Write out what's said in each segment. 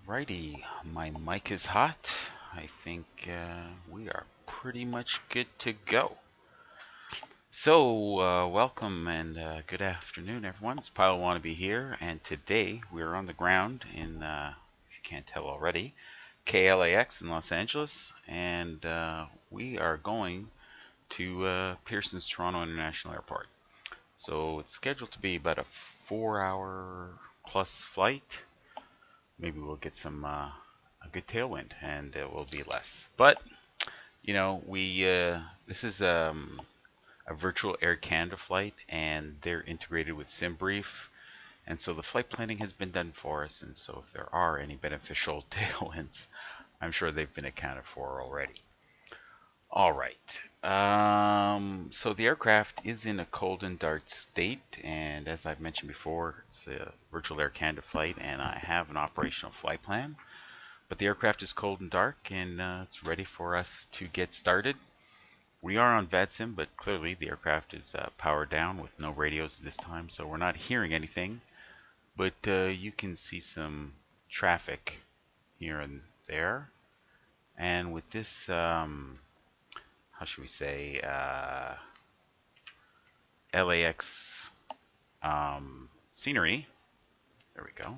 Alrighty, my mic is hot. I think we are pretty much good to go. So, welcome and good afternoon, everyone. It's Pile Wannabe here, and today we are on the ground in, if you can't tell already, KLAX in Los Angeles, and we are going to Pearson's Toronto International Airport. So, it's scheduled to be about a 4-hour plus flight. Maybe we'll get some a good tailwind, and it will be less. But we this is a virtual Air Canada flight, and they're integrated with SimBrief, and so the flight planning has been done for us. And so if there are any beneficial tailwinds, I'm sure they've been accounted for already. All right. So the aircraft is in a cold and dark state, and as I've mentioned before, it's a virtual Air Canada flight, and I have an operational flight plan. But the aircraft is cold and dark, and it's ready for us to get started. We are on Vatsim, but clearly the aircraft is powered down with no radios this time, so we're not hearing anything. But you can see some traffic here and there. And with this, how should we say, LAX scenery, there we go,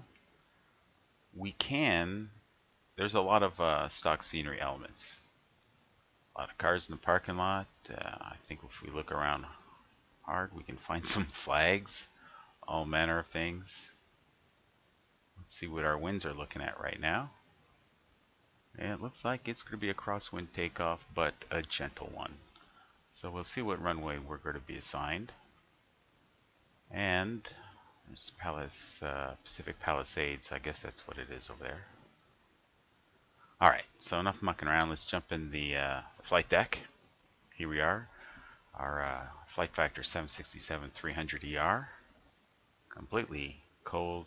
there's a lot of stock scenery elements. A lot of cars in the parking lot. I think if we look around hard, we can find some flags, all manner of things. Let's see what our winds are looking at right now. And it looks like it's going to be a crosswind takeoff, but a gentle one. So we'll see what runway we're going to be assigned. And there's Pacific Palisades. I guess that's what it is over there. Alright, so enough mucking around. Let's jump in the flight deck. Here we are. Our flight factor 767-300ER. Completely cold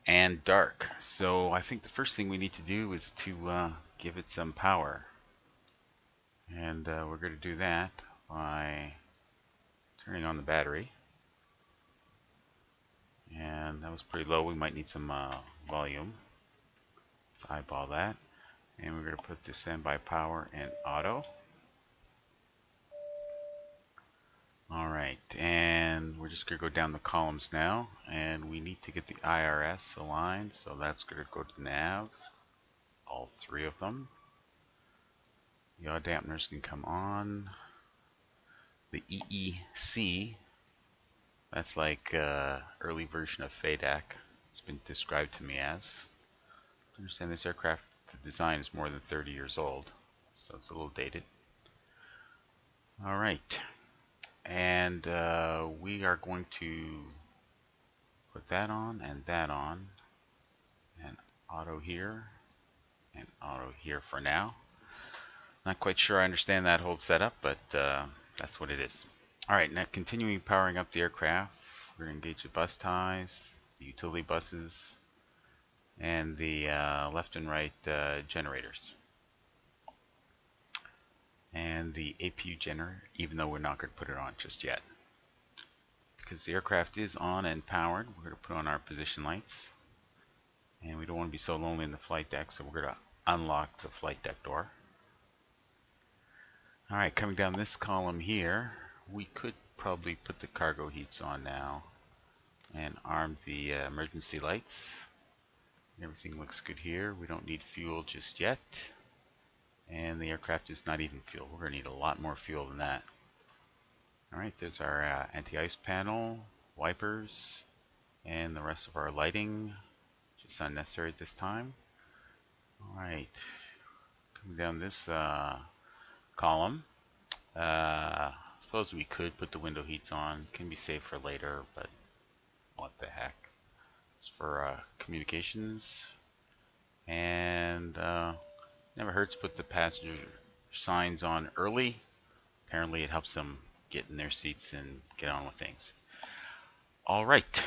and dark. So I think the first thing we need to do is to give it some power. And we're going to do that by turning on the battery. And that was pretty low. We might need some volume. Let's eyeball that. And we're going to put the standby power in auto. Alright, and we're just going to go down the columns now, and we need to get the IRS aligned, so that's going to go to nav, all three of them. The yaw dampeners can come on. The EEC, that's like early version of FADAC, it's been described to me as. I understand this aircraft, the design is more than 30 years old, so it's a little dated. Alright. And we are going to put that on, and auto here, and auto here for now. Not quite sure I understand that whole setup, but that's what it is. Alright, now continuing powering up the aircraft, we're going to engage the bus ties, the utility buses, and the left and right generators. And the APU generator, even though we're not going to put it on just yet. Because the aircraft is on and powered, we're going to put on our position lights. And we don't want to be so lonely in the flight deck, so we're going to unlock the flight deck door. Alright, coming down this column here, we could probably put the cargo heats on now and arm the emergency lights. Everything looks good here. We don't need fuel just yet. And the aircraft is not even fuel. We're going to need a lot more fuel than that. Alright, there's our anti-ice panel, wipers, and the rest of our lighting. Just unnecessary at this time. Alright, coming down this column. Suppose we could put the window heats on. Can be saved for later, but what the heck. It's for communications. And never hurts to put the passenger signs on early. Apparently it helps them get in their seats and get on with things. Alright.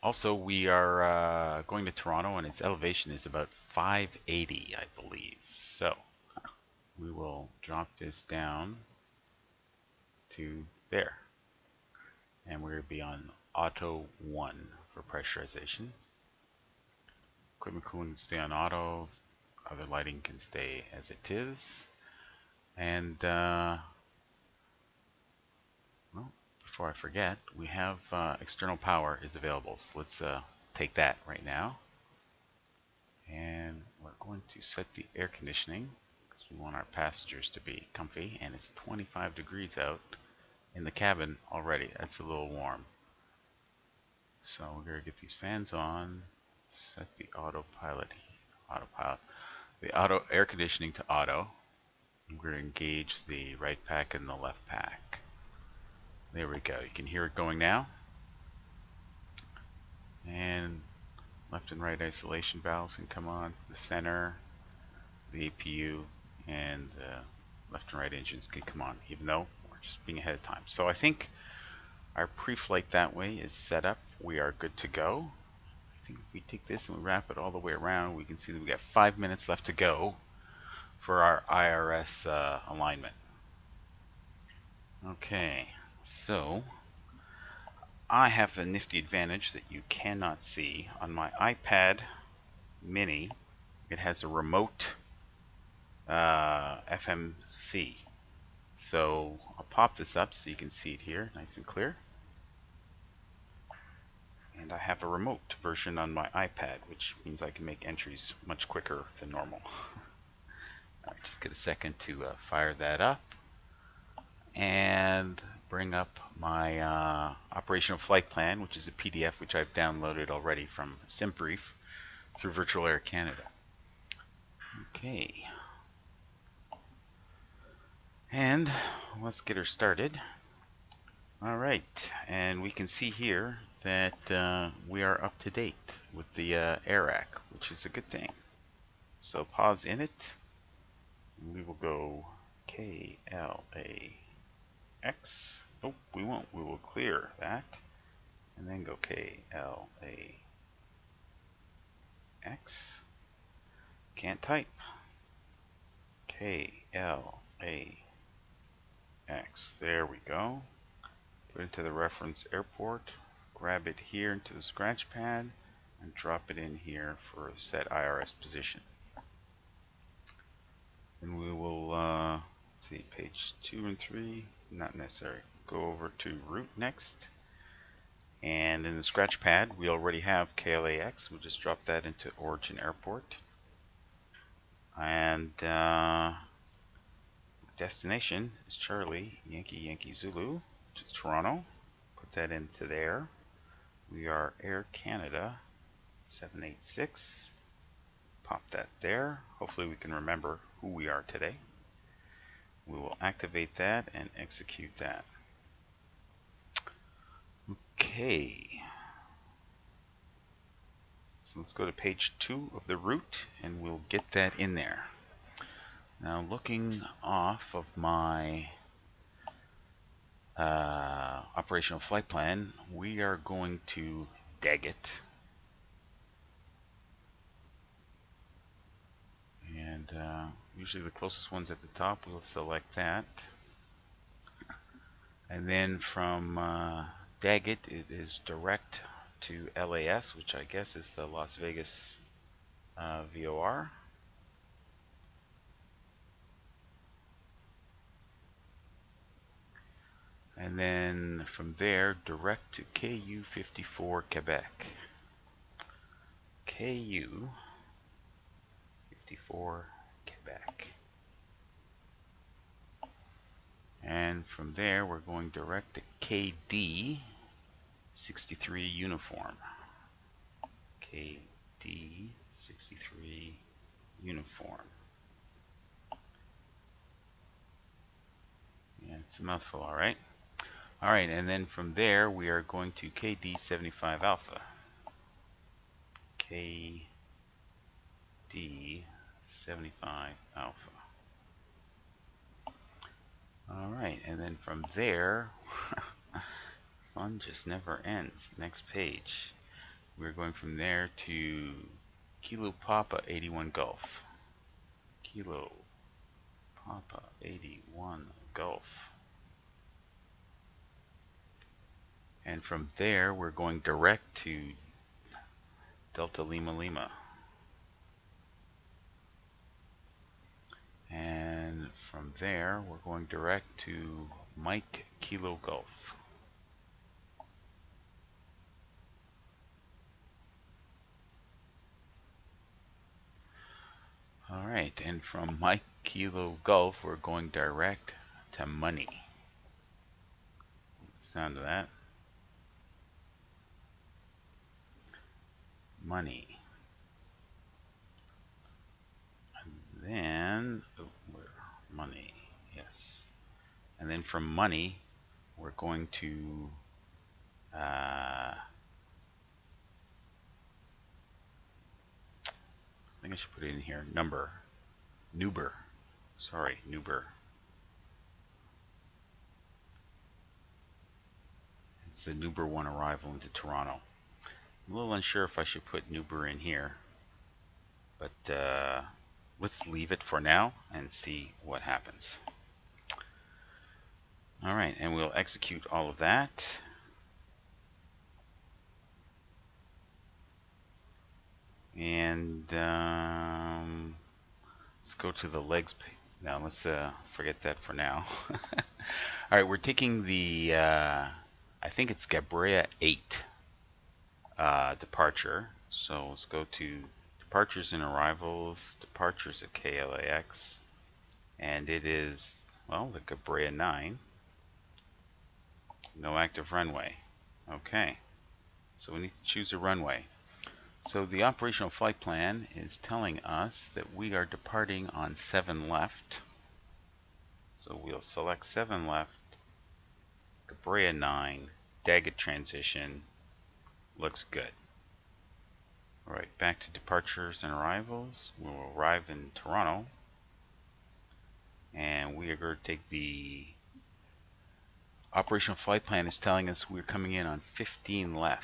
Also, we are going to Toronto, and its elevation is about 580, I believe. So we will drop this down to there. And we're going to be on Auto 1 for pressurization. Equipment cooling can stay on auto. Other lighting can stay as it is. And well, before I forget, we have external power is available. So let's take that right now. And we're going to set the air conditioning because we want our passengers to be comfy. And it's 25 degrees out in the cabin already. That's a little warm. So we're going to get these fans on. Set the autopilot, the auto air conditioning to auto. We're going to engage the right pack and the left pack. There we go. You can hear it going now. And left and right isolation valves can come on. The center, the APU, and left and right engines can come on, even though we're just being ahead of time. So I think our pre-flight that way is set up. We are good to go. I think if we take this and we wrap it all the way around, we can see that we got 5 minutes left to go for our IRS alignment. Okay, so I have a nifty advantage that you cannot see. On my iPad mini, it has a remote FMC. So I'll pop this up so you can see it here nice and clear. And I have a remote version on my iPad, which means I can make entries much quicker than normal. Alright, just get a second to fire that up and bring up my operational flight plan, which is a PDF which I've downloaded already from SimBrief through Virtual Air Canada. Okay, and let's get her started. Alright, and we can see here that we are up to date with the AIRAC, which is a good thing. So pause in it. We will go KLAX. Nope, we won't. We will clear that. And then go KLAX. Can't type. KLAX. There we go. Put it into the reference airport. Grab it here into the scratch pad and drop it in here for a set IRS position. And we will see page 2 and 3, not necessary. Go over to route next, and in the scratch pad we already have KLAX. We'll just drop that into origin airport, and destination is Charlie Yankee Yankee Zulu, which is Toronto. Put that into there. We are Air Canada 786. Pop that there. Hopefully we can remember who we are today. We will activate that and execute that. Okay. So let's go to page 2 of the route and we'll get that in there. Now looking off of my operational flight plan, we are going to Daggett. And usually the closest one's at the top. We'll select that. And then from Daggett, it is direct to LAS, which I guess is the Las Vegas VOR. And then from there, direct to KU-54 Quebec. KU-54 Quebec. And from there, we're going direct to KD-63 Uniform. KD-63 Uniform. Yeah, it's a mouthful, all right. All right, and then from there, we are going to KD-75 Alpha. KD-75 Alpha. All right, and then from there, fun just never ends. Next page. We're going from there to Kilo Papa 81 Gulf. Kilo Papa 81 Gulf. And from there, we're going direct to Delta Lima Lima. from there, we're going direct to Mike Kilo Golf. Alright, and from Mike Kilo Golf, we're going direct to money. Sound of that? Money. And then, money, yes. And then from money, we're going to, I think I should put it in here, Newber. Sorry, Newber. It's the Newber 1 arrival into Toronto. I'm a little unsure if I should put Newber in here, but let's leave it for now and see what happens. Alright, and we'll execute all of that. And let's go to the legs. Now let's forget that for now. Alright, we're taking the, I think it's Gabrera 8 departure. So let's go to departures and arrivals, departures at KLAX. And it is, well, the Gabrera 9. No active runway. Okay. So we need to choose a runway. So the operational flight plan is telling us that we are departing on 7 left. So we'll select 7 left, Gabrera 9, Daggett transition, looks good. Alright, back to departures and arrivals. We'll arrive in Toronto, and we are going to take the operational flight plan is telling us we're coming in on 15 left.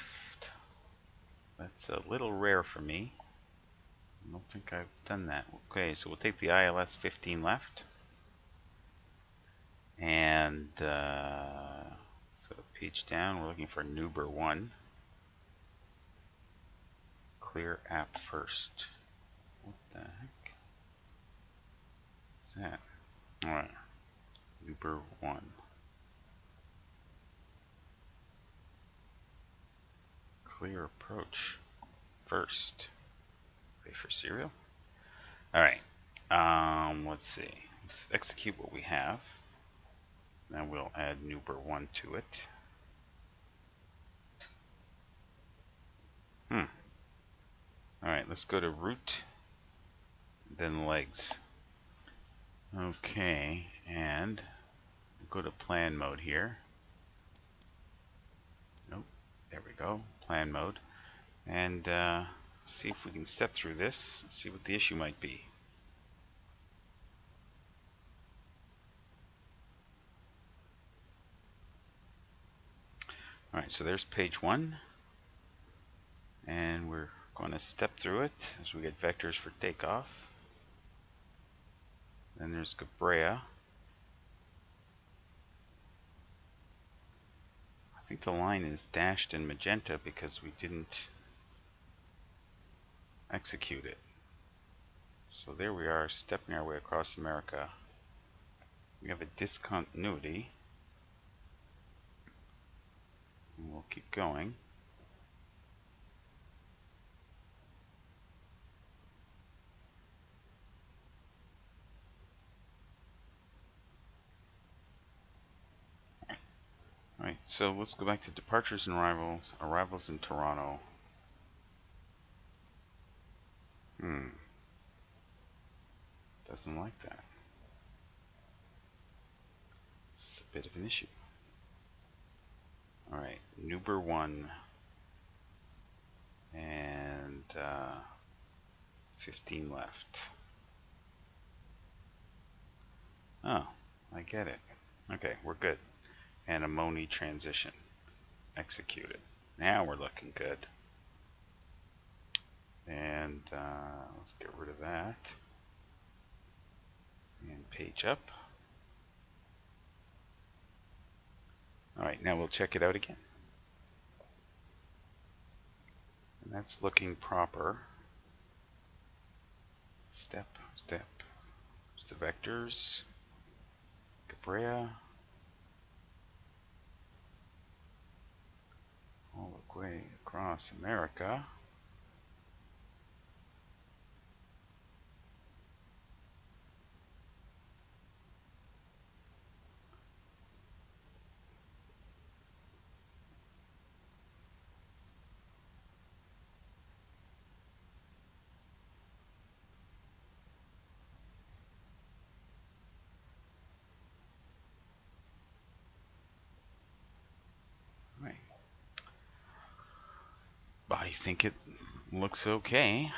That's a little rare for me. I don't think I've done that. Okay, so we'll take the ILS 15 left. And so page down, we're looking for Newber 1. Clear app first. What the heck is that? Alright, Newber 1. Clear approach first. Wait for serial. Alright, let's see. Let's execute what we have. Now we'll add Newber 1 to it. Alright, let's go to route, then legs. Okay, and go to plan mode here. Nope, there we go, plan mode. And see if we can step through this, see what the issue might be. Alright, so there's page 1. And we're going to step through it as we get vectors for takeoff. Then there's Gabrera. I think the line is dashed in magenta because we didn't execute it. So there we are, stepping our way across America. We have a discontinuity. And we'll keep going. Alright, so let's go back to departures and arrivals. Arrivals in Toronto. Doesn't like that. It's a bit of an issue. Alright, Newber 1 and 15 left. Oh, I get it. Okay, we're good. And a Moni transition executed. Now we're looking good. And let's get rid of that. And page up. Alright, now we'll check it out again. And that's looking proper. Step, step. There's the vectors. Cabrera. All the way across America. Right. I think it looks okay,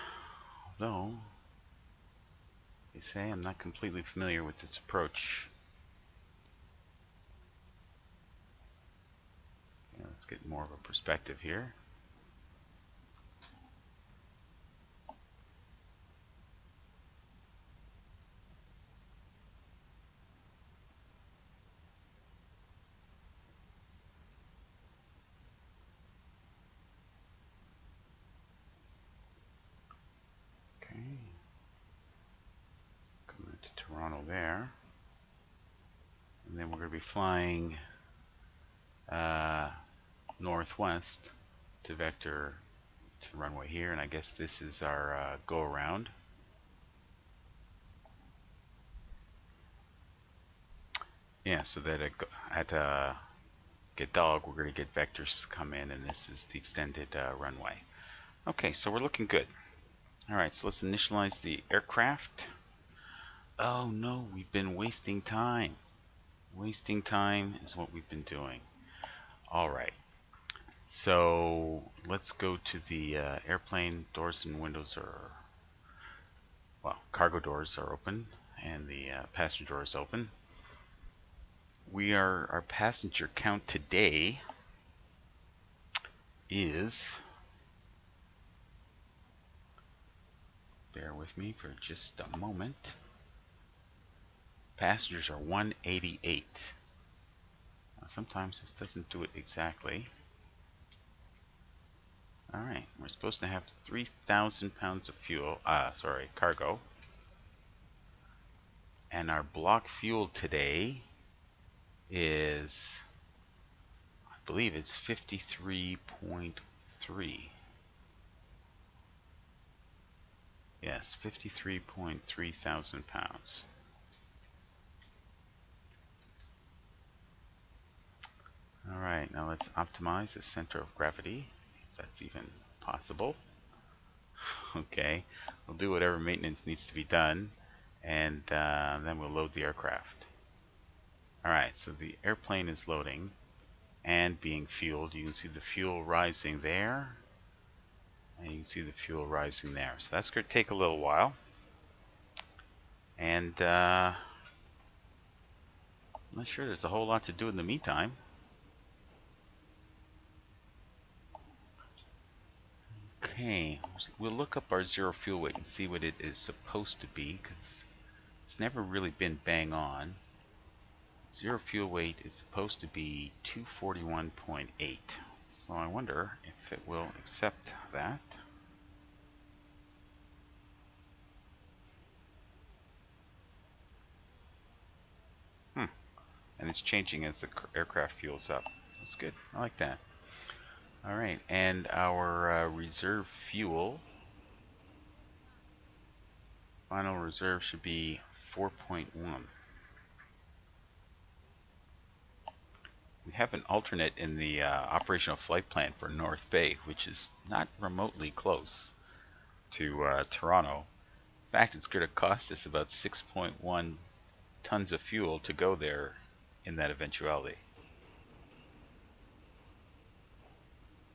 though they say I'm not completely familiar with this approach. Yeah, let's get more of a perspective here. Okay, coming to Toronto there, and then we're going to be flying northwest to vector to the runway here, and I guess this is our go around. Yeah, so that at get dog, we're going to get vectors to come in, and this is the extended runway. Okay, so we're looking good. All right, so let's initialize the aircraft. Oh no, we've been wasting time. Wasting time is what we've been doing. All right, so let's go to the airplane. Doors and windows are, well, cargo doors are open, and the passenger door is open. Our passenger count today is, bear with me for just a moment. Passengers are 188. Now, sometimes this doesn't do it exactly. All right, we're supposed to have 3,000 pounds of fuel, cargo. And our block fuel today is, I believe it's 53.3. Yes, 53.3 thousand pounds. All right, now let's optimize the center of gravity, if that's even possible. Okay, we'll do whatever maintenance needs to be done, and then we'll load the aircraft. All right, so the airplane is loading and being fueled. You can see the fuel rising there, and you can see the fuel rising there. So that's going to take a little while. And I'm not sure there's a whole lot to do in the meantime. Okay, we'll look up our zero fuel weight and see what it is supposed to be, because it's never really been bang on. Zero fuel weight is supposed to be 241.8. So I wonder if it will accept that. And it's changing as the aircraft fuels up. That's good. I like that. All right, and our reserve fuel, final reserve should be 4.1. We have an alternate in the operational flight plan for North Bay, which is not remotely close to Toronto. In fact, it's going to cost us about 6.1 tons of fuel to go there in that eventuality.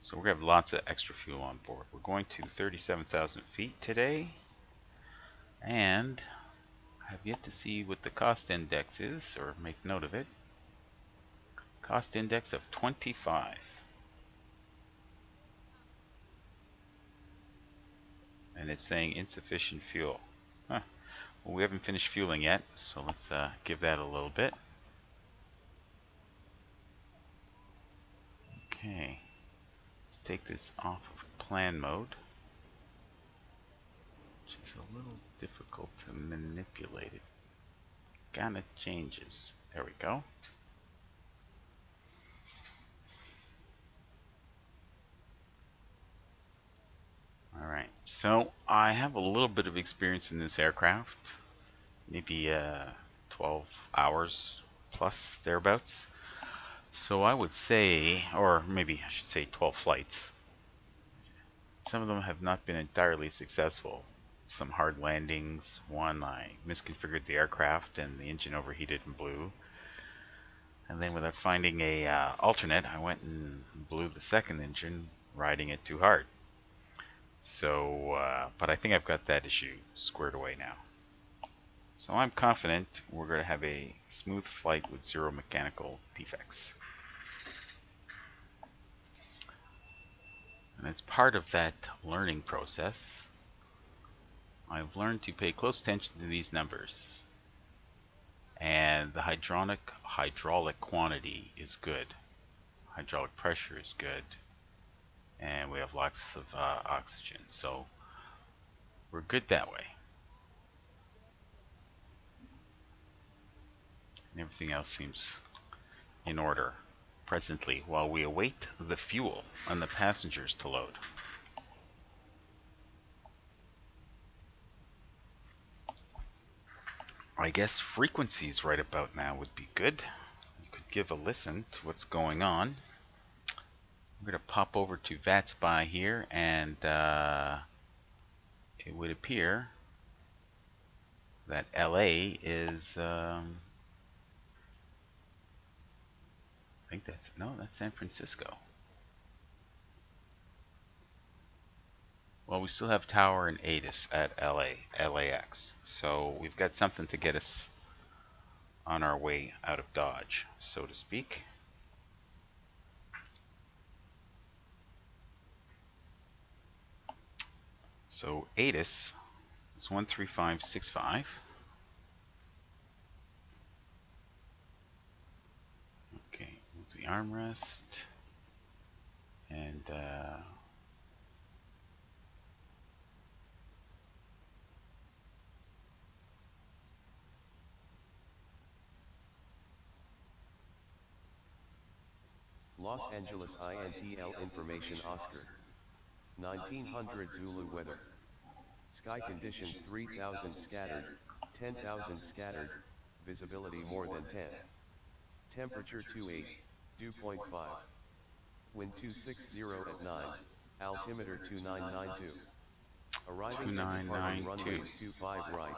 So we're going to have lots of extra fuel on board. We're going to 37,000 feet today, and I have yet to see what the cost index is, or make note of it. Cost index of 25. And it's saying insufficient fuel. Huh. Well, we haven't finished fueling yet, so let's give that a little bit. Okay. Let's take this off of plan mode, which is a little difficult to manipulate. It kind of changes There we go. All right. So I have a little bit of experience in this aircraft, maybe 12 hours plus thereabouts. So I would say, or maybe I should say 12 flights. Some of them have not been entirely successful. Some hard landings. One, I misconfigured the aircraft and the engine overheated and blew. And then without finding a alternate, I went and blew the second engine, riding it too hard. So, but I think I've got that issue squared away now. So I'm confident we're going to have a smooth flight with zero mechanical defects. And as part of that learning process, I've learned to pay close attention to these numbers. And the hydraulic quantity is good. Hydraulic pressure is good. And we have lots of oxygen. So we're good that way. And everything else seems in order presently while we await the fuel and the passengers to load. I guess frequencies right about now would be good. You could give a listen to what's going on. I'm going to pop over to Vatsim here, and it would appear that LA is, I think that's San Francisco. Well, we still have tower and ATIS at LAX. So we've got something to get us on our way out of Dodge, so to speak. So ATIS is 13565. Okay, move the armrest. And Los Angeles INTL information Oscar. 1900 Zulu weather. Sky conditions 3000 scattered, 10,000 scattered, visibility more than 10. Temperature 28, dew point 5. Wind 260 at 9, altimeter 2992. Arriving and departing runways 25 right,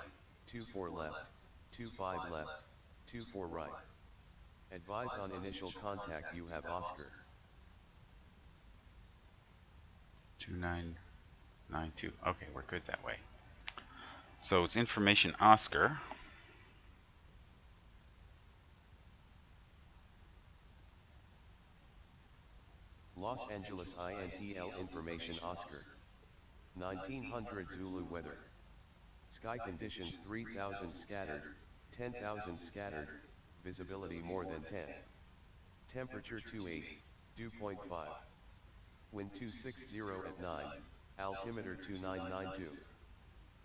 24 left, 25 left, 24 right. Advise on initial contact you have Oscar. 2992. Okay, we're good that way. So it's information Oscar. Los Angeles INTL information Oscar. 1900 Zulu weather. Sky conditions 3000 scattered, 10,000 scattered, visibility more than 10. Temperature 28, dew point 5. Wind 260 at 9, altimeter 2992.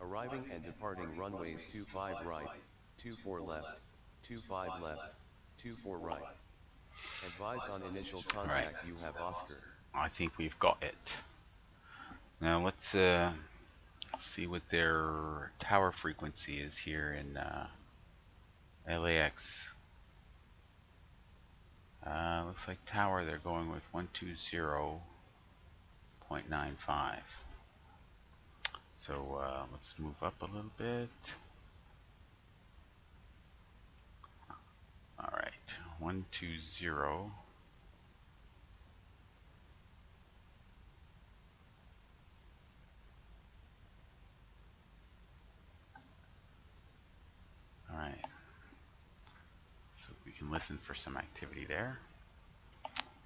Arriving and departing runways 25 right, 24 left, 25 left, 24 right. Advise on initial contact you have Oscar. I think we've got it. Now let's see what their tower frequency is here in LAX. Looks like tower they're going with 120.95. So let's move up a little bit. All right, 120. All right. So we can listen for some activity there.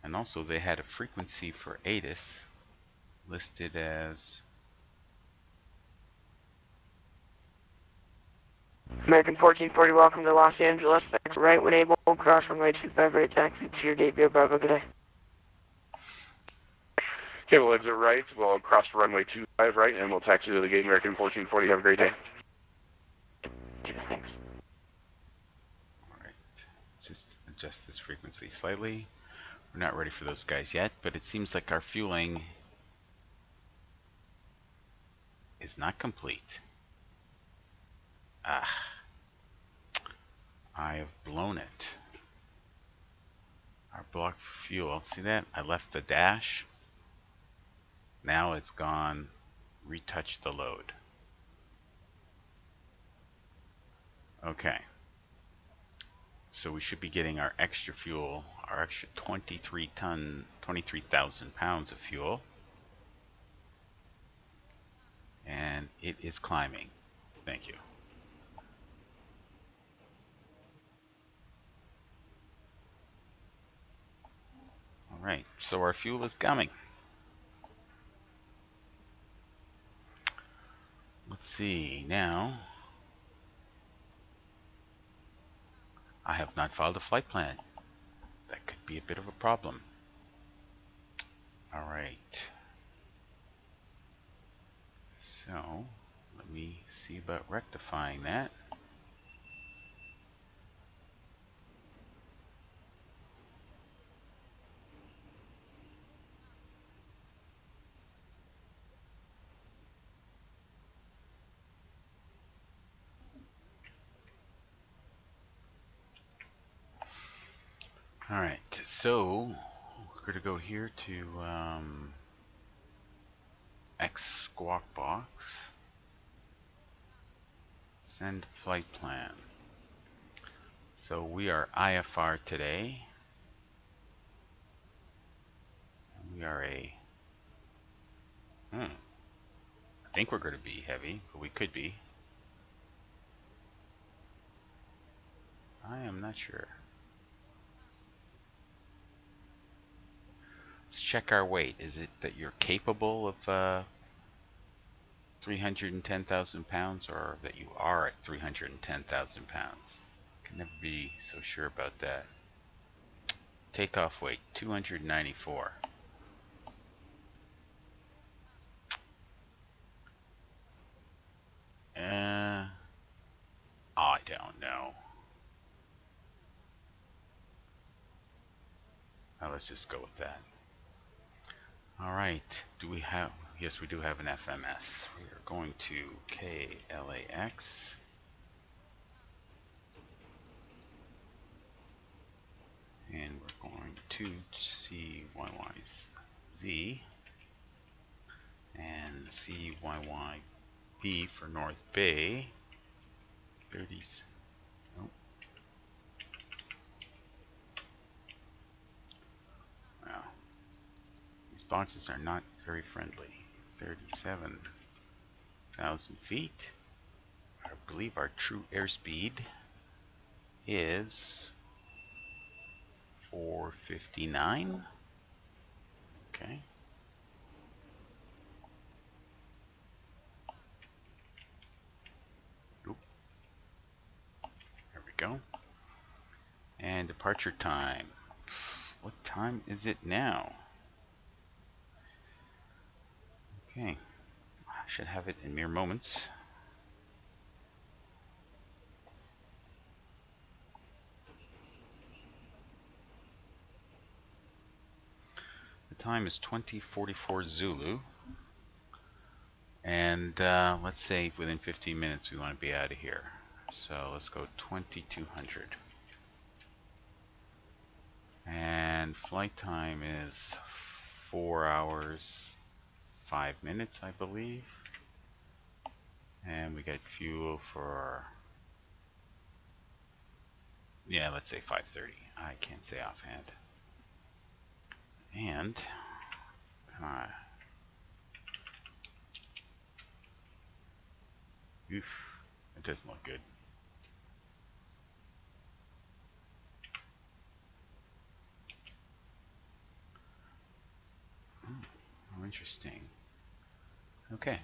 And also they had a frequency for ATIS listed as American 1440, welcome to Los Angeles. Right when able, cross runway 25 right, taxi to your gate, Beer Bravo, good day. Okay, we'll exit right, we'll cross runway 25 right, and we'll taxi to the gate, American 1440. Have a great day. Cheers, thanks. All right. just adjust this frequency slightly. We're not ready for those guys yet, but it seems like our fueling is not complete. Ah, I have blown it. Our block fuel, see that? I left the dash. Now it's gone, retouch the load. Okay. So we should be getting our extra fuel, our extra 23,000 pounds of fuel. And it is climbing. Thank you. All right, so our fuel is coming. Let's see, now I have not filed a flight plan. That could be a bit of a problem. All right. So let me see about rectifying that. All right, so we're going to go here to X squawk box. Send flight plan. So we are IFR today. We are I think we're going to be heavy, but we could be. I am not sure. Let's check our weight. Is it that you're capable of 310,000 pounds, or that you are at 310,000 pounds? Can never be so sure about that. Takeoff weight 294. I don't know. Let's just go with that. All right. Do we have? Yes, we do have an FMS. We are going to KLAX. And we're going to CYYZ and CYYB for North Bay. 30s. Oh. Wow. These boxes are not very friendly. 37,000 feet. I believe our true airspeed is 459. Okay. Oop. There we go. And departure time. What time is it now? Okay. I should have it in mere moments. The time is 20:44 Zulu. And let's say within 15 minutes we want to be out of here. So let's go 2200. And flight time is 4 hours 5 minutes, I believe. And we get fuel for, yeah, let's say 5:30. I can't say offhand. And oof, it doesn't look good. Oh, interesting. Okay.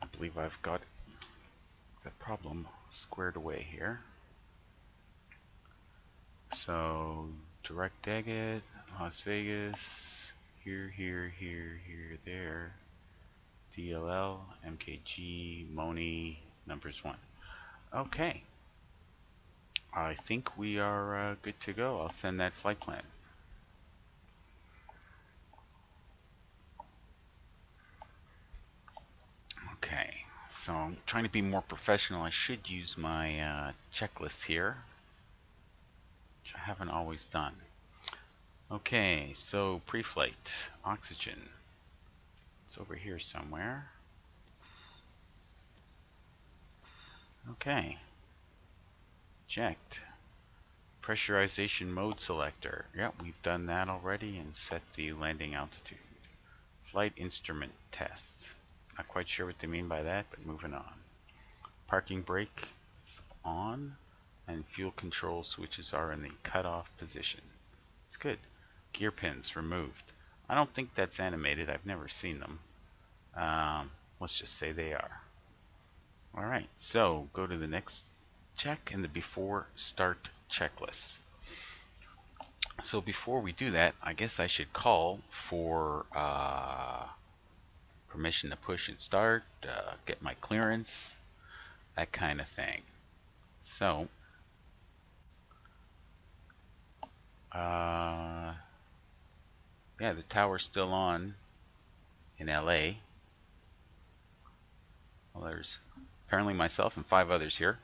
I believe I've got the problem squared away here. So direct exit, Las Vegas, here, there, DLL, MKG, Moni, numbers 1. Okay. I think we are good to go. I'll send that flight plan. Okay, so I'm trying to be more professional. I should use my checklist here, which I haven't always done. Okay, so pre-flight, oxygen. It's over here somewhere. Okay, checked. Pressurization mode selector. Yep, we've done that already and set the landing altitude. Flight instrument test. Not quite sure what they mean by that, but moving on. Parking brake is on, and fuel control switches are in the cutoff position. It's good. Gear pins removed. I don't think that's animated. I've never seen them. Let's just say they are. Alright, so go to the next check in the before start checklist. So before we do that, I guess I should call for permission to push and start, get my clearance, that kind of thing. So, yeah, the tower's still on in LA. Well, there's apparently myself and 5 others here.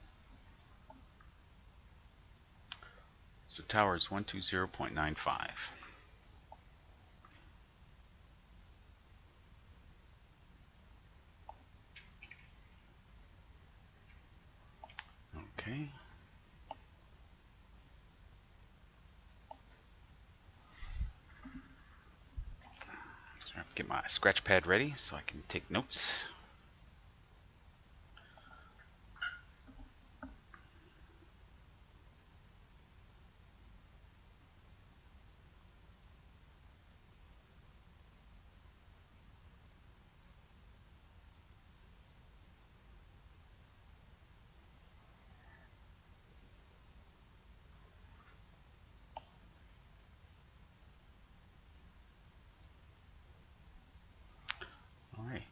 So tower is 120.95. Okay. So I have to get my scratch pad ready so I can take notes. Alright,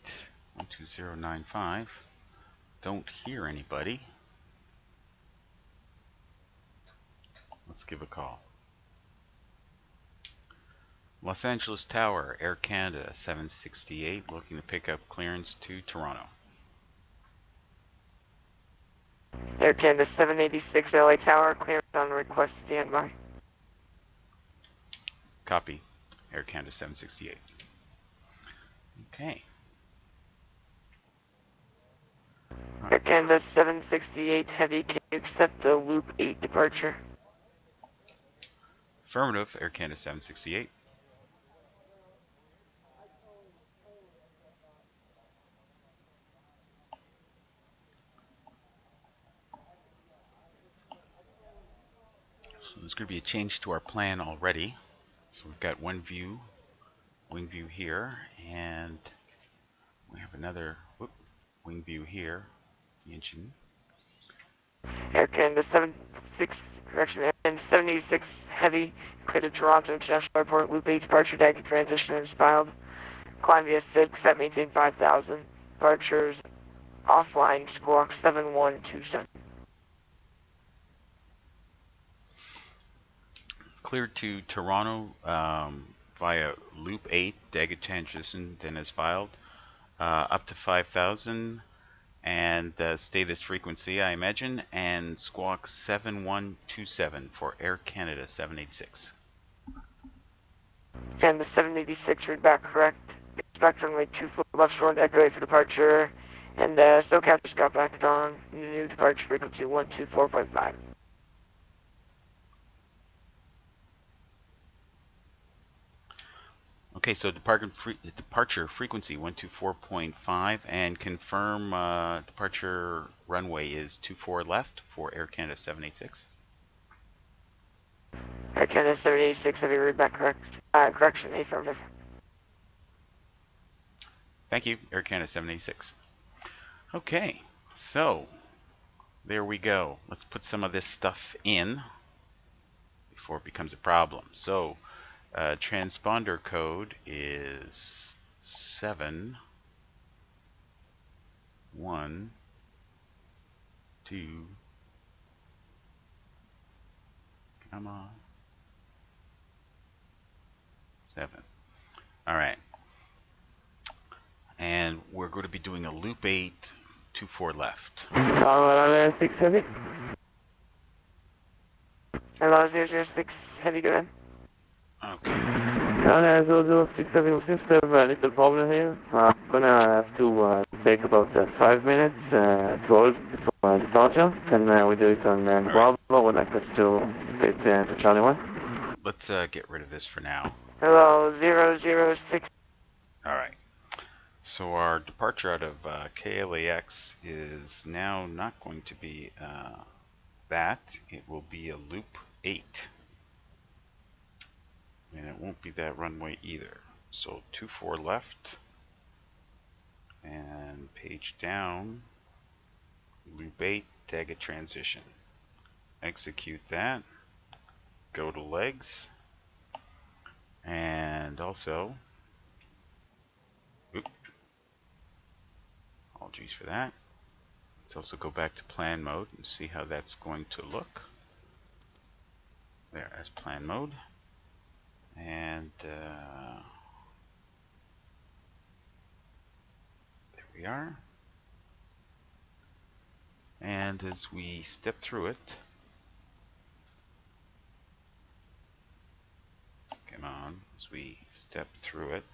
12095. Don't hear anybody. Let's give a call. Los Angeles Tower, Air Canada 768, looking to pick up clearance to Toronto. Air Canada 786 LA Tower, clearance on request, standby. Copy, Air Canada 768. Okay. Air Canada 768 Heavy, can you accept the Loop 8 departure? Affirmative, Air Canada 768. So there's going to be a change to our plan already. So we've got one view, wing view here, and we have another wing view here, the engine. Air Canada 786 Heavy, clear to Toronto International Airport, Loop 8 departure deck, transition is filed. Climb via 6, set maintain 5000. Departures offline, squawk 7127. Cleared to Toronto via Loop 8, Dega transition then is filed. Up to 5,000 and stay this frequency, I imagine, and squawk 7127 for Air Canada 786. And the 786 read back correct. Expect runway 24 left short, echo 8 for departure. And SoCal just got back on. New departure frequency 124.5. Okay, so departure frequency 124.5 and confirm departure runway is 24 left for Air Canada 786. Air Canada 786, have you read back correct? Correction, affirmative. Thank you, Air Canada 786. Okay, so there we go. Let's put some of this stuff in before it becomes a problem. So transponder code is 7. 1, 2, come on, 7. All right. And we're going to be doing a loop 8, 2-4 left. Hello, 6 Heavy. Hello, 006 Heavy, go ahead. Okay. Hello, 006 Heavy, seems to have a little problem here. I'm gonna have to take about 5 minutes to hold before departure. Can we do it on Bravo when I press to Charlie 1? Let's get rid of this for now. Hello, 006. All right. So our departure out of KLAX is now not going to be that. It will be a loop 8. And it won't be that runway either. So 2-4 left. And page down. Loop 8, tag a transition. Execute that. Go to legs. And also, apologies for that. Let's also go back to plan mode and see how that's going to look. There, as plan mode. And there we are. And as we step through it, come on, as we step through it,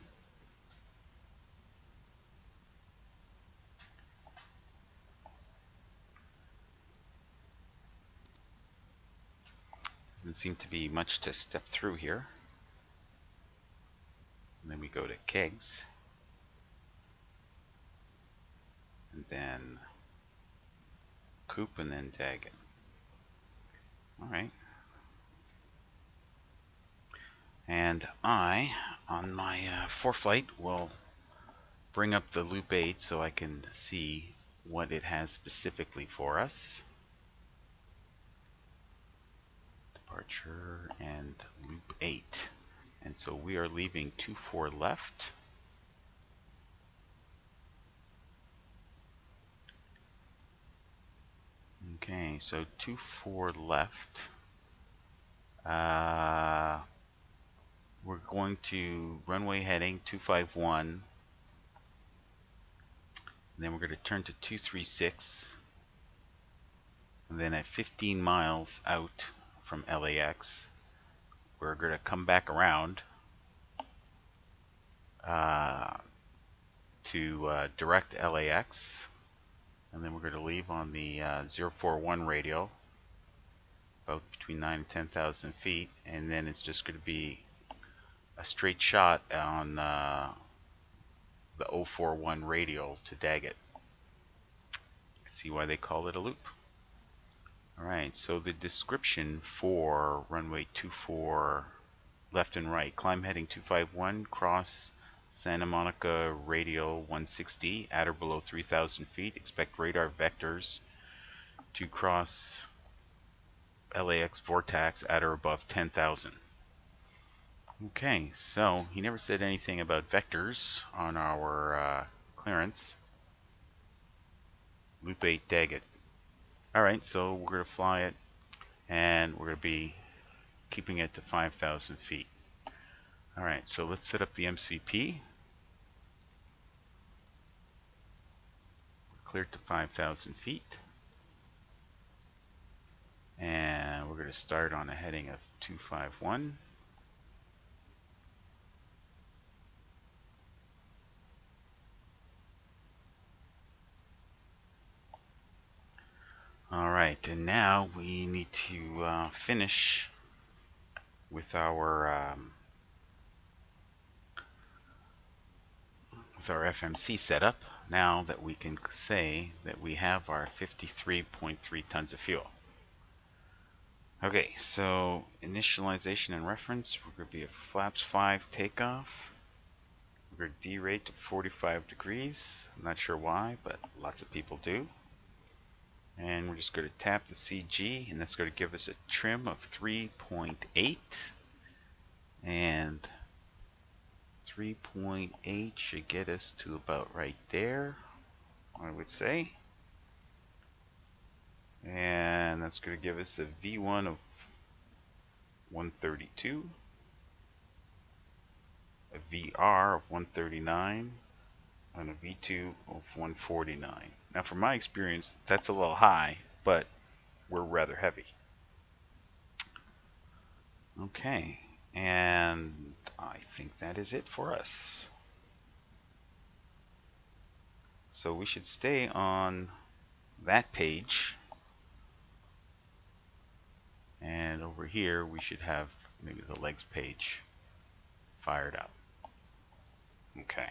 doesn't seem to be much to step through here. And then we go to kegs. And then coop and then tag it. Alright. And I, on my foreflight, will bring up the loop 8 so I can see what it has specifically for us. Departure and loop 8. And so we are leaving 2-4 left. Okay, so 2-4 left. We're going to runway heading 251. And then we're going to turn to 236. And then at 15 miles out from LAX, we're going to come back around to direct LAX. And then we're going to leave on the 041 radio, about between 9 and 10,000 feet. And then it's just going to be a straight shot on the 041 radio to Daggett. See why they call it a loop. Alright, so the description for runway 24 left and right. Climb heading 251, cross Santa Monica radial 160 at or below 3,000 feet. Expect radar vectors to cross LAX vortex at or above 10,000. Okay, so he never said anything about vectors on our clearance. Loop 8 Daggett. Alright, so we're going to fly it and we're going to be keeping it to 5,000 feet. Alright, so let's set up the MCP. We're cleared to 5,000 feet. And we're going to start on a heading of 251. Alright, and now we need to finish with our FMC setup, now that we can say that we have our 53.3 tons of fuel. Okay, so initialization and reference, we're going to be at flaps 5 takeoff. We're going to derate to 45 degrees. I'm not sure why, but lots of people do. And we're just going to tap the CG, and that's going to give us a trim of 3.8. And 3.8 should get us to about right there. I would say. And that's going to give us a V1 of 132, a VR of 139, and a V2 of 149. Now, from my experience, that's a little high, but we're rather heavy. Okay, and I think that is it for us. So we should stay on that page. And over here, we should have maybe the legs page fired up. Okay.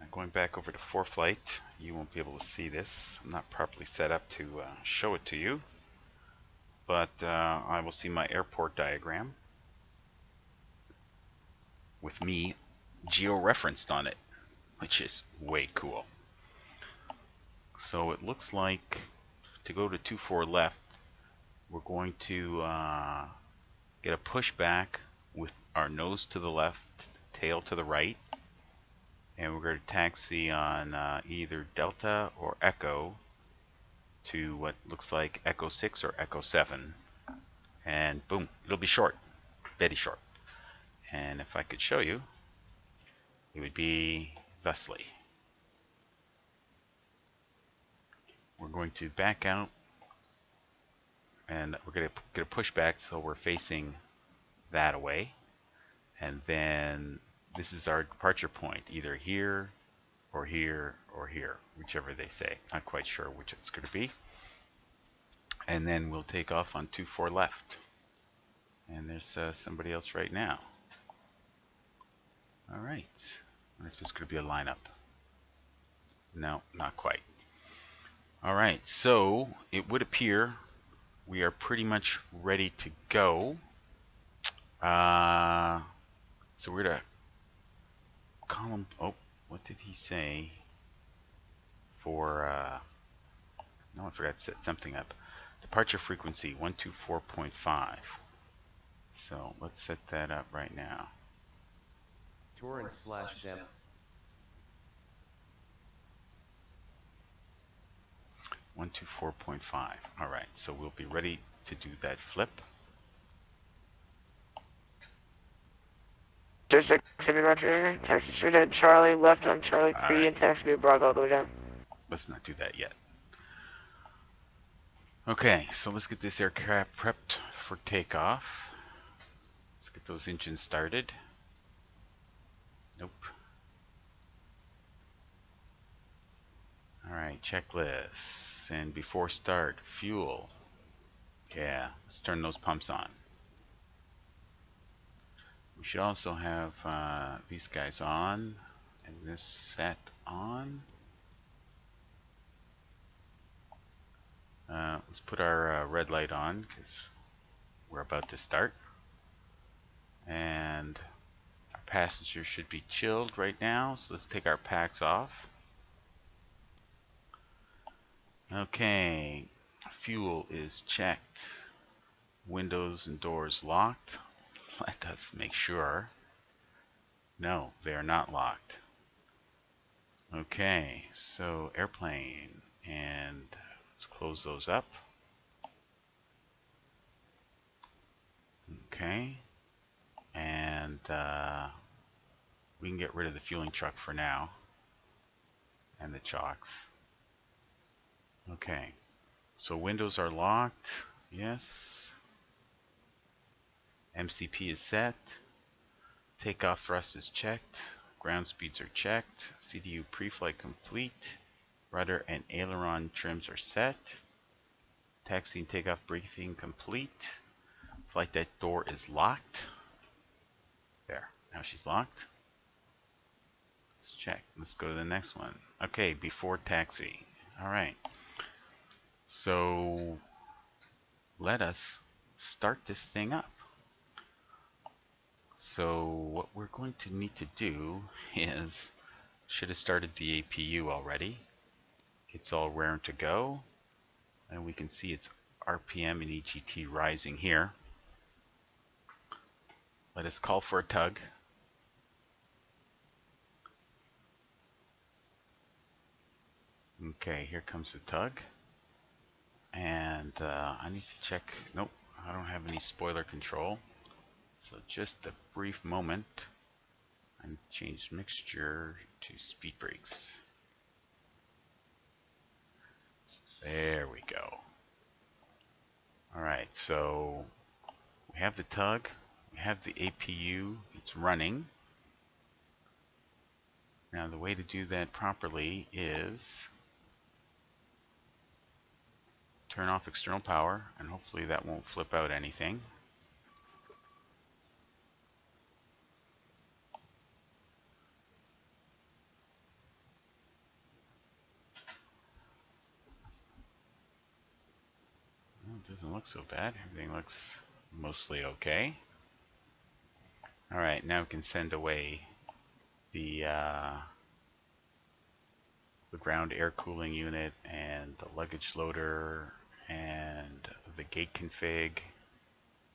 Now going back over to ForeFlight, you won't be able to see this. I'm not properly set up to show it to you. But I will see my airport diagram with me geo-referenced on it, which is way cool. So it looks like to go to 24 left, we're going to get a pushback with our nose to the left, tail to the right, and we're going to taxi on either Delta or Echo to what looks like Echo 6 or Echo 7, and boom, it'll be short, very short. And if I could show you, it would be thusly. We're going to back out, and we're going to get a pushback so we're facing that away. And then this is our departure point, either here or here or here, whichever they say. Not quite sure which it's going to be. And then we'll take off on 24 left. And there's somebody else right now. All right. I wonder if there's going to be a lineup. No, not quite. All right, so it would appear we are pretty much ready to go. So we're going to column. Oh, what did he say? For no, I forgot to set something up. Departure frequency 124.5. So let's set that up right now. Torrent/SAM 124.5. All right, so we'll be ready to do that flip. There's a Jimmy Roger, taxi straight at Charlie, left on Charlie 3, right. and taxi Bravo all the way down. Let's not do that yet. Okay, so let's get this aircraft prepped for takeoff. Let's get those engines started. Nope. All right, checklists. And before start, fuel. Yeah, let's turn those pumps on. We should also have these guys on and this set on. Let's put our red light on because we're about to start. And our passengers should be chilled right now, so let's take our packs off. Okay, fuel is checked. Windows and doors locked. Let us make sure. No, they are not locked. Okay, so airplane, and let's close those up. Okay, and we can get rid of the fueling truck for now, and the chocks. Okay, so windows are locked, yes. MCP is set. Takeoff thrust is checked. Ground speeds are checked. CDU pre-flight complete. Rudder and aileron trims are set. Taxi and takeoff briefing complete. Flight deck door is locked. There, now she's locked. Let's check. Let's go to the next one. Okay, before taxi. All right. So let us start this thing up. So what we're going to need to do is, should have started the APU already. It's all raring to go, and we can see its RPM and EGT rising here. Let us call for a tug. Okay, here comes the tug. And I need to check. Nope, I don't have any spoiler control. So just a brief moment. I change mixture to speed brakes. There we go. Alright, so we have the tug, we have the APU, it's running. Now the way to do that properly is turn off external power, and hopefully that won't flip out anything. Well, it doesn't look so bad, everything looks mostly okay. Alright, now we can send away the ground air cooling unit and the luggage loader and the gate config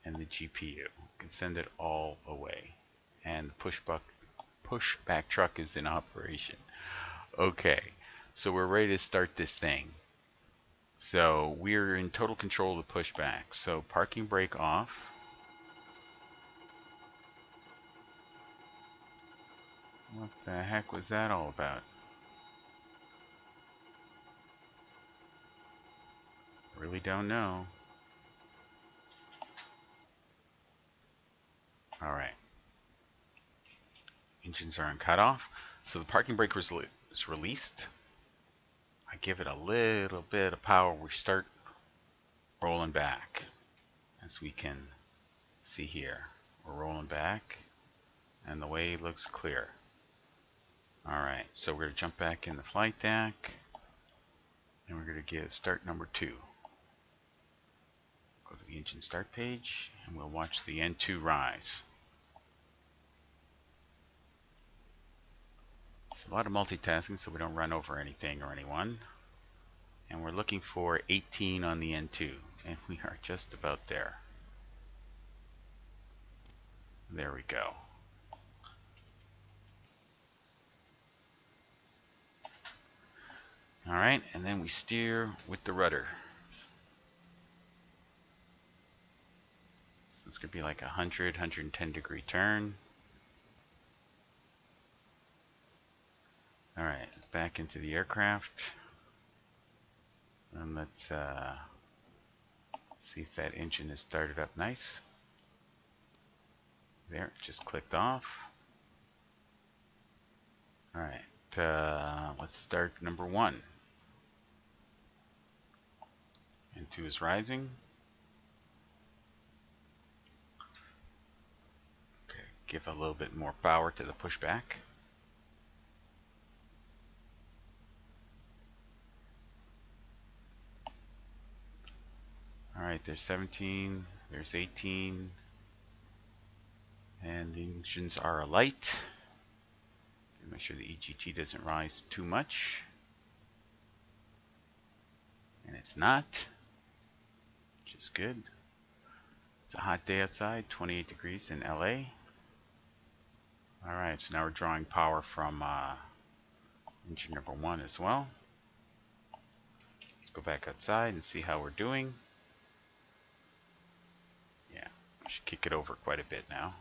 and the GPU. We can send it all away. And the pushback truck is in operation. Okay, so we're ready to start this thing. So we're in total control of the pushback. So parking brake off. What the heck was that all about? Really don't know. Alright. Engines are on cutoff. So the parking brake is released. I give it a little bit of power. We start rolling back. As we can see here. We're rolling back. And the way looks clear. Alright, so we're going to jump back in the flight deck. And we're going to give start number 2. Go to the engine start page. And we'll watch the N2 rise. It's a lot of multitasking so we don't run over anything or anyone. And we're looking for 18 on the N2. And we are just about there. There we go. Alright, and then we steer with the rudder. So it's going to be like 100, 110 degree turn. Alright, back into the aircraft. And let's see if that engine is started up nice. There, it just clicked off. Alright, let's start number 1. N2 is rising. Okay, give a little bit more power to the pushback. Alright, there's 17, there's 18, and the engines are alight. Make sure the EGT doesn't rise too much. And it's not, which is good. It's a hot day outside, 28 degrees in LA. Alright, so now we're drawing power from engine number 1 as well. Let's go back outside and see how we're doing. Yeah, we should kick it over quite a bit now.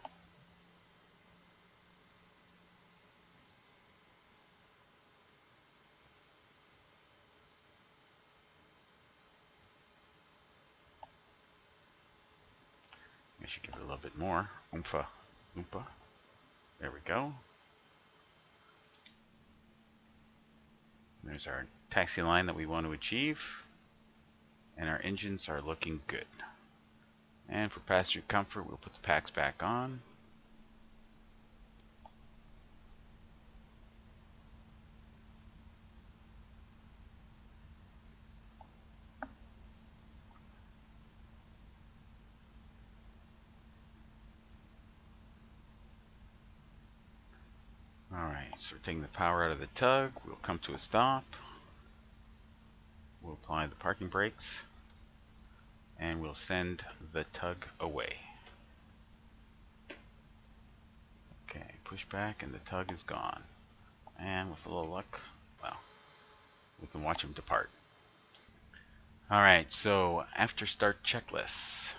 I should give it a little bit more. Oompa, oompa. There we go. There's our taxi line that we want to achieve. And our engines are looking good. And for passenger comfort, we'll put the packs back on. Alright, so we're taking the power out of the tug. We'll come to a stop. We'll apply the parking brakes. And we'll send the tug away. Okay, push back and the tug is gone. And with a little luck, well, We can watch him depart. Alright, so after start checklists.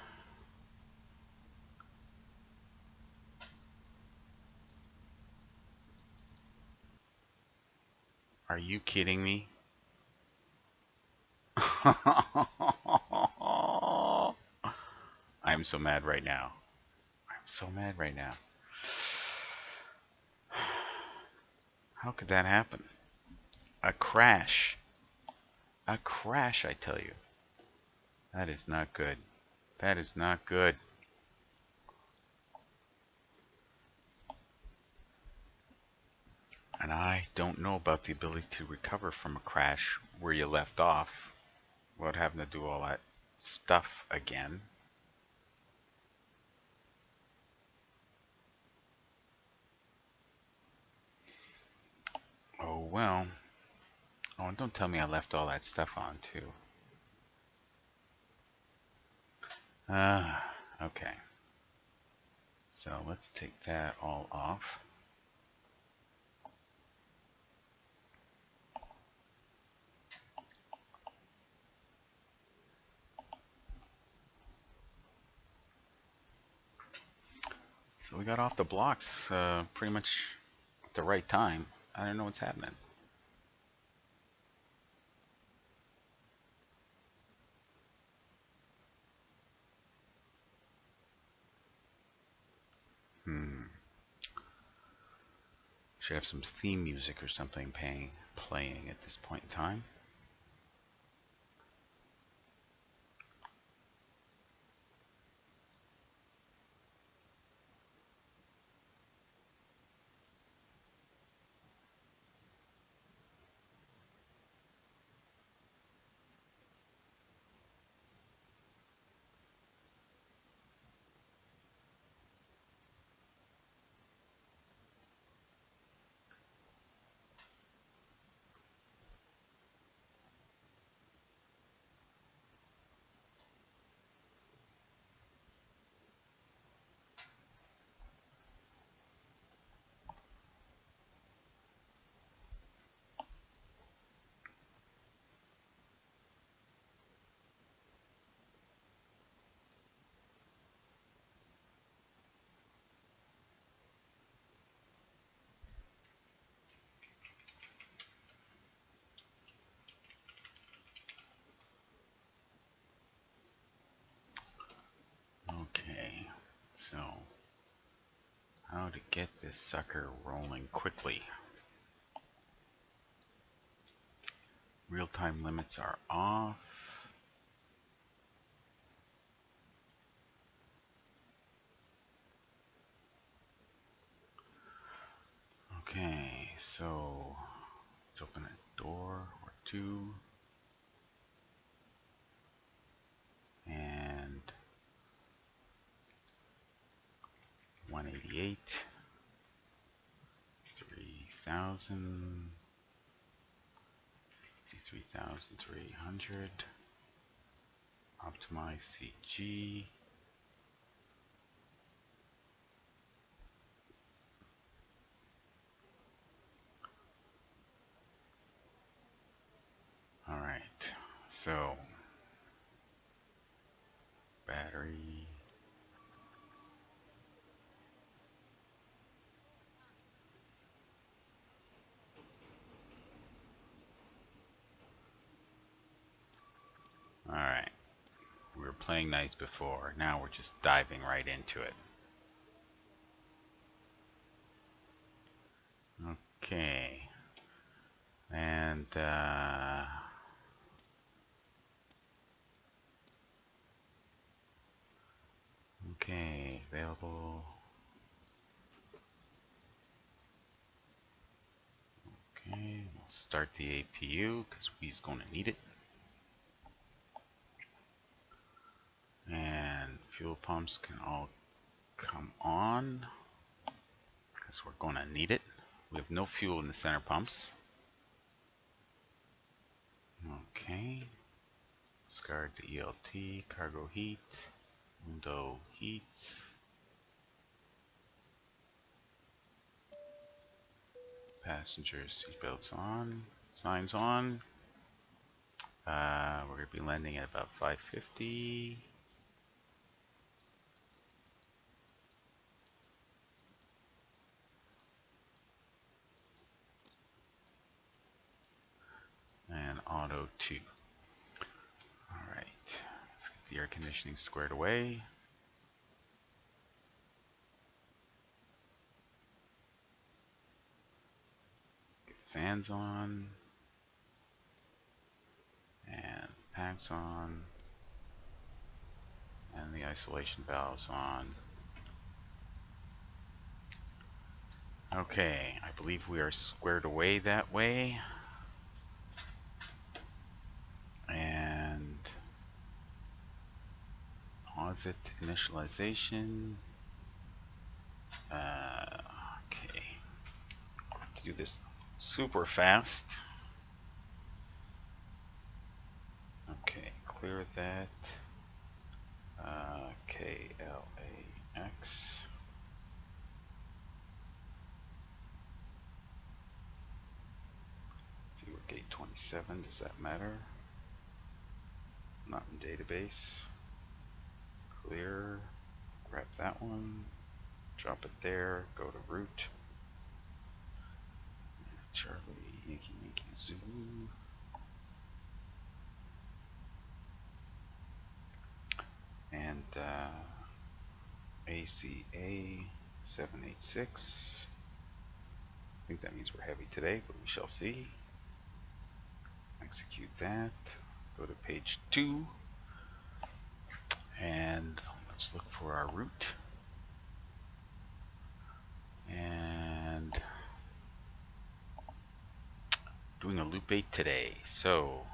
Are you kidding me? I'm so mad right now. I'm so mad right now. How could that happen? A crash. A crash, I tell you. That is not good. That is not good. And I don't know about the ability to recover from a crash where you left off without having to do all that stuff again. Oh well. Oh, and don't tell me I left all that stuff on too. Okay. So let's take that all off. So we got off the blocks pretty much at the right time. I don't know what's happening. Should have some theme music or something playing at this point in time. Okay, so how to get this sucker rolling quickly. Real-time limits are off. Okay, so let's open a door or two. And 188, 3,000, 53,300, optimize CG. All right, so battery. All right, we were playing nice before. Now we're just diving right into it. Okay, and okay, available. Okay, we'll start the APU because we's going to need it. And fuel pumps can all come on because we're going to need it. We have no fuel in the center pumps. Okay. Discard the ELT, cargo heat, window heat. Passenger seatbelts on, signs on. We're going to be landing at about 550. And auto 2. Alright, let's get the air conditioning squared away. Get fans on. And packs on. And the isolation valves on. Okay, I believe we are squared away that way. And pause it, initialization. Okay, to do this super fast. Okay, clear that. KLAX. See, we're gate 27. Does that matter? Not in database. Clear. Grab that one. Drop it there. Go to root. Charlie, Yankee, Yankee, Zulu. And ACA 786. I think that means we're heavy today, but we shall see. Execute that. Go to page 2. And let's look for our route. And doing a loop 8 today. So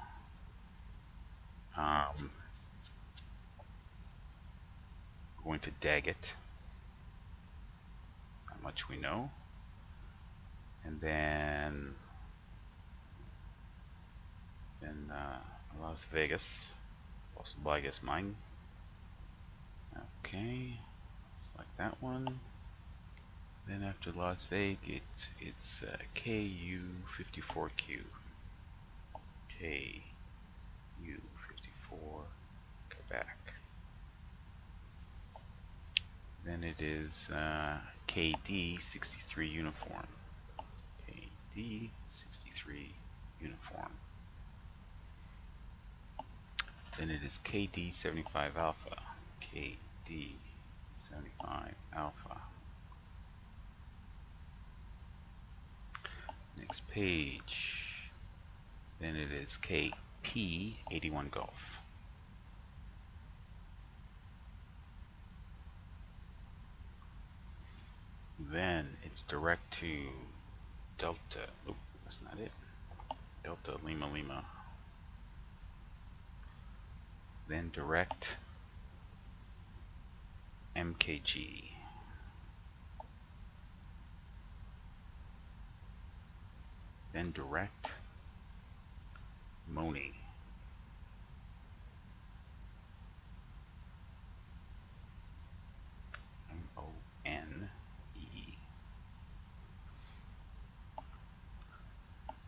going to dag it. How much we know. And then Las Vegas. Las mine. Okay. Select that one. Then after Las Vegas, it's KU54Q. KU54 Quebec. Then it is KD63 uniform. KD63 uniform. Then it is KD75 alpha. KD75 alpha. Next page. Then it is KP81 Golf. Then it's direct to Delta. Oop, that's not it. Delta Lima Lima. Then direct MKG. Then direct Moni. MONE.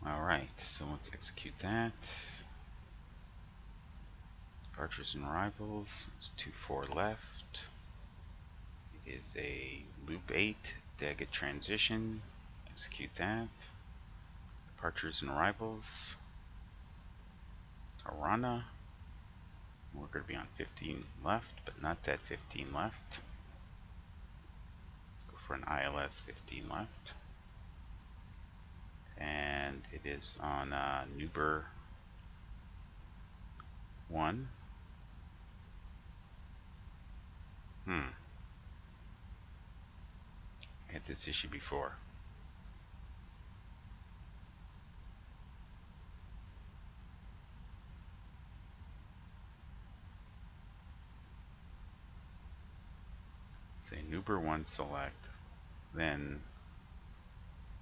Alright, so let's execute that. Departures and arrivals. It's 24 left. It is a loop 8 Daggett transition. Execute that. Departures and arrivals. Arana. We're going to be on 15 left, but not that 15 left. Let's go for an ILS 15 left. And it is on Nuber 1. I had this issue before. Say Nuber 1 select, then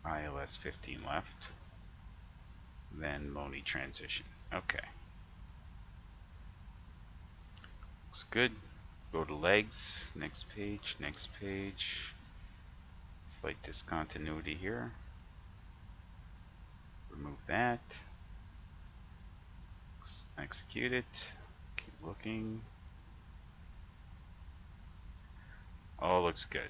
ILS 15 left, then Moni transition. Okay. Looks good. Go to legs, next page, next page. Slight discontinuity here. Remove that. Execute it. Keep looking. All looks good.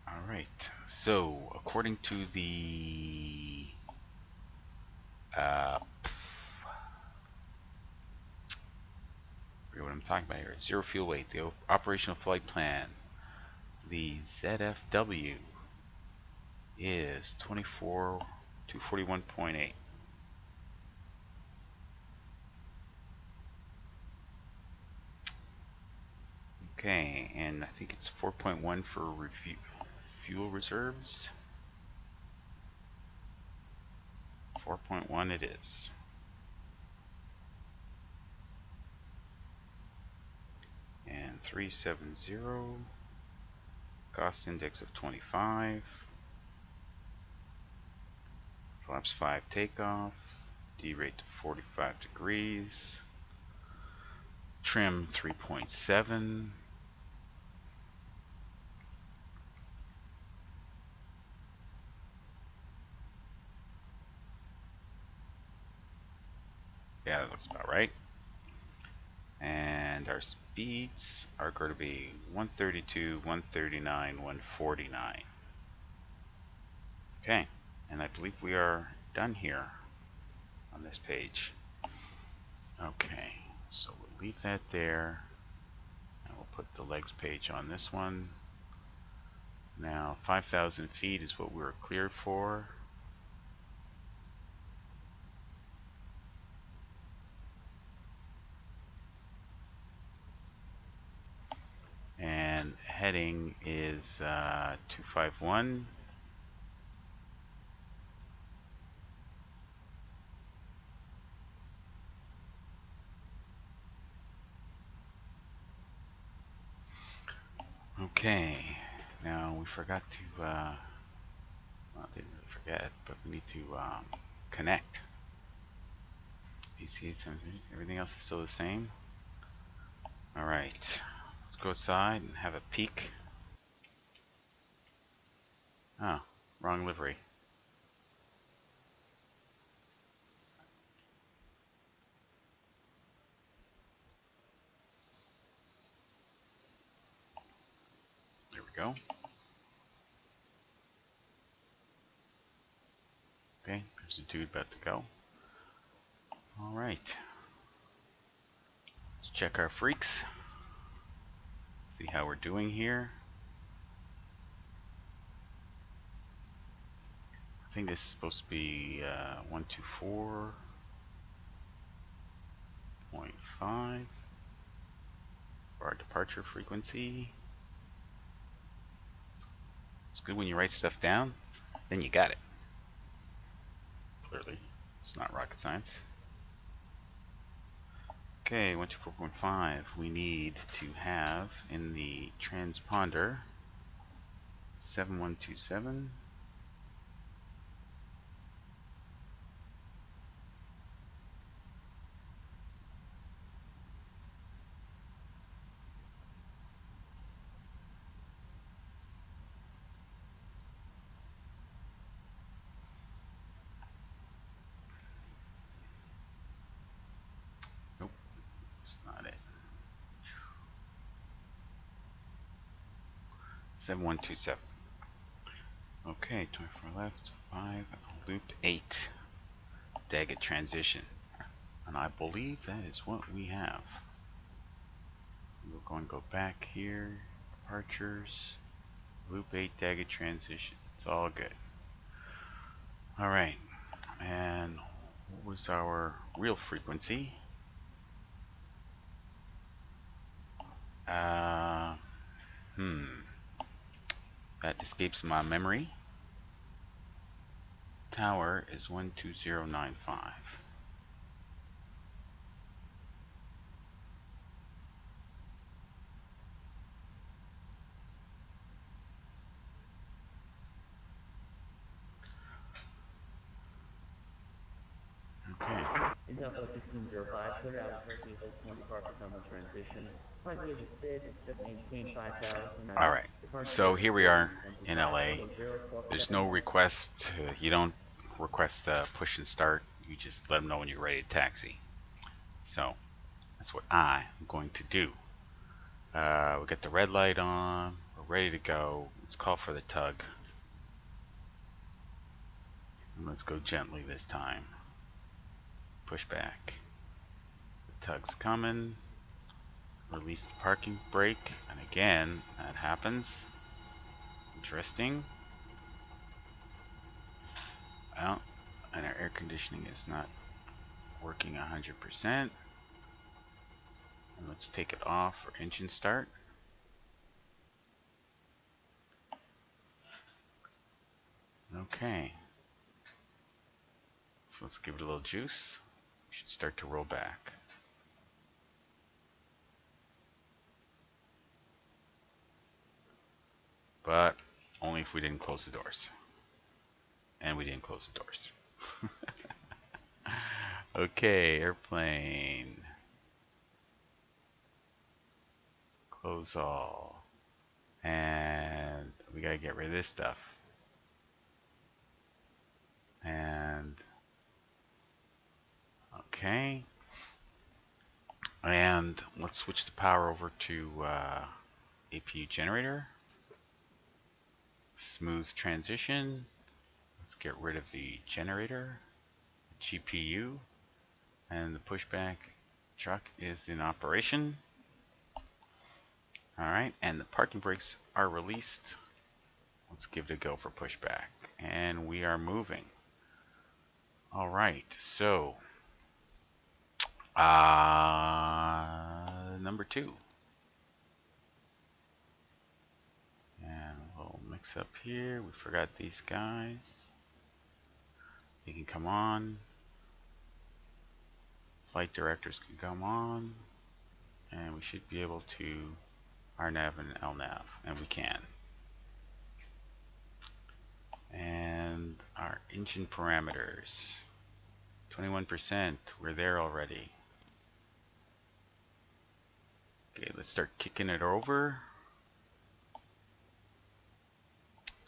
Alright, so according to the I forget what I'm talking about here. Zero fuel weight, the operational flight plan. The ZFW is 241.8. Okay, and I think it's 4.1 for fuel reserves. 4.1 it is. And 370, cost index of 25. Flaps 5 takeoff, D rate to 45 degrees, trim 3.7, yeah, that looks about right. And our speeds are going to be 132, 139, 149. Okay, and I believe we are done here on this page. Okay, so we'll leave that there, and we'll put the legs page on this one. Now 5,000 feet is what we were cleared for. And heading is 251. Okay, now we forgot to, well, didn't really forget, but we need to connect. PC, everything else is still the same. Alright, let's go outside and have a peek. Oh, wrong livery. There we go. Okay, there's a dude about to go. Alright. Let's check our freaks. See how we're doing here. I think this is supposed to be 124.5 for our departure frequency. It's good when you write stuff down, then you got it. Clearly, it's not rocket science. Okay, 124.5. We need to have in the transponder 7127. Nope, that's not it. 7127. Okay, 24 left, 5, loop 8. Daggett transition. And I believe that is what we have. We're going to go back here, departures, loop 8 Daggett transition. It's all good. Alright, and what was our real frequency? That escapes my memory. Tower is 12095. Okay. Intel 1605, clear out Turkey, hold 20 parkers on the transition. Flight is fit, except maintain 5,000. Alright, so here we are in LA. There's no request. You don't request a push and start, you just let them know when you're ready to taxi. So that's what I'm going to do. We got the red light on. We're ready to go. Let's call for the tug. And let's go gently this time. Push back. The tug's coming. Release the parking brake. And again, that happens. Interesting. Well, and our air conditioning is not working 100%. And let's take it off for engine start. Okay. So let's give it a little juice. We should start to roll back. But only if we didn't close the doors. And we didn't close the doors. Okay, airplane. Close all. And we gotta get rid of this stuff. And okay. And let's switch the power over to APU generator. Smooth transition. Let's get rid of the generator, GPU, and the pushback truck is in operation. Alright, and the parking brakes are released. Let's give it a go for pushback. And we are moving. Alright, so number 2. And a little mix up here. We forgot these guys. They can come on. Flight directors can come on. And we should be able to RNAV and LNAV. And we can. And our engine parameters. 21%. We're there already. Okay, let's start kicking it over.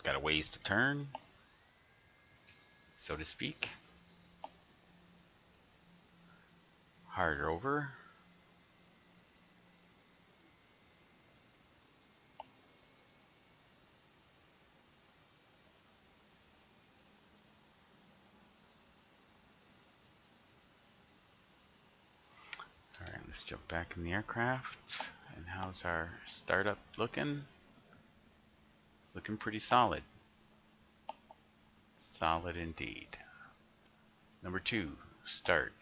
Got a ways to turn, so to speak. Hard over. Alright, let's jump back in the aircraft. And how's our startup looking? Looking pretty solid. Solid indeed. Number 2, start.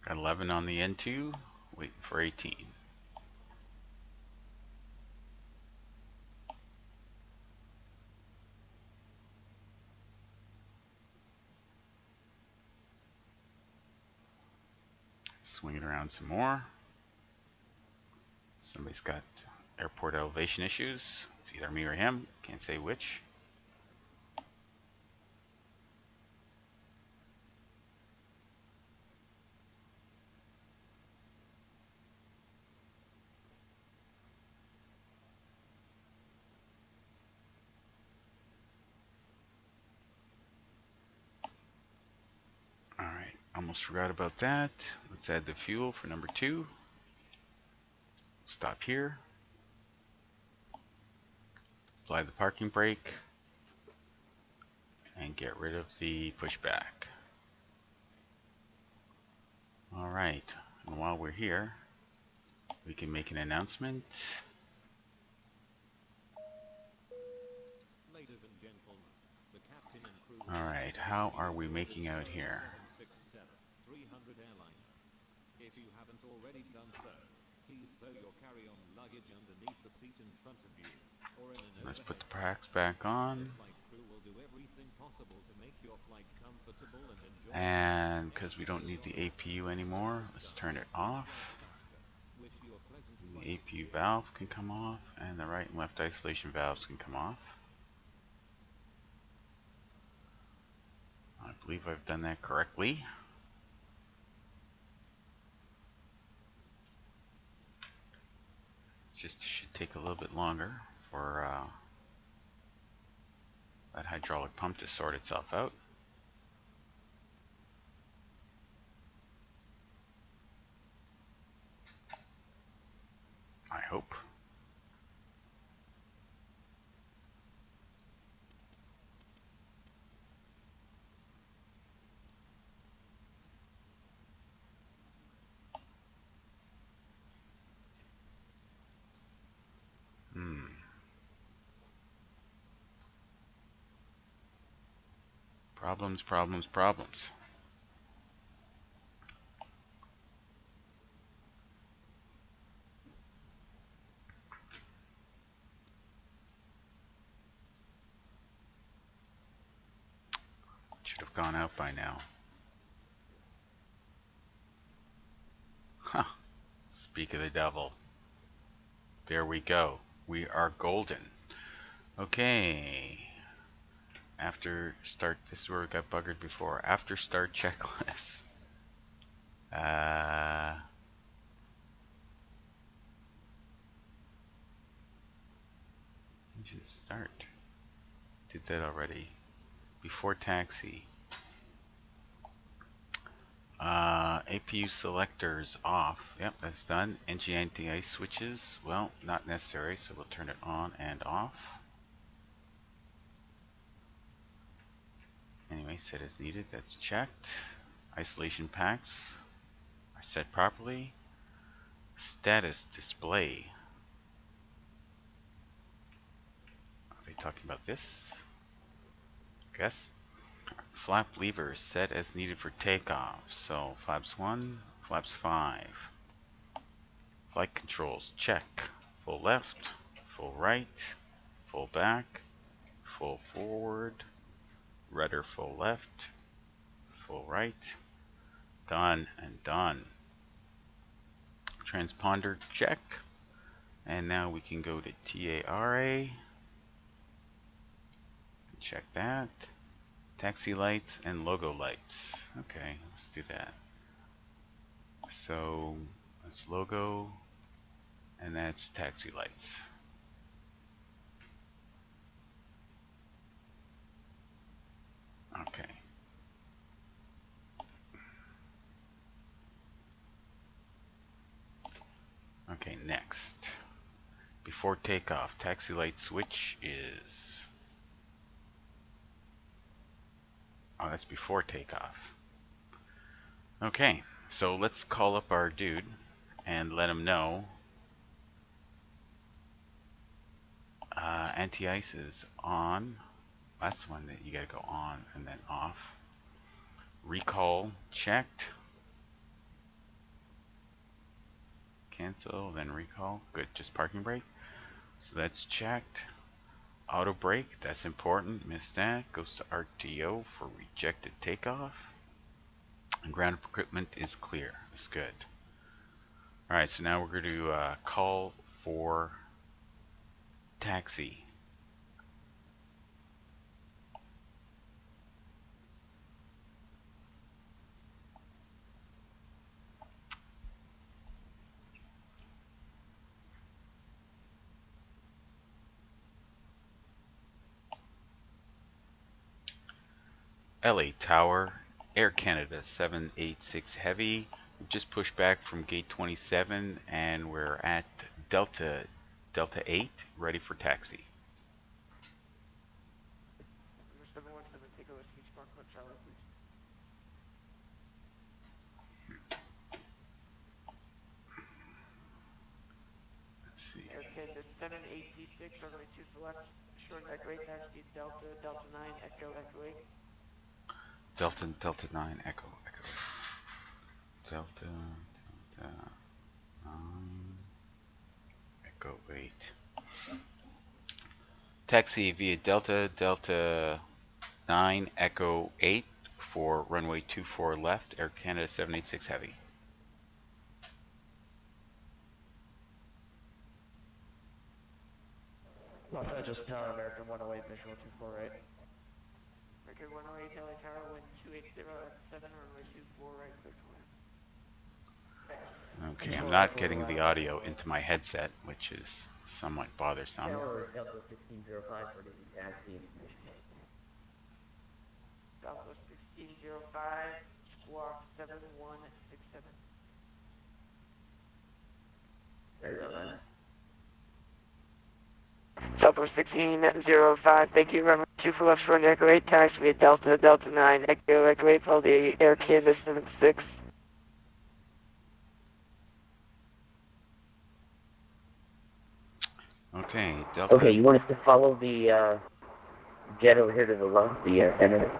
Got 11 on the N2, waiting for 18. Swing it around some more. Somebody's got airport elevation issues. It's either me or him. Can't say which. Alright, almost forgot about that. Let's add the fuel for number 2. Stop here. Apply the parking brake. And get rid of the pushback. Alright, and while we're here, we can make an announcement. Alright, how are we making out here? If you haven't already done so, please throw your carry-on luggage underneath the seat in front of you, or in an Let's put the packs back on. The flight crew will do everything possible to make your flight comfortable and enjoyable. And because we don't need the APU anymore, let's turn it off. The APU valve can come off, and the right and left isolation valves can come off. I believe I've done that correctly. Just should take a little bit longer for that hydraulic pump to sort itself out. I hope. Problems, problems, problems. Should have gone out by now. Huh. Speak of the devil. There we go. We are golden. Okay. After start, this is where we got buggered before. After start checklist. Engine start. Did that already. Before taxi. APU selectors off. Yep, that's done. NGNTI switches. Well, not necessary, so we'll turn it on and off. Anyway, set as needed. That's checked. Isolation packs are set properly. Status display. Are they talking about this? Guess. Flap levers set as needed for takeoff. So flaps 1, flaps 5. Flight controls check. Full left, full right, full back, full forward, rudder full left, full right. Done and done. Transponder check. And now we can go to TARA. Check that. Taxi lights and logo lights. Okay, let's do that. So that's logo and that's taxi lights. Okay. Okay, next. Before takeoff, taxi light switch is... Oh, that's before takeoff. Okay, so let's call up our dude and let him know anti-ice is on. That's the one that you gotta go on and then off. Recall checked. Cancel, then recall. Good, just parking brake. So that's checked. Auto brake, that's important. Missed that. Goes to RTO for rejected takeoff. And ground equipment is clear. That's good. Alright, so now we're going to call for taxi. LA Tower, Air Canada 786 Heavy. We've just pushed back from gate 27 and we're at Delta 8, ready for taxi. Number 717, take a whiskey, Spark, Charlie, please. Let's see. Air Canada 786, runway 2 select, short deck rate taxi, Delta 9, Echo 8. Delta 9, Echo 8. Delta 9, Echo 8. Taxi via Delta 9, Echo 8 for runway 24 left, Air Canada 786 Heavy. Los Angeles Tower, American 108, visual 24 right. American 108, LA Tower, wind 280 at 7, runway 24 right, clear to land. Okay, I'm not getting the audio into my headset, which is somewhat bothersome. Tower Delta 1605 for the taxi information. Southwest 1605, squawk 7167. Sorry about that. Southwest 1605, thank you, runway 2 for left short, Echo 8, taxi via Delta, Delta 9, Echo 8, follow the Air Canada 76. Okay, Delta. Okay, you want us to follow the jet over here to the left, the Canada?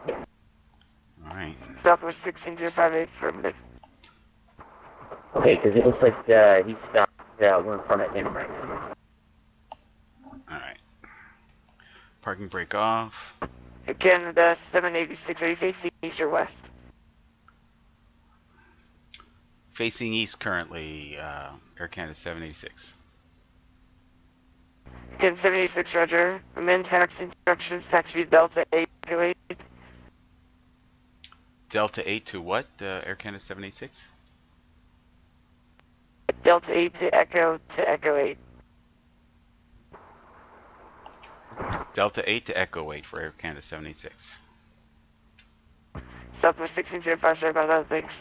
All right. Southwest 16058, affirmative. Okay, because it looks like he's stopped. We're in front of him right now. All right. Parking brake off. Canada 786, are you facing east or west? Facing east currently, Air Canada 786. Canada 786, roger. Amend taxi instructions, taxi Delta 828. Delta 8 to what, Air Canada 786? Delta 8 to Echo 8. Delta 8 to Echo 8 for Air Canada 786. Southwest 1605, sorry about that, thanks.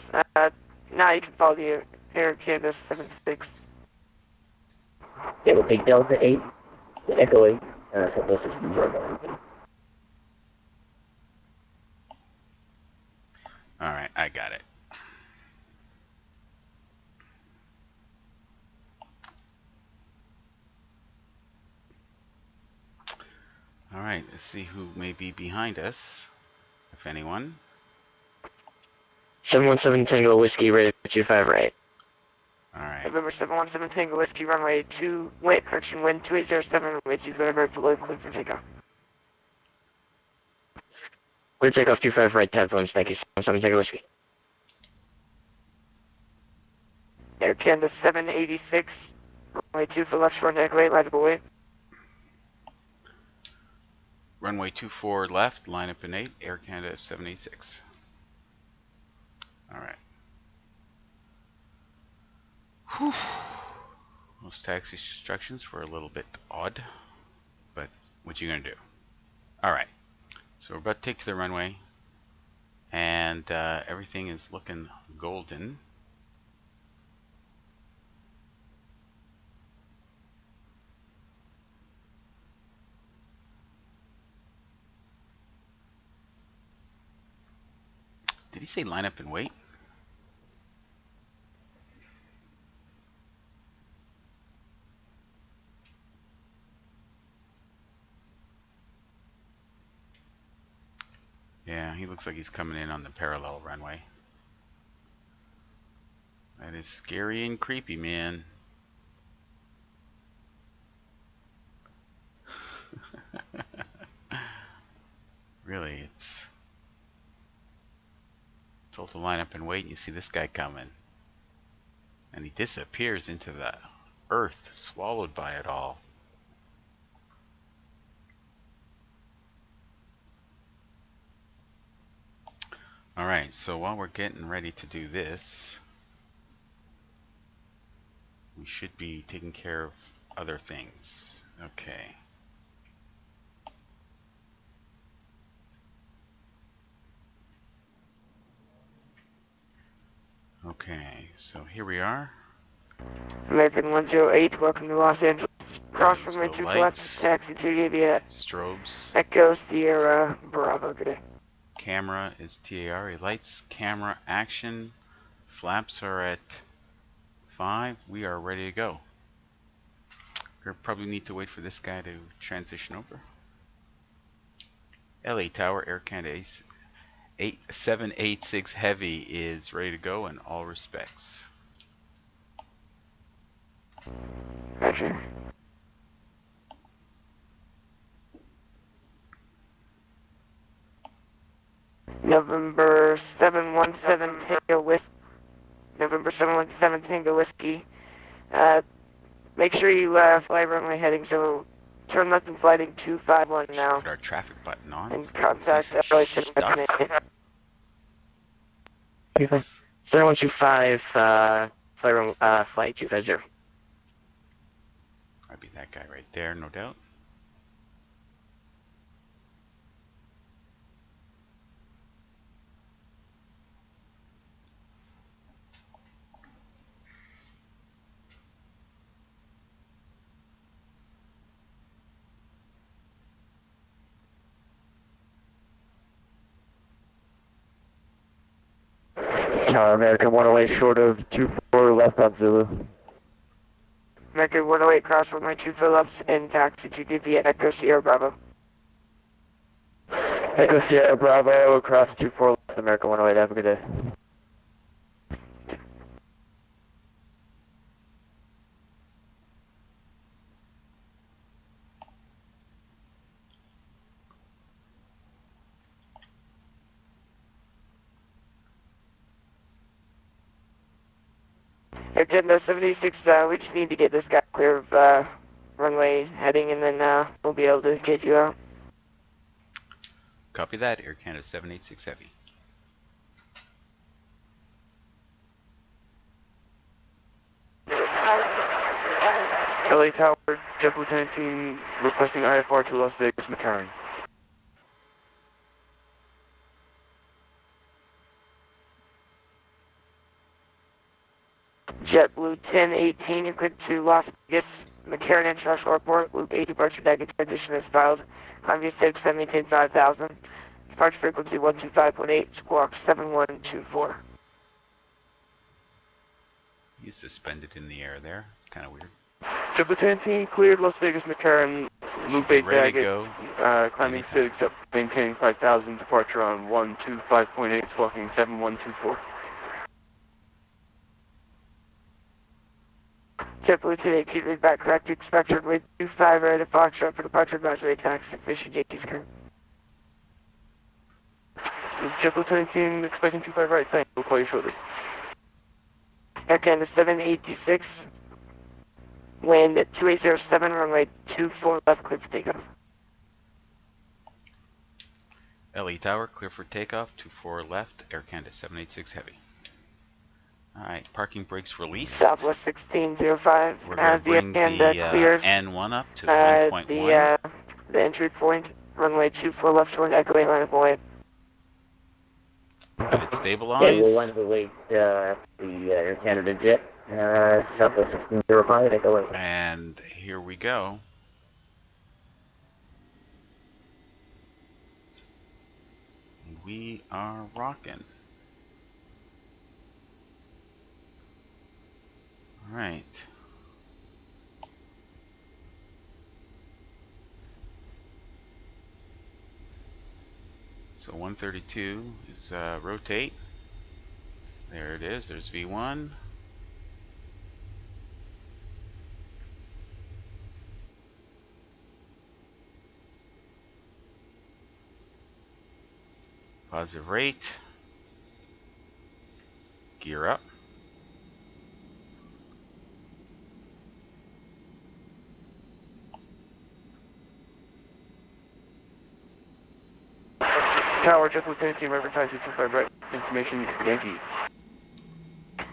Now you can follow the Air Canada 76. Okay, we'll take Delta 8 to Echo 8, Southwest 1605. All right, I got it. All right, let's see who may be behind us, if anyone. 717 Tango Whiskey, radio 25 right. All right. November 717 Tango Whiskey, runway 2, wait, correction, wind 2807, runway 2, November, below clear for takeoff. Clear takeoff 25 right, tab phones, thank you, 717 Tango Whiskey. Air Canada 786, runway 2 for left short, Echo 8, line away. Runway 24 left, line up in 8, Air Canada 786. All right. Whew. Those taxi instructions were a little bit odd, but what you gonna do? All right. So we're about to take to the runway, and everything is looking golden. Did he say line up and wait? Yeah, he looks like he's coming in on the parallel runway. That is scary and creepy, man. Really, it's told to line up and wait, and you see this guy coming. And he disappears into the earth, swallowed by it all. Alright, so while we're getting ready to do this, we should be taking care of other things. Okay. Okay, so here we are. American 108, welcome to Los Angeles. Cross Let's runway go 2 lights. left, taxi to Avia, Strobes. Echo Sierra Bravo, good day. Camera is TAR. Lights, camera, action. Flaps are at 5. We are ready to go. We probably need to wait for this guy to transition over. LA Tower, Air Canada 786 Heavy is ready to go in all respects. Roger. November 717 Tango Whiskey. November 717 Tango Whiskey. Make sure you fly runway heading, so turn left and flighting 251 now. Put our traffic button on. And so contact we can see some LA stuff. 7125, flight 250. I'd be that guy right there, no doubt. Tower American 108 short of 24 left on Zulu. American 108 cross runway 2 Phillips and taxi to DV Echo Sierra Bravo. Echo Sierra Bravo across 24 left American 108. Have a good day. Agenda 76, we just need to get this guy clear of runway heading, and then we'll be able to get you out. Copy that, Air Canada 786 Heavy. LA Tower, Jet Lieutenant Team requesting IFR to Las Vegas, McCarran. JetBlue 1018, equipped to Las Vegas, McCarran International Airport, Loop 8 departure baggage transition is filed. Columbia 6, 785,000. Departure frequency 125.8, squawk 7124. He's suspended in the air there. It's kind of weird. Jet Lieutenant Team cleared Las Vegas, McCarran, Loop 8 Ready to baggage, go. climbing Anytime. 6 up, maintaining 5,000, departure on 125.8, squawking 7124. JetBlue 1018, read back correct. Expect runway 25 right at Foxtrot for departure advisory taxi. Fishing JT's current. Jet Lieutenant Team expecting 25 right, thanks, we'll call you shortly. Air Canada 786, land at 2807, runway 24 left, clear for takeoff. LE Tower, clear for takeoff. 24 left, Air Canada 786 Heavy. Alright, parking brakes released. Southwest 1605, We're going to bring the clears N1 up to 1.1. the entry point, runway 24 left short, Echo 8 line of way. Let it Yeah, stabilize. we'll want to wait the Air Canada jet, Southwest 1605, Echo 8. And here we go. We are rocking. Alright. So 132 is rotate. There it is. There's V1. Positive rate. Gear up. Tower, Jet Lieutenant Team advertising 25 right, information Yankee.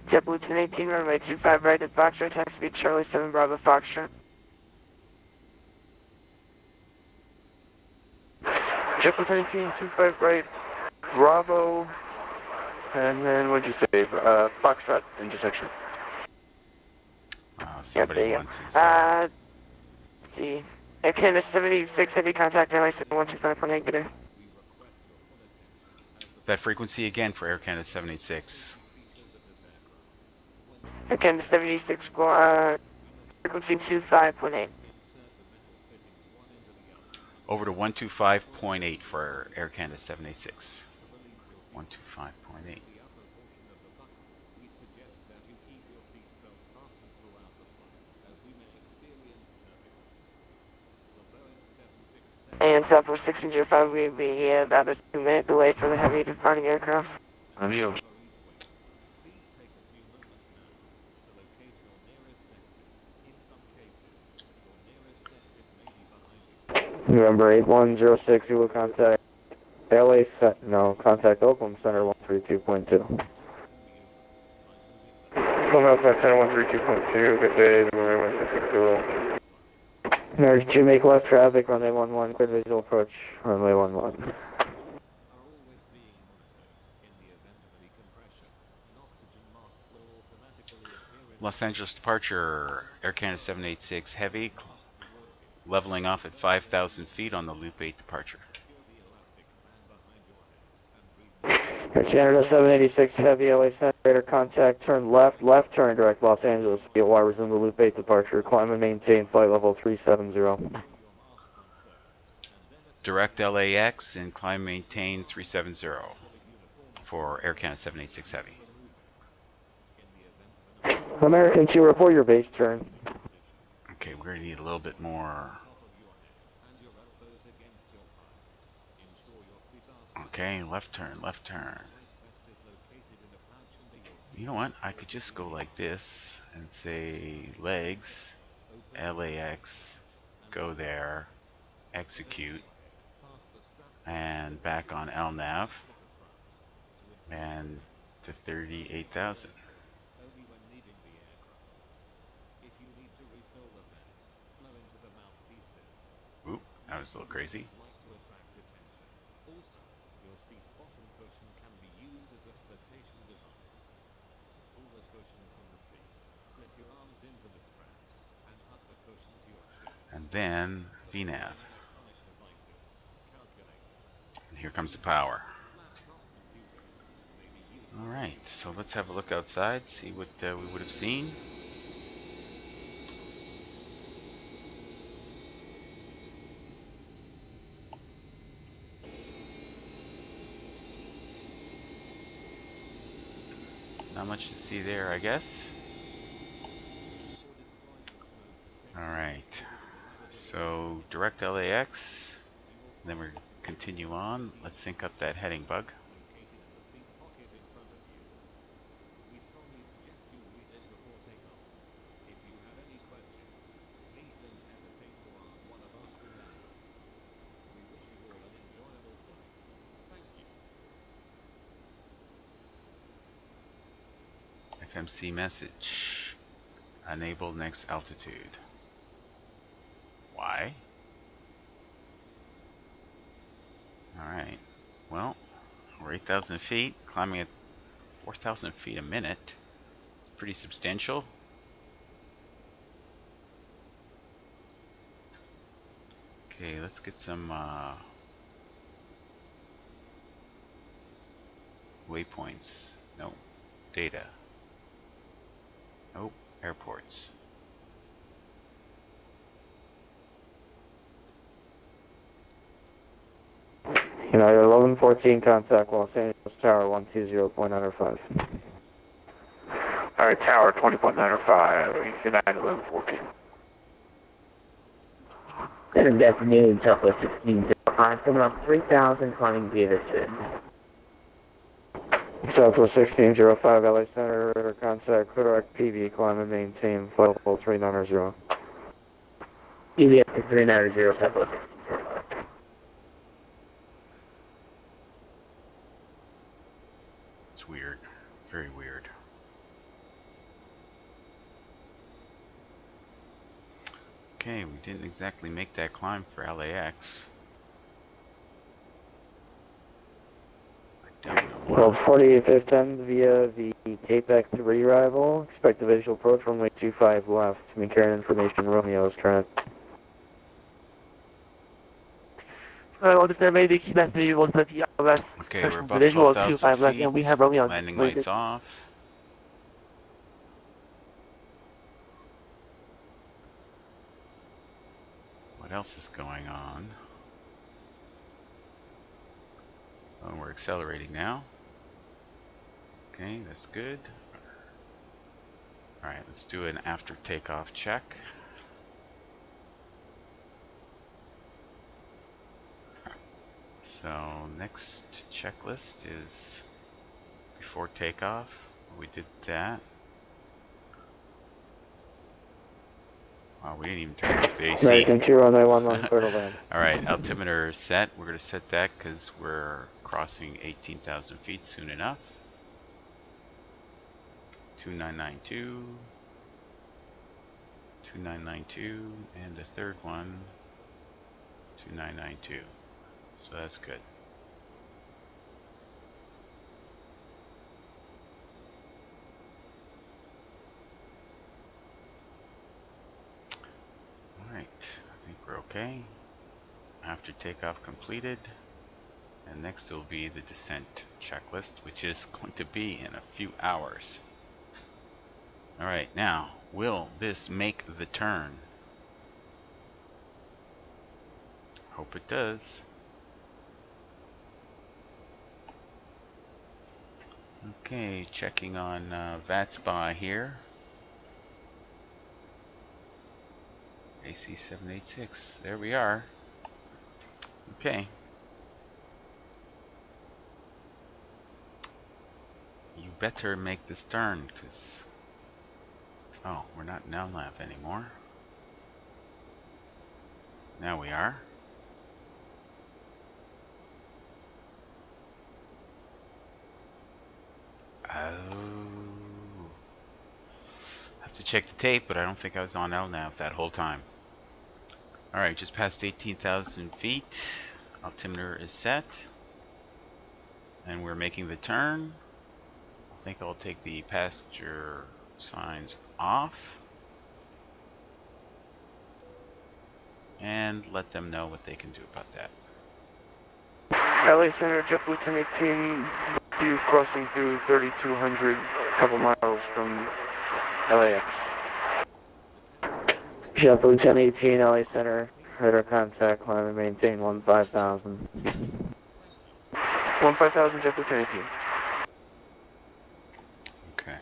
JetBlue 1018, runway 25 right at Foxtrot, taxi speed Charlie 7 Bravo Foxtrot. Jet Lieutenant Team 25 right, Bravo, and then what'd you say, Foxtrot intersection. Somebody wants his... let's see. Air Canada 76, heavy contact, airline 7125.8, good day. That frequency again for Air Canada 786. Air Canada 76, frequency 25.8. Over to 125.8 for Air Canada 786. 125.8. And Southwest 1605 will be about a 2-minute delay for the heavy departing aircraft. Adios. November 8106, you will contact LA, contact Oakland Center 132.2. Alpha 10132.2, good day, runway 160. American 2, make left traffic, runway 11, clear visual approach, runway 11. Are always being monitored. In the event of decompression, an oxygen mask will automatically appear in Los Angeles departure, Air Canada 786 Heavy, leveling off at 5,000 feet on the Loop 8 departure. secure the elastic band behind your head and breathe. Air Canada 786 Heavy, LA Center, contact, turn left, left turn, direct Los Angeles, VOR, resume the Loop 8 departure, climb and maintain flight level 370. Your mask on first, and then Direct LAX and climb maintain 370 for Air Canada 786 Heavy. American 2, report your base turn. Okay, we're going to need a little bit more. Okay, left turn, left turn. You know what? I could just go like this and say legs, LAX, go there, execute, and back on LNAV, and to 38,000. only when needing the aircraft. If you need to refill the vent, blow into the mouthpieces. Oop, that was a little crazy. Like to attract attention. Also, your seat bottom cushion can be used as a flotation device. Pull the cushion from the seat, slip your arms into the straps, and hug the cushion to your chest. And then VNAV. Electronic devices, calculators, And here comes the power. laptop computers may be used. Alright, so let's have a look outside, see what we would have seen. Not much to see there, I guess. Alright, so direct LAX, then we continue on. Let's sync up that heading bug. Located in the seat pocket in front of you. We strongly suggest you read it before takeoff. If you have any questions, please don't hesitate to ask one of our crew members. We wish you all an enjoyable flight. Thank you. FMC message. Enable next altitude. Why? Alright. Well, we're 8,000 feet, climbing at 4,000 feet a minute. It's pretty substantial. Okay, let's get some waypoints. No. Data. Nope. Airports. United 1114, contact Los Angeles Tower 120.95. Alright, Tower 20.95, United 1114. Good afternoon, Southwest 1605, coming up 3,000, climbing via the Cyyz. Southwest 1605, LA Center, contact direct PV, climb and maintain flight level 390. EVF 390, Southwest 1605. It's weird. Very weird. Okay, we didn't exactly make that climb for LAX. I don't know. Well, 4810 via the Apex 3 arrival. Expect a visual approach runway 25 left. Make current information Romeo's current. Okay, we're above 12,000 feet. and we have Romeo. Landing lights off. What else is going on? Oh, we're accelerating now. Okay, that's good. Alright, let's do an after takeoff check. So next checklist is before takeoff. We did that. Wow, we didn't even turn off the AC. American 20911, clear to land. Alright, altimeter set. We're going to set that because we're crossing 18,000 feet soon enough. 2992, 2992, and the third one, 2992. So that's good. Alright, I think we're okay. After takeoff completed, and next will be the descent checklist, which is going to be in a few hours. Alright, now, will this make the turn? Hope it does. Okay, checking on Vatsim here. AC786, there we are. Okay. You better make this turn, because... Oh, we're not in LNAV anymore. Now we are. Oh. Have to check the tape, but I don't think I was on LNAV that whole time. Alright, just past 18,000 feet. Altimeter is set. And we're making the turn. I think I'll take the passenger signs off. And let them know what they can do about that. LA Center, Jet Lieutenant 18, you crossing through 3200, a couple miles from LAX. Jet Lieutenant 18, LA Center, radar contact, climb and maintain 15,000. 15,000, Jet Lieutenant 18. Okay.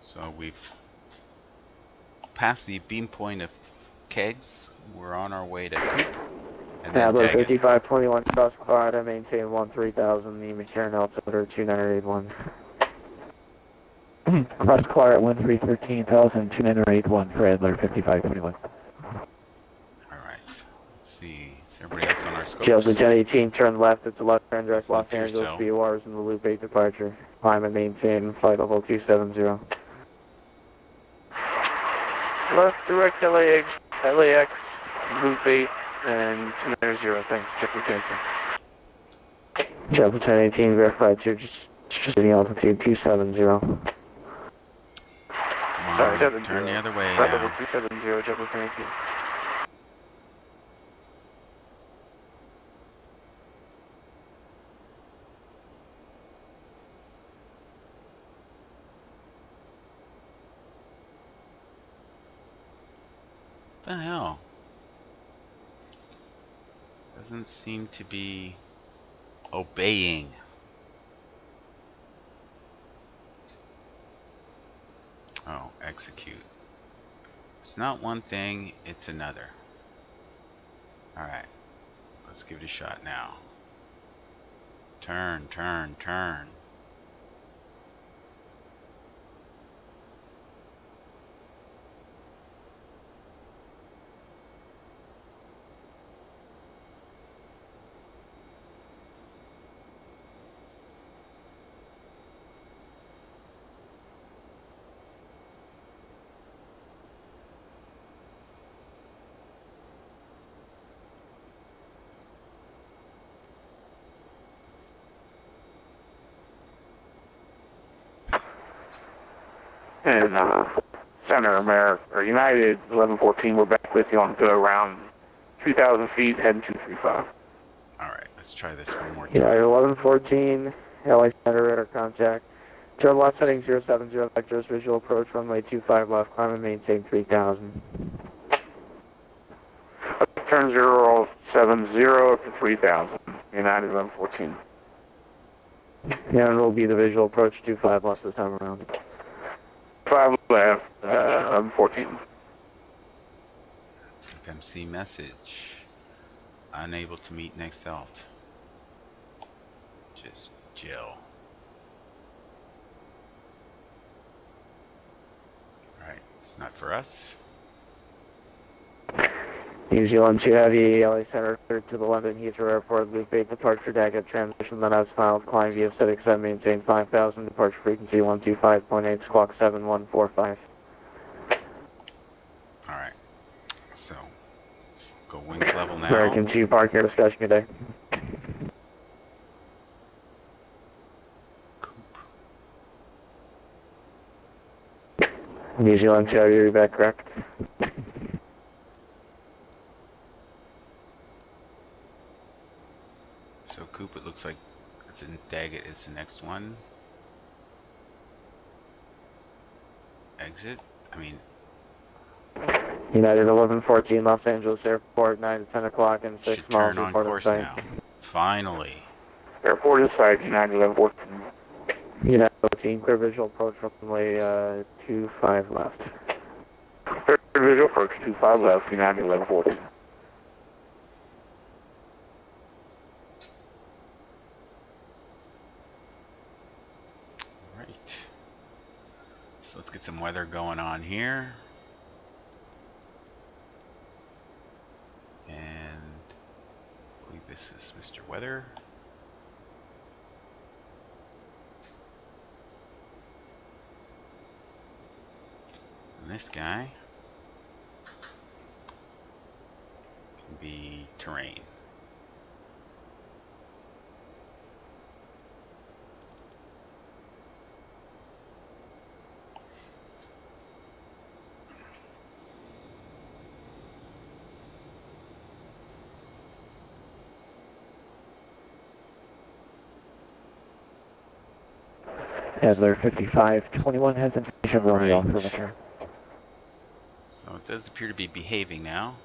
So we've passed the beam point of Kegs. We're on our way to Coop. And then Tablet tag it. 5521, cross Florida, maintain 13,000, the McCarran altimeter 2981. Cross Clark at 1313,000, 2981, for Adler 5521. Alright. Let's see. Is everybody else on our scopes? Chelsea Jet 18, turn left at the left turn direct Doesn't Los appear Angeles, so. BORs in the Loop 8 departure. Climb and maintain flight level 270. Left direct LAX, Loop 8, and 290, thanks, Jet Lieutenant 18. Jet Lieutenant 18, verified to just the altitude 270. Come Sorry, on, 70. turn the other way Flight level now. 270, Jet Lieutenant 18. What the hell? Doesn't seem to be obeying. Oh, execute. It's not one thing, it's another. Alright, let's give it a shot now. Turn, turn, turn. And Center America, or United 1114, we're back with you on go around 3,000 feet, heading 235. Alright, let's try this one more time. United 1114, LA Center, radar contact. Turn left heading 070, vectors, visual approach, runway 25 left, climb and maintain 3,000. Turn 070 up to 3,000, United 1114. Yeah, and will be the visual approach 25 left this time around. 5 left, 1114. FMC message. Unable to meet next alt. Just Jill. Alright, it's not for us. New Zealand 2 Heavy, LA Center, cleared to the London Heathrow Airport, Loop 8, departure Daggett, transmission then as filed, climb via Civic 7, maintain 5000, departure frequency 125.8, squawk 7145. Alright, so let's go wings level now. American 2, park your discussion, good day. New Zealand 2 Heavy, you're back correct. So Coop, it looks like it's in Daggett is the next one. Exit. I mean, United 1114, Los Angeles Airport, 9 to 10 o'clock and 6 should miles turn on report course of sight. now. Finally. Airport is sight, United 1114. United 14, clear visual approach runway 25 left. Third visual approach 25 left, United 1114. Right. So let's get some weather going on here. And I believe this is Mr. Weather. And this guy can be terrain. Adler 5521 has information Romeo for return. So it does appear to be behaving now.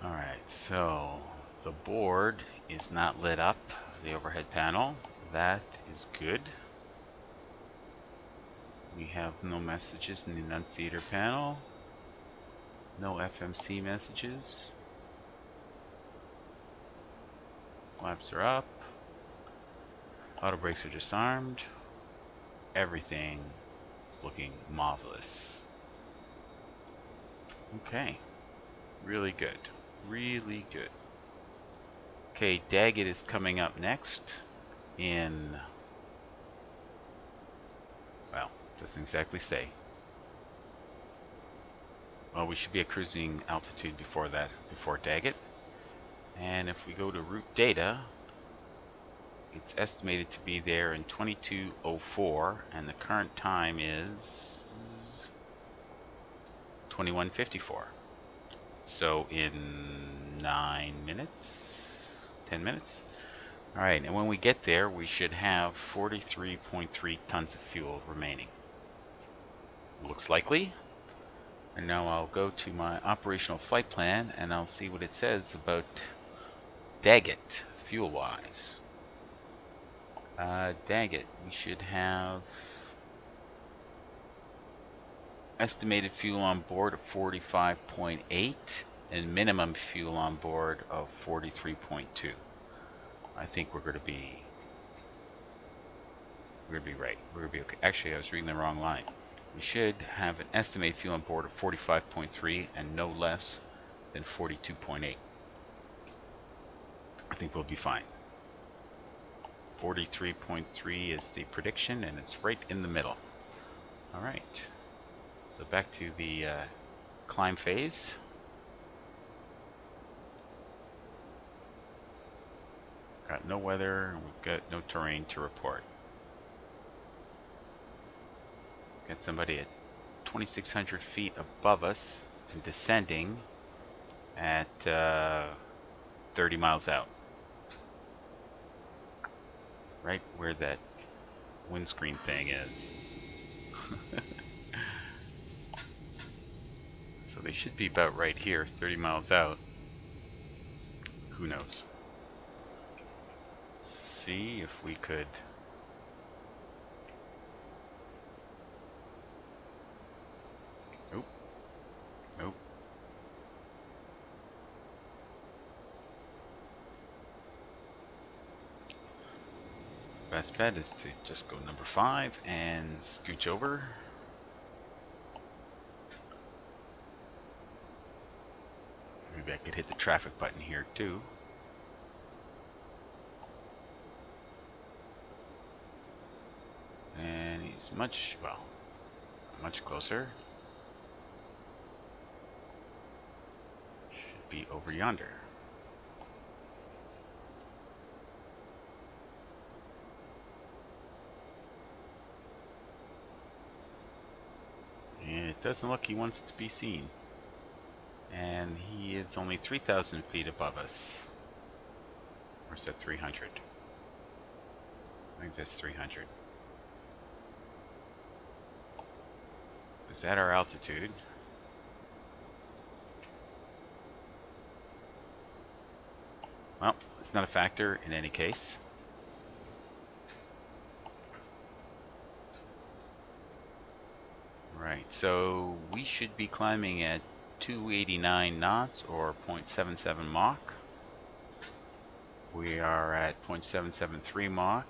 Alright, so the board is not lit up, the overhead panel. That is good. We have no messages in the annunciator panel. No FMC messages. Flaps are up. Auto brakes are disarmed. Everything is looking marvelous. Okay. Really good. Really good. Okay, Daggett is coming up next in, well, doesn't exactly say. Well, we should be at cruising altitude before that, before Daggett. And if we go to route data, it's estimated to be there in 22:04, and the current time is 21:54. So in 9 minutes, 10 minutes. All right, and when we get there, we should have 43.3 tons of fuel remaining. Looks likely. And now I'll go to my operational flight plan and I'll see what it says about Daggett fuel-wise. Daggett, we should have estimated fuel on board of 45.8 and minimum fuel on board of 43.2. I think we're going to be right. We're going to be okay. Actually, I was reading the wrong line. We should have an estimated fuel on board of 45.3 and no less than 42.8. I think we'll be fine. 43.3 is the prediction, and it's right in the middle. All right. So back to the climb phase. Got no weather, and we've got no terrain to report. Got somebody at 2,600 feet above us and descending at 30 miles out. Right where that windscreen thing is. So they should be about right here, 30 miles out. Who knows? See if we could. Nope. Nope. best bet is to just go number 5 and scooch over. Maybe I could hit the traffic button here too. And he's much closer. Should be over yonder. And it doesn't look he wants to be seen. And he is only 3,000 feet above us. Or is that 300? I think that's 300. Is that our altitude? Well, it's not a factor in any case. Right, so we should be climbing at 289 knots or 0.77 Mach. We are at 0.773 Mach,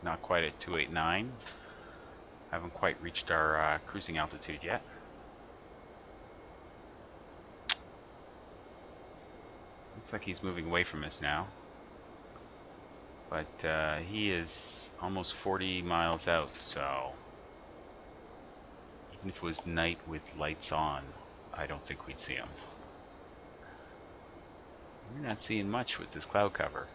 not quite at 289. Haven't quite reached our cruising altitude yet. Looks like he's moving away from us now. But he is almost 40 miles out, so even if it was night with lights on, I don't think we'd see him. We're not seeing much with this cloud cover.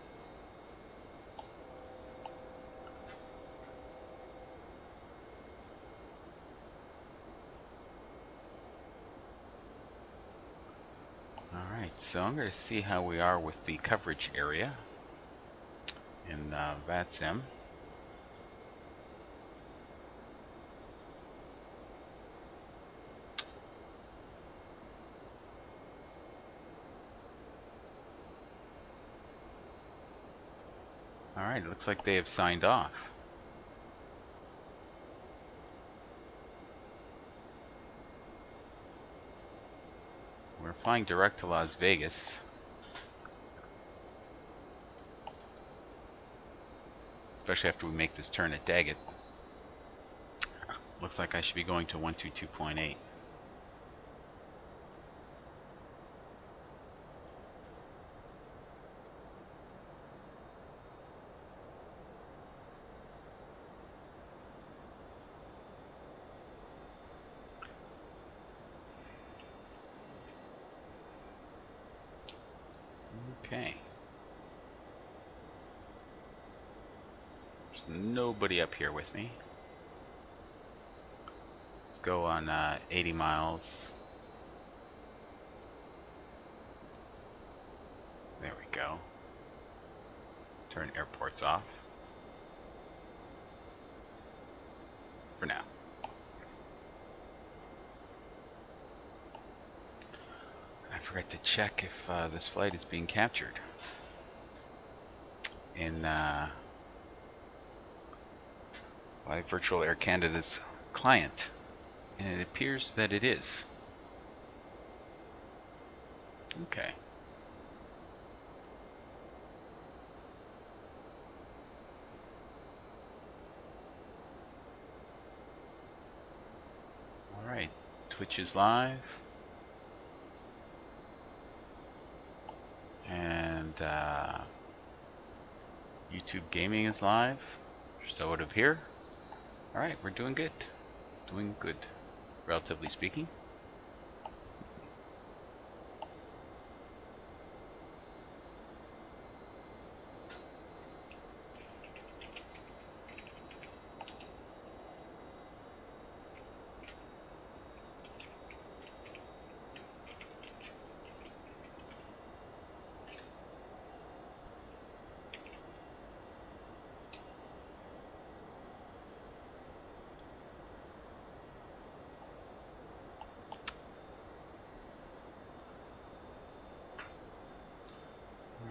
Alright, so I'm going to see how we are with the coverage area in Vatsim. Alright, it looks like they have signed off. We're flying direct to Las Vegas. Especially after we make this turn at Daggett. Looks like I should be going to 122.8. Okay. There's nobody up here with me. Let's go on 80 miles. There we go. Turn airports off. For now. I forgot to check if this flight is being captured in by Virtual Air Canada's client, and it appears that it is. Okay. All right, Twitch is live. And YouTube Gaming is live. So out of here. Alright, we're doing good. Doing good, relatively speaking.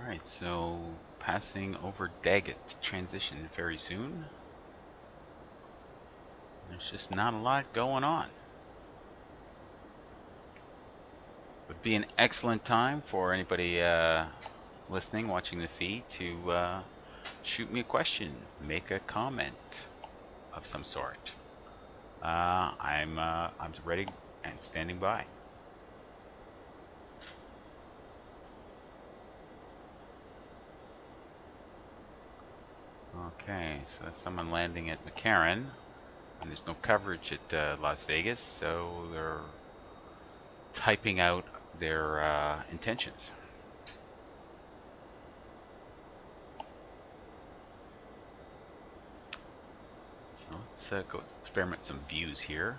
Alright, so passing over Daggett transition very soon. There's just not a lot going on. Would be an excellent time for anybody listening, watching the feed, to shoot me a question, make a comment of some sort. I'm ready and standing by. Okay, so that's someone landing at McCarran, and there's no coverage at Las Vegas, so they're typing out their intentions. So let's go experiment some views here.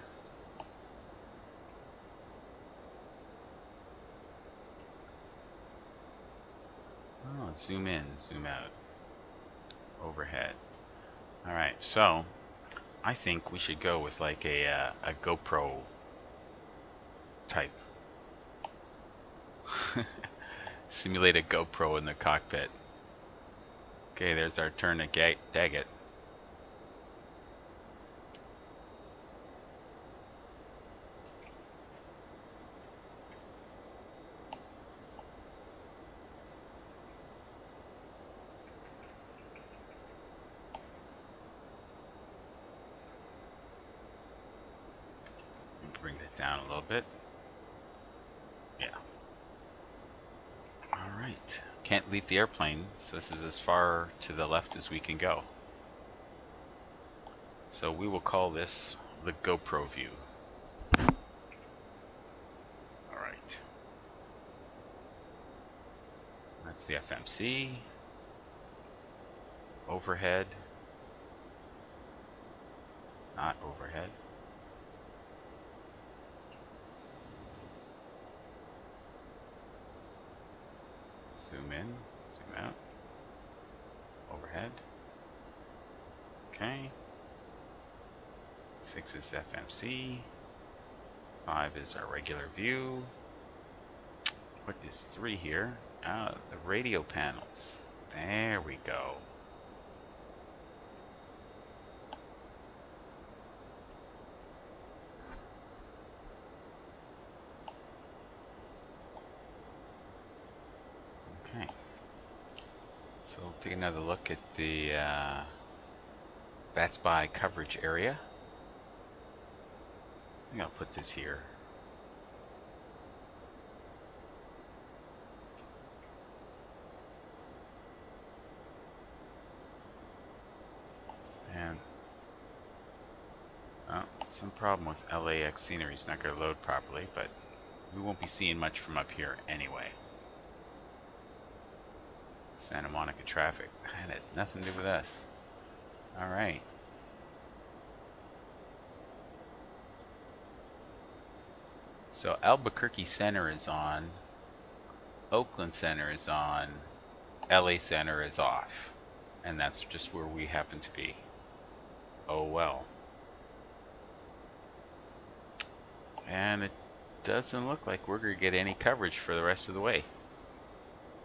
Oh, zoom in, zoom out, overhead. All right, so I think we should go with like a GoPro type. Simulate a GoPro in the cockpit. Okay, there's our turn to Daggett. Bring that down a little bit. Yeah. Alright. Can't leave the airplane, so this is as far to the left as we can go. So we will call this the GoPro view. Alright. That's the FMC. Overhead. Not overhead. Zoom in, zoom out. Overhead. Okay. 6 is FMC. 5 is our regular view. What is 3 here? Ah, the radio panels. There we go. Okay. So we'll take another look at the Vatsim coverage area. I think I'll put this here. And some problem with LAX scenery. It's not going to load properly, but we won't be seeing much from up here anyway. Santa Monica traffic. That has nothing to do with us. Alright. So Albuquerque Center is on. Oakland Center is on. LA Center is off. And that's just where we happen to be. Oh well. And it doesn't look like we're going to get any coverage for the rest of the way.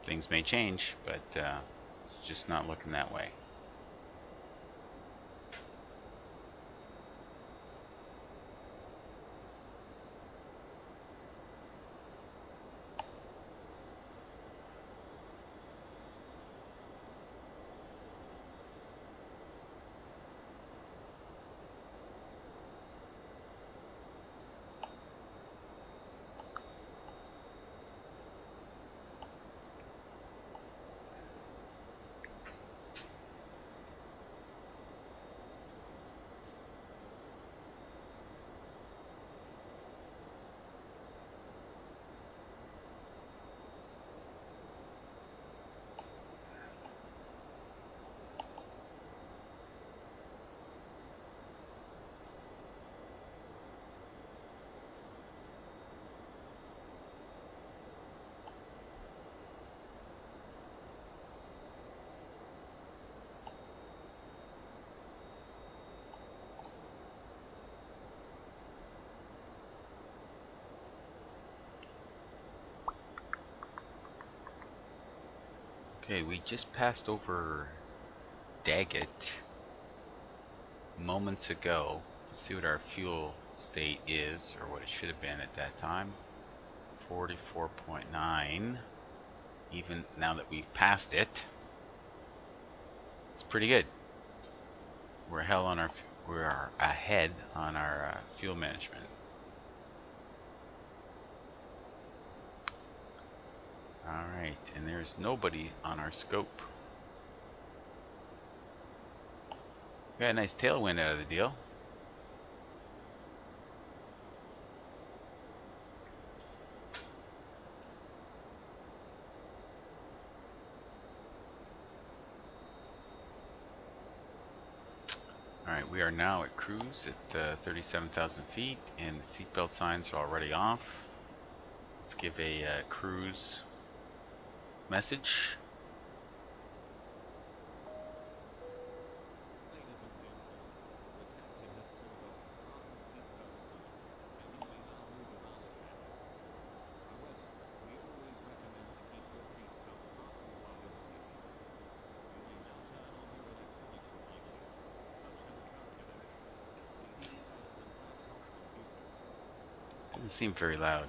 Things may change, but it's just not looking that way. Okay, we just passed over Daggett moments ago. Let's see what our fuel state is, or what it should have been at that time. 44.9. Even now that we've passed it, it's pretty good. We're ahead on our fuel management. All right, and there's nobody on our scope. Got a nice tailwind out of the deal. Alright, we are now at cruise at 37,000 feet, and the seatbelt signs are already off. Let's give a cruise message. Ladies and gentlemen, the captain has told us to fasten seatbelt sign, and you may now move around the cabin. However, we always recommend to keep your seatbelt fastened while you're seated. You may now turn on your electronic devices, such as calculators, CD players, and laptop computers. Doesn't seem very loud.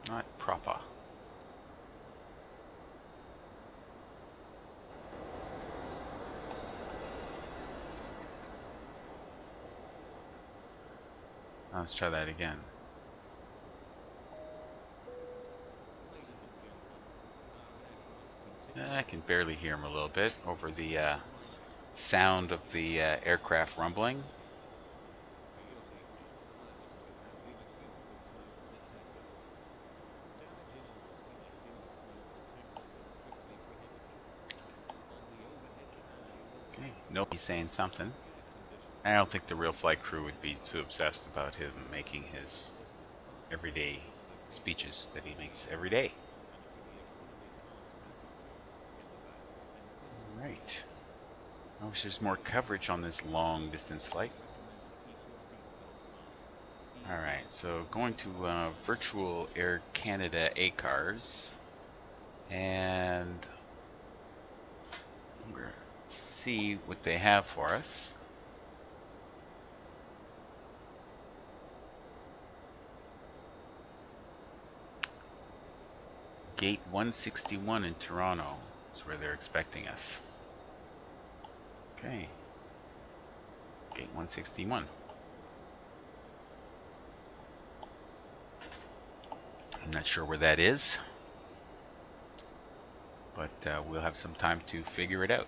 Not proper. Let's try that again. I can barely hear him a little bit over the sound of the aircraft rumbling. Okay, nobody's saying something. I don't think the real flight crew would be too obsessed about him making his everyday speeches that he makes every day. Right. I wish there's more coverage on this long distance flight. Alright, so going to Virtual Air Canada ACARS, and we're gonna see what they have for us. Gate 161 in Toronto is where they're expecting us. Okay. Gate 161. I'm not sure where that is, but we'll have some time to figure it out.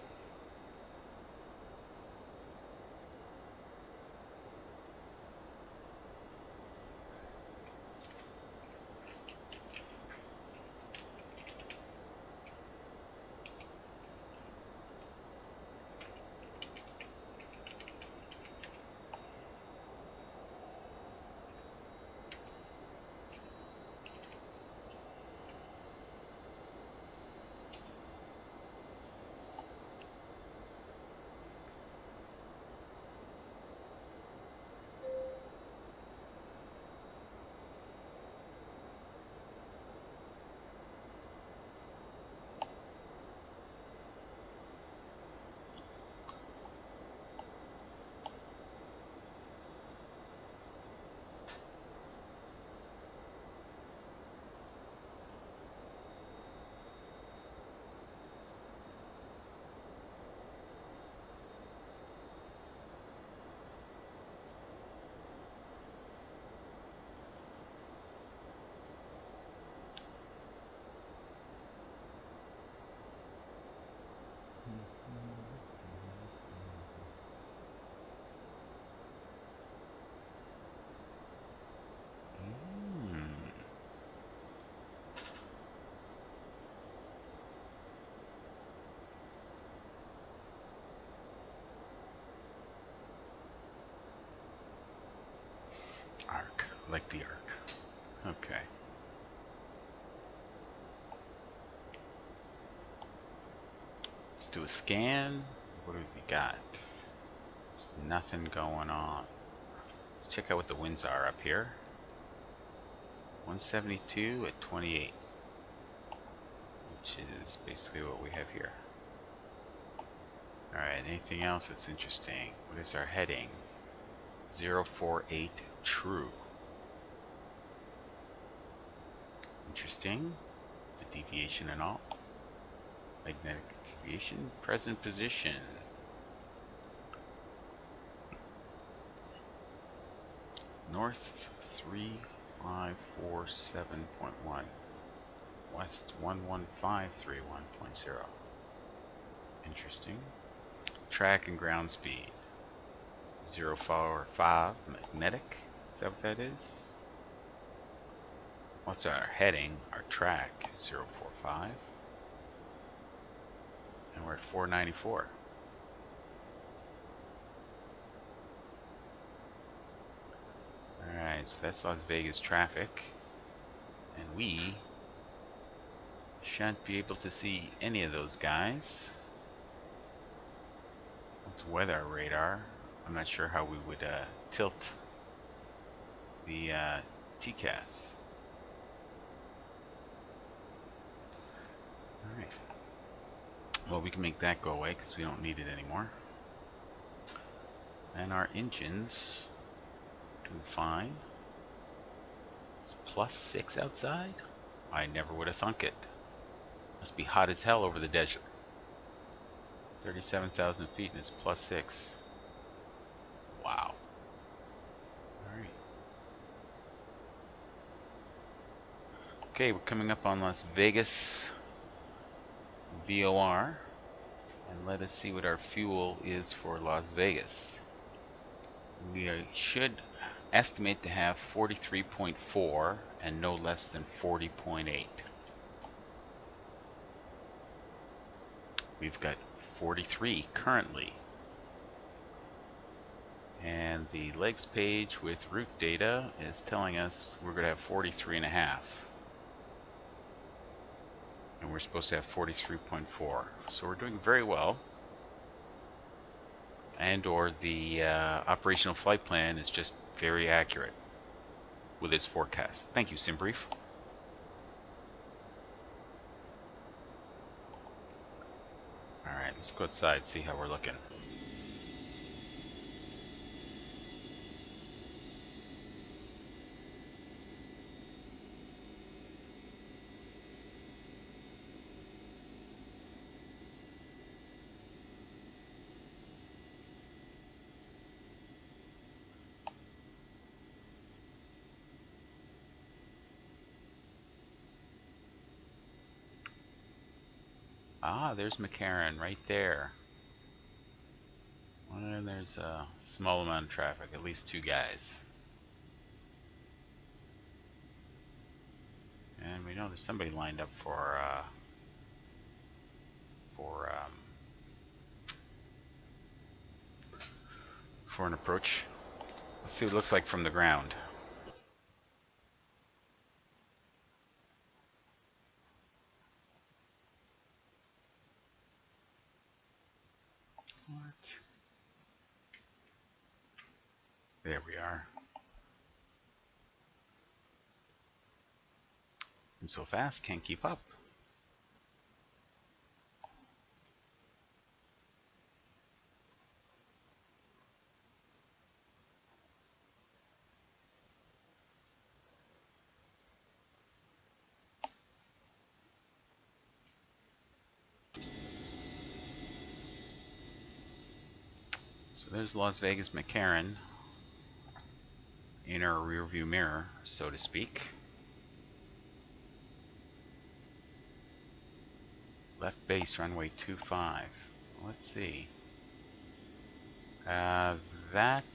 Arc, like the arc. Okay. Let's do a scan. What have we got? There's nothing going on. Let's check out what the winds are up here. 172 at 28, which is basically what we have here. Alright, anything else that's interesting? What is our heading? 048 true. Interesting. The deviation and all. Magnetic deviation, present position. North 3547.1. West 11531.0. Interesting. Track and ground speed. 045 magnetic. Is that what that is? What's our heading? Our track 045. And we're at 494. Alright, so that's Las Vegas traffic. And we shan't be able to see any of those guys. Let's weather radar. I'm not sure how we would tilt the TCAS. Alright. Well, we can make that go away because we don't need it anymore. And our engines do fine. It's +6 outside. I never would have thunk it. Must be hot as hell over the desert. 37,000 feet and it's +6. Wow. Alright. Okay, we're coming up on Las Vegas VOR. And let us see what our fuel is for Las Vegas. We should estimate to have 43.4 and no less than 40.8. We've got 43 currently. And the legs page with route data is telling us we're going to have 43.5. And we're supposed to have 43.4. So we're doing very well. And or the operational flight plan is just very accurate with its forecast. Thank you, SimBrief. Alright, let's go outside, see how we're looking. Ah, there's McCarran right there. And there's a small amount of traffic, at least 2 guys. And we know there's somebody lined up for an approach. Let's see what it looks like from the ground. What? There we are. And so fast, can't keep up. So there's Las Vegas McCarran in our rear view mirror, so to speak. Left base, runway 25. Let's see. That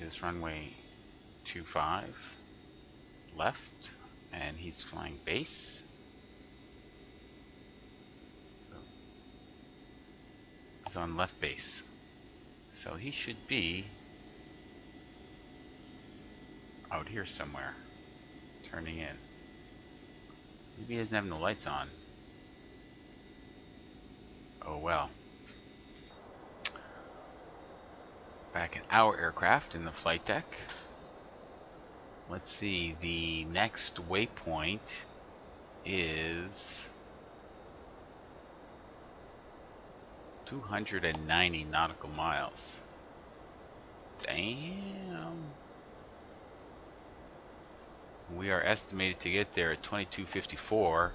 is runway 25 left, and he's flying base. So he's on left base. So he should be out here somewhere, turning in. Maybe he doesn't have no lights on. Oh well. Back at our aircraft in the flight deck. Let's see, the next waypoint is 290 nautical miles. Damn. We are estimated to get there at 22:54.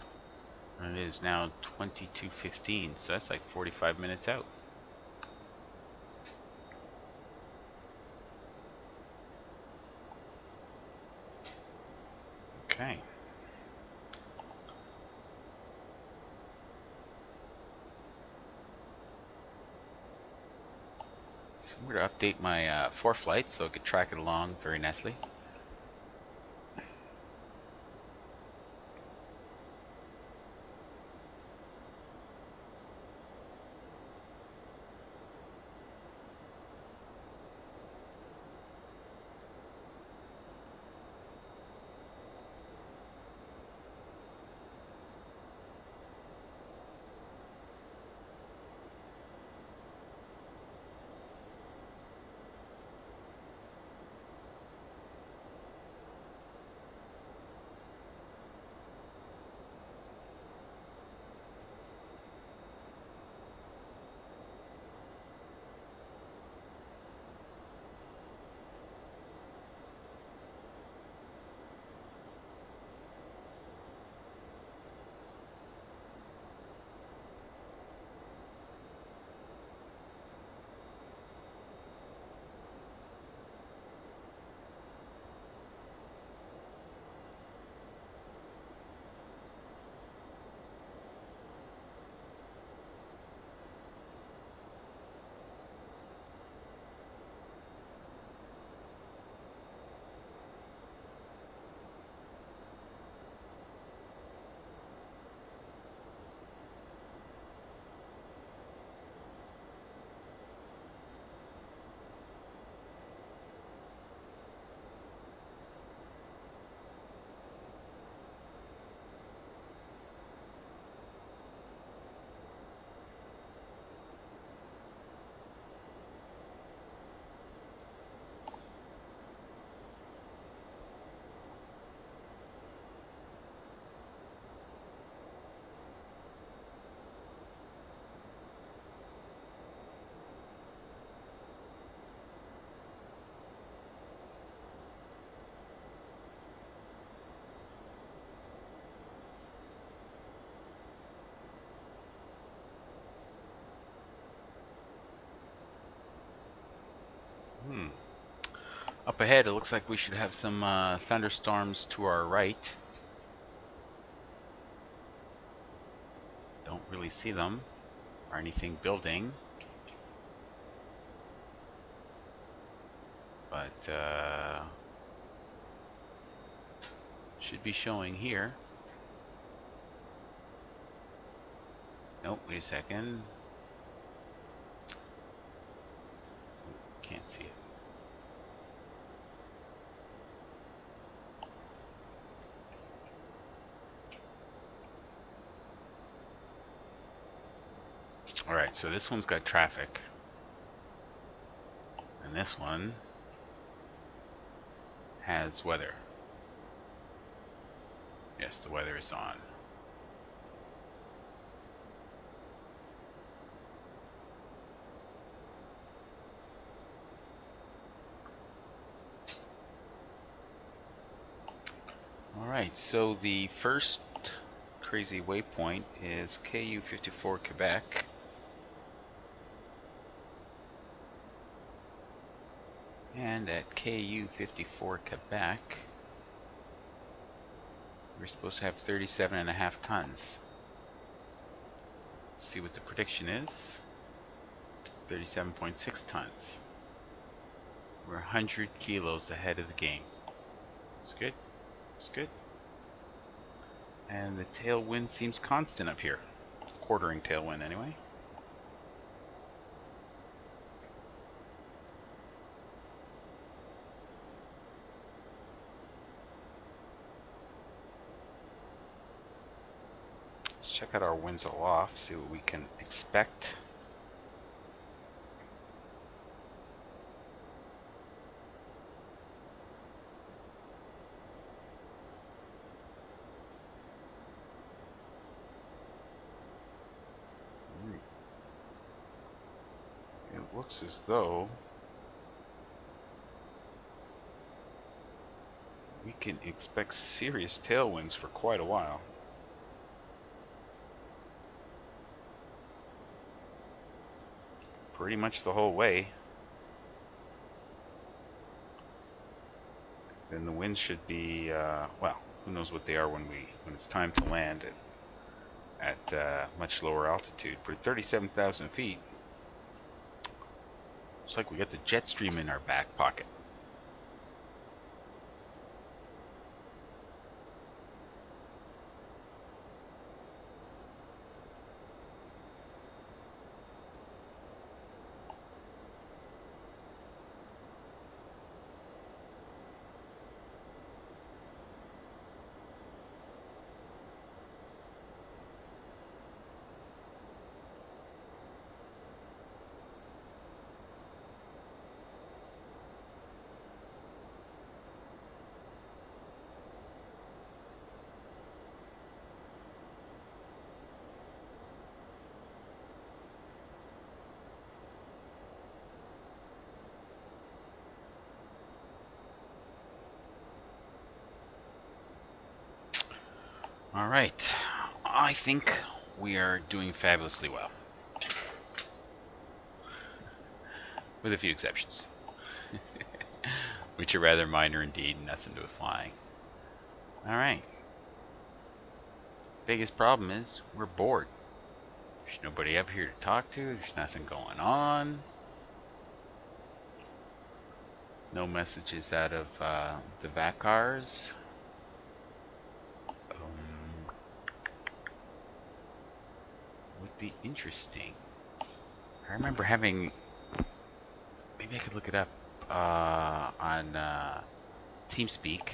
And it is now 22:15, so that's like 45 minutes out. Okay. So I'm going to update my ForeFlight so I could track it along very nicely. Up ahead, it looks like we should have some thunderstorms to our right. Don't really see them or anything building, but should be showing here. Nope, wait a second. Can't see it. Alright, so this one's got traffic. And this one has weather. Yes, the weather is on. Alright, so the first crazy waypoint is KU-54 Quebec. And at KU-54 Quebec, we're supposed to have 37.5 tons. Let's see what the prediction is. 37.6 tons. We're 100 kilos ahead of the game. It's good. It's good. And the tailwind seems constant up here. Quartering tailwind anyway. Let's check out our winds aloft, see what we can expect. It looks as though we can expect serious tailwinds for quite a while. pretty much the whole way. Then the winds should be, well, who knows what they are when it's time to land at much lower altitude. But at 37,000 feet, looks like we got the jet stream in our back pocket. All right, I think we are doing fabulously well, with a few exceptions, which are rather minor indeed, nothing to do with flying. All right. Biggest problem is we're bored. There's nobody up here to talk to. There's nothing going on. No messages out of the VACARs. Would be interesting. I remember having, maybe I could look it up on TeamSpeak.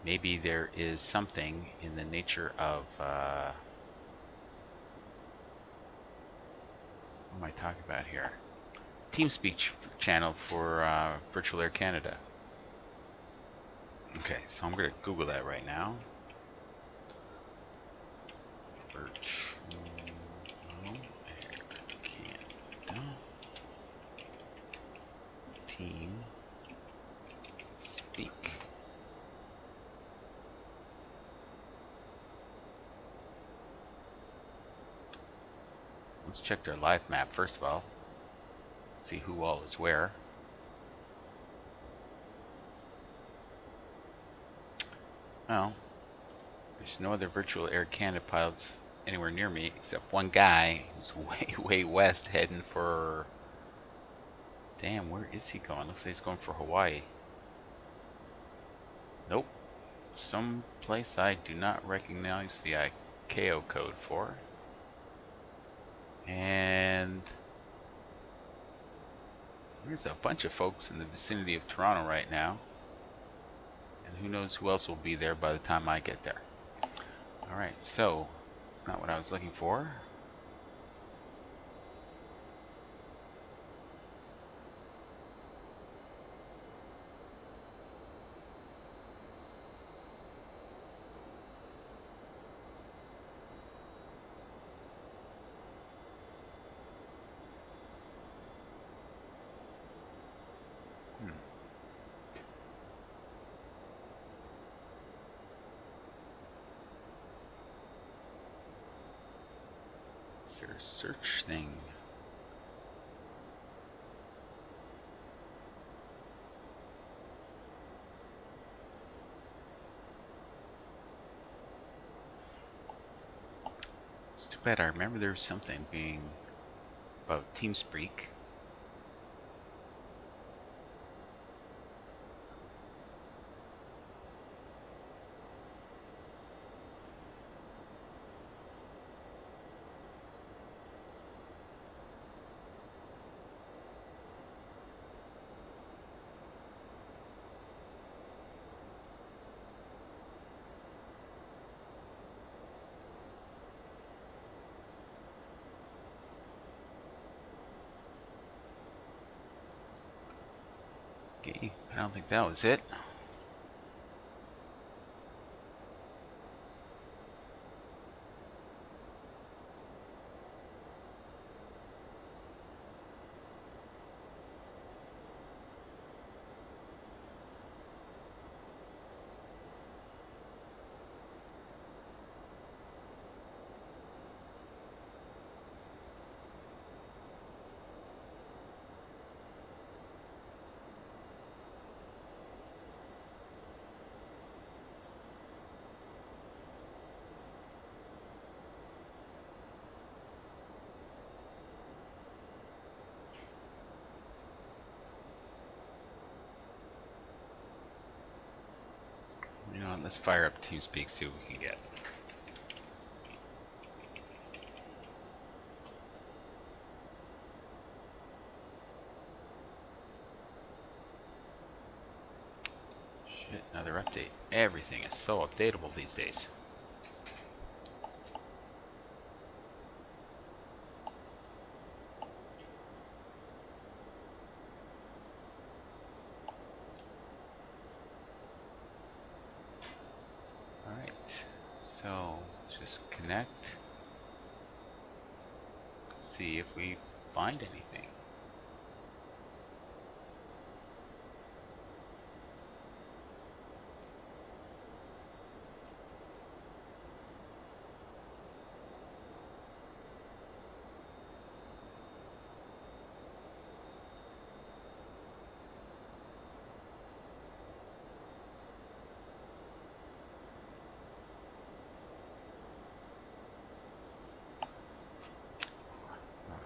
Maybe there is something in the nature of, what am I talking about here? TeamSpeak channel for Virtual Air Canada. Okay, so I'm going to Google that right now. Virtual Air Canada. TeamSpeak. Let's check their live map first of all. See who all is where. Well, there's no other Virtual Air Canada pilots anywhere near me except one guy who's way west heading for, damn, where is he going? Looks like he's going for Hawaii. Nope. Some place I do not recognize the ICAO code for. And there's a bunch of folks in the vicinity of Toronto right now. And who knows who else will be there by the time I get there. Alright, so it's not what I was looking for. Is there a search thing? It's too bad. I remember there was something being about TeamSpeak. Okay, I don't think that was it. You know what, let's fire up TeamSpeak, see what we can get. Shit, another update. Everything is so updatable these days. Alright, so let's just connect. See if we find anything.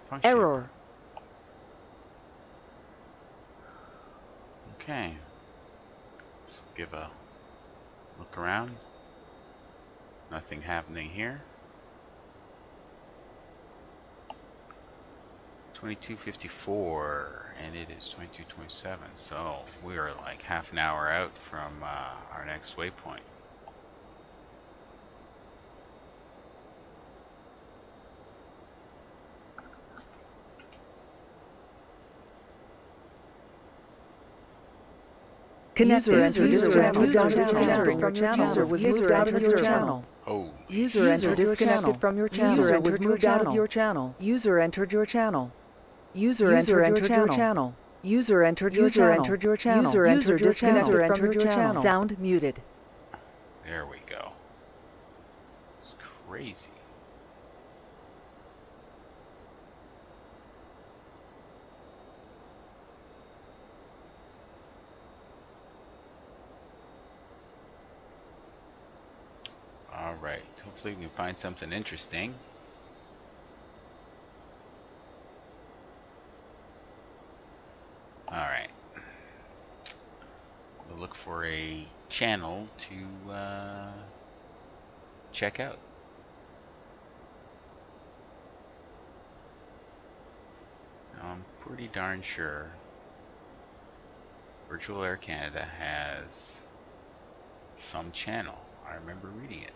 Function. Error. Okay. Let's give a look around. Nothing happening here. 22:54 and it is 22:27, so we are like half an hour out from our next waypoint. User entered from your channel. User was moved out of your channel. Oh. User entered disconnected from your channel. User was moved out of your channel. User entered your channel. User entered your channel. User entered your channel. User entered disconnected from your channel. Sound muted. There we go. It's crazy. Alright, hopefully we can find something interesting. Alright. We'll look for a channel to check out. Now, I'm pretty darn sure Virtual Air Canada has some channel. I remember reading it.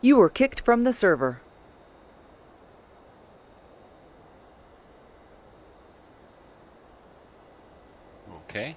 You were kicked from the server. Okay.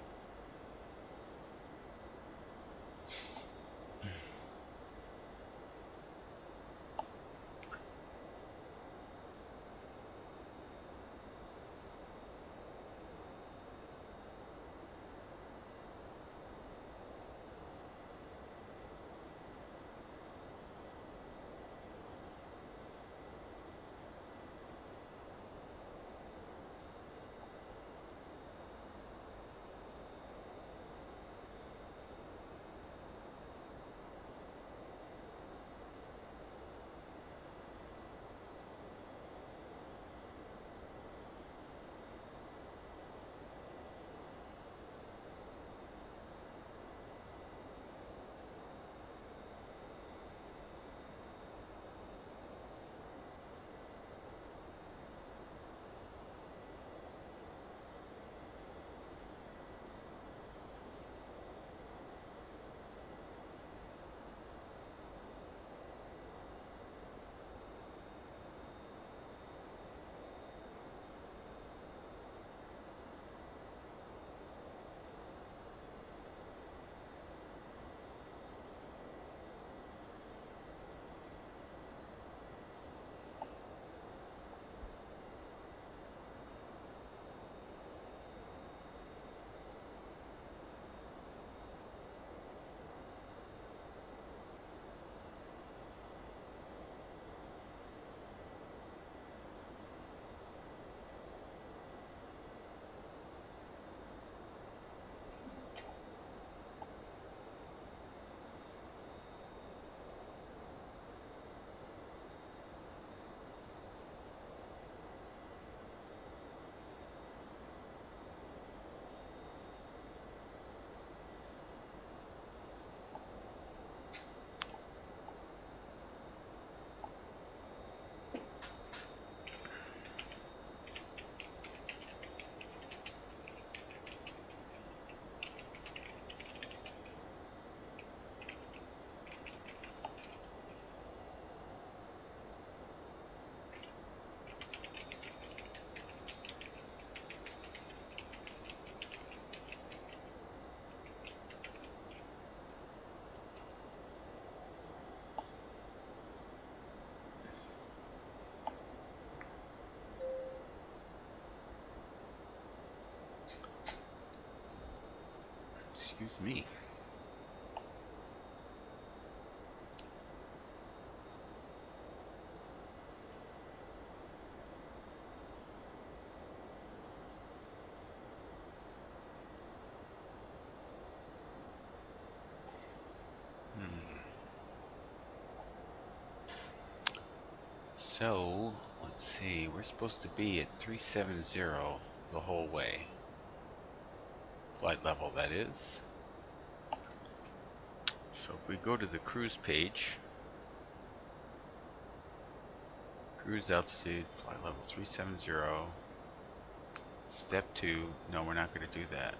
Excuse me. So, let's see, we're supposed to be at 370 the whole way. Flight level, that is. So if we go to the cruise page, cruise altitude, flight level 370, step 2, no, we're not going to do that.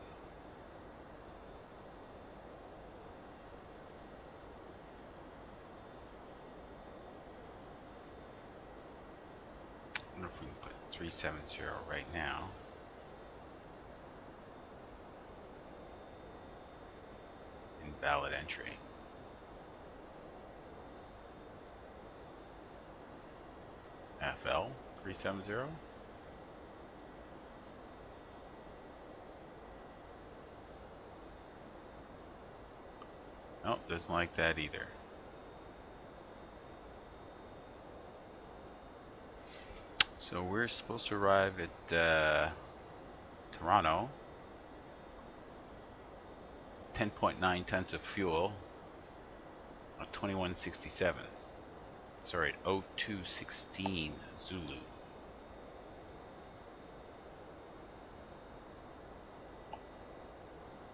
I wonder if we can put 370 right now. Invalid entry. FL 370. Nope, doesn't like that either. So we're supposed to arrive at Toronto. 10.9 tons of fuel. 2167. Sorry, 0216 Zulu.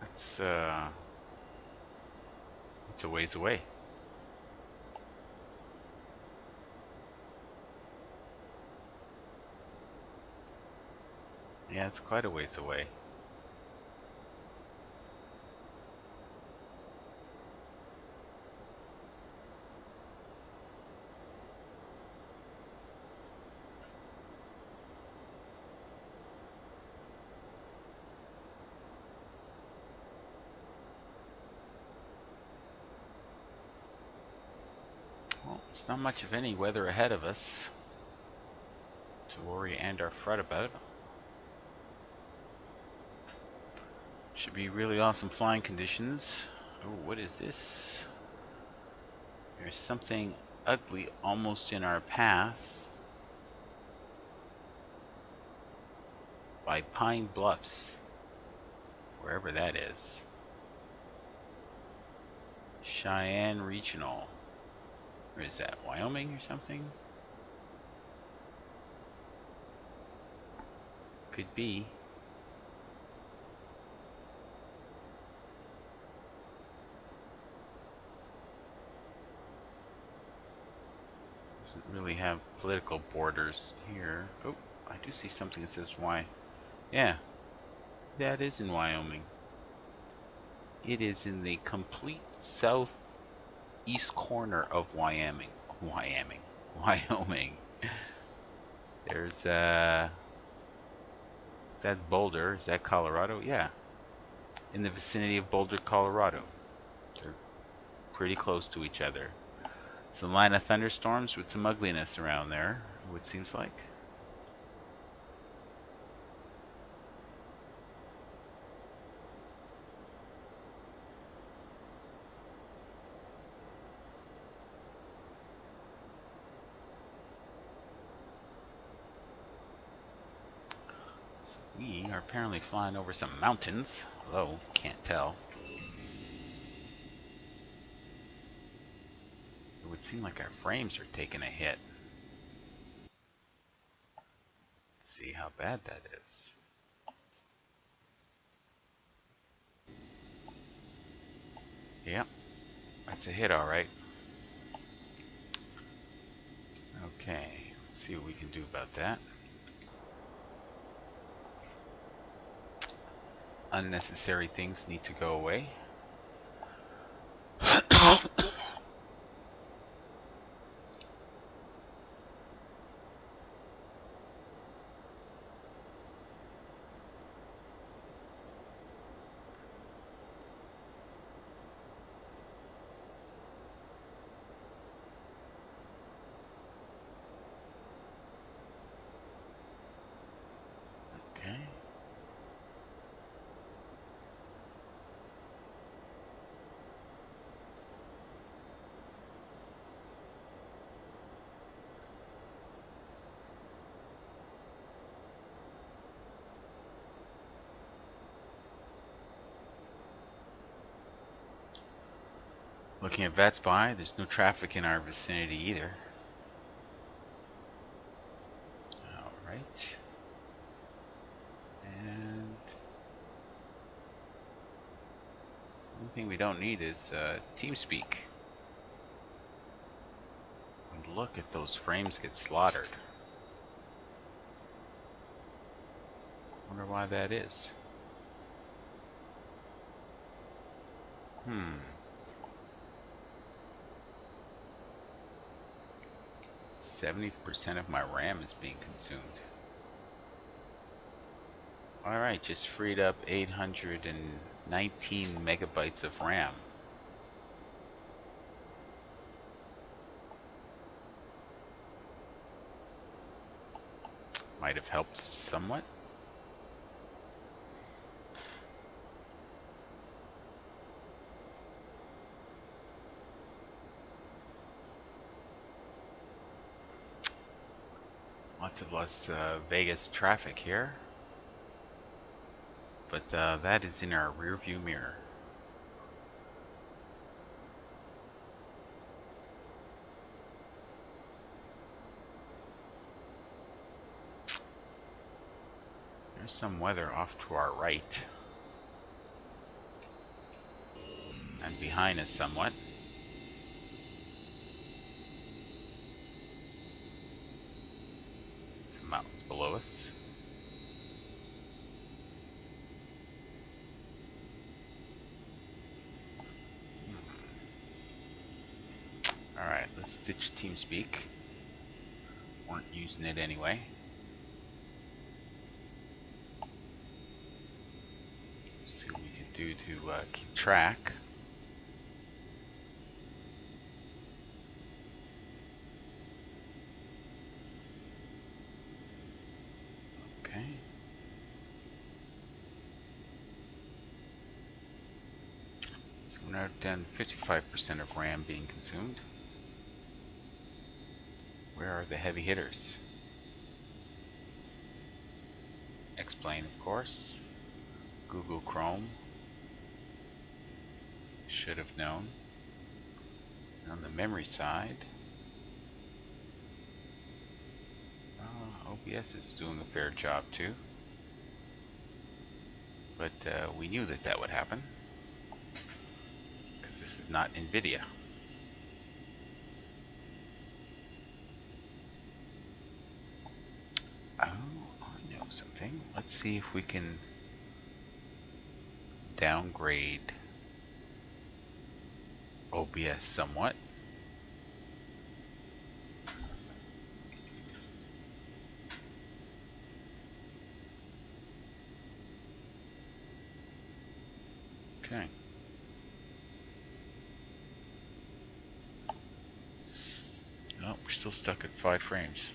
That's it's a ways away. Yeah, it's quite a ways away. Well, there's not much of any weather ahead of us to worry and or fret about. Should be really awesome flying conditions. Oh, what is this? There's something ugly almost in our path. By Pine Bluffs. Wherever that is. Cheyenne Regional. Where is that? Wyoming or something? Could be. Doesn't really have political borders here. Oh, I do see something that says why. Yeah, that is in Wyoming. It is in the complete southeast corner of Wyoming. Wyoming. There's that's Boulder. Is that Colorado? Yeah. In the vicinity of Boulder, Colorado. They're pretty close to each other. Some line of thunderstorms with some ugliness around there, it seems like. So we are apparently flying over some mountains. Although, can't tell. It would seem like our frames are taking a hit. Let's see how bad that is. Yep, that's a hit, alright. Okay, let's see what we can do about that. Unnecessary things need to go away. Okay. Looking at Vat's by, there's no traffic in our vicinity either. Alright. And the only thing we don't need is TeamSpeak. And look at those frames get slaughtered. Wonder why that is. 70% of my RAM is being consumed. Alright, just freed up 819 megabytes of RAM. Might have helped somewhat. Lots of Las Vegas traffic here. But that is in our rear view mirror. There's some weather off to our right. And behind us somewhat. Some mountains below us. Alright, let's ditch TeamSpeak. Weren't using it anyway. See what we can do to keep track. Okay. So we're now down 55% of RAM being consumed. Where are the heavy hitters? Explain, of course. Google Chrome. Should have known. And on the memory side, OBS is doing a fair job too. But we knew that that would happen. Because this is not NVIDIA. Oh, I know something. Let's see if we can downgrade OBS somewhat. Okay. No, we're still stuck at 5 frames.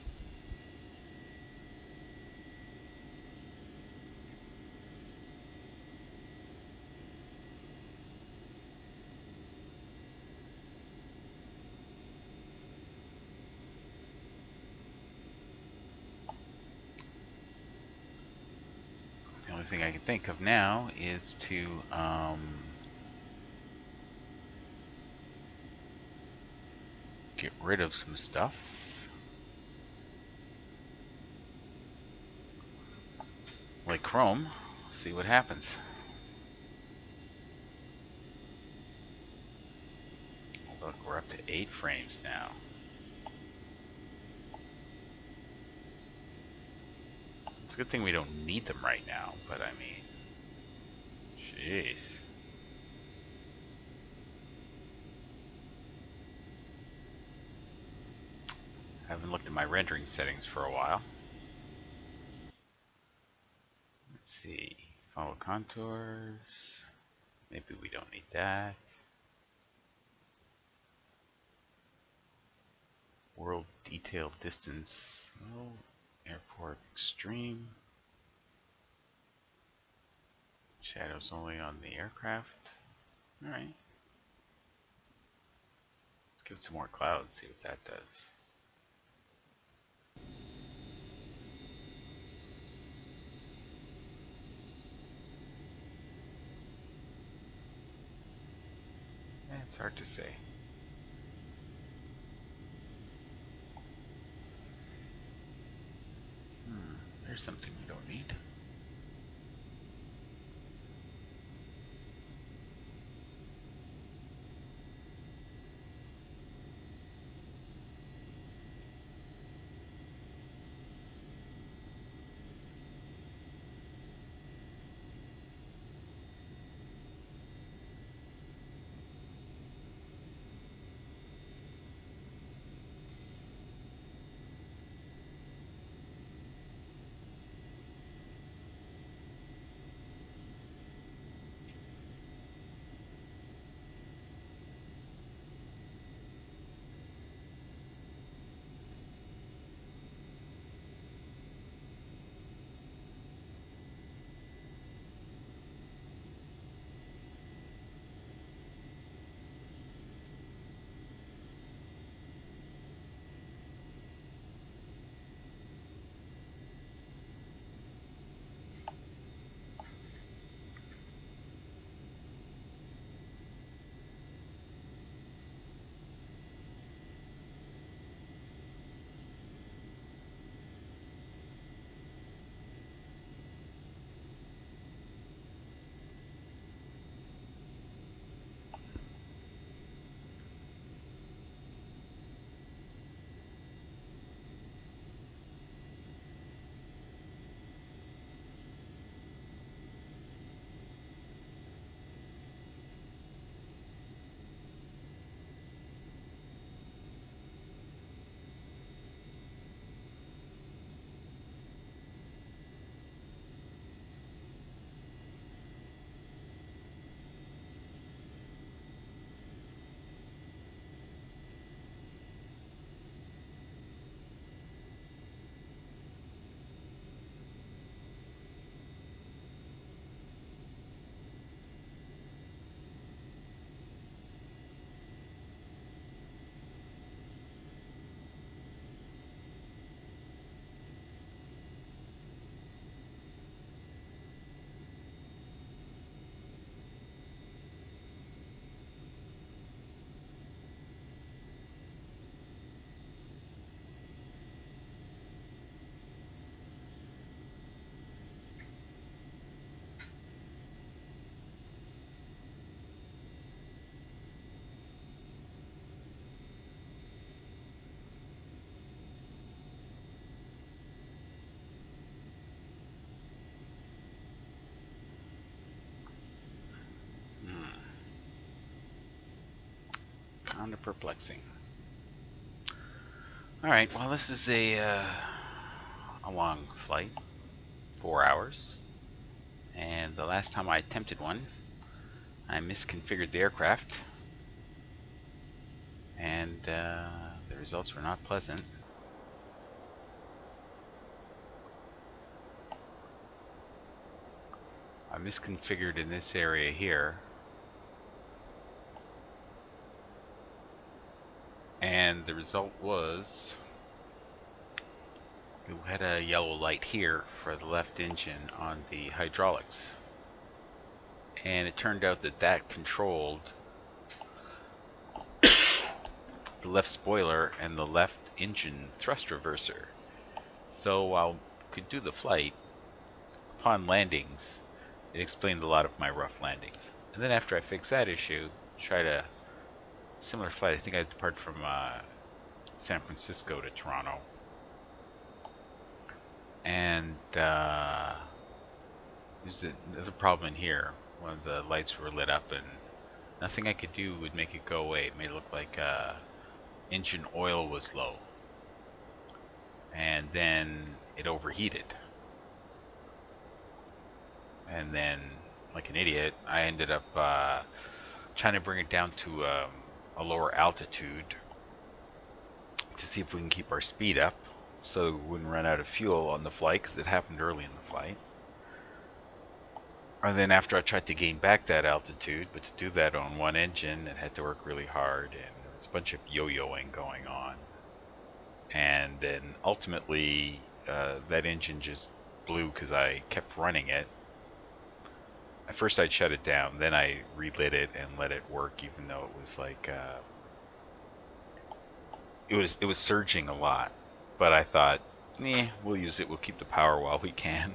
The only thing I can think of now is to get rid of some stuff, like Chrome. See what happens. Look, we're up to 8 frames now. It's a good thing we don't need them right now, but I mean, jeez. I haven't looked at my rendering settings for a while. Let's see, follow contours. Maybe we don't need that. World detail distance. Oh, airport extreme. Shadows only on the aircraft. Alright. Let's give it some more clouds, see what that does. That's It's hard to say. There's something we don't need. Kind of perplexing. All right. Well, this is a long flight, 4 hours, and the last time I attempted one, I misconfigured the aircraft, and the results were not pleasant. I misconfigured in this area here, and the result was we had a yellow light here for the left engine on the hydraulics, and it turned out that that controlled the left spoiler and the left engine thrust reverser. So while I could do the flight, upon landings, it explained a lot of my rough landings. And then after I fixed that issue, tried a similar flight. I think I departed from San Francisco to Toronto. And there's another problem in here. One of the lights were lit up and nothing I could do would make it go away. It made it look like engine oil was low. And then it overheated. And then, like an idiot, I ended up trying to bring it down to a lower altitude to see if we can keep our speed up so we wouldn't run out of fuel on the flight, because it happened early in the flight. And then after I tried to gain back that altitude, but to do that on one engine, it had to work really hard, and there was a bunch of yo-yoing going on. And then ultimately, that engine just blew because I kept running it. at first I'd shut it down, then I relit it and let it work, even though it was like it was surging a lot. But I thought, we'll use it. We'll keep the power while we can.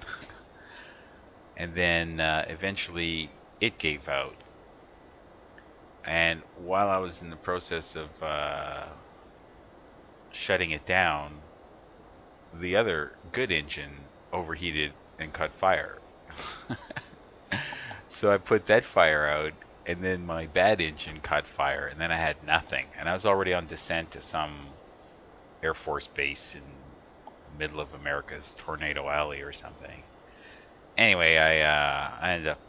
And then eventually it gave out. And while I was in the process of shutting it down, the other good engine overheated and caught fire. So I put that fire out, and then my bad engine caught fire, and then I had nothing. And I was already on descent to some Air Force base in the middle of America's Tornado Alley or something. Anyway, I ended up,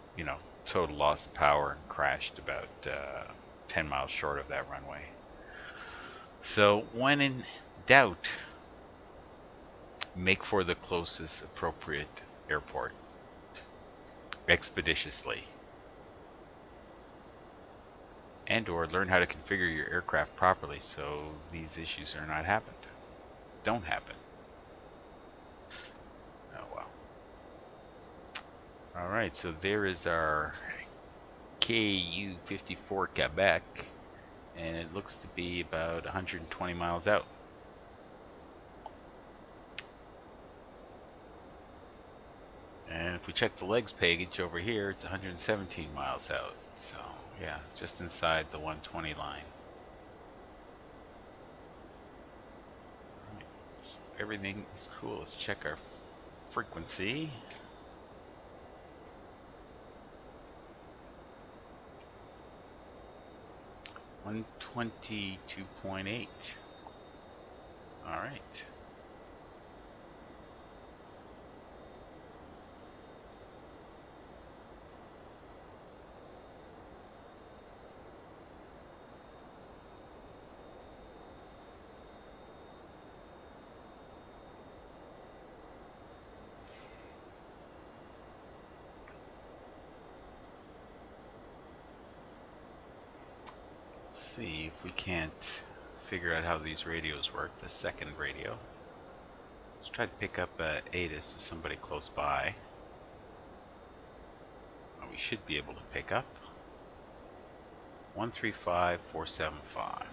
total loss of power and crashed about 10 miles short of that runway. So when in doubt, make for the closest appropriate airport expeditiously. And or learn how to configure your aircraft properly so these issues don't happen. Oh well. Alright, so there is our KU-54 Quebec, and it looks to be about 120 miles out. And if we check the legs page over here, it's 117 miles out. So, yeah, it's just inside the 120 line. Right. Everything is cool. Let's check our frequency. $122.8. All right. See if we can't figure out how these radios work. The second radio. Let's try to pick up ATIS if somebody close by. Oh, we should be able to pick up 135475.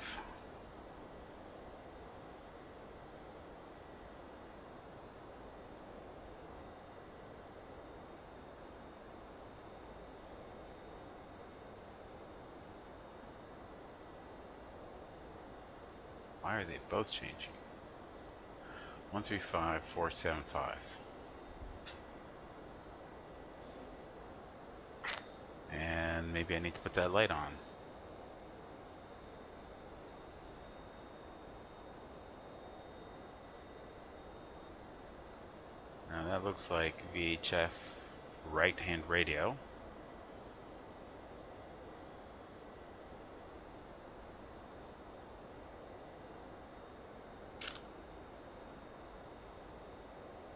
Why are they both changing? 135475. And maybe I need to put that light on. Now that looks like VHF right-hand radio.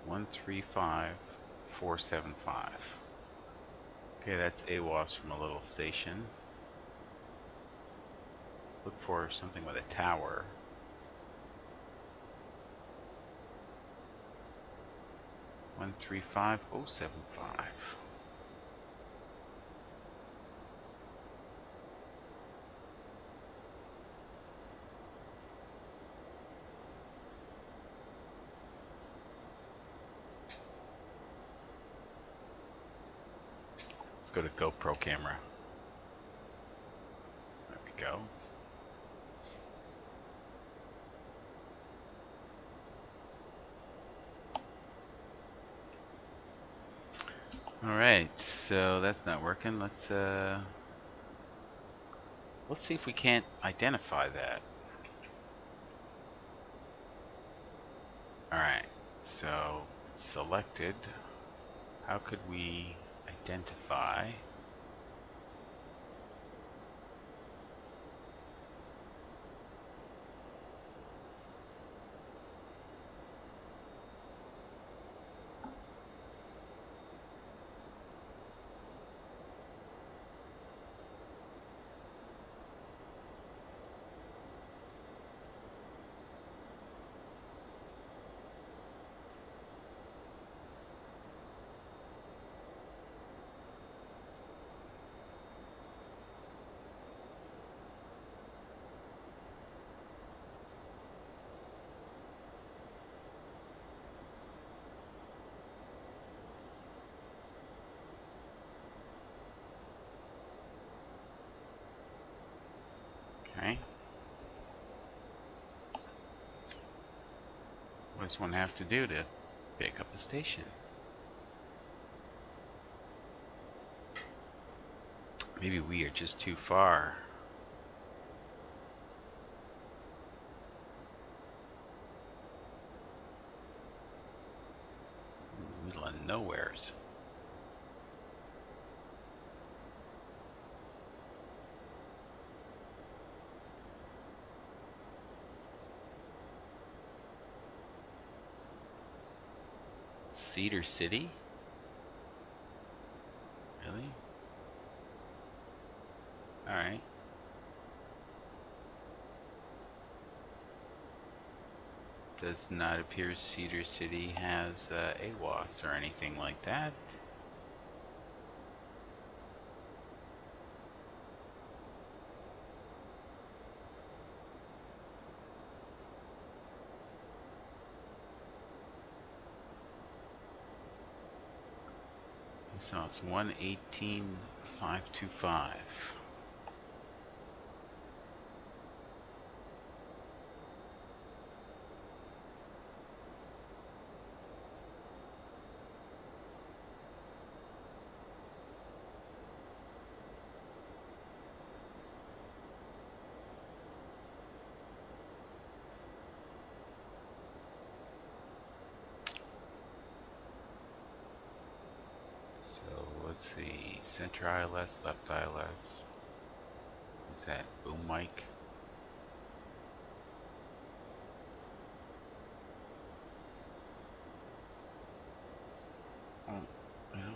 One 135475. Okay, that's AWOS from a little station. Look for something with a tower. One 135075. Let's go to GoPro camera. There we go. Alright, so that's not working. Let's see if we can't identify that. Alright, so selected. How could we identify? does one have to do to pick up a station? Maybe we are just too far. Middle of nowheres. Cedar City? Really? Alright. Does not appear Cedar City has AWAS or anything like that. So it's 118,525. So let's see, center ILS, left ILS. What's that? Boom mic. Oh, no.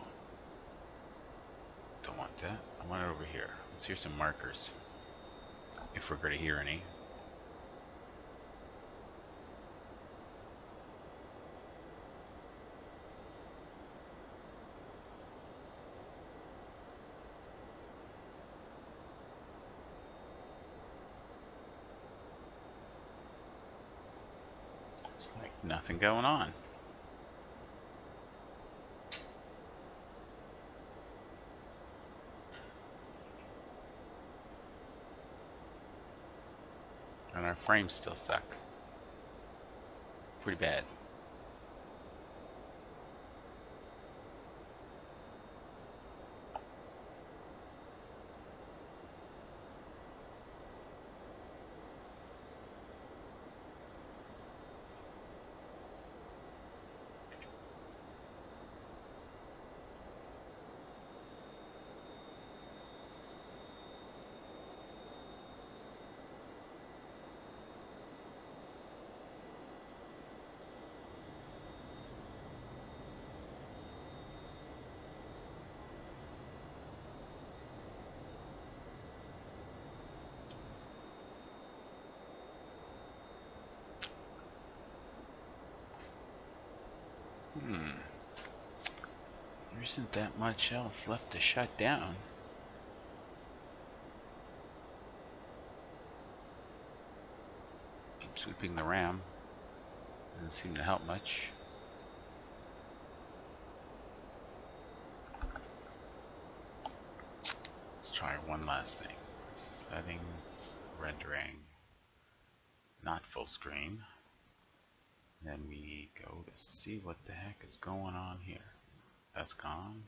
Don't want that. I want it over here. Let's hear some markers. If we're going to hear any. It's like nothing going on. And our frames still suck. Pretty bad. There isn't that much else left to shut down. Keep sweeping the RAM. Doesn't seem to help much. Let's try one last thing. Settings, rendering, not full screen. Then we go to see what the heck is going on here. That's gone.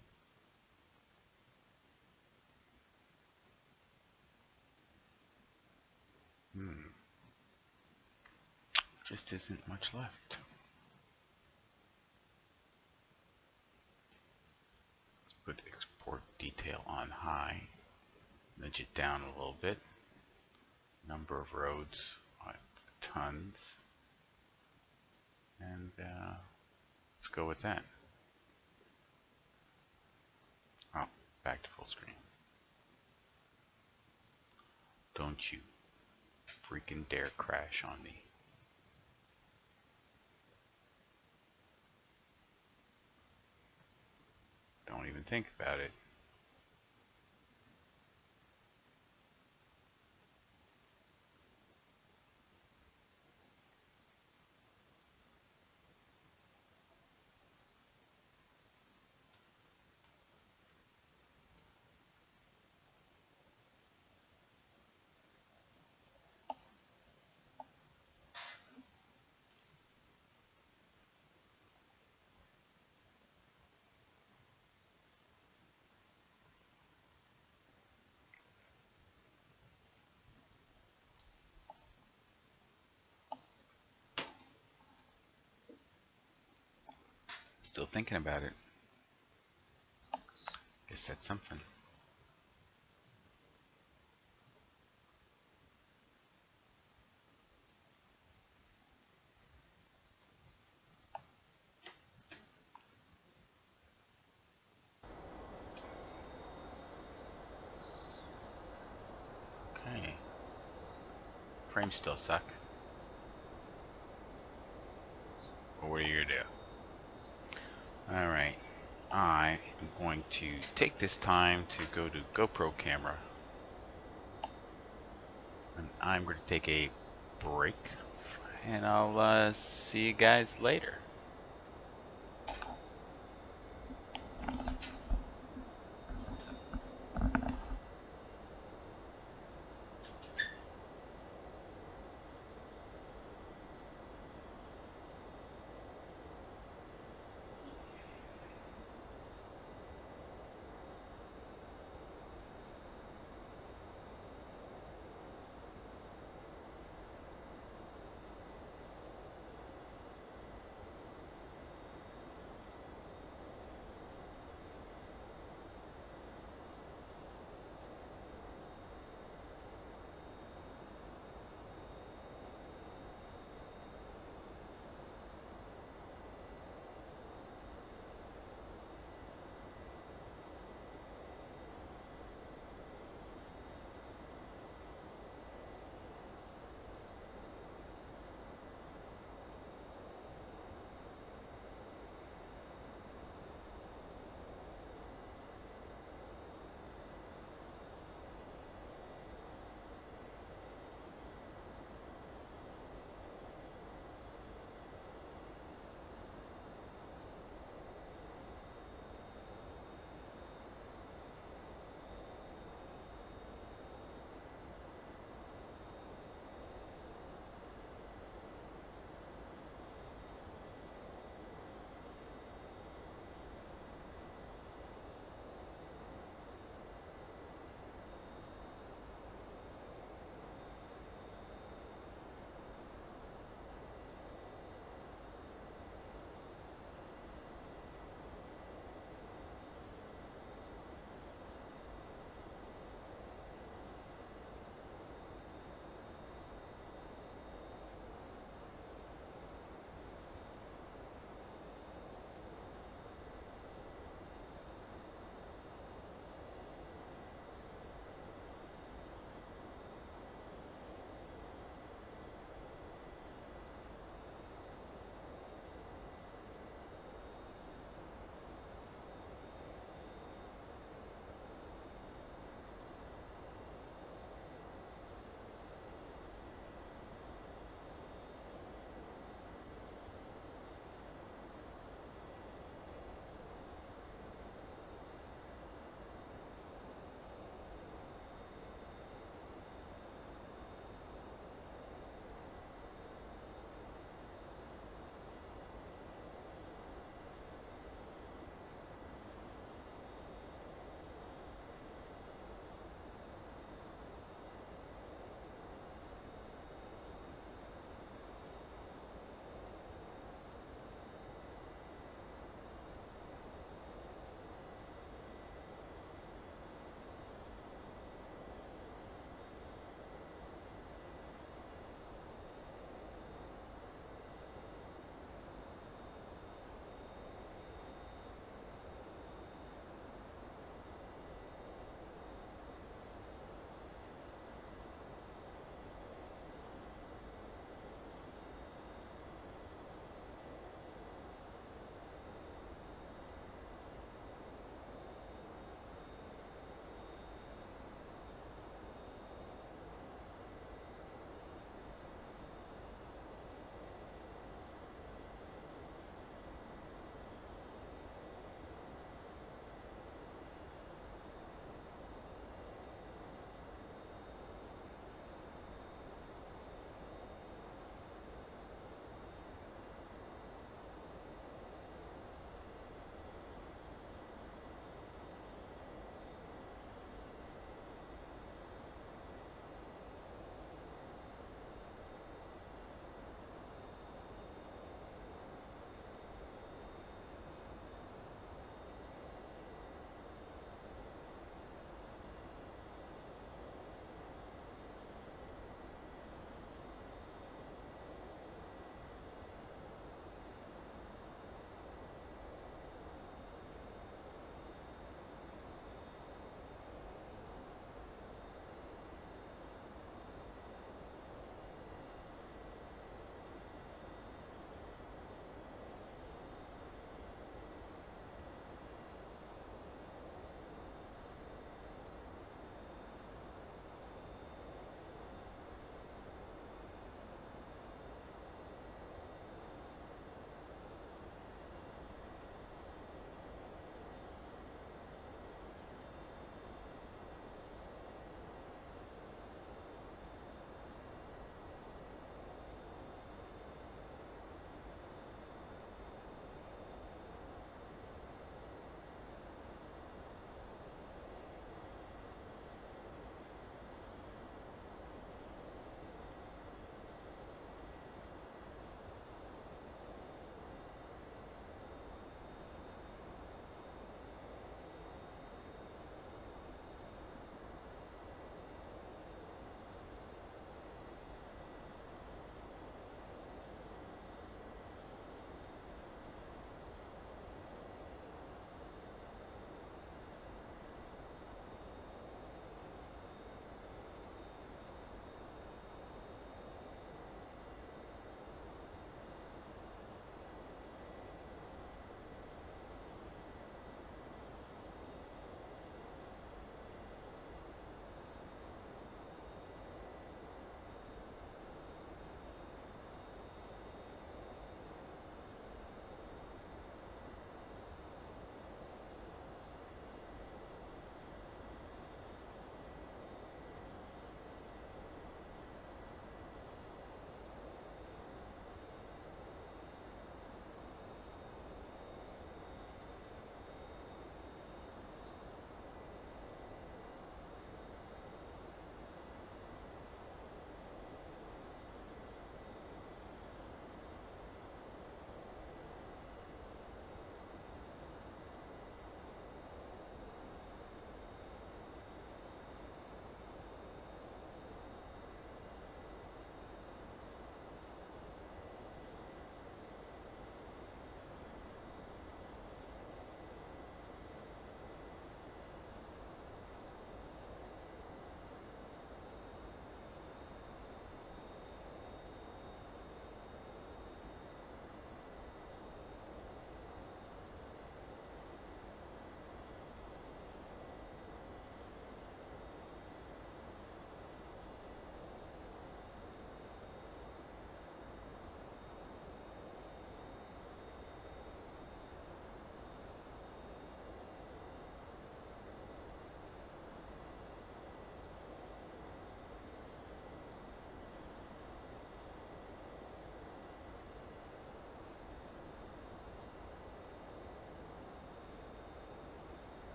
Just isn't much left. Let's put export detail on high. Nudge it down a little bit. Number of roads, tons. And let's go with that. Oh, back to full screen. Don't you freaking dare crash on me. Don't even think about it. Still thinking about it. Guess that's something. Okay. Frames still suck. But what are you gonna do? Alright. I am going to take this time to go to GoPro camera. And I'm going to take a break. And I'll see you guys later.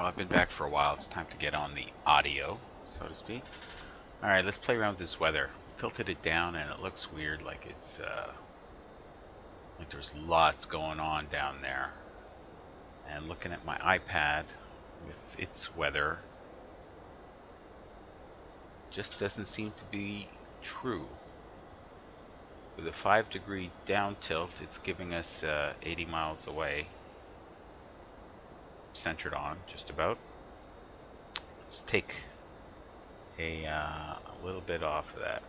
Well, I've been back for a while. It's time to get on the audio, so to speak. Alright, let's play around with this weather. Tilted it down and it looks weird, like it's like there's lots going on down there. And looking at my iPad with its weather just doesn't seem to be true. With a 5-degree down tilt, it's giving us 80 miles away. Centered on, just about. Let's take a little bit off of that.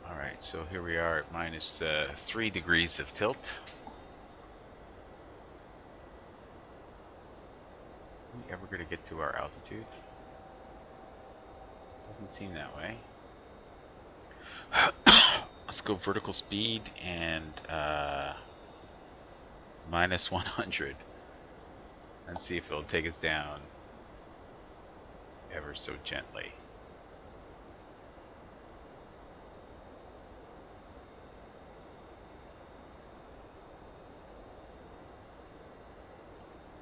Alright, so here we are at minus 3 degrees of tilt. Are we ever going to get to our altitude? Doesn't seem that way. Let's go vertical speed and minus 100 and see if it'll take us down ever so gently.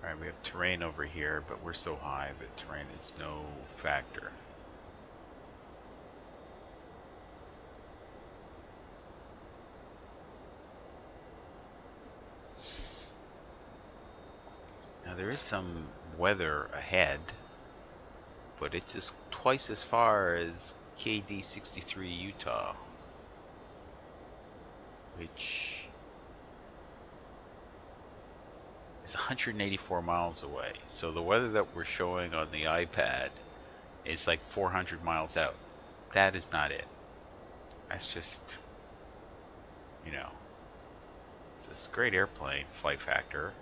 Alright, we have terrain over here, but we're so high that terrain is no factor. Now there is some weather ahead, but it's just twice as far as KD63 Utah, which is 184 miles away. So the weather that we're showing on the iPad is like 400 miles out. That is not it. That's just, you know, it's this great airplane, flight factor.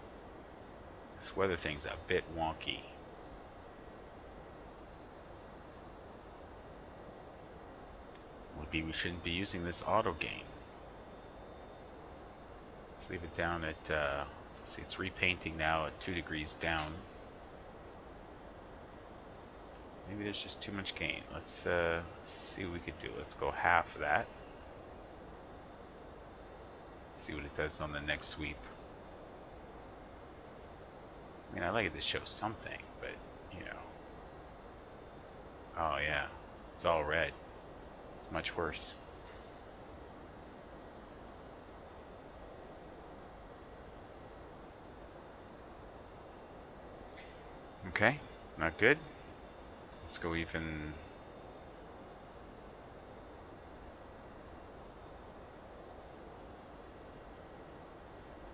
This weather thing's a bit wonky. Maybe we shouldn't be using this auto gain. Let's leave it down at, see, it's repainting now at 2 degrees down. Maybe there's just too much gain. Let's see what we could do. Let's go half of that. See what it does on the next sweep. I mean, I like it to show something, but, you know. Oh, yeah. It's all red. It's much worse. Okay. Not good. Let's go even.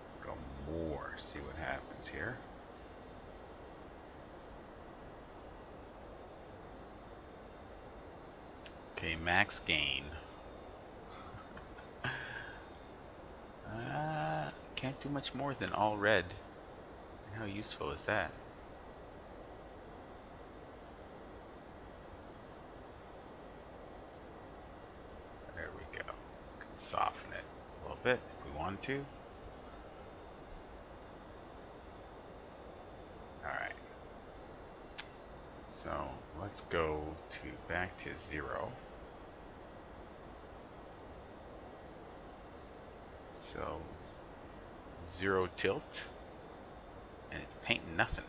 Let's go more. See what happens here. Okay, max gain. Can't do much more than all red. How useful is that? There we go. Can soften it a little bit if we want to. Alright. So let's go back to 0. So 0 tilt, and it's painting nothing.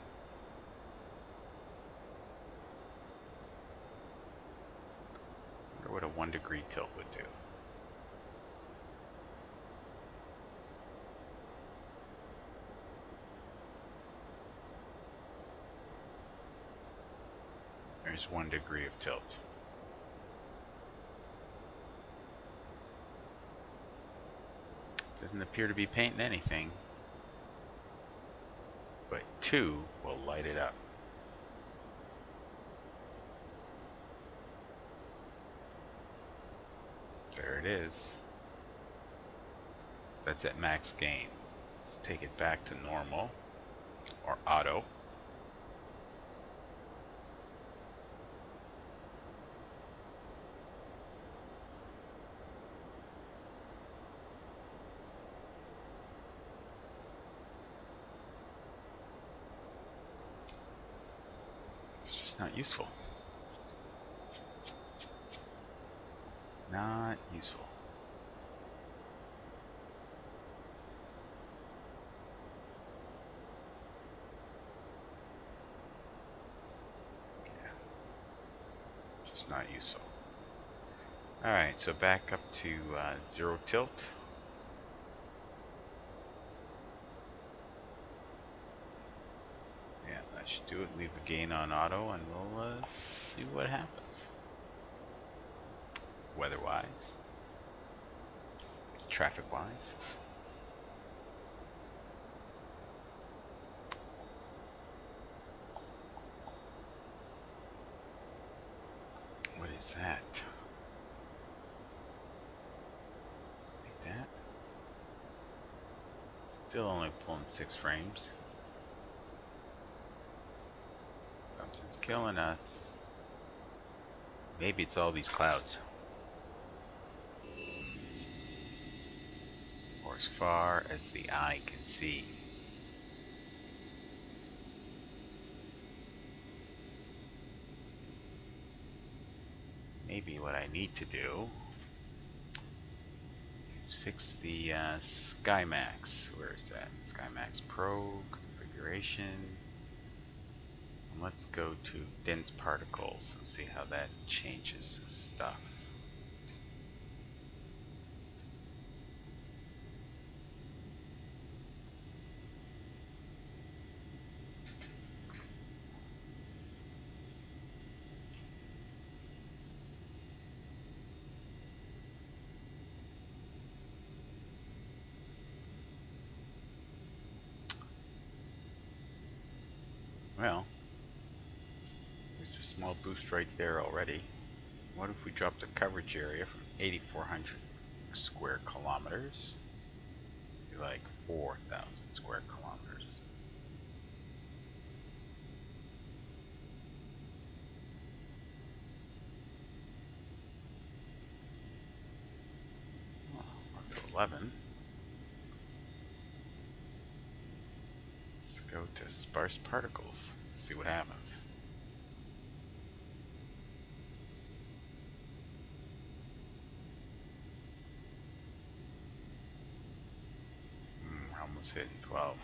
I wonder what a 1 degree tilt would do. There's 1 degree of tilt. Doesn't appear to be painting anything, but 2 will light it up. There it is. That's at max gain. Let's take it back to normal or auto. Not useful. Not useful. It's not useful. Alright, so back up to 0 tilt. Yeah, that should do it. Leave the gain on auto and we'll see what happens. Weather-wise. Traffic-wise. What is that? Like that? Still only pulling 6 frames. Something's killing us. Maybe it's all these clouds. Or as far as the eye can see. Maybe what I need to do is fix the SkyMax. Where is that? SkyMax Pro configuration. And let's go to dense particles and see how that changes stuff. Well, there's a small boost right there already. What if we drop the coverage area from 8,400 square kilometers to like 4,000 square kilometers? Oh, up to 11. Let's go to sparse particles, see what happens. Almost hitting 12.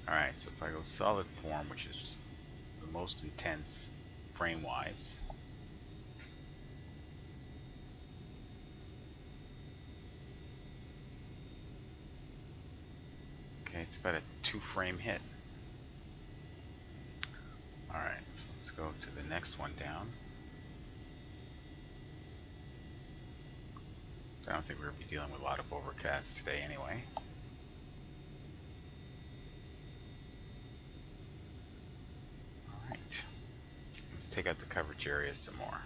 Alright, so if I go solid form, which is the most intense frame-wise, okay, it's about a 2-frame hit. Alright, so let's go to the next one down. So I don't think we're going to be dealing with a lot of overcast today anyway. Alright, let's take out the coverage area some more.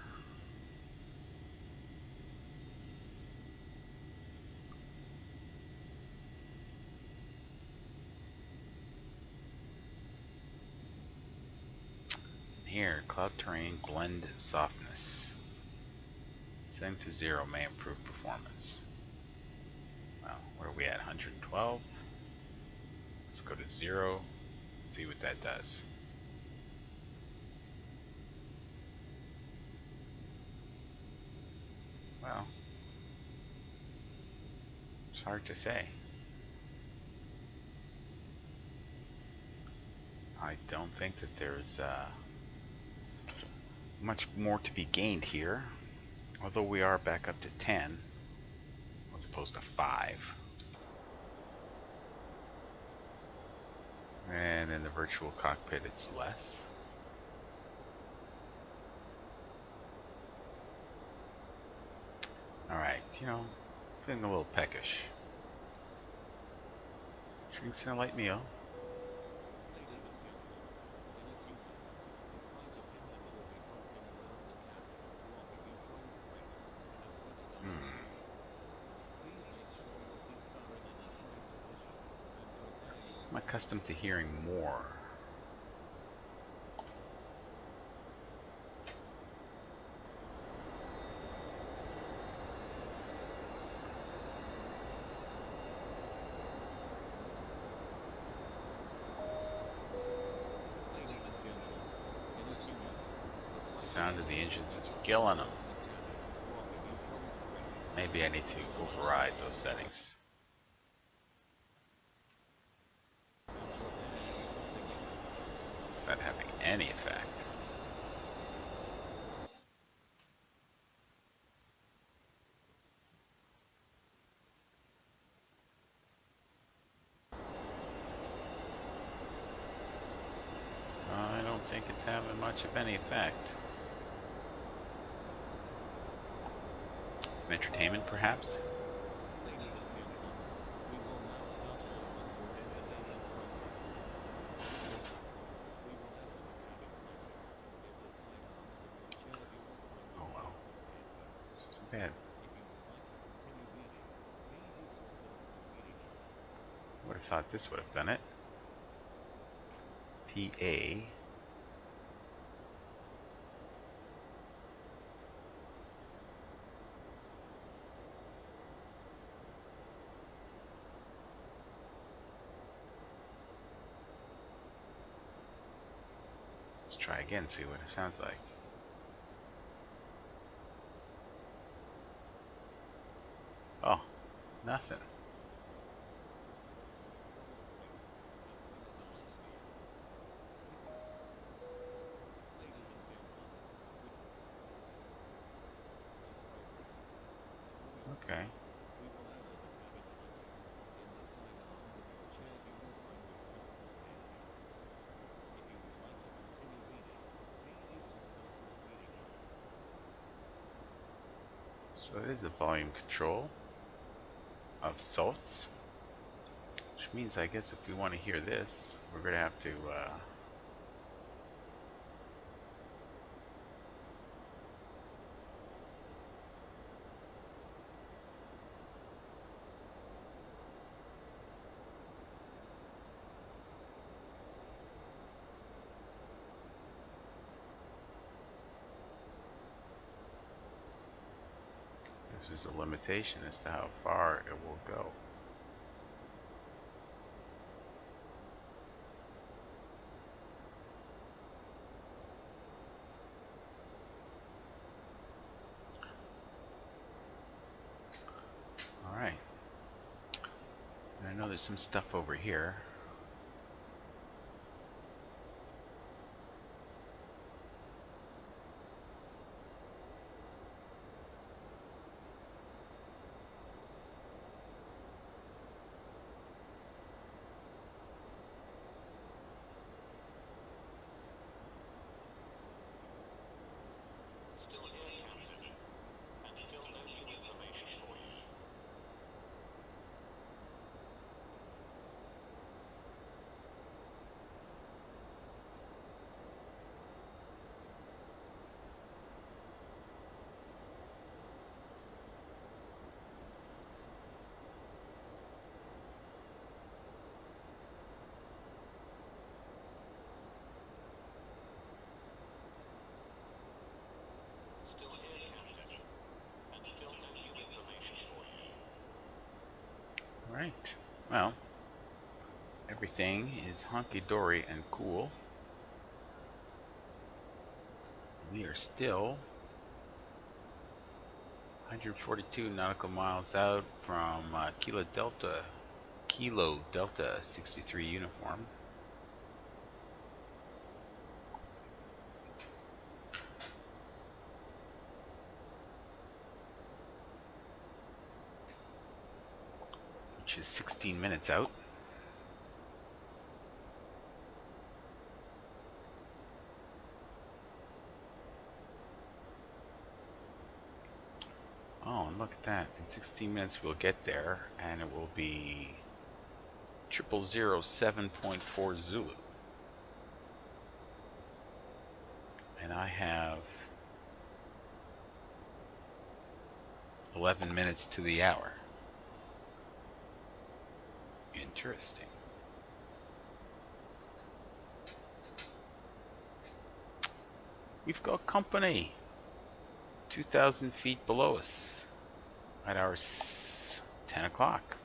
Here, cloud terrain blend softness. Setting to 0 may improve performance. Well, where are we at? 112. Let's go to 0. See what that does. Well, it's hard to say. I don't think that there's much more to be gained here, although we are back up to 10 as opposed to 5. And in the virtual cockpit it's less. Alright, you know, feeling a little peckish. Drinks and a light meal. I'm accustomed to hearing more. Sound of the engines is killing them. Maybe I need to override those settings. Without having any effect. it's having much of any effect. Some entertainment, perhaps? Ladies and gentlemen, we will now start our entertainment program. To begin with, we will enter the cabin lighting in the sidearms of your chairs. You will find Oh your well. personal headphones. It's too bad. If you would like to continue reading, please use your personal reading area. Would have thought this would have done it. PA. Let's try again, see what it sounds like. Oh, nothing. Okay. We will enter the cabin lighting. In the sidearms of your chairs, you will find your personal headphones. If you would like to continue reading, please use your personal reading area. So it is a volume control of sorts, which means I guess if we want to hear this, we're going to have to this is a limitation as to how far it will go. Alright. And I know there's some stuff over here. Right. Well, everything is honky-dory and cool. We are still 142 nautical miles out from Kilo Delta 63 uniform. Which is 16 minutes out. Oh, and look at that. In 16 minutes we'll get there, and it will be 0007.4 Zulu. And I have 11 minutes to the hour. Interesting. We've got company 2,000 feet below us at our 10 o'clock.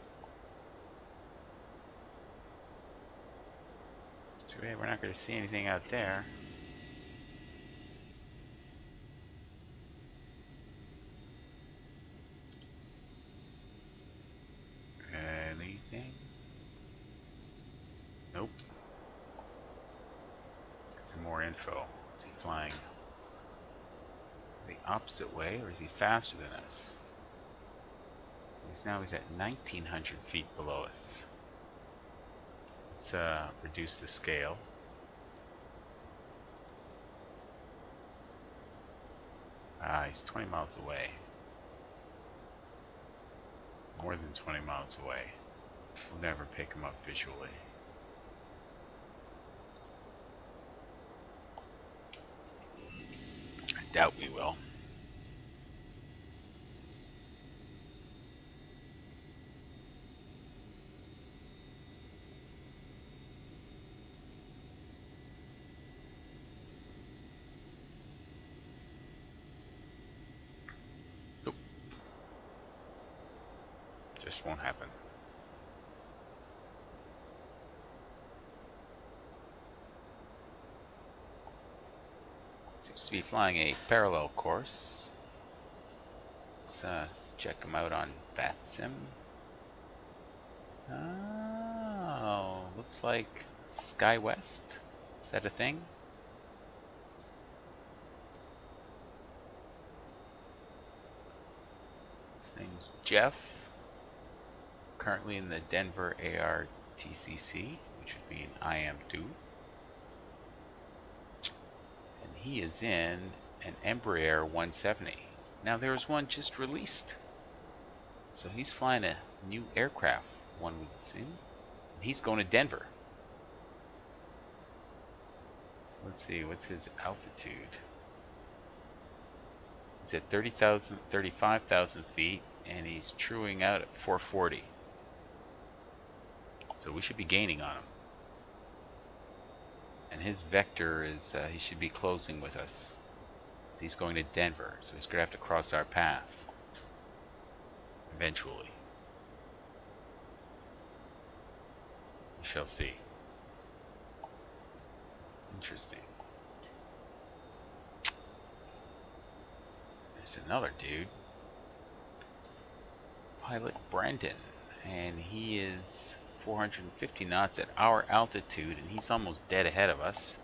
Too bad we're not going to see anything out there. Anything? Nope. Let's get some more info. Is he flying the opposite way, or is he faster than us? He's at 1,900 feet below us. Let's reduce the scale. Ah, he's 20 miles away. More than 20 miles away. We'll never pick him up visually. I doubt we will. Nope. Just won't happen. Seems to be flying a parallel course. Let's check him out on Vatsim. Oh, looks like SkyWest. Is that a thing? His name's Jeff. Currently in the Denver ARTCC, which would be an IM2. And he is in an Embraer 170. Now there's one just released. So he's flying a new aircraft, one would assume. He's going to Denver. So let's see, what's his altitude? He's at 35,000 feet, and he's truing out at 440. So we should be gaining on him. And his vector is, he should be closing with us. So he's going to Denver, so he's going to have to cross our path. Eventually. We shall see. Interesting. There's another dude. Pilot Brandon. And he is 450 knots at our altitude, and he's almost dead ahead of us.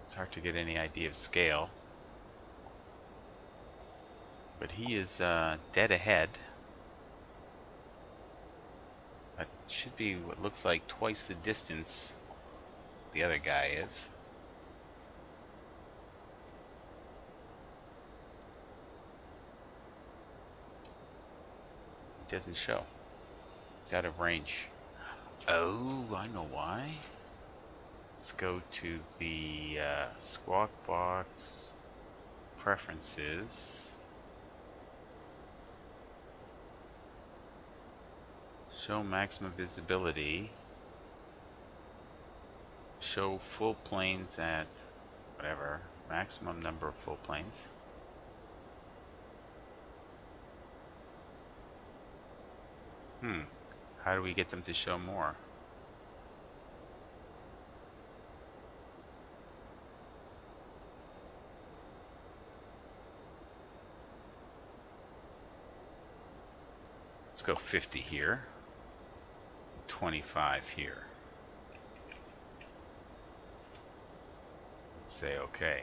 It's hard to get any idea of scale. But he is dead ahead. That should be what looks like twice the distance the other guy is. It doesn't show. It's out of range. Oh, I know why. Let's go to the Squawk Box preferences. Show maximum visibility. Show full planes at whatever, maximum number of full planes. How do we get them to show more? Let's go 50 here, 25 here. Let's say okay.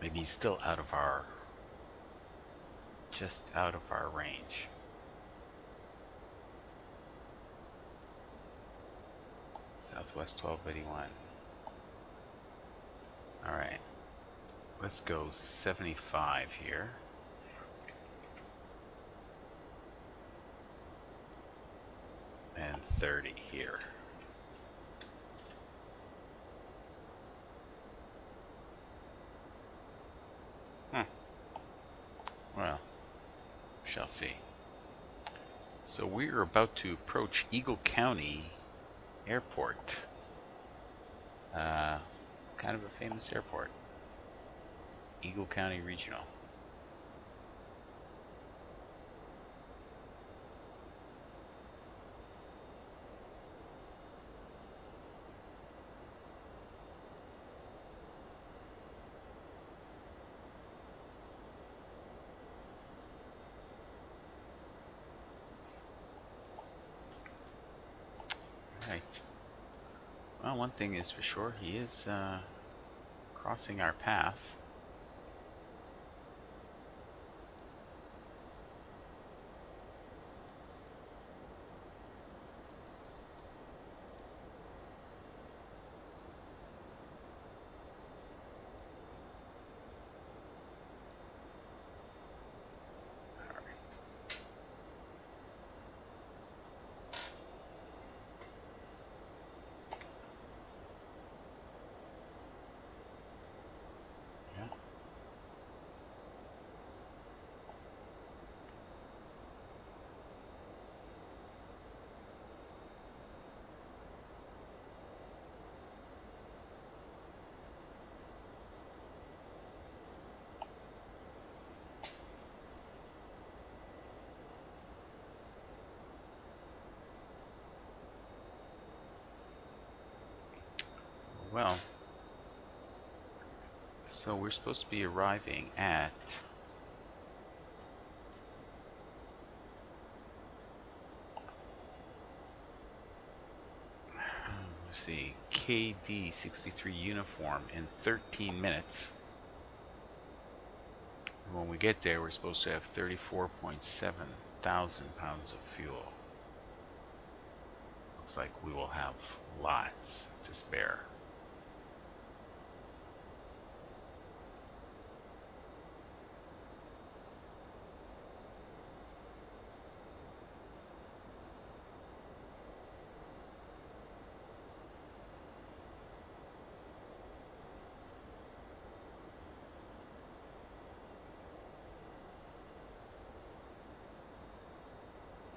Maybe he's still out of our, just out of our range. Southwest 1281. Alright. Let's go 75 here. And 30 here. Well, shall see. So we're about to approach Eagle County Airport. Kind of a famous airport. Eagle County Regional. Right. Well, one thing is for sure, he is crossing our path. well, so we're supposed to be arriving at, let's see, KD 63 uniform in 13 minutes. When we get there, we're supposed to have 34.7 thousand pounds of fuel. Looks like we will have lots to spare.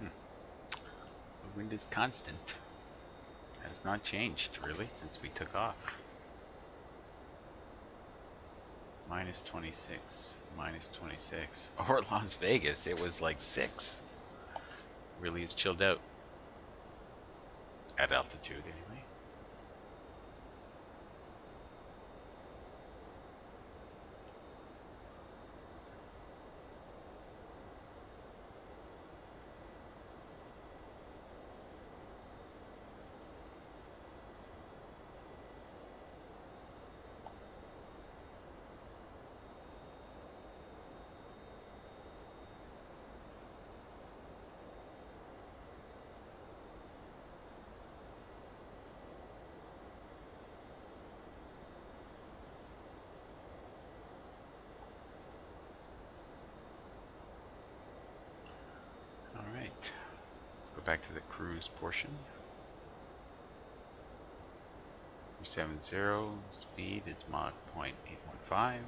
The wind is constant. Has not changed really since we took off. Minus 26, minus 26. Or Las Vegas, it was like 6. Really is chilled out. At altitude anyway. Alright, let's go back to the cruise portion. 370, speed is Mach 0.815.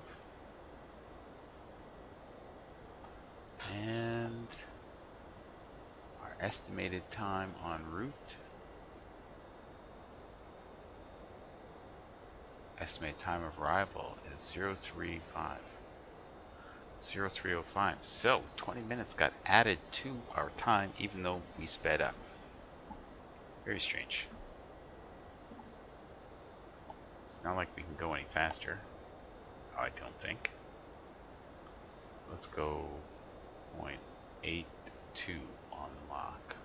And our estimated time en route. Estimated time of arrival is 035. 0305. So 20 minutes got added to our time even though we sped up. Very strange. It's not like we can go any faster. I don't think. Let's go 0.82 on the Mach.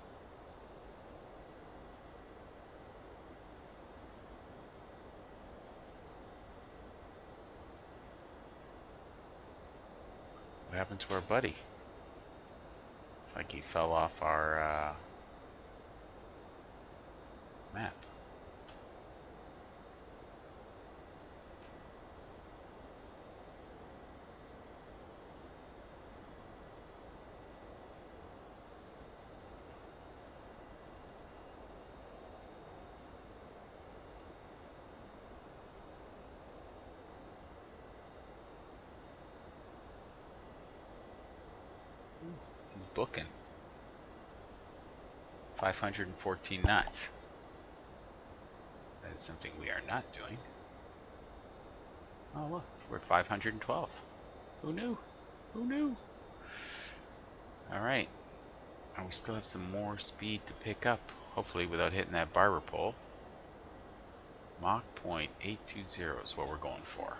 What happened to our buddy? It's like he fell off our map. He's booking 514 knots. That is something we are not doing. Oh look, we're 512. Who knew? Who knew? Alright. And we still have some more speed to pick up, hopefully without hitting that barber pole. Mach 0.820 is what we're going for.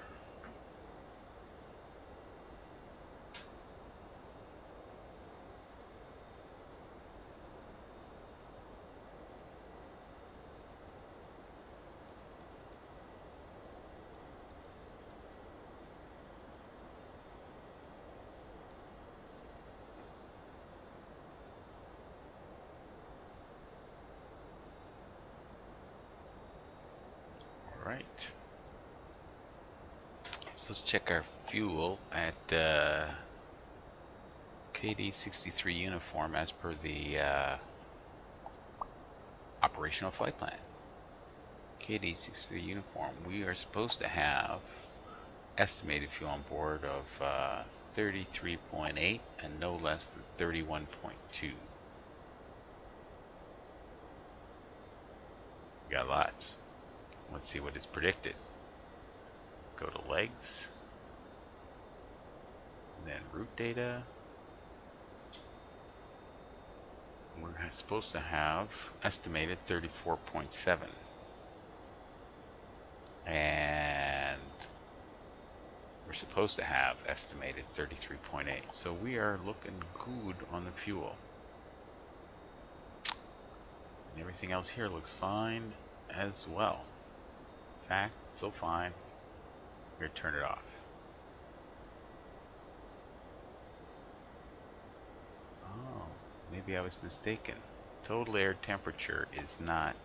Right. So let's check our fuel at KD63 uniform as per the operational flight plan. KD63 uniform, we are supposed to have estimated fuel on board of 33.8 and no less than 31.2. We got lots. Let's see what is predicted. Go to legs, and then route data. We're supposed to have estimated 34.7. supposed to have estimated 33.8. So we are looking good on the fuel. And everything else here looks fine as well. In fact, so fine. We're gonna turn it off. Oh, maybe I was mistaken. Total air temperature is not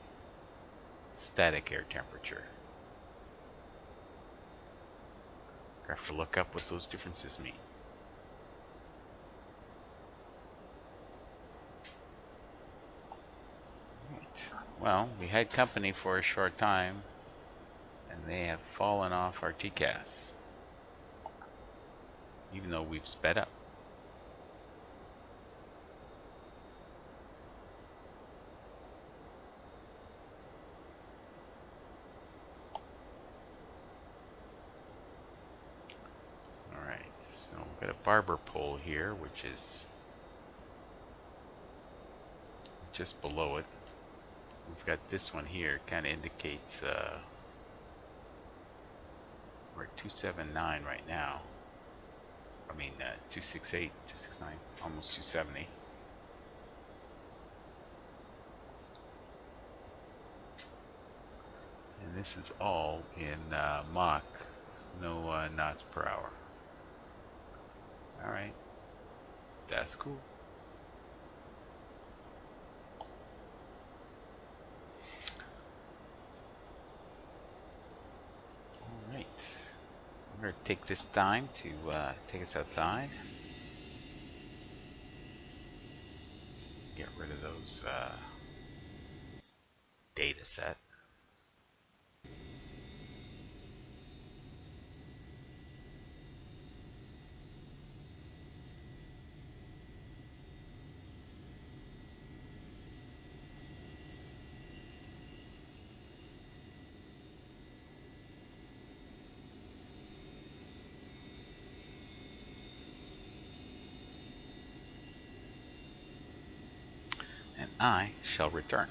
static air temperature. I have to look up what those differences mean. Right. Well, we had company for a short time, and they have fallen off our TCAS, even though we've sped up. Alright, so we've got a barber pole here, which is just below it. We've got this one here, kind of indicates we're at 279 right now. I mean 268, 269, almost 270. And this is all in Mach, no knots per hour. Alright, that's cool. Alright, I'm going to take this time to take us outside. Get rid of those data set. And I shall return.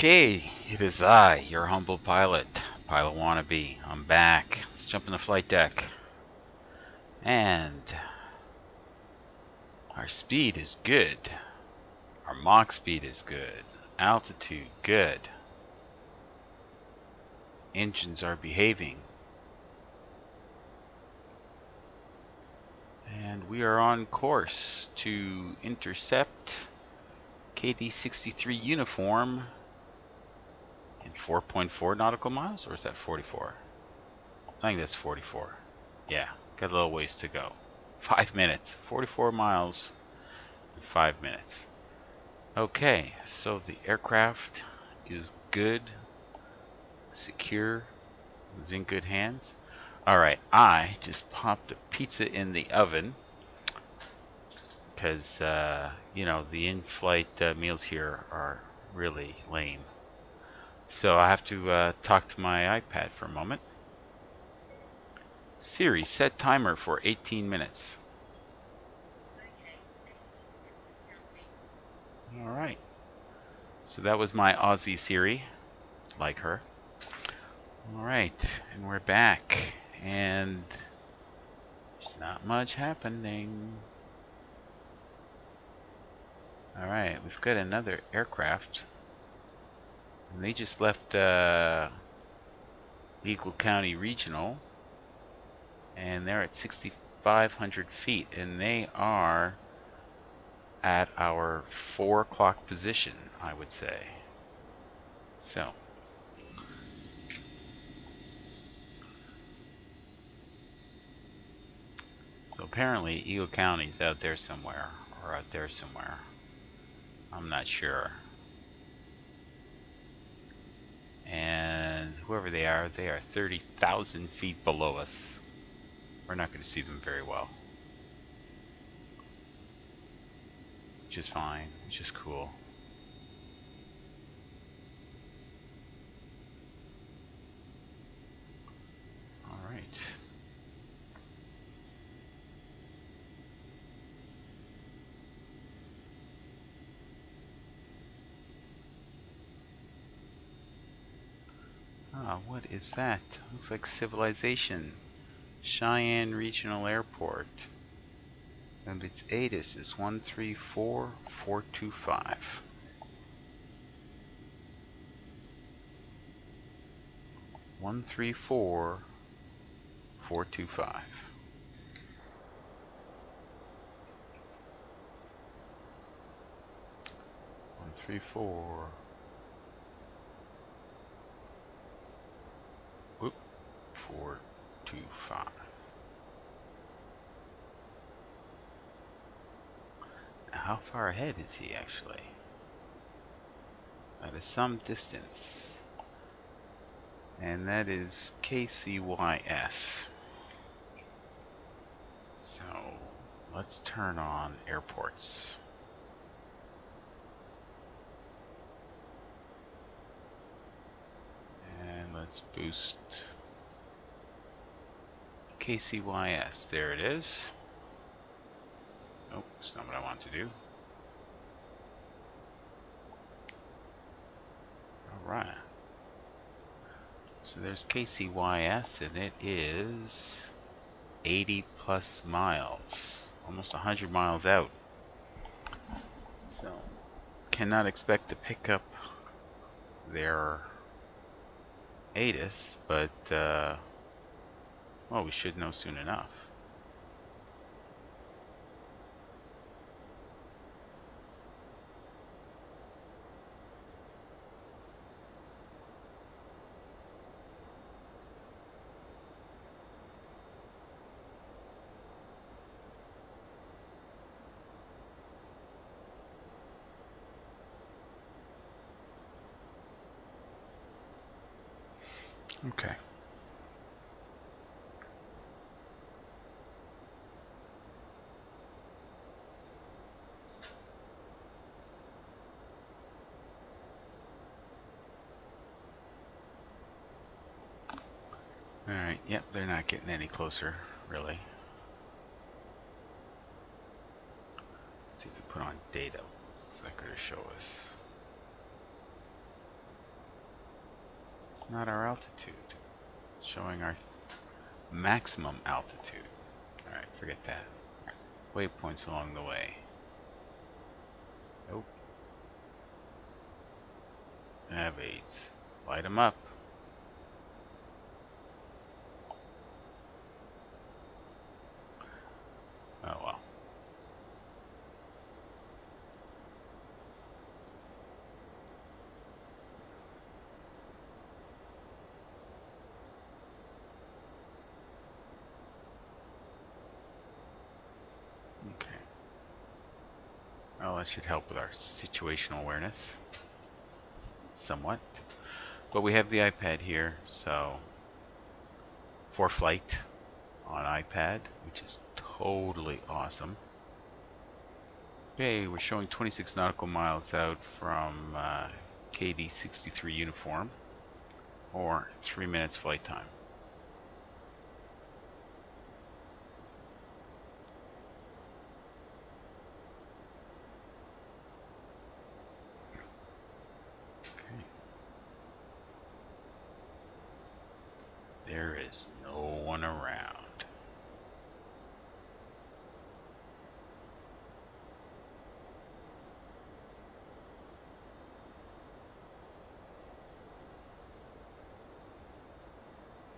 Okay, it is I, your humble pilot, Pilot Wannabe. I'm back. Let's jump in the flight deck. And our speed is good. Our Mach speed is good. Altitude, good. Engines are behaving. And we are on course to intercept KD-63 uniform in 4.4 nautical miles, or is that 44? I think that's 44. Yeah, got a little ways to go. 5 minutes. 44 miles in 5 minutes. Okay, so the aircraft is good, secure, is in good hands. Alright, I just popped a pizza in the oven because, you know, the in-flight meals here are really lame. So I have to talk to my iPad for a moment. Siri, set timer for 18 minutes. Alright. So that was my Aussie Siri. Like her. Alright, and we're back. And there's not much happening. Alright, we've got another aircraft. And they just left Eagle County Regional. And they're at 6,500 feet. And they are at our 4 o'clock position, I would say. So apparently Eagle County's out there somewhere, or out there somewhere. I'm not sure. And whoever they are 30,000 feet below us. We're not going to see them very well. Which is fine, which is cool. Alright. Ah, what is that? Looks like civilization. Cheyenne Regional Airport. And its ATIS is 134425. 134425. One, three, four. Whoop. 425. How far ahead is he actually? That is some distance. And that is KCYS. So let's turn on airports. And let's boost KCYS. There it is. Nope, that's not what I want to do. Alright. So there's KCYS, and it is 80 plus miles. Almost 100 miles out. So, cannot expect to pick up their ATIS, but, well, we should know soon enough. Okay. Alright, yep, they're not getting any closer, really. Let's see if we put on data. What's that going to show us? not our altitude. It's showing our maximum altitude. Alright, forget that. Waypoints along the way. Nope. Nav aids. Light them up. Oh well. Okay. Well, that should help with our situational awareness. Somewhat. But we have the iPad here, so for flight on iPad, which is totally awesome. Okay, we're showing 26 nautical miles out from KD 63 uniform, or 3 minutes flight time. Okay. There is no one around.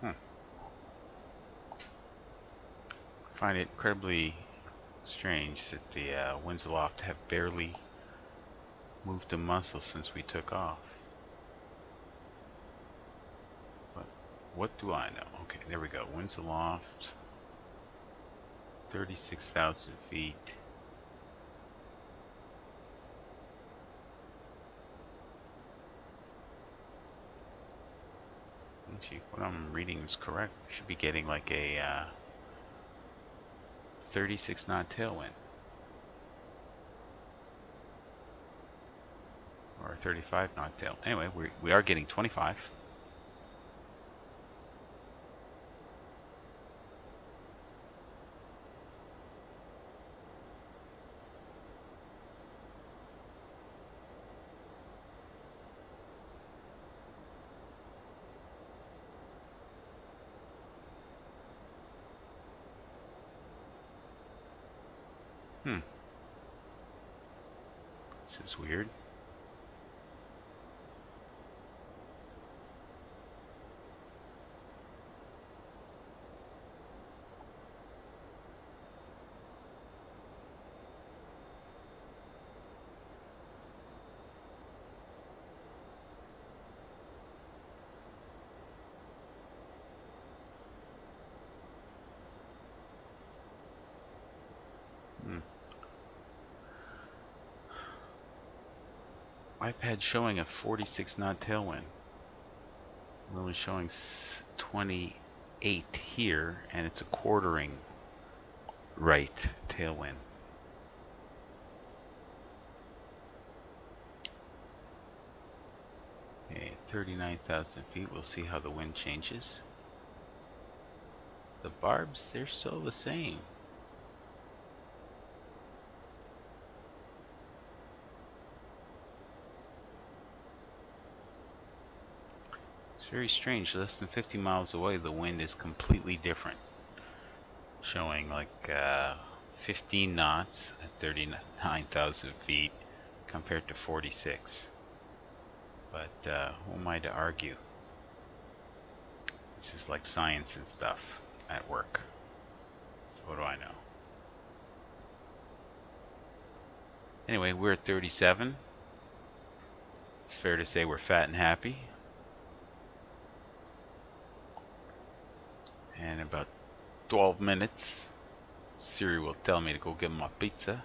I find it incredibly strange that the winds aloft have barely moved a muscle since we took off. But what do I know? Okay, there we go. Winds aloft, 36,000 feet. Actually, what I'm reading is correct. We should be getting like a 36 knot tailwind. Or a 35 knot tail. Anyway, we are getting 25. This is weird. iPad showing a 46 knot tailwind. We're only showing 28 here, and it's a quartering right tailwind. Okay, 39,000 feet. We'll see how the wind changes. The barbs, they're still the same. It's very strange. Less than 50 miles away, the wind is completely different. Showing like 15 knots at 39,000 feet compared to 46. But who am I to argue? This is like science and stuff at work. So what do I know? Anyway, we're at 37. It's fair to say we're fat and happy. And in about 12 minutes, Siri will tell me to go get my pizza.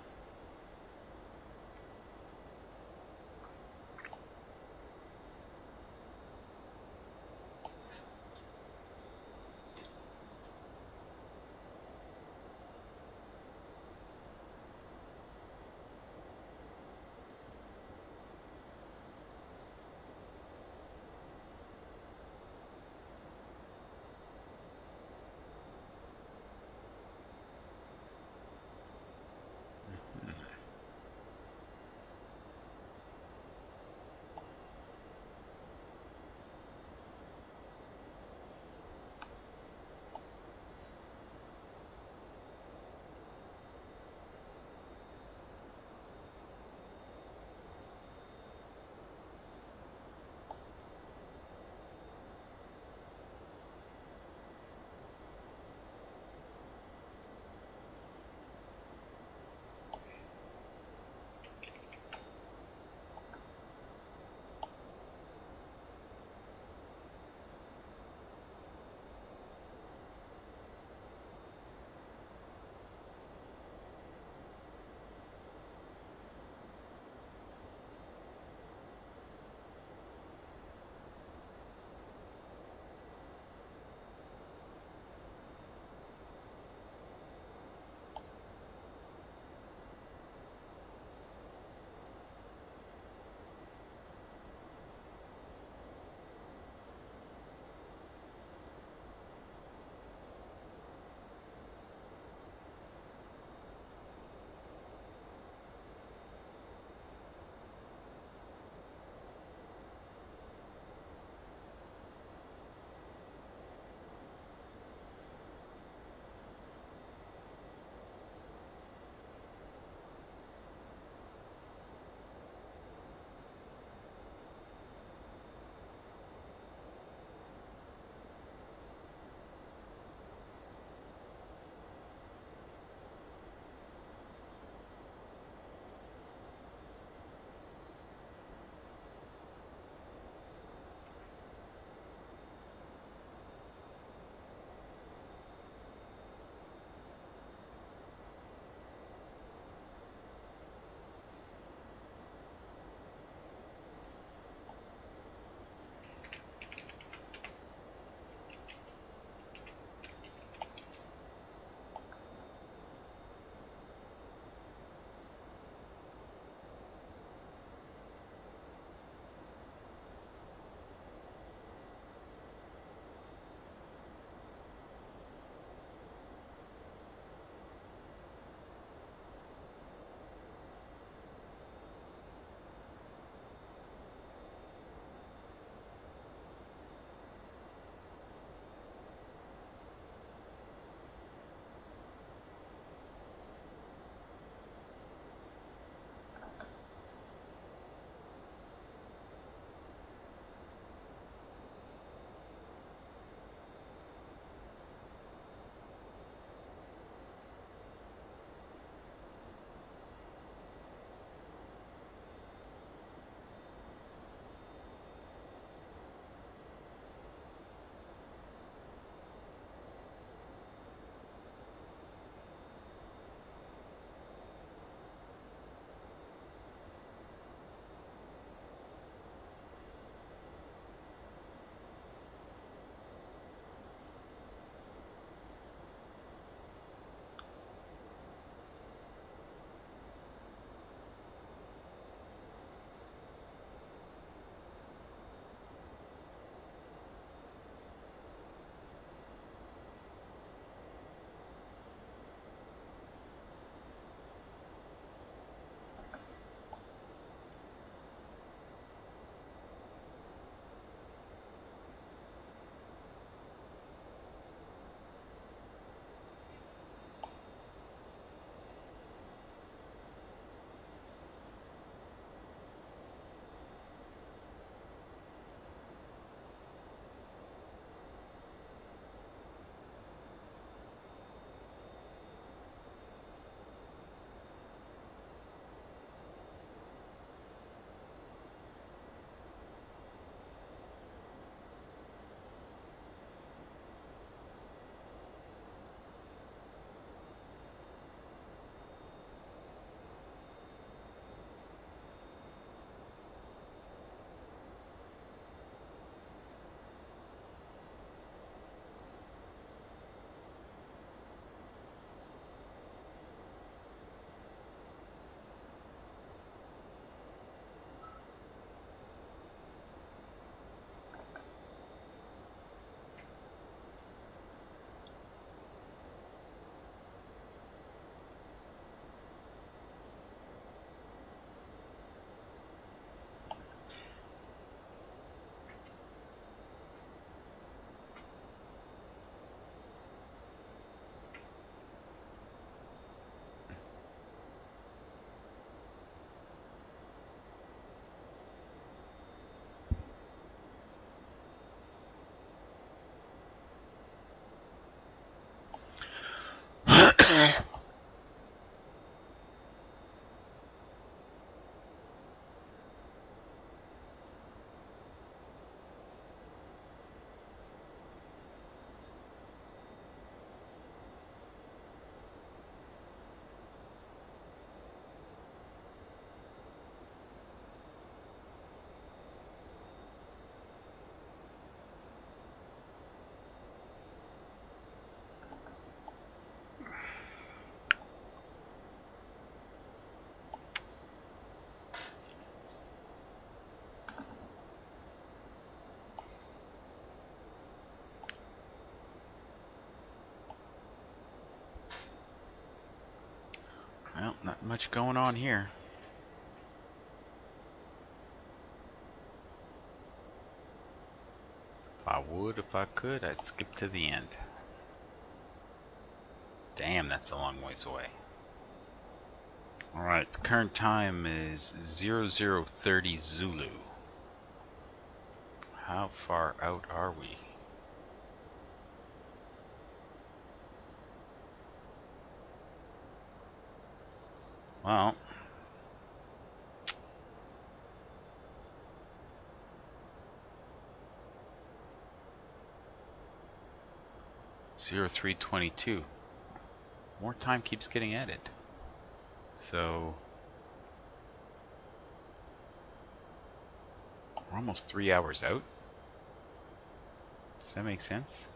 Not much going on here. If I would, if I could, I'd skip to the end. Damn, that's a long ways away. Alright, the current time is 0030 Zulu. How far out are we? Well, zero 0322. More time keeps getting added. So we're almost 3 hours out. Does that make sense?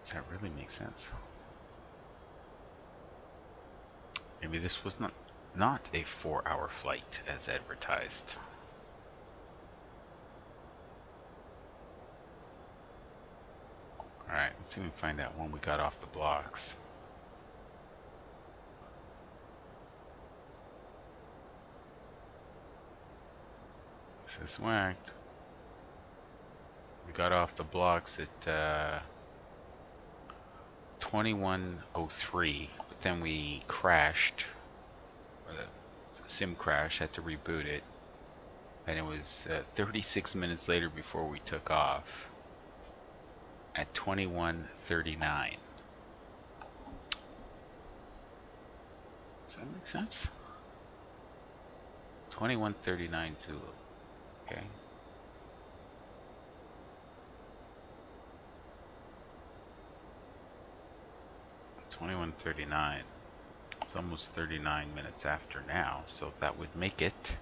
Does that really make sense? Maybe this was not a 4-hour flight as advertised. Alright, let's see if we can find out when we got off the blocks. This is whacked. We got off the blocks at 21:03, but then we crashed, or the sim crashed, had to reboot it, and it was 36 minutes later before we took off at 21:39. Does that make sense? 21:39 Zulu. Okay. $21.39. It's almost 39 minutes after now, so that would make it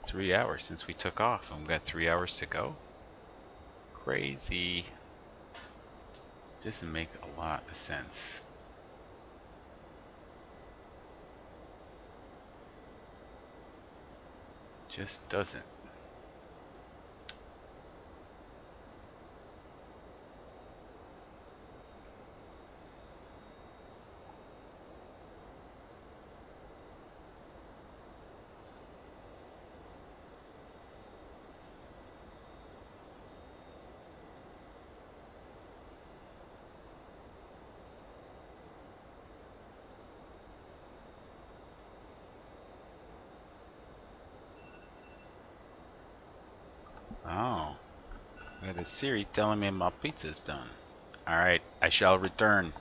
3 hours since we took off, and we've got 3 hours to go. Crazy. Doesn't make a lot of sense. Just doesn't. Oh, that is Siri telling me my pizza's done. Alright, I shall return.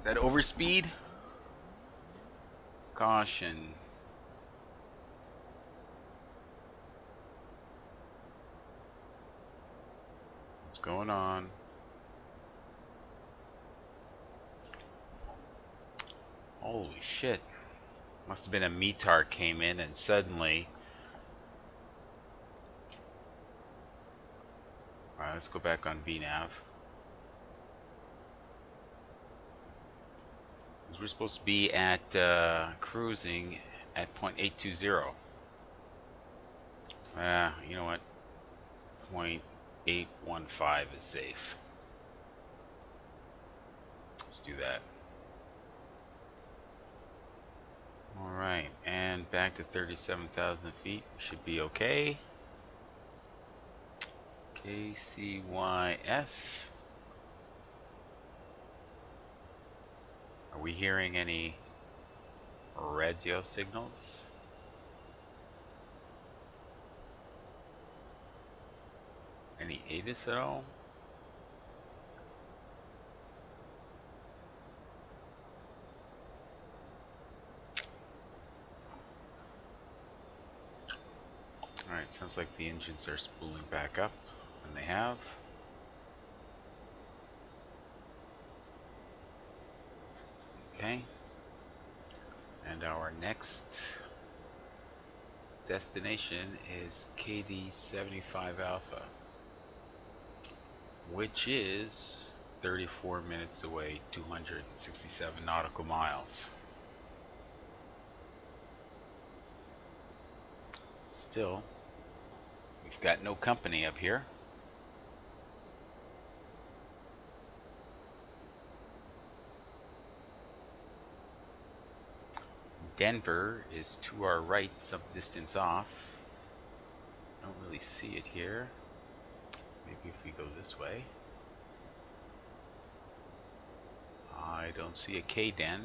Is that overspeed? Caution. What's going on? Holy shit. Must have been a METAR came in and suddenly... Alright, let's go back on VNav. We're supposed to be at cruising at 0.820. You know what? 0.815 is safe. Let's do that. Alright, and back to 37,000 feet. Should be okay. KCYS. Are we hearing any radio signals? Any ATIS at all? Alright, sounds like the engines are spooling back up, and they have. Okay. And our next destination is KD75 Alpha, which is 34 minutes away, 267 nautical miles. Still, we've got no company up here. Denver is to our right, some distance off. Don't really see it here. Maybe if we go this way. I don't see a K-den.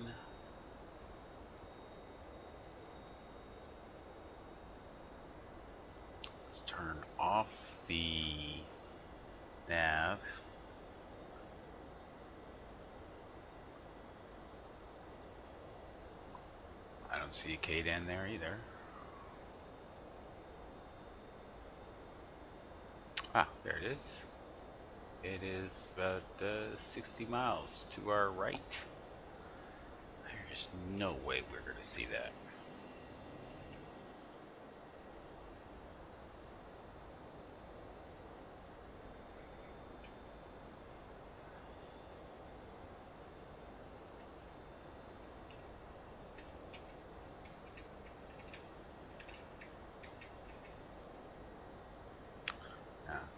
Let's turn off the nav. I don't see a K-den there either. Ah, there it is. It is about 60 miles to our right. There's no way we're going to see that.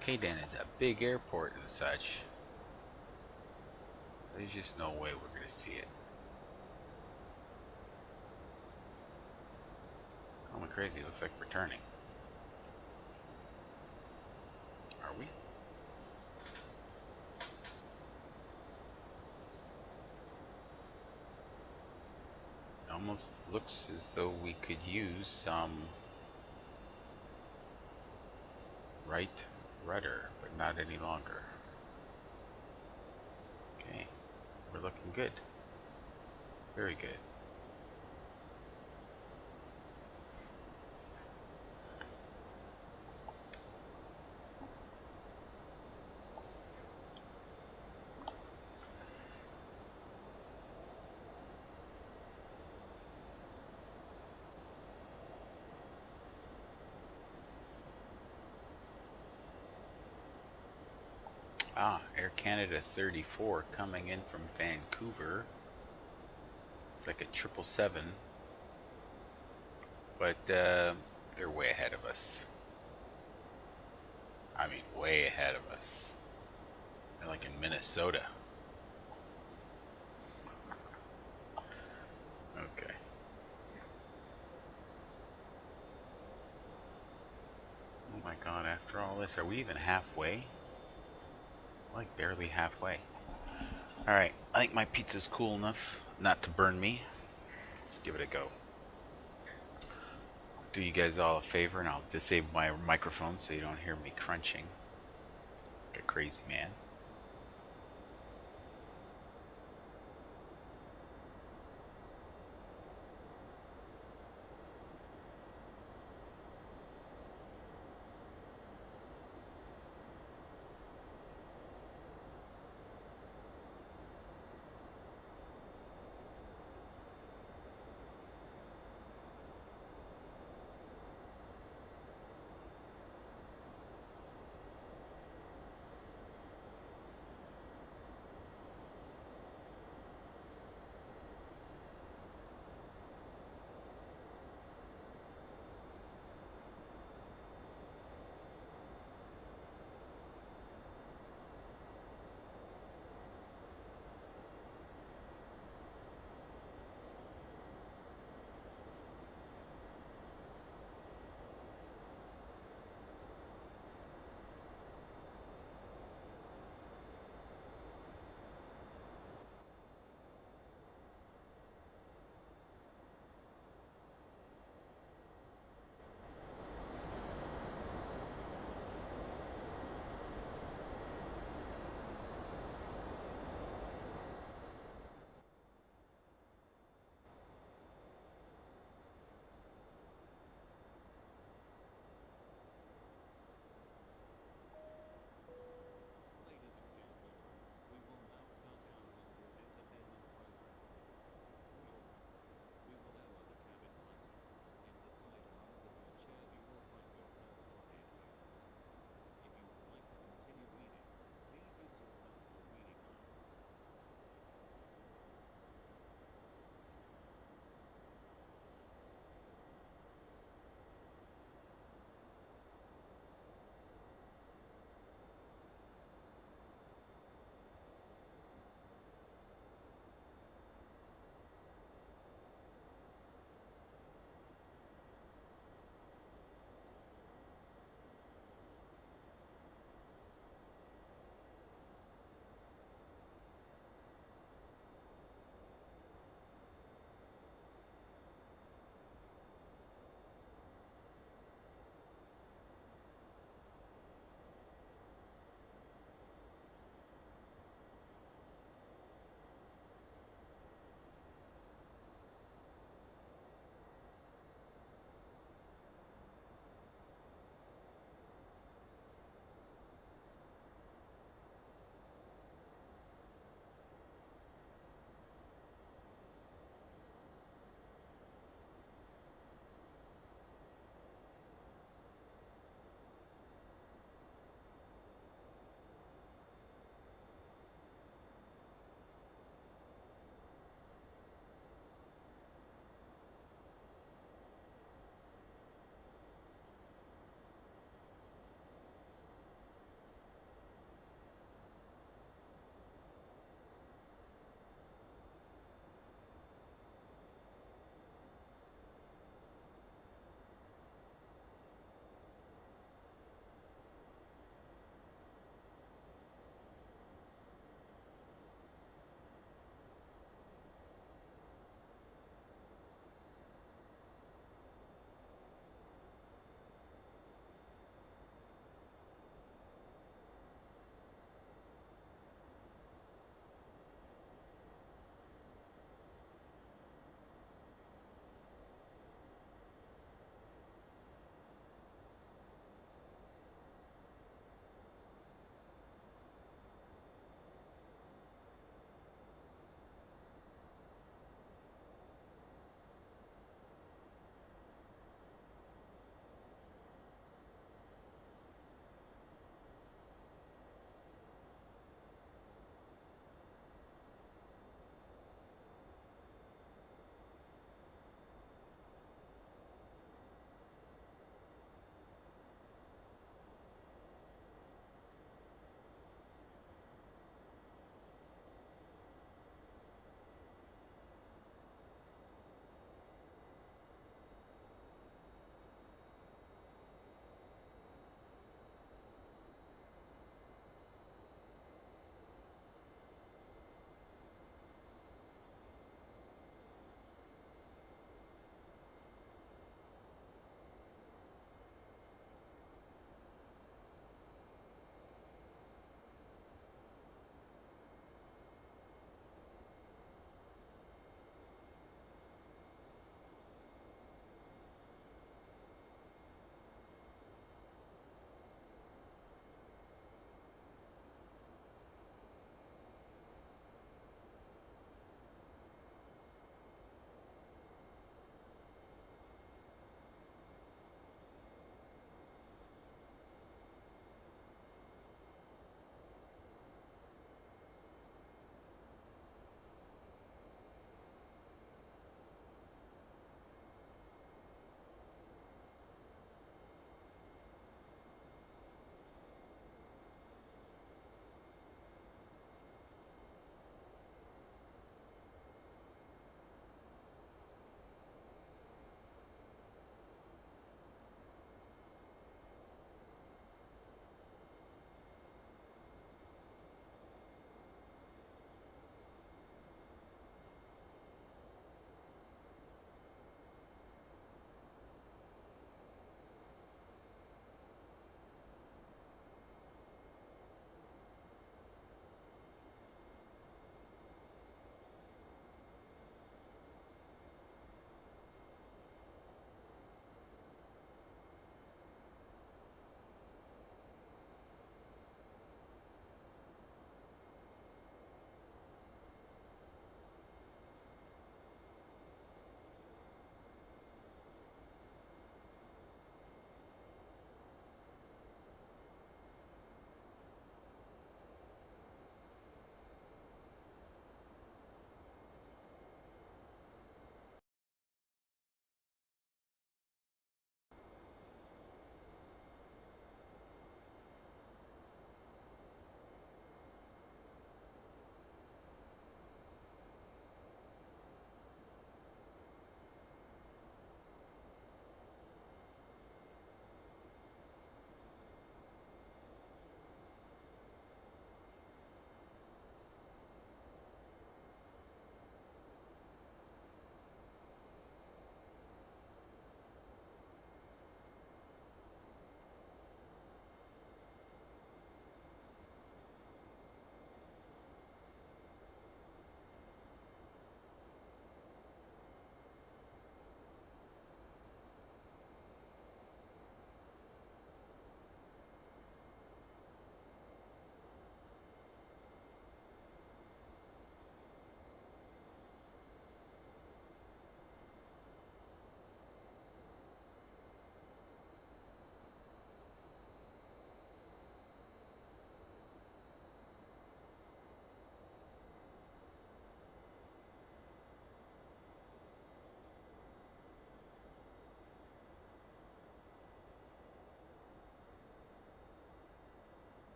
K-den is a big airport and such. There's just no way we're going to see it. Oh my crazy, looks like we're turning. Are we? It almost looks as though we could use some right rudder, but not any longer. Okay, we're looking good. Very good. Air Canada 34 coming in from Vancouver. It's like a 777, but they're way ahead of us. I mean, way ahead of us. They're like in Minnesota. Okay. Oh my god, after all this, are we even halfway? Like barely halfway. Alright, I think my pizza's cool enough not to burn me. Let's give it a go. Do you guys all a favor and I'll disable my microphone so you don't hear me crunching like a crazy man.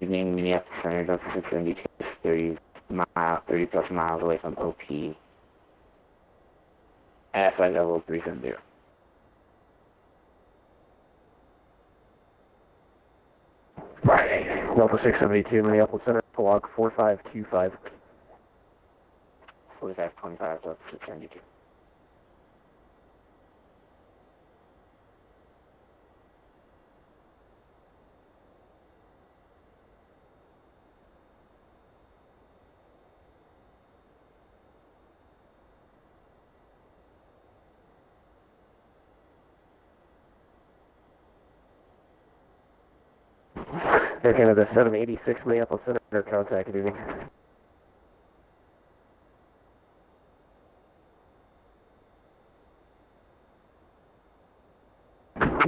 Evening, Minneapolis Center, Delta 672 is 30 plus miles away from OP at flight level 370. Delta 672, Minneapolis Center, log 4525. 4525, Delta 672. Air Canada 786, Minneapolis Center, contact, good evening.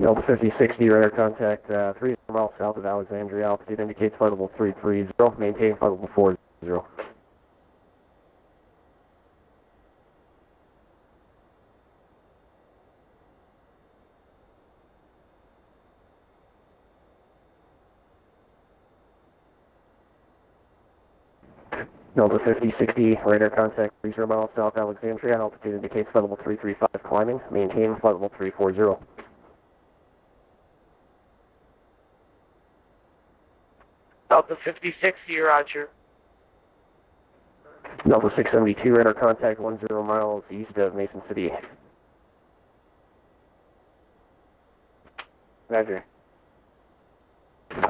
Delta 5060, radar contact 3 miles south of Alexandria, altitude indicates flight level 330, maintain flight level 40. Delta 5060, radar contact 30 miles south Alexandria, altitude indicates flight level 335 climbing, maintain flight level 340. Delta 5060, roger. Delta 672, radar contact 10 miles east of Mason City. Roger.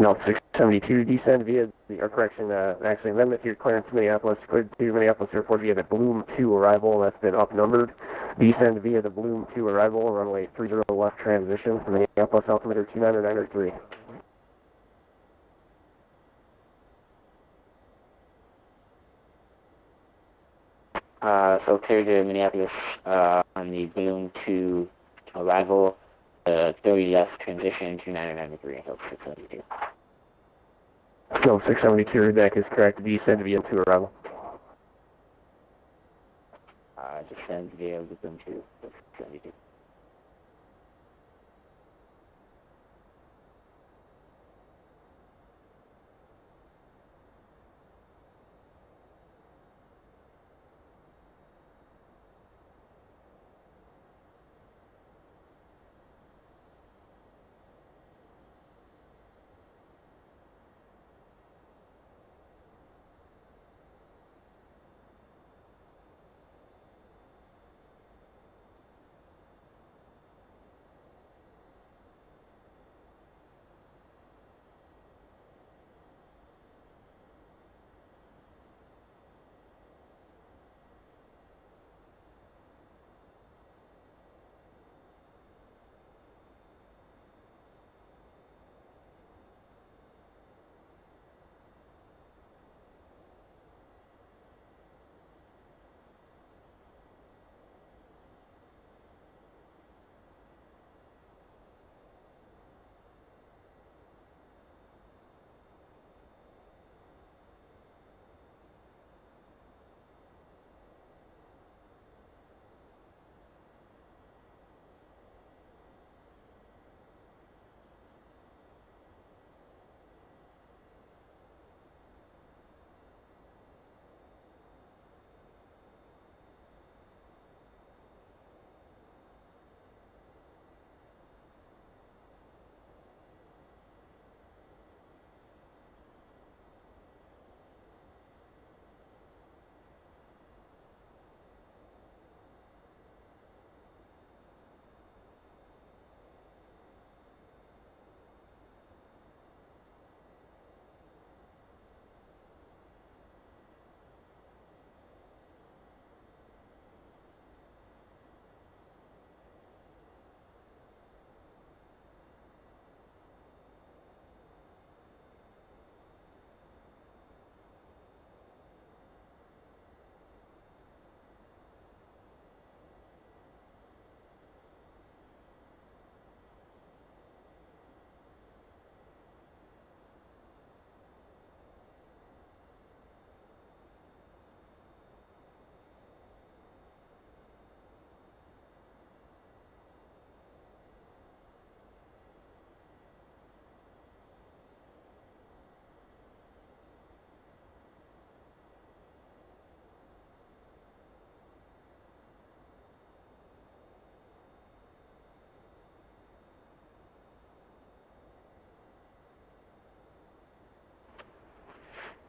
Delta 672, descend via the, or correction, actually amendment to your clearance to Minneapolis, cleared to Minneapolis Airport via the Bloom 2 arrival, that's been upnumbered. Descend via the Bloom 2 arrival, runway 30 left transition, Minneapolis altimeter 29903. So clear to Minneapolis on the Bloom 2 arrival, 30 left transition 2993, Delta 672. Delta 672, deck is correct, descend via 2 arrival. Descend via the Bloom 2, Delta 672.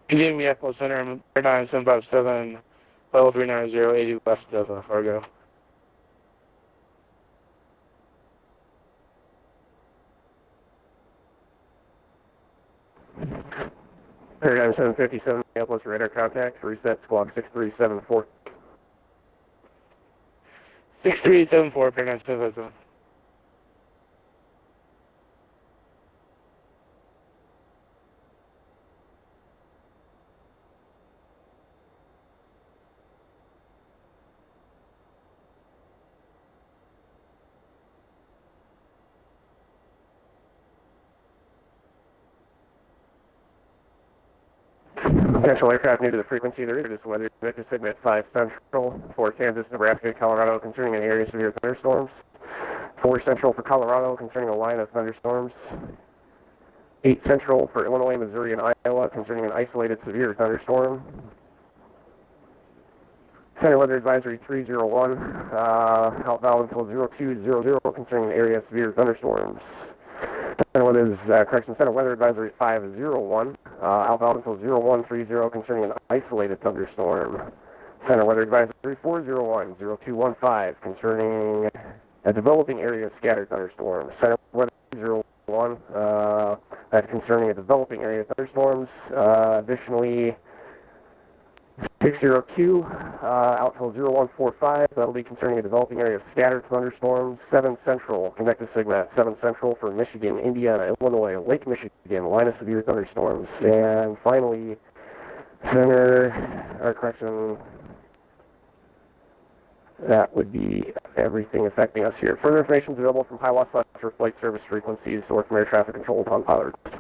You gave me Echo Center, 9757, level 390, 80 west of Fargo. Paradigm 757, Minneapolis radar contact, reset squad 6374. 6374, Paradigm 757. Potential aircraft new to the frequency. There is weather. Victor Sigma 5 Central for Kansas, Nebraska, Colorado concerning an area of severe thunderstorms. 4 Central for Colorado concerning a line of thunderstorms. 8 Central for Illinois, Missouri, and Iowa concerning an isolated severe thunderstorm. Center Weather Advisory 301, outbound until 0200 concerning an area of severe thunderstorms. Center Weather Advisory 501, outbound until 0130 concerning an isolated thunderstorm. Center Weather Advisory 401, 0215 concerning a developing area of scattered thunderstorms. Center Weather 01, concerning a developing area of thunderstorms. Additionally, 60Q, out till 0145, that'll be concerning a developing area of scattered thunderstorms. 7 Central, connected Sigma, 7 Central for Michigan, Indiana, Illinois, Lake Michigan, line of severe thunderstorms. And finally, that would be everything affecting us here. Further information is available from PIWA/for flight service frequencies or from air traffic control upon pilot request.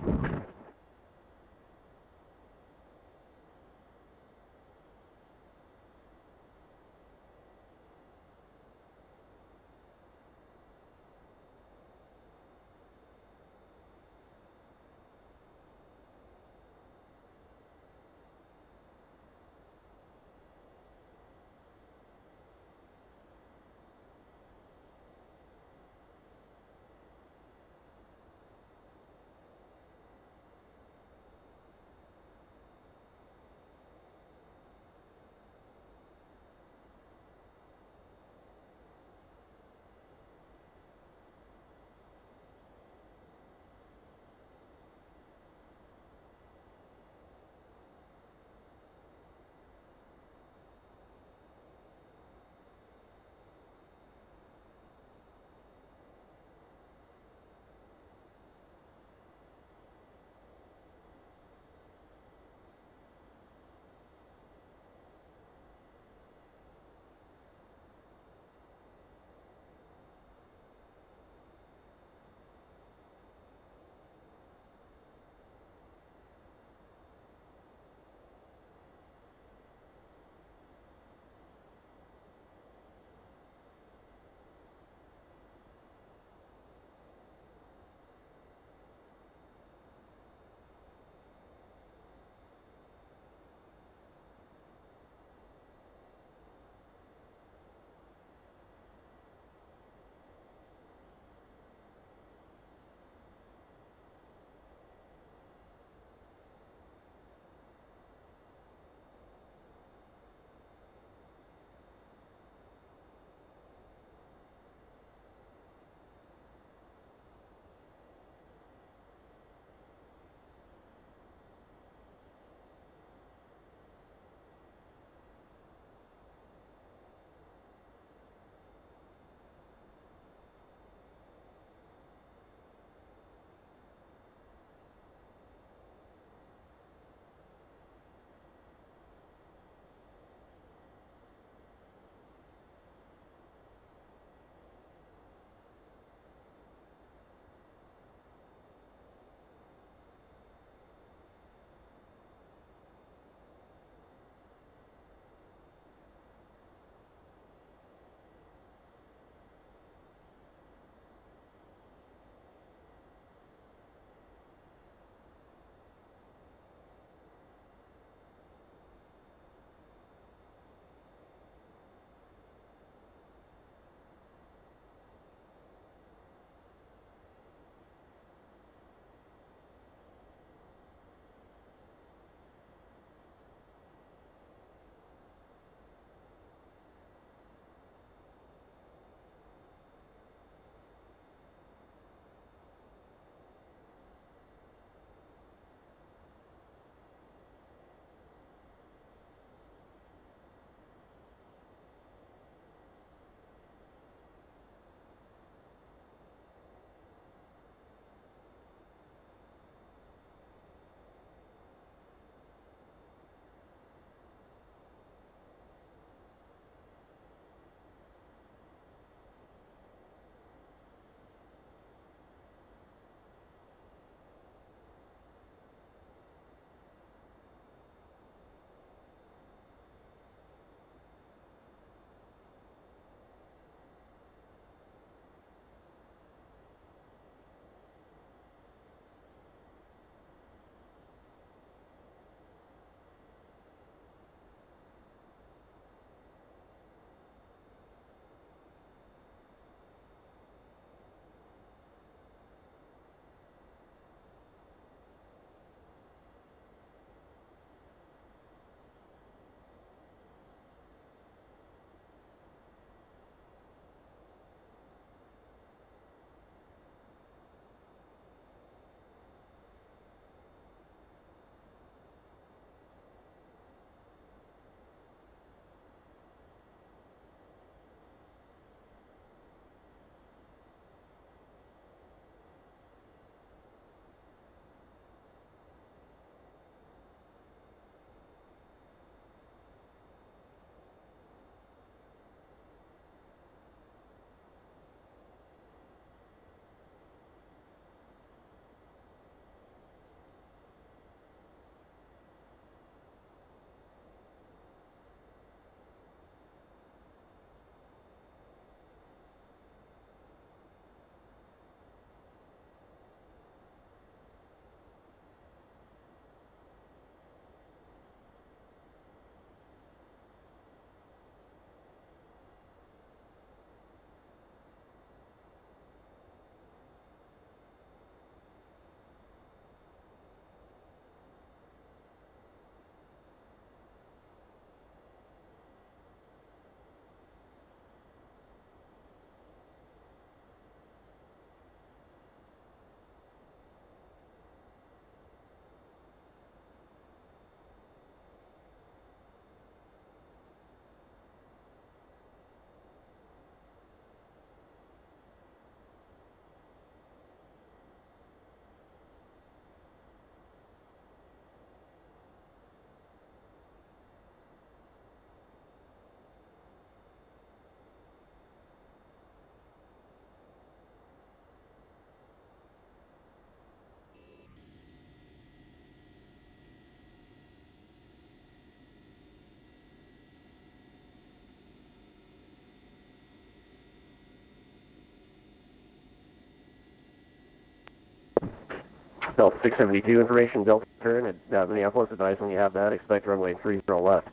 Delta 672 information, Delta turn at Minneapolis. Advise when you have that. Expect runway 30 left.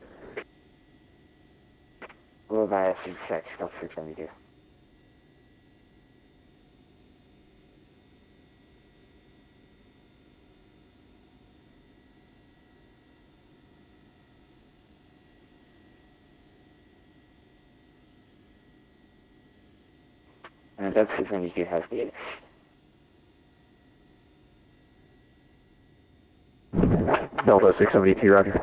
We'll buy a 66, Delta 672. And Delta 672 has the Delta 672, roger.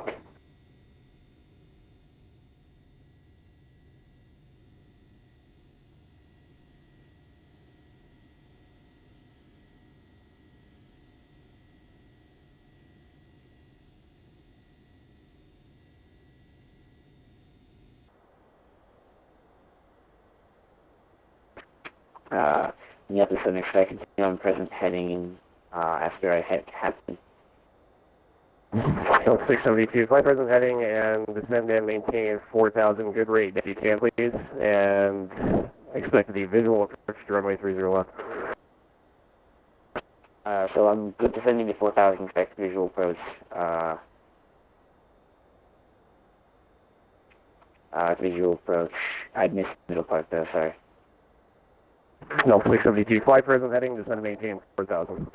Minneapolis 7 expect to continue on present heading after I hit Vatsim. Delta 672, flight present heading and descend and maintain 4,000 good rate if you can, please. And expect the visual approach to runway 30 left. So I'm good descending to 4,000, expect visual approach. Visual approach. I missed the middle part though, sorry. Delta 672, flight present heading, descend and maintain 4,000.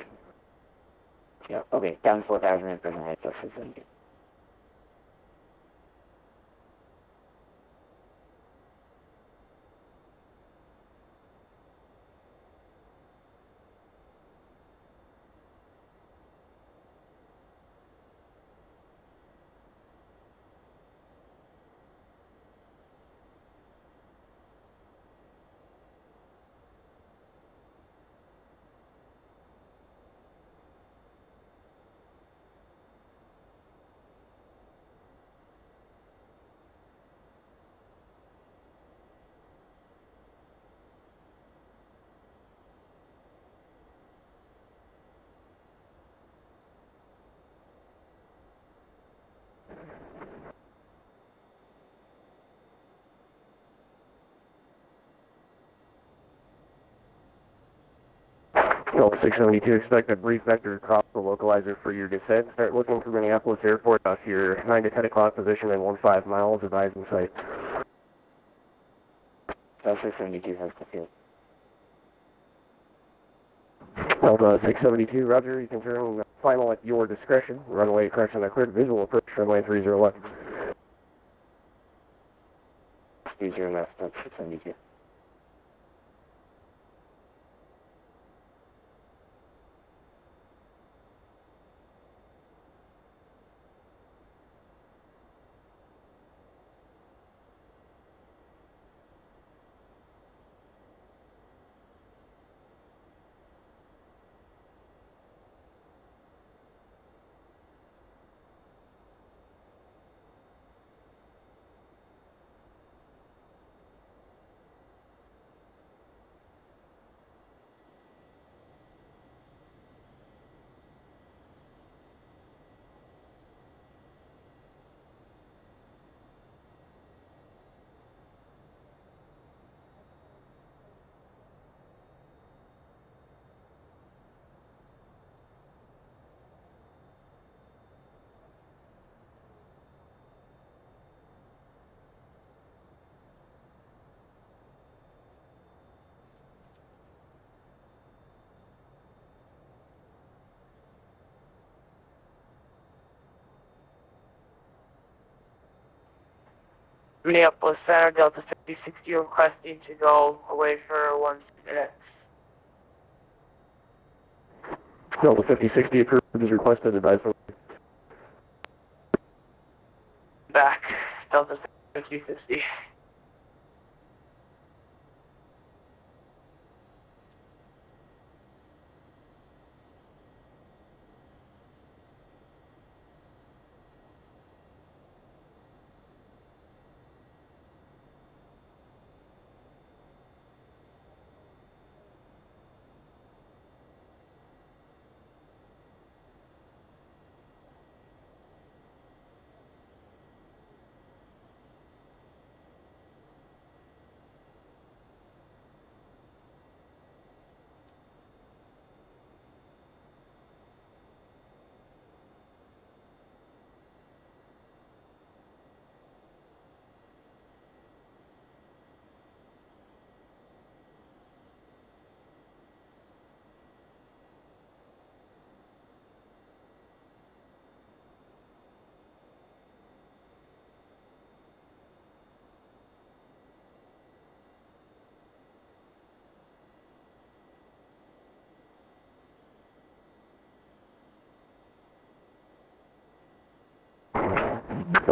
Yeah, okay, down 4,000 and present head, Delta 672. Delta 672, expect a brief vector across the localizer for your descent. Start looking for Minneapolis Airport off your 9 to 10 o'clock position and 15 miles, advise in sight. Delta 672 has the field. Delta 672, roger, you can turn final at your discretion. Runway correction cleared, visual approach, runway 30 left. 30 left, Delta 672. Minneapolis Center, Delta 5060 requesting to go away for 1 minute. Delta 5060 approved is requested, advise when Back, Delta 5060.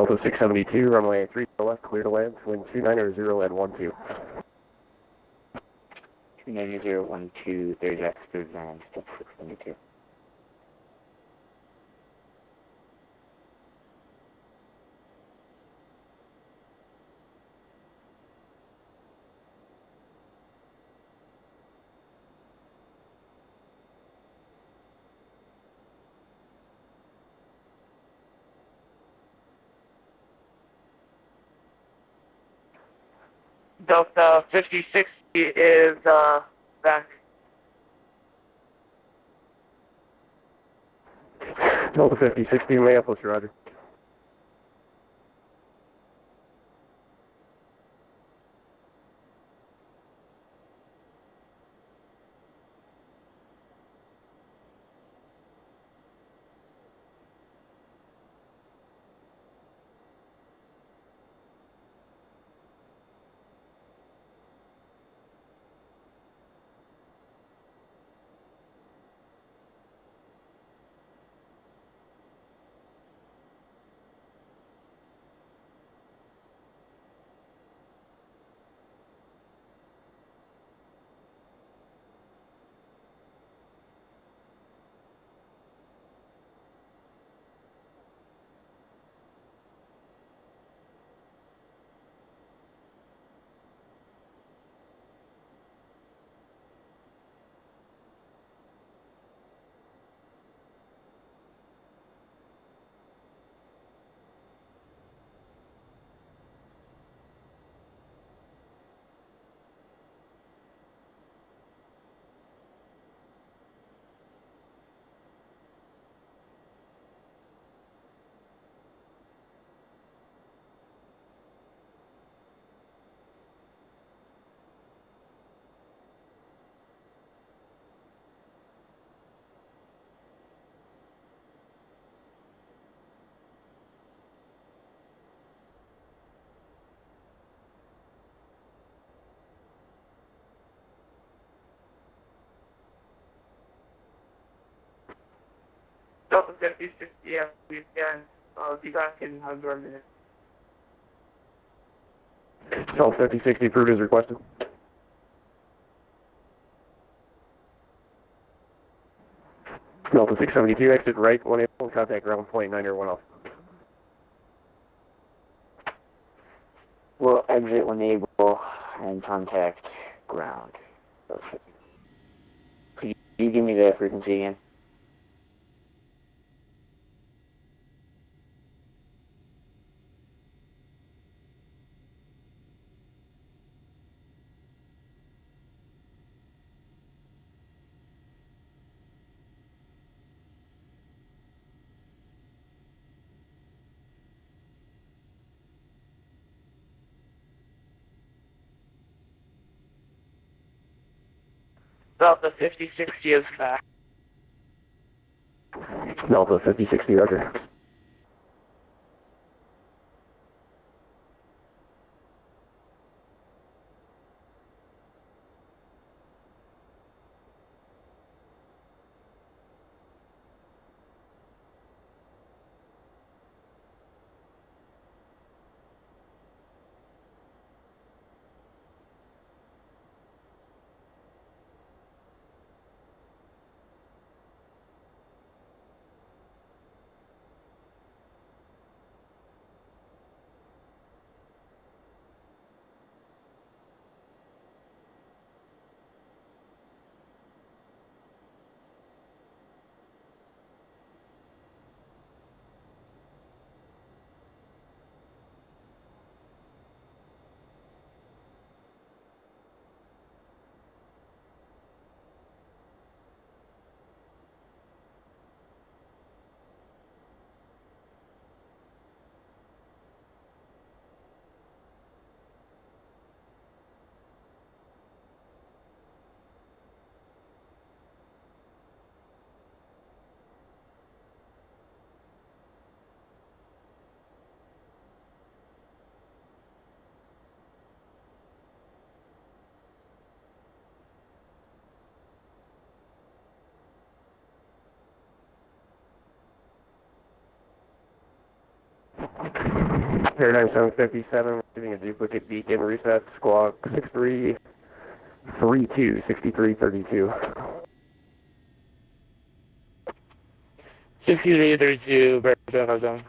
Delta 672, runway 30 left, clear to land, wind 290 and 12. 290, 30 left, clear to land, Delta 672. Delta 5060 is back. Delta 5060, Minneapolis, roger. Delta 5060, yeah, we can. You guys can have your minute. Delta 5060, approved as requested. Delta 672, exit right, 1 April, contact ground point 901 off. We'll exit when able and contact ground. Could you give me the frequency again? Delta 5060 is back. Delta 5060, roger. Paradigm 757, receiving a duplicate beacon, reset, squawk 6332, 6332. 6332, Verified Zone.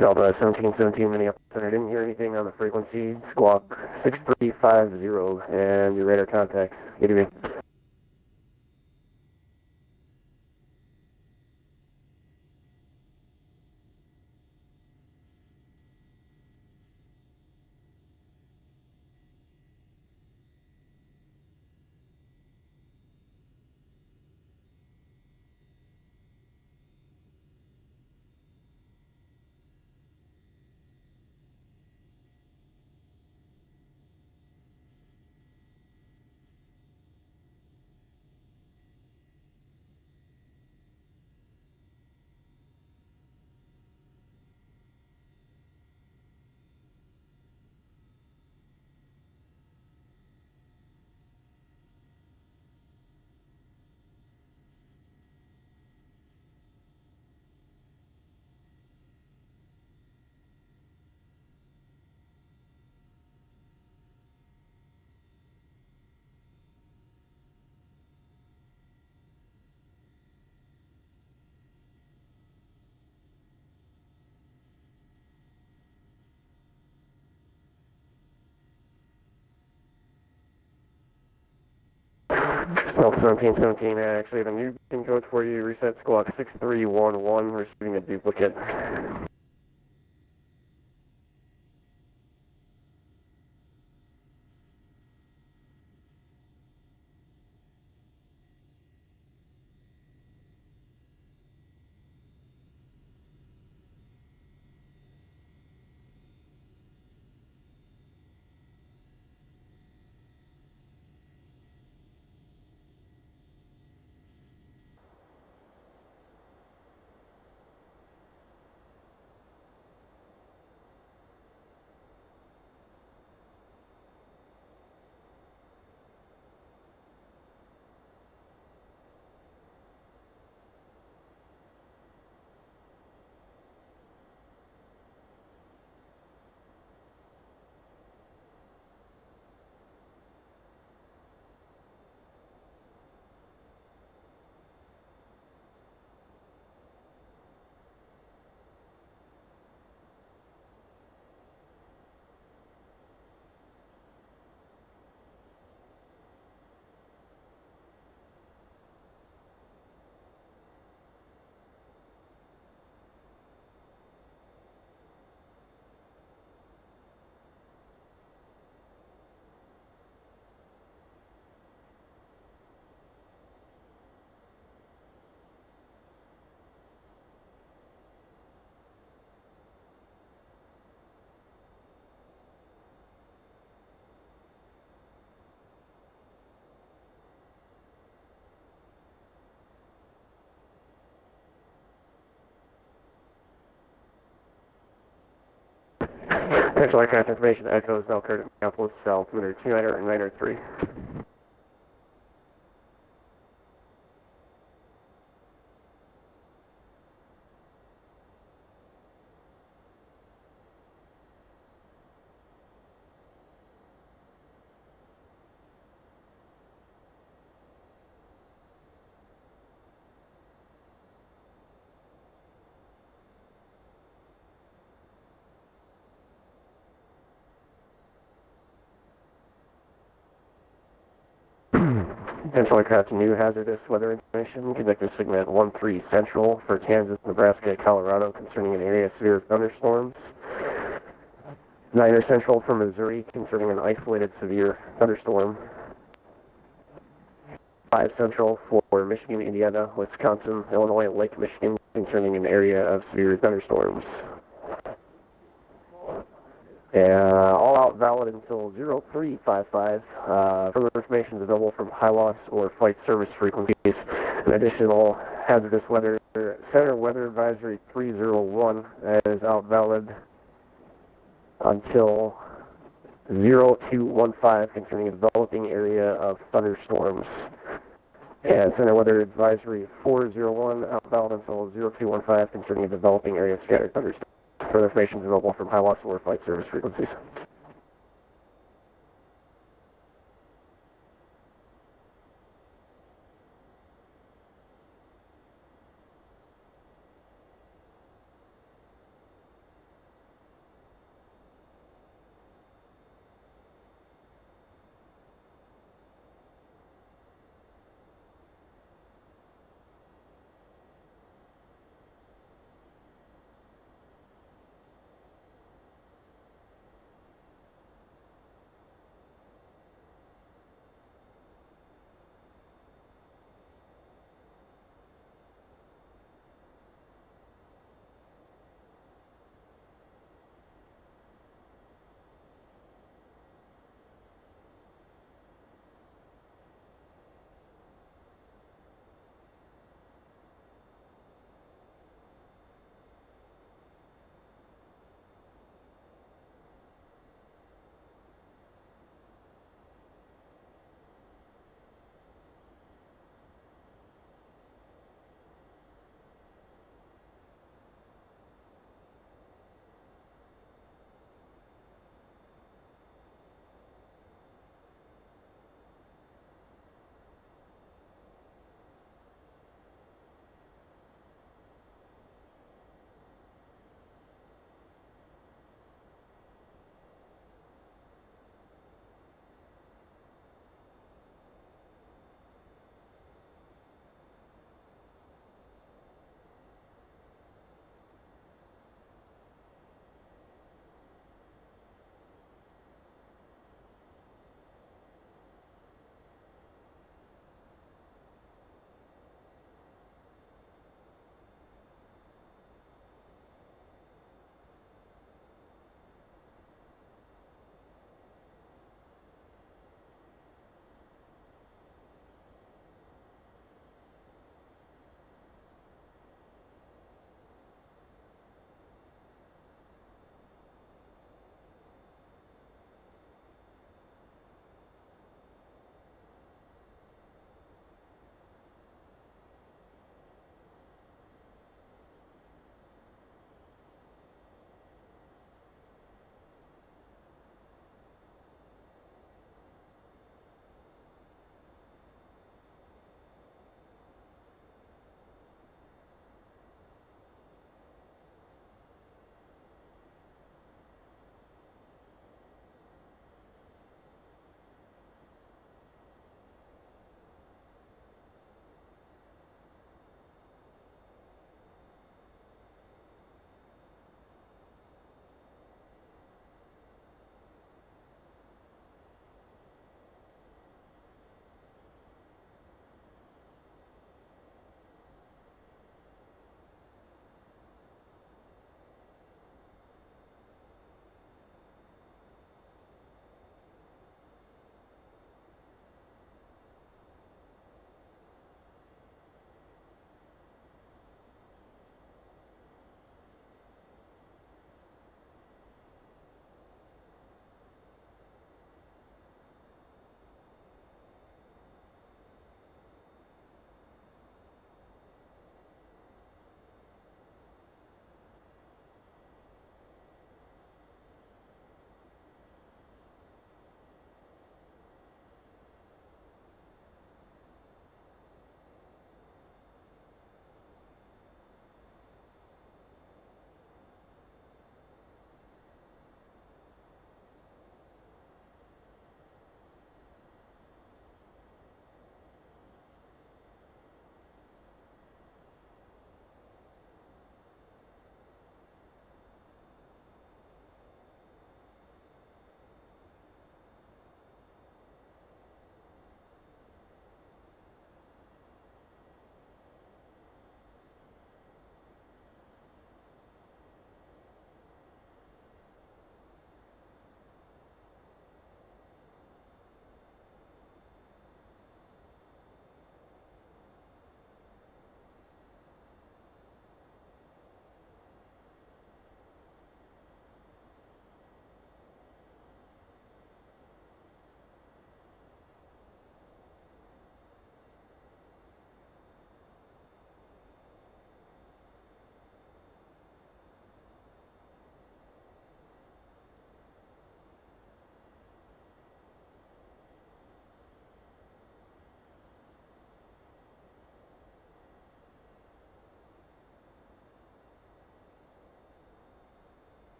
Delta 1717 Minneapolis Center, didn't hear anything on the frequency. Squawk 6350 and your radar contact. ADV. Delta 1717, actually the new pin code for you, reset squawk 6311, receiving a duplicate. Potential aircraft information echoes Elkhart, Minneapolis, altimeter 29er and 903. Potential aircraft new hazardous weather information. Conductor segment 13 Central for Kansas, Nebraska, Colorado concerning an area of severe thunderstorms. 9er Central for Missouri concerning an isolated severe thunderstorm. 5 Central for Michigan, Indiana, Wisconsin, Illinois, Lake Michigan concerning an area of severe thunderstorms. All out valid until 0355. Further information is available from HIWAS or flight service frequencies. An additional hazardous weather center weather advisory 301 is out valid until 0215 concerning a developing area of thunderstorms. And center weather advisory 401 out valid until 0215 concerning a developing area of scattered thunderstorms. Further information is available from HIWAS or flight service frequencies.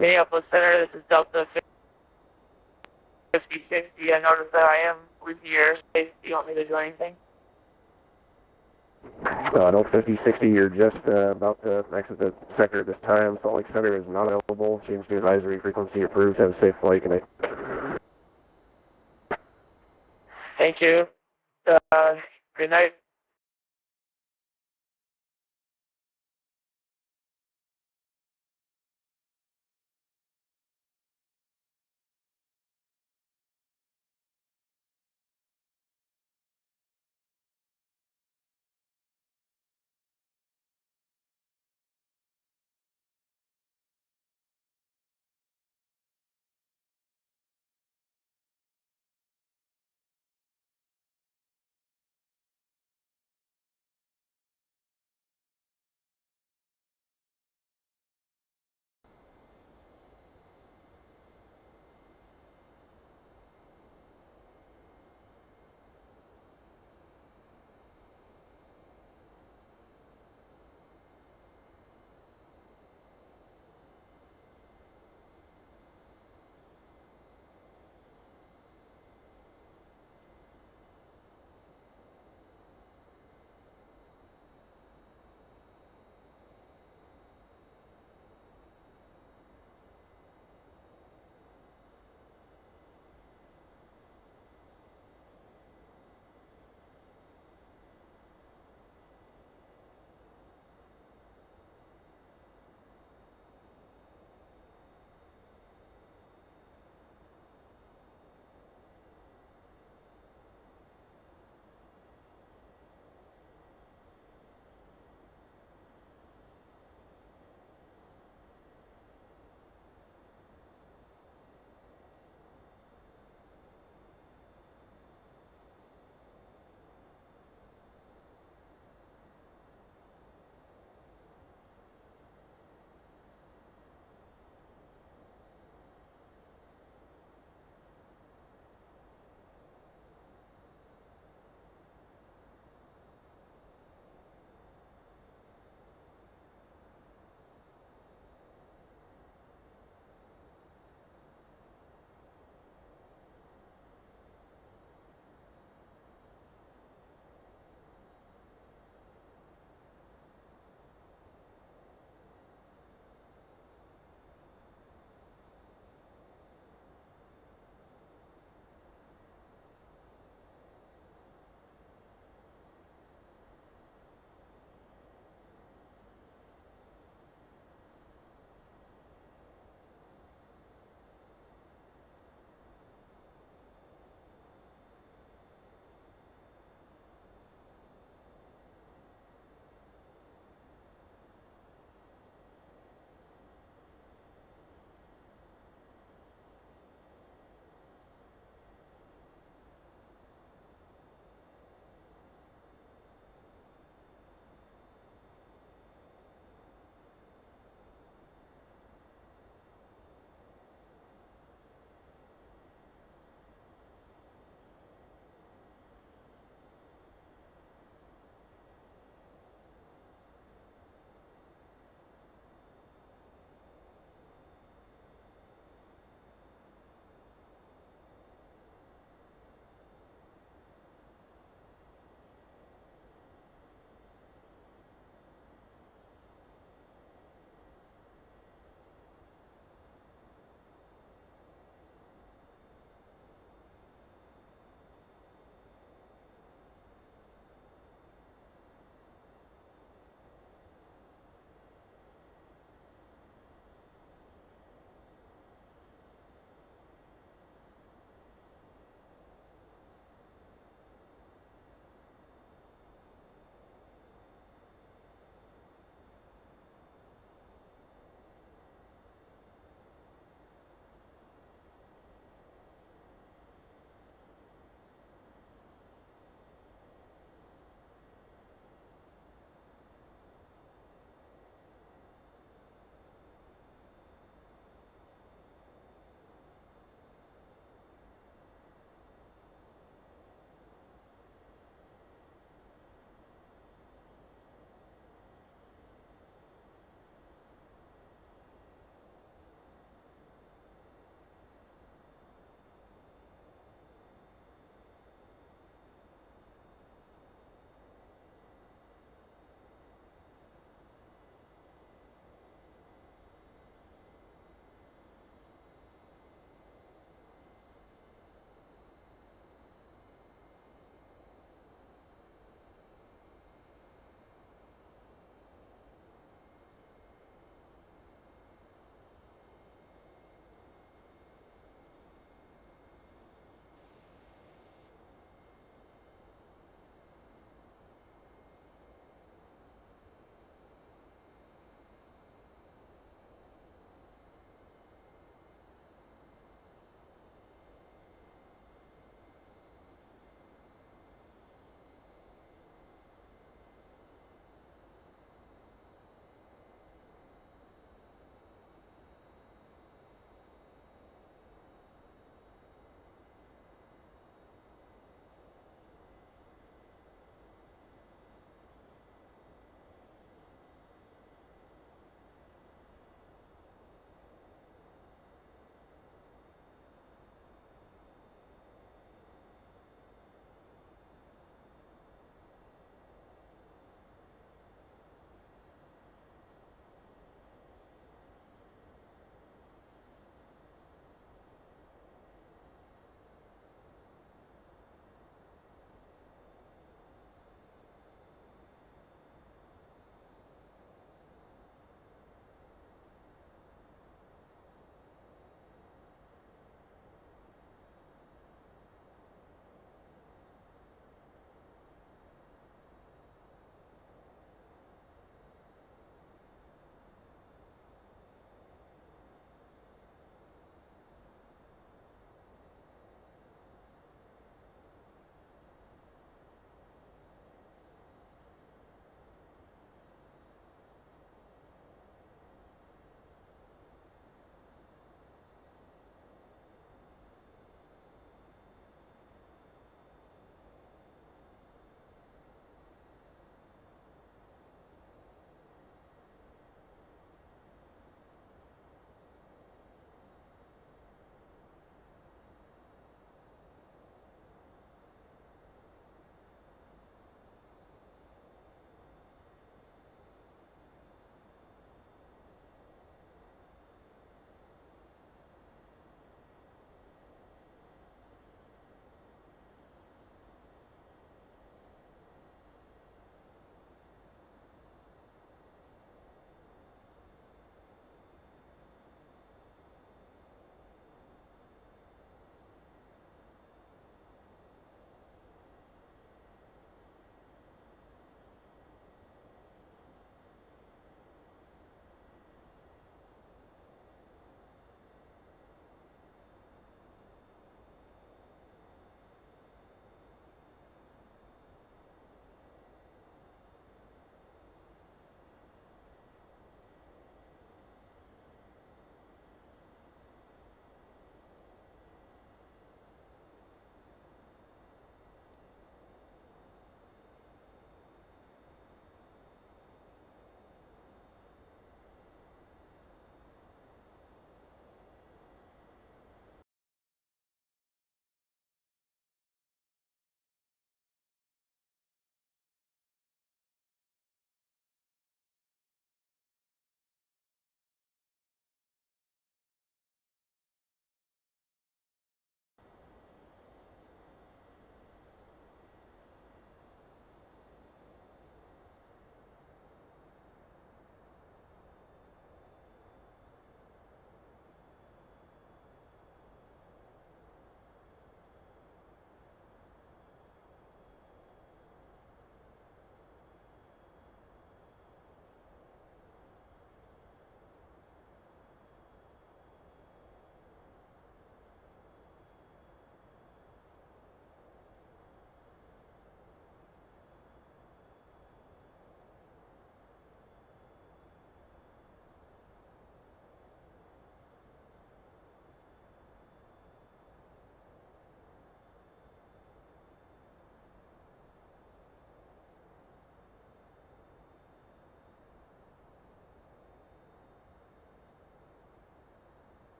Minneapolis Center, this is Delta 5060. I notice that I am with your space. Do you want me to do anything? No, 5060, you're just about to exit the sector at this time. Salt Lake Center is not available. Change to advisory frequency approved. Have a safe flight. Good night. Thank you. Good night.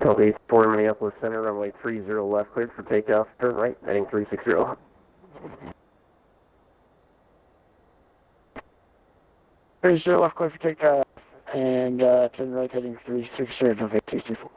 Delta 84 Minneapolis Center, runway 30 left, cleared for takeoff, turn right, heading 360. 30 left, clear for takeoff, and turn right, heading 360, Delta 84.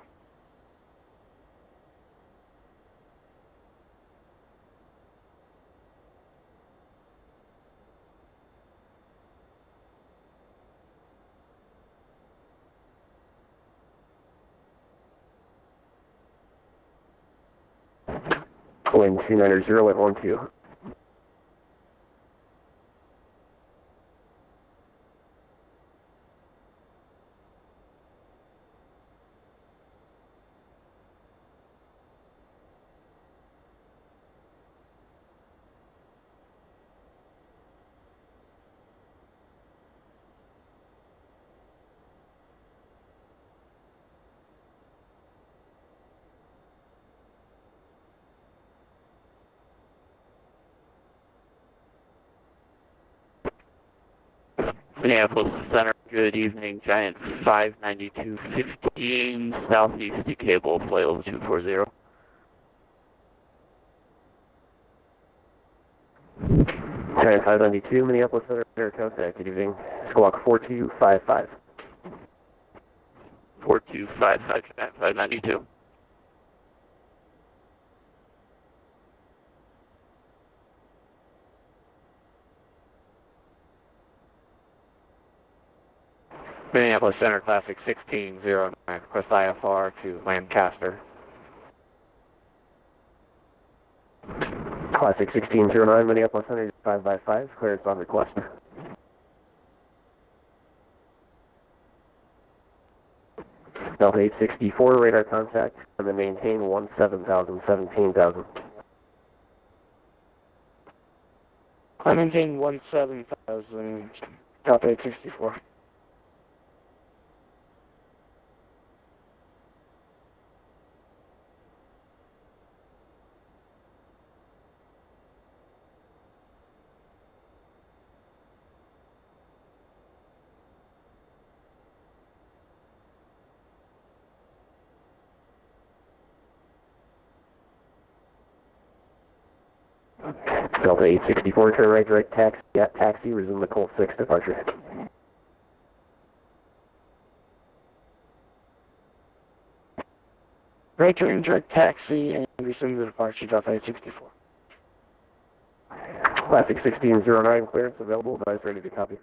Wind 290 at 12. Minneapolis Center, good evening, Giant 59215, southeast cable, flight level 240. Giant 592, Minneapolis Center, air contact, good evening, squawk 4255. 4255, Giant 592. Minneapolis Center, Classic 1609, request IFR to Lancaster. Classic 1609, Minneapolis Center, 555, clearance on request. Delta 864, radar contact, and then maintain 17,000. I maintain 17,000, Delta 864. Delta 864, turn right, direct taxi, at taxi, resume the Colt 6 departure. Right turn, direct taxi, and resume the departure, Delta 864. Classic 1609, clearance available, advise ready to copy.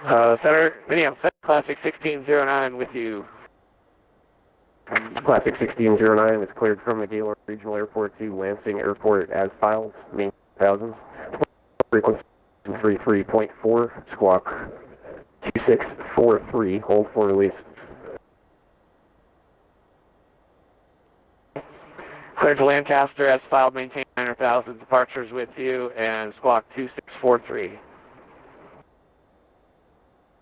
Center, Minneapolis, Classic 1609 with you. Classic 1609 is cleared from the Gaylord Regional Airport to Lansing Airport as files, main thousands. Frequency 33.4, squawk 2643, hold for release. Cleared to Lancaster as filed, maintain 900,000, departures with you, and squawk 2643.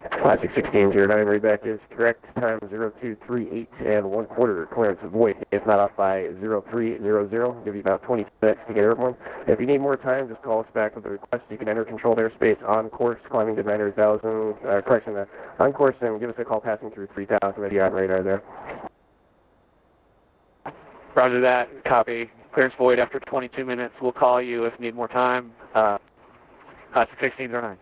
Classic 1609, readback is correct, time 0238 and 1/4, clearance void, if not off by 0300, give you about 20 minutes to get airborne. If you need more time, just call us back with a request. You can enter controlled airspace on course, climbing to 900,000, on course, and give us a call passing through 3,000 if you're on radar there. Roger that, copy. Clearance void after 22 minutes. We'll call you if you need more time. Classic 1609.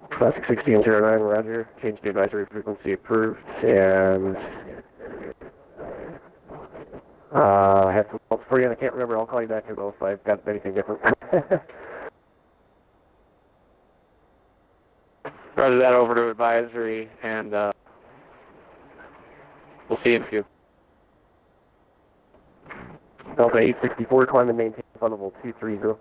Classic 1609, roger. Change the advisory frequency approved, and I have some calls for you, and I can't remember. I'll call you back if I've got anything different. Roger that, over to advisory, and we'll see you in a few. Delta 864, climb and maintain flight level 230.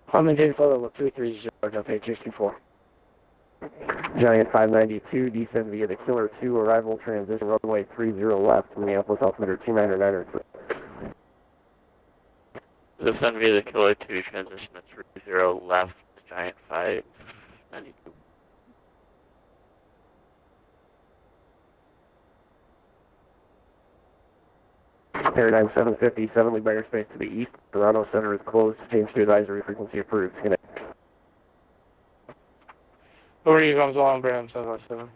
Climb and maintain flight level 230, Delta 864. Giant 592, descend via the Killer 2, arrival transition runway 30 left, Minneapolis altimeter 299. Descend via the Killer 2, transition at 30 left, Giant 592. Paradigm 757, lead by airspace to the east. Toronto Center is closed. Change to advisory frequency approved. Good night. Over to you, comes along, Brandon 757.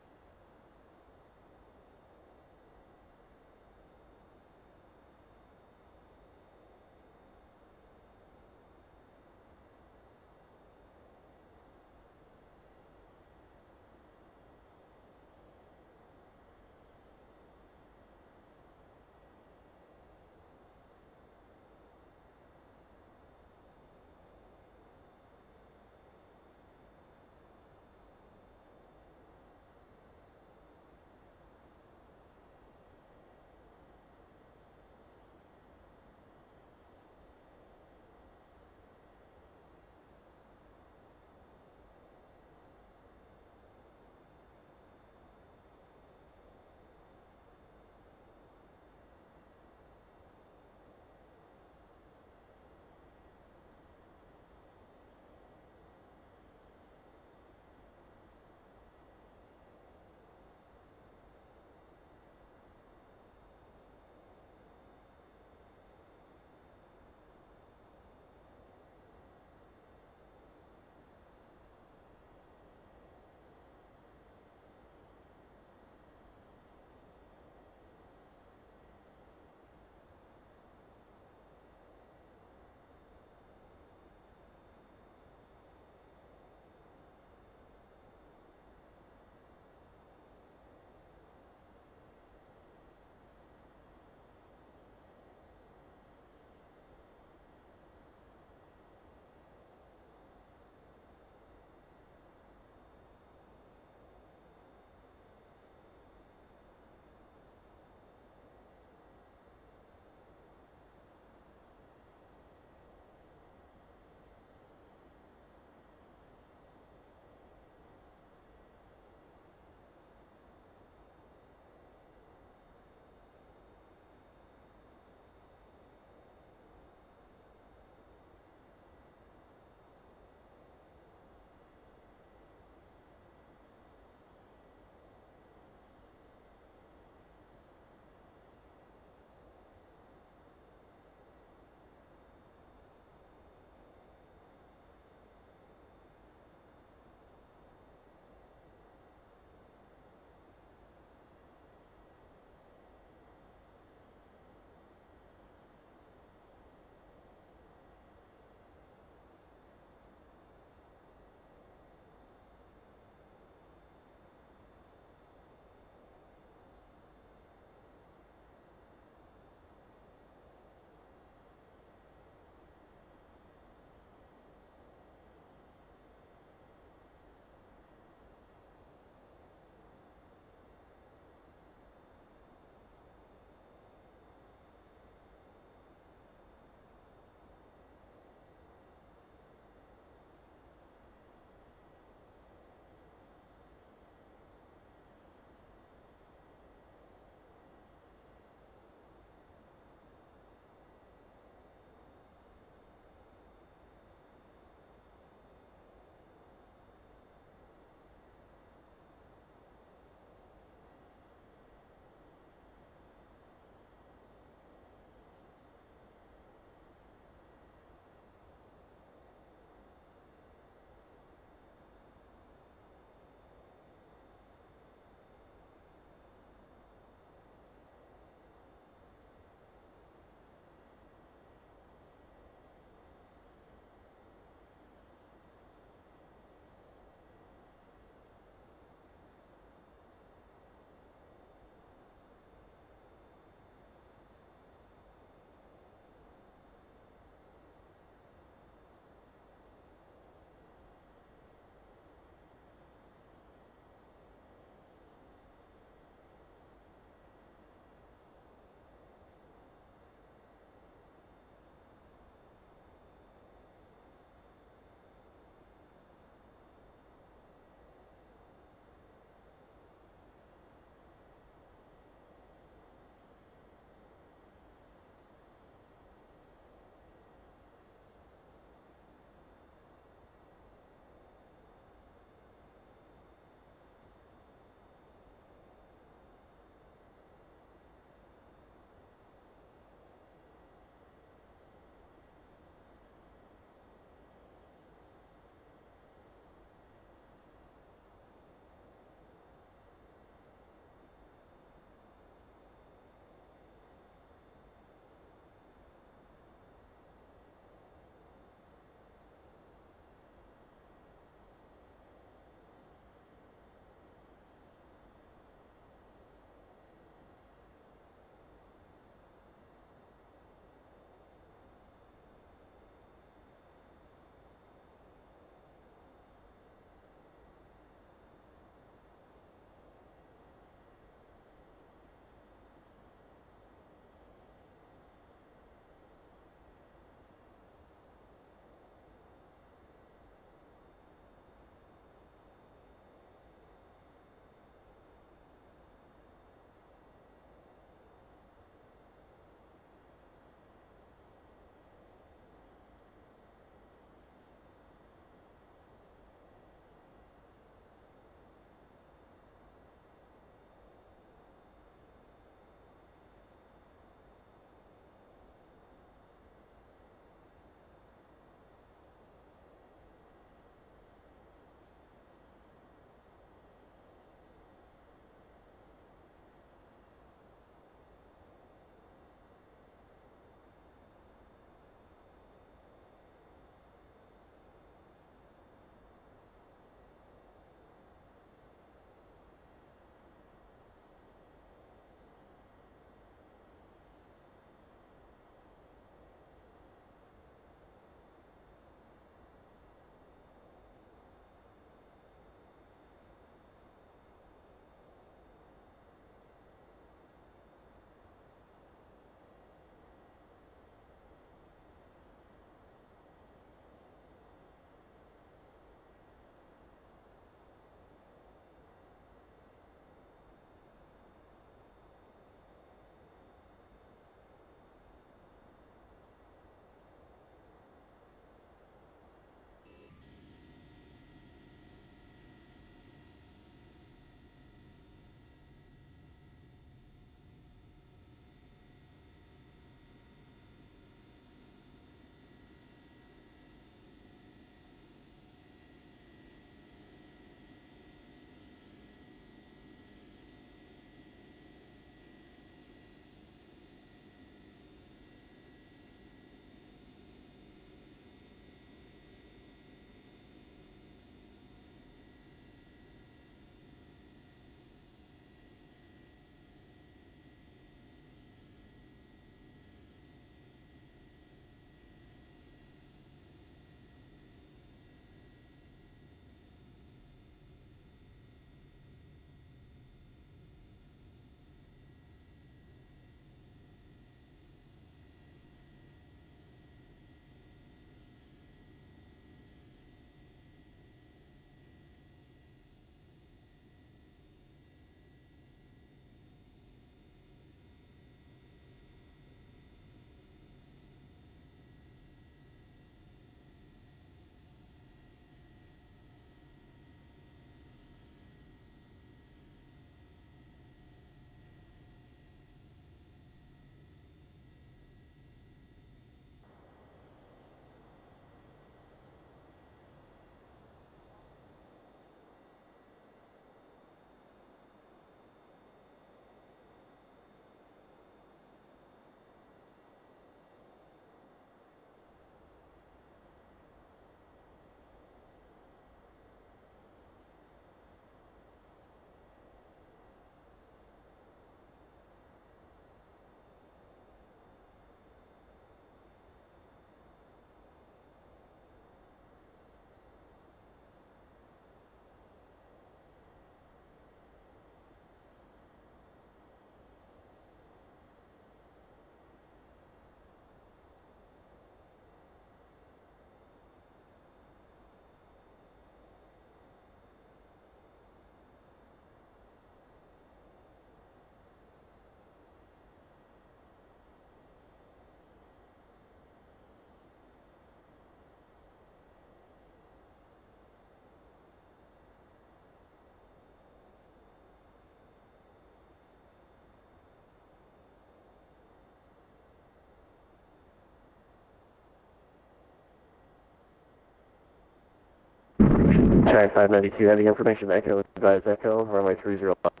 Giant 592 Heavy, information Echo, advise Echo, runway 30 left.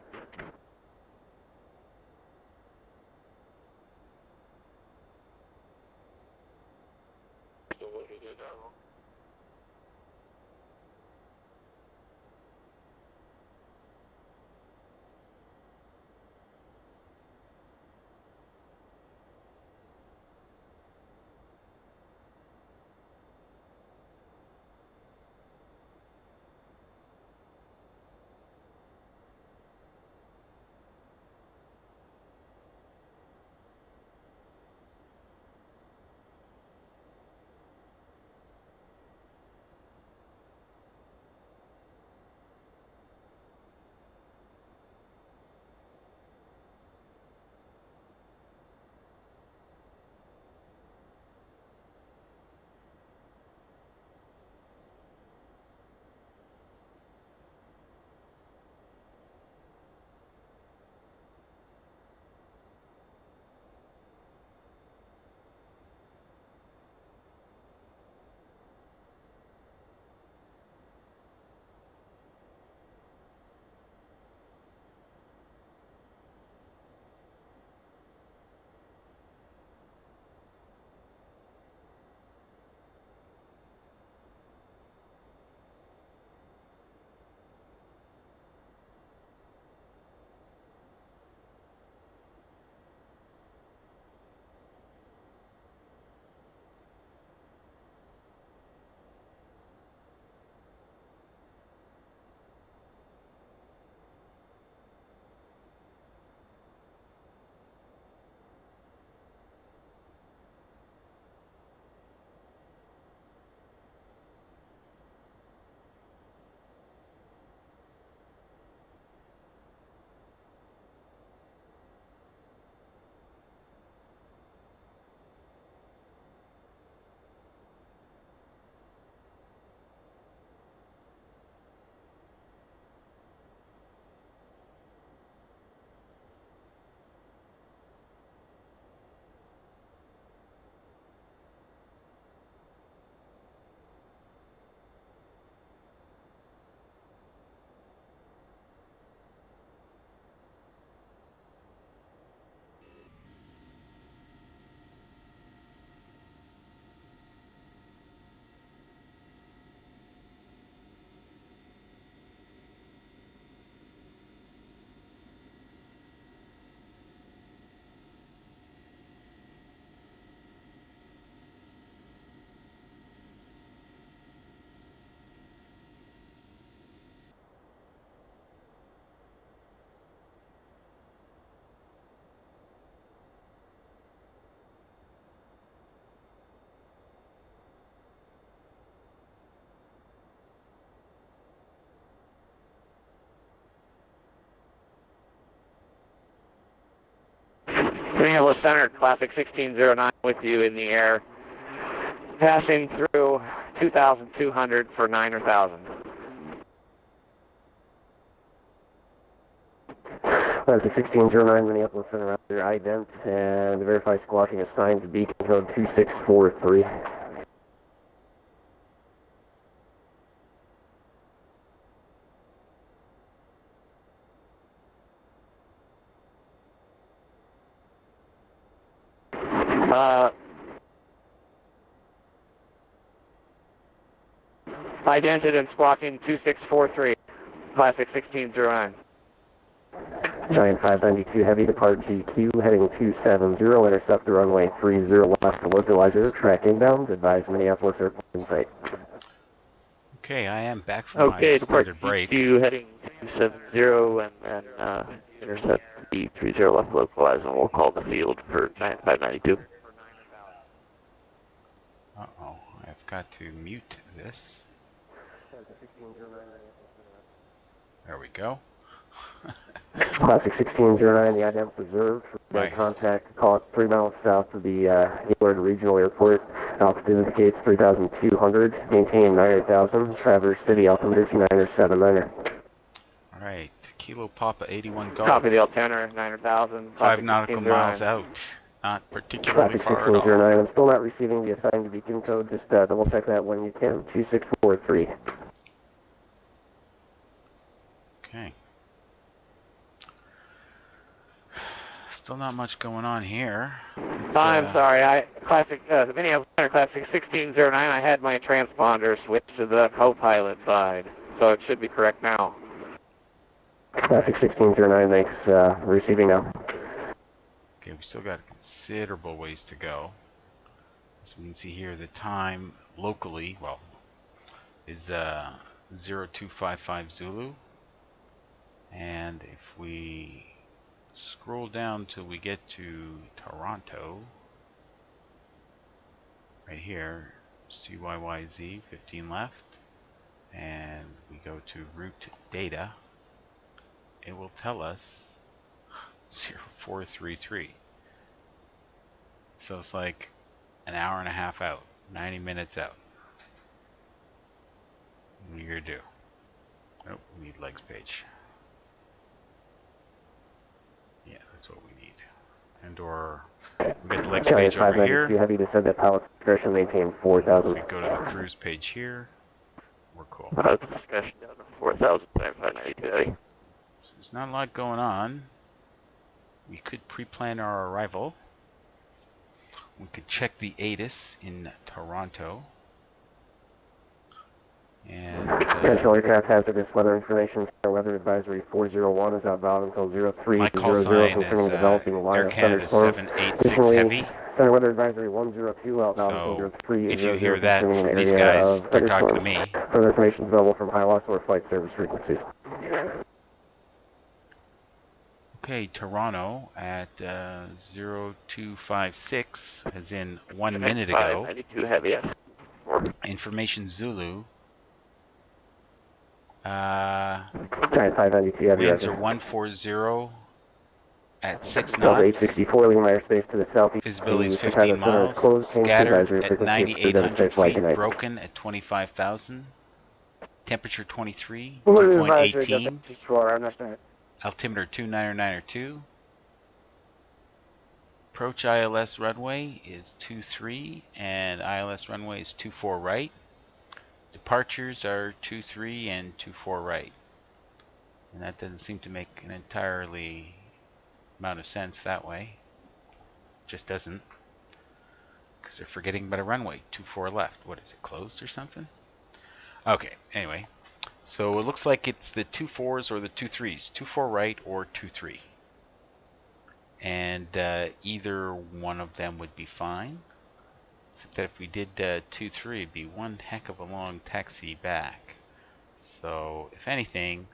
Minneapolis Center, Classic 1609 with you in the air, passing through 2,200 for 9,000. Classic 1609 Minneapolis Center, out there, ident, and verify squawking assigned to beacon code 2643. Idented and squawking 2643, Classic 1609. Giant 592 Heavy, depart GQ, heading 270, intercept the runway 30 left, localizer, track inbound, advise Minneapolis Airport in sight. Okay, I am back from my extended break. GQ, heading 270, and then intercept the 30 left, localize, and we'll call the field for Giant 592. Uh-oh, I've got to mute this. There we go. Classic 1609, the ident preserved for Right. contact, call it 3 miles south of the Hayward Regional Airport. Altitude indicates 3,200, maintain 9,000, Traverse City, altimeter 2979er. Alright, Kilo Papa 81 Golf. Copy the alternator, 9,000. 5 nautical miles out. Not particularly Classic far at all. 1609, I'm still not receiving the assigned beacon code, just double check that when you can, 2643. Still not much going on here. It's, I'm sorry, the Minneapolis Center Classic 1609, I had my transponder switched to the co-pilot side, so it should be correct now. Classic 1609, thanks, receiving now. Okay, we still got considerable ways to go. As we can see here, the time locally, well, is 0255 Zulu. And if we scroll down till we get to Toronto, right here, CYYZ, 15 left, and we go to route data, it will tell us 0433. So it's like an hour and a half out, 90 minutes out. What are you gonna do? Nope, we need legs page. Yeah, that's what we need. And or we get the legs page over here. Heavy to send that pilot discretion maintain 4,000. If we go to the cruise page here, we're cool. Discretion down to 4,000, 592 heavy. So there's not a lot going on. We could pre-plan our arrival. We could check the ATIS in Toronto. And Control aircraft hazardous weather information. Weather advisory 401 is outbound until 0300. my call sign concerning is developing line Air of Canada thunderstorm. 786 Heavy. Center weather advisory 102 outbound So until 0300. if you hear that concerning from an these area guys, of they're talking to thunderstorms. me. Further information is available from high loss or flight service frequencies. Okay, Toronto at 0256, as in 1 minute ago. 592 heavy, yes. Information Zulu. Giant 592 heavy. Winds are 140 at 6 Delta knots. 864 leaving my airspace to the southeast. Visibility is The 15 Chicago Center is miles. closed. Scattered Advisory at frequency 9,800 flight feet. tonight. Broken at 25,000. Temperature 23. Weather Dew point advisory, 18. Delta I'm not Altimeter 29902. Approach ILS runway is 23 and ILS runway is 24 right. Departures are 23 and 24 right. And that doesn't seem to make an entirely amount of sense that way. Just doesn't. Because they're forgetting about a runway. 24 left. What is it, closed or something? Okay, anyway. So it looks like it's the 24s or the 23s. 24 right or 23. And either one of them would be fine. Except that if we did 23, it'd be one heck of a long taxi back. So if anything,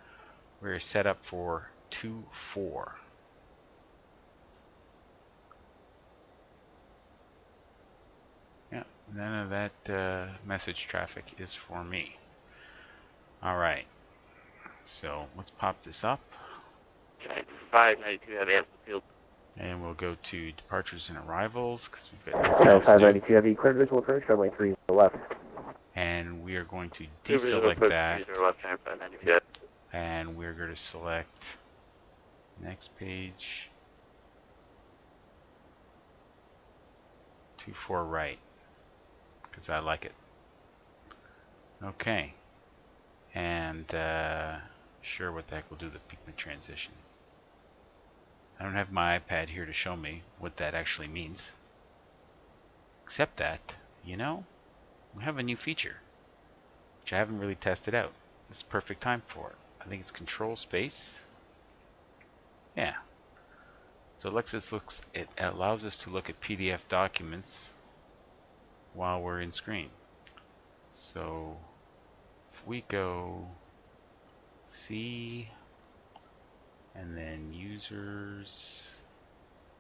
we're set up for 24. Yeah, none of that message traffic is for me. Alright, so let's pop this up. 592 heavy, field. And we'll go to departures and arrivals because we've got sure. nothing else to do. 592 heavy, clear visual approach, runway 3 to the left. And we are going to deselect that. Left hand, 592. And we're going to select next page. 24 right. Because I like it. Okay. And sure, what the heck we'll do the pigment transition. I don't have my iPad here to show me what that actually means. Except that, you know, we have a new feature, which I haven't really tested out. This is perfect time for it. I think it's control space. Yeah. So it allows us to look at PDF documents while we're in screen. So if we go see and then users,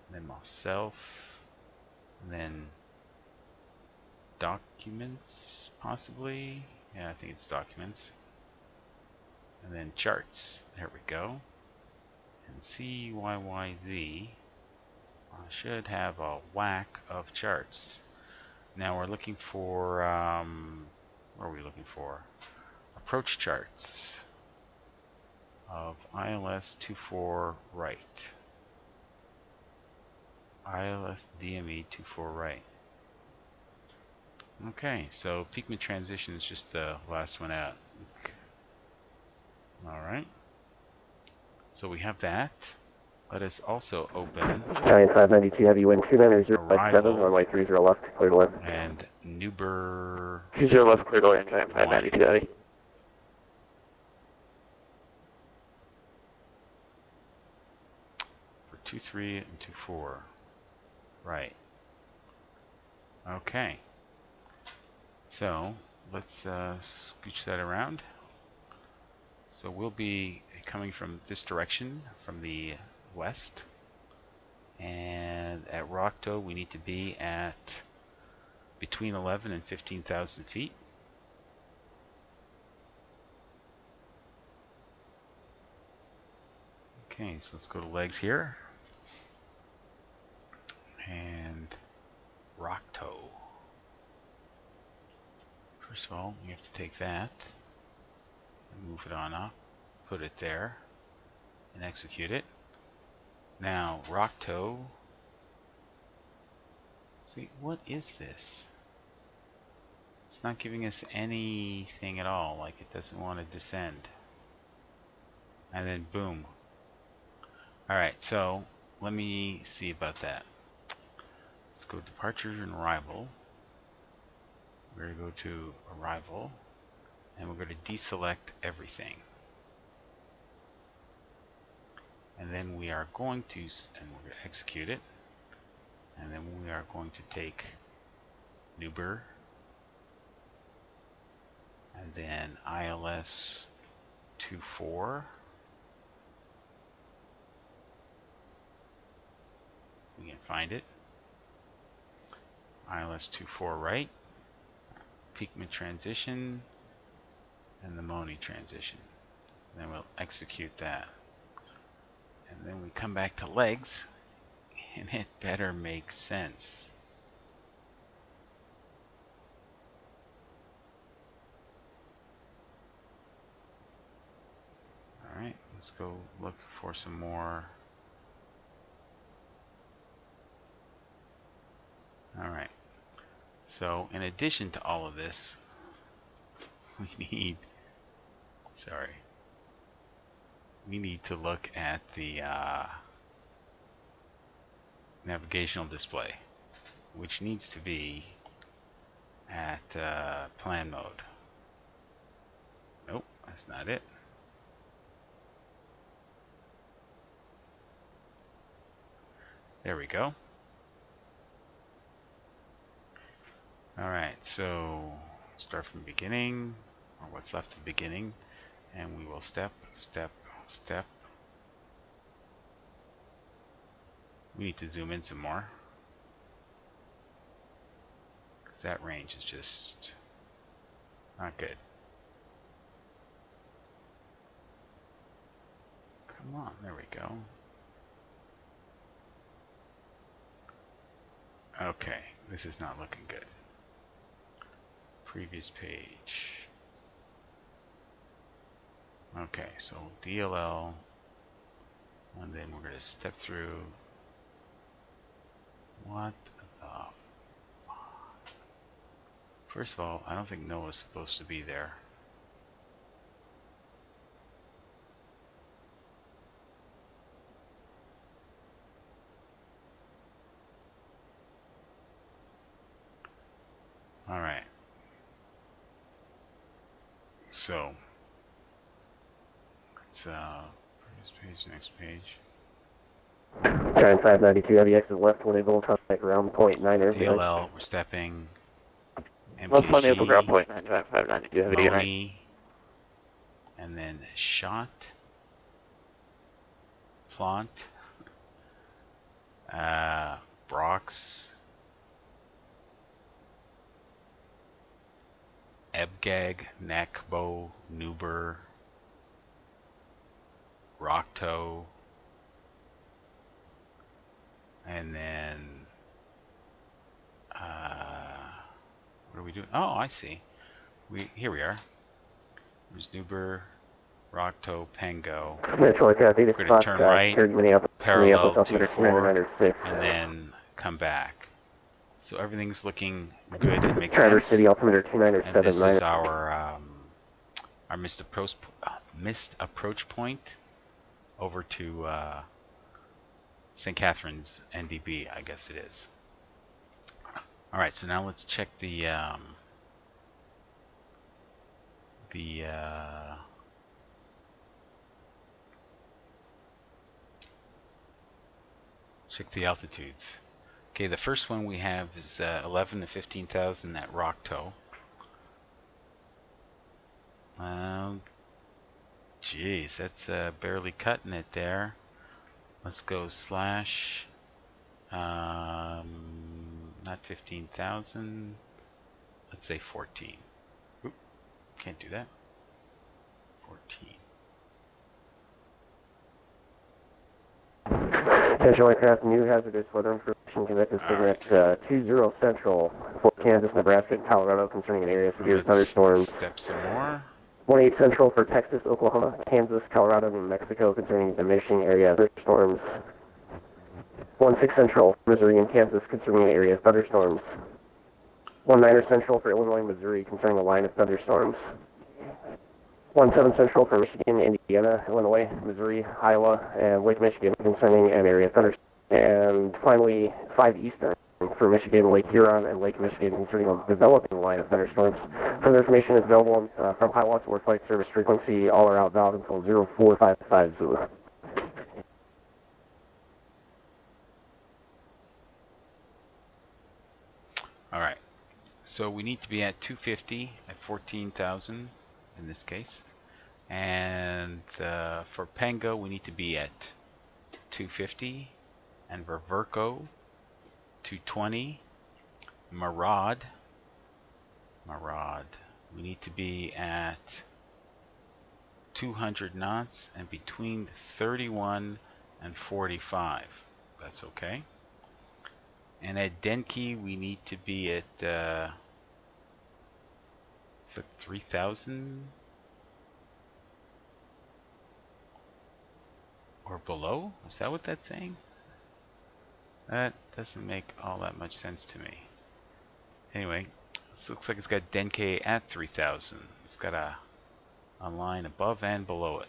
and then myself, and then documents, possibly. Yeah, I think it's documents. And then charts. There we go. And CYYZ should have a whack of charts. Now we're looking for, what are we looking for? Approach charts of ILS 24 right. ILS DME 24 right. Okay, so pigment transition is just the last one out. Alright. So we have that. let us also open Giant 592 Heavy, wind 29057, Arrival. runway 30 left, clear to land. And Newber 20 left, clear to land, Giant 592 Heavy. for 23 and 24. Right. Okay. So let's scooch that around. So we'll be coming from this direction, from the west. And at Rockto, we need to be at between 11 and 15,000 feet. Okay, so let's go to legs here. And Rockto. First of all, we have to take that and move it on up, put it there, and execute it. Now, Rockto. See, what is this? It's not giving us anything at all, like it doesn't want to descend. And then boom. Alright, so let me see about that. Let's go departures and arrival. We're going to go to arrival, and we're going to deselect everything. And then we are going to, and we're going to execute it. And then we are going to take Newber, and then ILS 24. We can find it. ILS 24 right, Peakman transition, and the Moni transition. And then we'll execute that. And then we come back to legs, and it better make sense. Alright, let's go look for some more. Alright, so in addition to all of this, we need to look at the navigational display, which needs to be at plan mode. Nope, that's not it. There we go. Alright, so start from the beginning, or what's left of the beginning, and we will step, step, step. We need to zoom in some more, because that range is just not good. Come on, there we go. Okay, this is not looking good. Previous page. Okay, so DLL, and then we're going to step through. What the fuck? First of all, I don't think Noah's supposed to be there. Alright. So, it's previous page, next page. Giant 592 Heavy, exit left, when able, contact around point 9 air. DLL, we're stepping. Left one able, ground MKG, point 592 Heavy, right. Moni, and then Shot, Plant, Brox, Ebgag, Nakbo, Newber, Rockto, and then what are we doing? Oh, I see. Here we are. There's Newber, Rockto, Pango. We're going to turn right, parallel to 4, and then come back. So everything's looking good and makes Traverse sense. City, altimeter 2979. And this is our missed approach point over to St. Catherine's NDB, I guess it is. All right, so now let's check the altitudes. Okay, the first one we have is 11 to 15,000 at Rocktoe. Geez, that's barely cutting it there. Let's go slash, not 15,000. Let's say 14. Oop, can't do that. 14. Attention aircraft, new hazardous weather information connected to 20 Central, Fort Kansas, Nebraska, and Colorado concerning an area of severe thunderstorms. Step some more. 18 Central for Texas, Oklahoma, Kansas, Colorado, and New Mexico concerning diminishing area of thunderstorms. 16 Central, Missouri and Kansas concerning an area of thunderstorms. 19 Central for Illinois, Missouri concerning a line of thunderstorms. 17 Central for Michigan, Indiana, Illinois, Missouri, Iowa, and Lake Michigan concerning an area of thunderstorms. And finally, 5 Eastern for Michigan, Lake Huron, and Lake Michigan concerning a developing line of thunderstorms. Further information is available from pilots or flight service frequency, all are out valid until 0455 Zulu. All right, so we need to be at 250 at 14,000 in this case. And for Pango, we need to be at 250. And for Verco, 220. Marad, we need to be at 200 knots and between 31 and 45. That's okay. And at Denki, we need to be at 3,000 or below. Is that what that's saying? That doesn't make all that much sense to me. Anyway, this looks like it's got Denki at 3,000. It's got a line above and below it.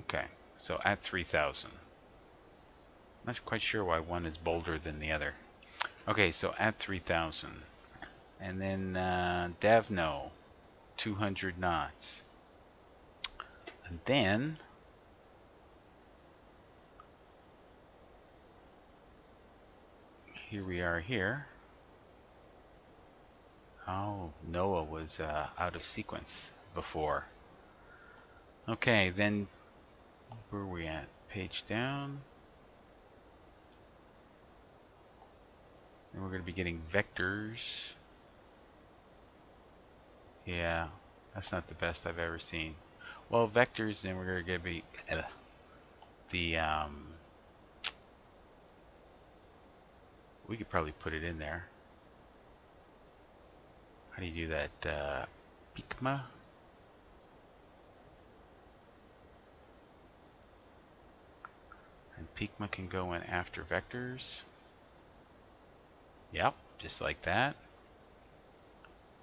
Okay, so at 3,000. Not quite sure why one is bolder than the other. Okay, so at 3,000. And then Davno, 200 knots. And then here we are here. Oh, Noah was out of sequence before. Okay, then where are we at? Page down. And we're going to be getting vectors. Yeah, that's not the best I've ever seen. Well, vectors, then we're going to be we could probably put it in there. How do you do that? Pigma? And Pigma can go in after vectors. Yep, just like that.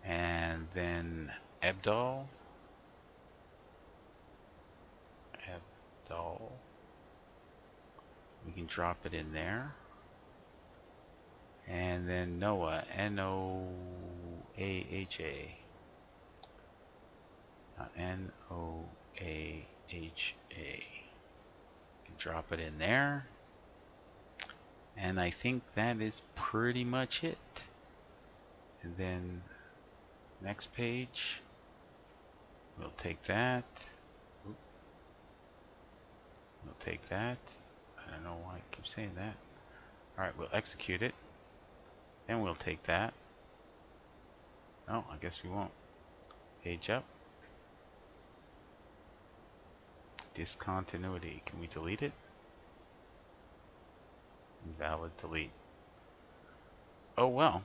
And then Abdal. We can drop it in there. And then Noah, N-O-A-H-A. N-O-A-H-A. Can drop it in there. And I think that is pretty much it. And then next page, we'll take that. Oop. We'll take that. I don't know why I keep saying that. Alright, we'll execute it. Then we'll take that. Oh, I guess we won't. Page up. Discontinuity. Can we delete it? Invalid delete. Oh well.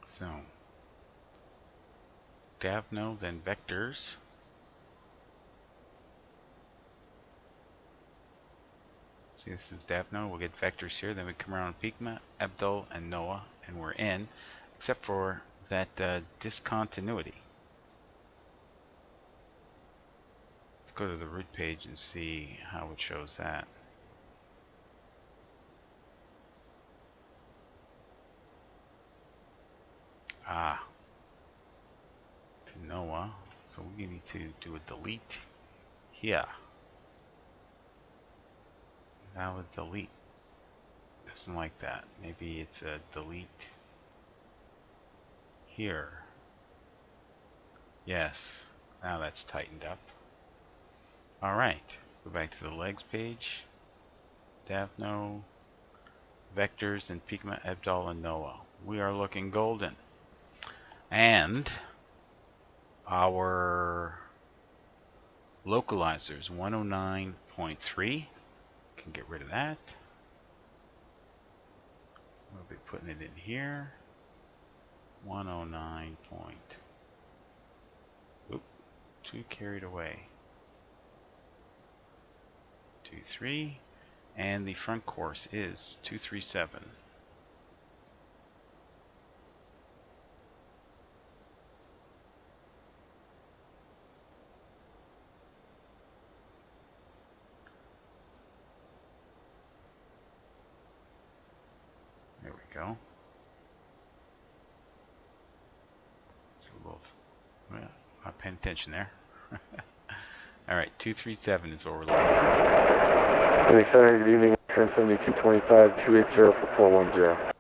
So, Davno, then vectors. See, this is Davno. We'll get vectors here. Then we come around Pigma, Abdul, and Noah, and we're in, except for that discontinuity. Let's go to the route page and see how it shows that. Ah, to Noah. So we need to do a delete here. Now a delete. Doesn't like that. Maybe it's a delete here. Yes. Now that's tightened up. Alright. Go back to the legs page. Davno, Vectors, and Pigma, Abdal, and Noah. We are looking golden. And our localizers, 109.3. Can get rid of that. We'll be putting it in here. 109 point. Oop, too carried away. 23. And the front course is 237. There we go. It's a little, well, not paying attention there. Alright, 237 is what we're looking at. Phoenix Center, good evening, Trend 7225, 280-410.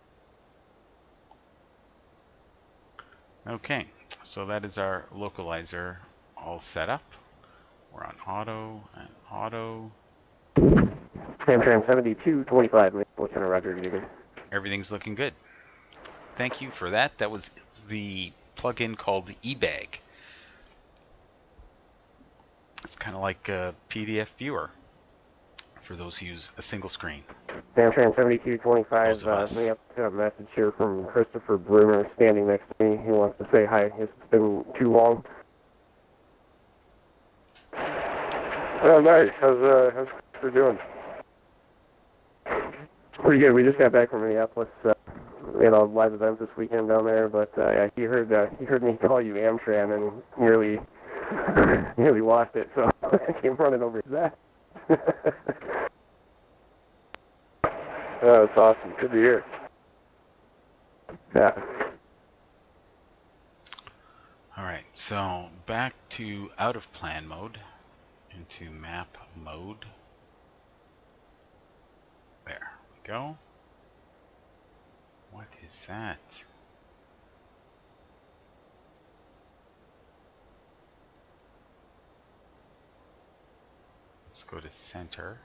Okay, so that is our localizer all set up. We're on auto and auto. Amtrak 7225, Lieutenant Roger, good evening. Everything's looking good. Thank you for that. That was the plugin called eBag. It's kind of like a PDF viewer for those who use a single screen. Amtrak 7225, Those of we have a message here from Christopher Bruner standing next to me. He wants to say hi. It's been too long. Oh, nice. How's Christopher doing? Pretty good. We just got back from Minneapolis. We had a live event this weekend down there, but he heard me call you Amtran and nearly lost it, so I came running over to that. Oh, that's awesome. Good to hear. Yeah. Alright, so back to out of plan mode into map mode. There we go. What is that? Let's go to center.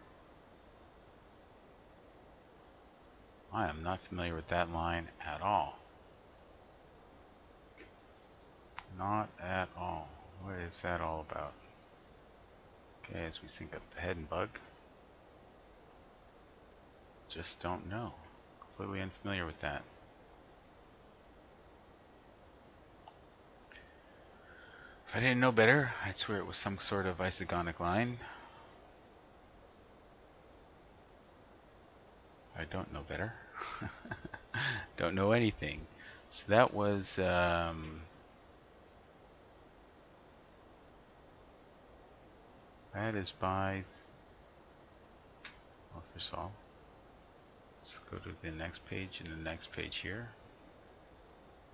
I am not familiar with that line at all. Not at all. What is that all about? Okay, as we sync up the head and bug. Just don't know. Completely unfamiliar with that. If I didn't know better, I'd swear it was some sort of isogonic line. I don't know better. Don't know anything. So that was that is by, well, first of all, let's go to the next page and the next page here.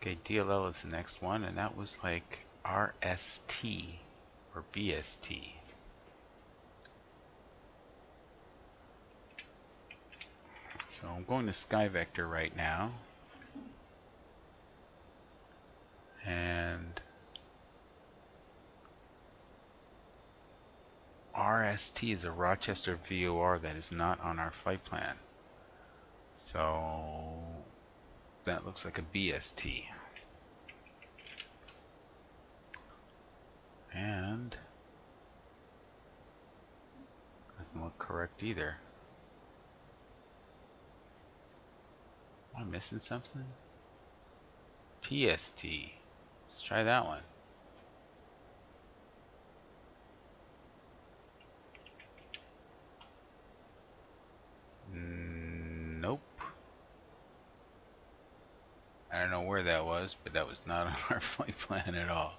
Okay, DLL is the next one, and that was like RST or BST. So I'm going to Sky Vector right now, and RST is a Rochester VOR that is not on our flight plan. So that looks like a BST. And doesn't look correct either. Am I missing something? PST. Let's try that one. Nope. I don't know where that was, but that was not on our flight plan at all.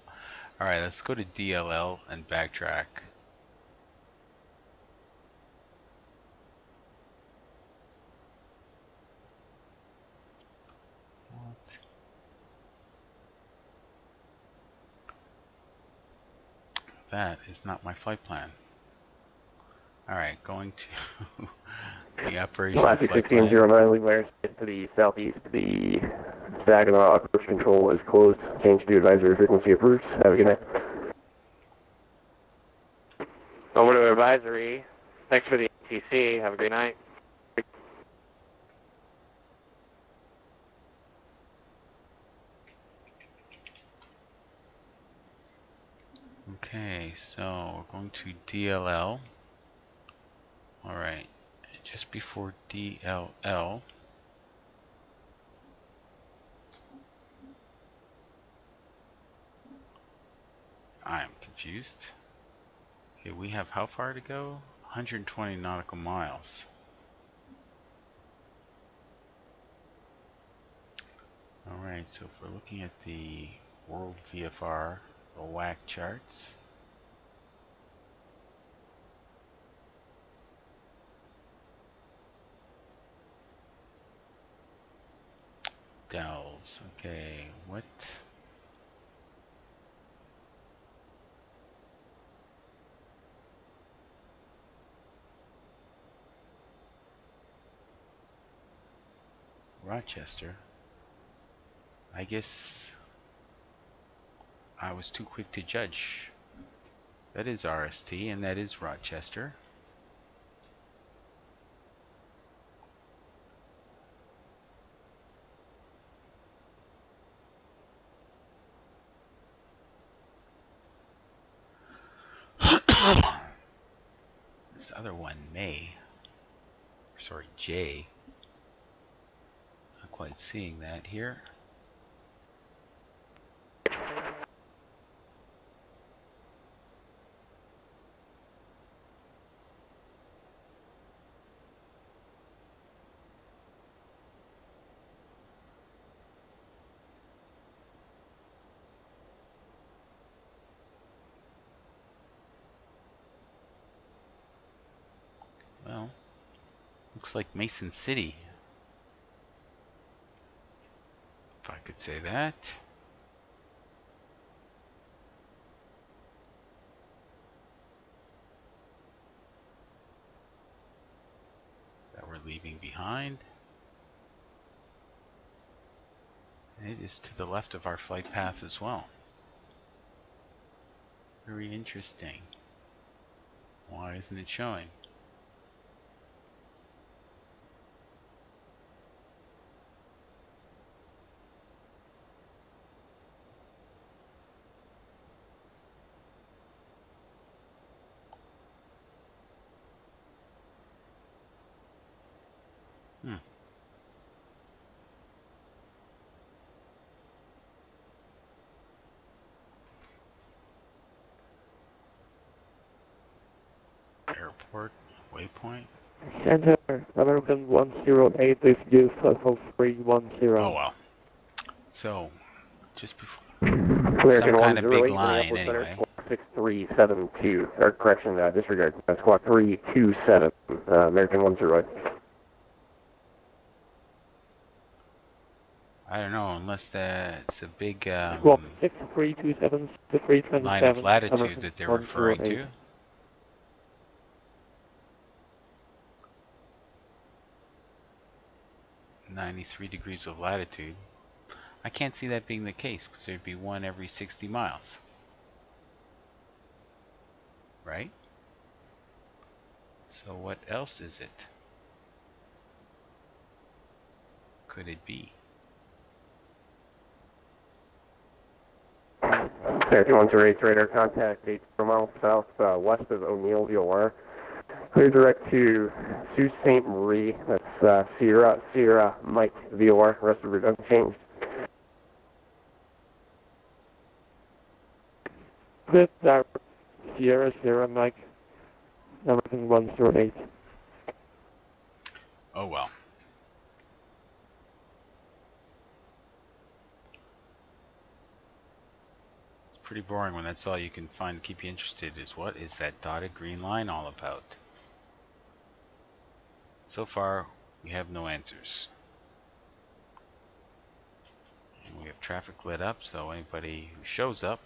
Alright, let's go to DLL and backtrack. that is not my flight plan. Alright, going to the operational Classic flight plan. 1609, leave layers to the southeast. The Saginaw approach control is closed. Change to advisory frequency approved. Have a good night. Over to advisory. Thanks for the ATC. Have a great night. Okay, so we're going to DLL. Alright, just before DLL, I'm confused. Okay, we have how far to go? 120 nautical miles. Alright, so if we're looking at the World VFR, the WAC charts, Dells, okay, what? Rochester. I guess I was too quick to judge. That is RST and that is Rochester. This other one, J. Not quite seeing that here. Well, looks like Mason City, if I could say that. That we're leaving behind. And it is to the left of our flight path as well. Very interesting. Why isn't it showing? Airport waypoint. Center, American 108, please do 50310. Oh well. So, just before American some kind of big 108, line Minneapolis anyway. Center, 6372, or correction, disregard, squawk 327, American 108. I don't know, unless that's a big Squawk 6327, line of latitude that they're referring to. .93 degrees of latitude. I can't see that being the case because there'd be one every 60 miles. Right? So what else is it? Could it be? American 108, radar contact 8 miles south west of O'Neill, VOR. Clear direct to Sault Ste. Marie, that's Sierra Mike, VOR, rest of it unchanged. This Sierra Mike, American 108. Oh well. It's pretty boring when that's all you can find to keep you interested is what is that dotted green line all about? So far, we have no answers. And we have traffic lit up, so anybody who shows up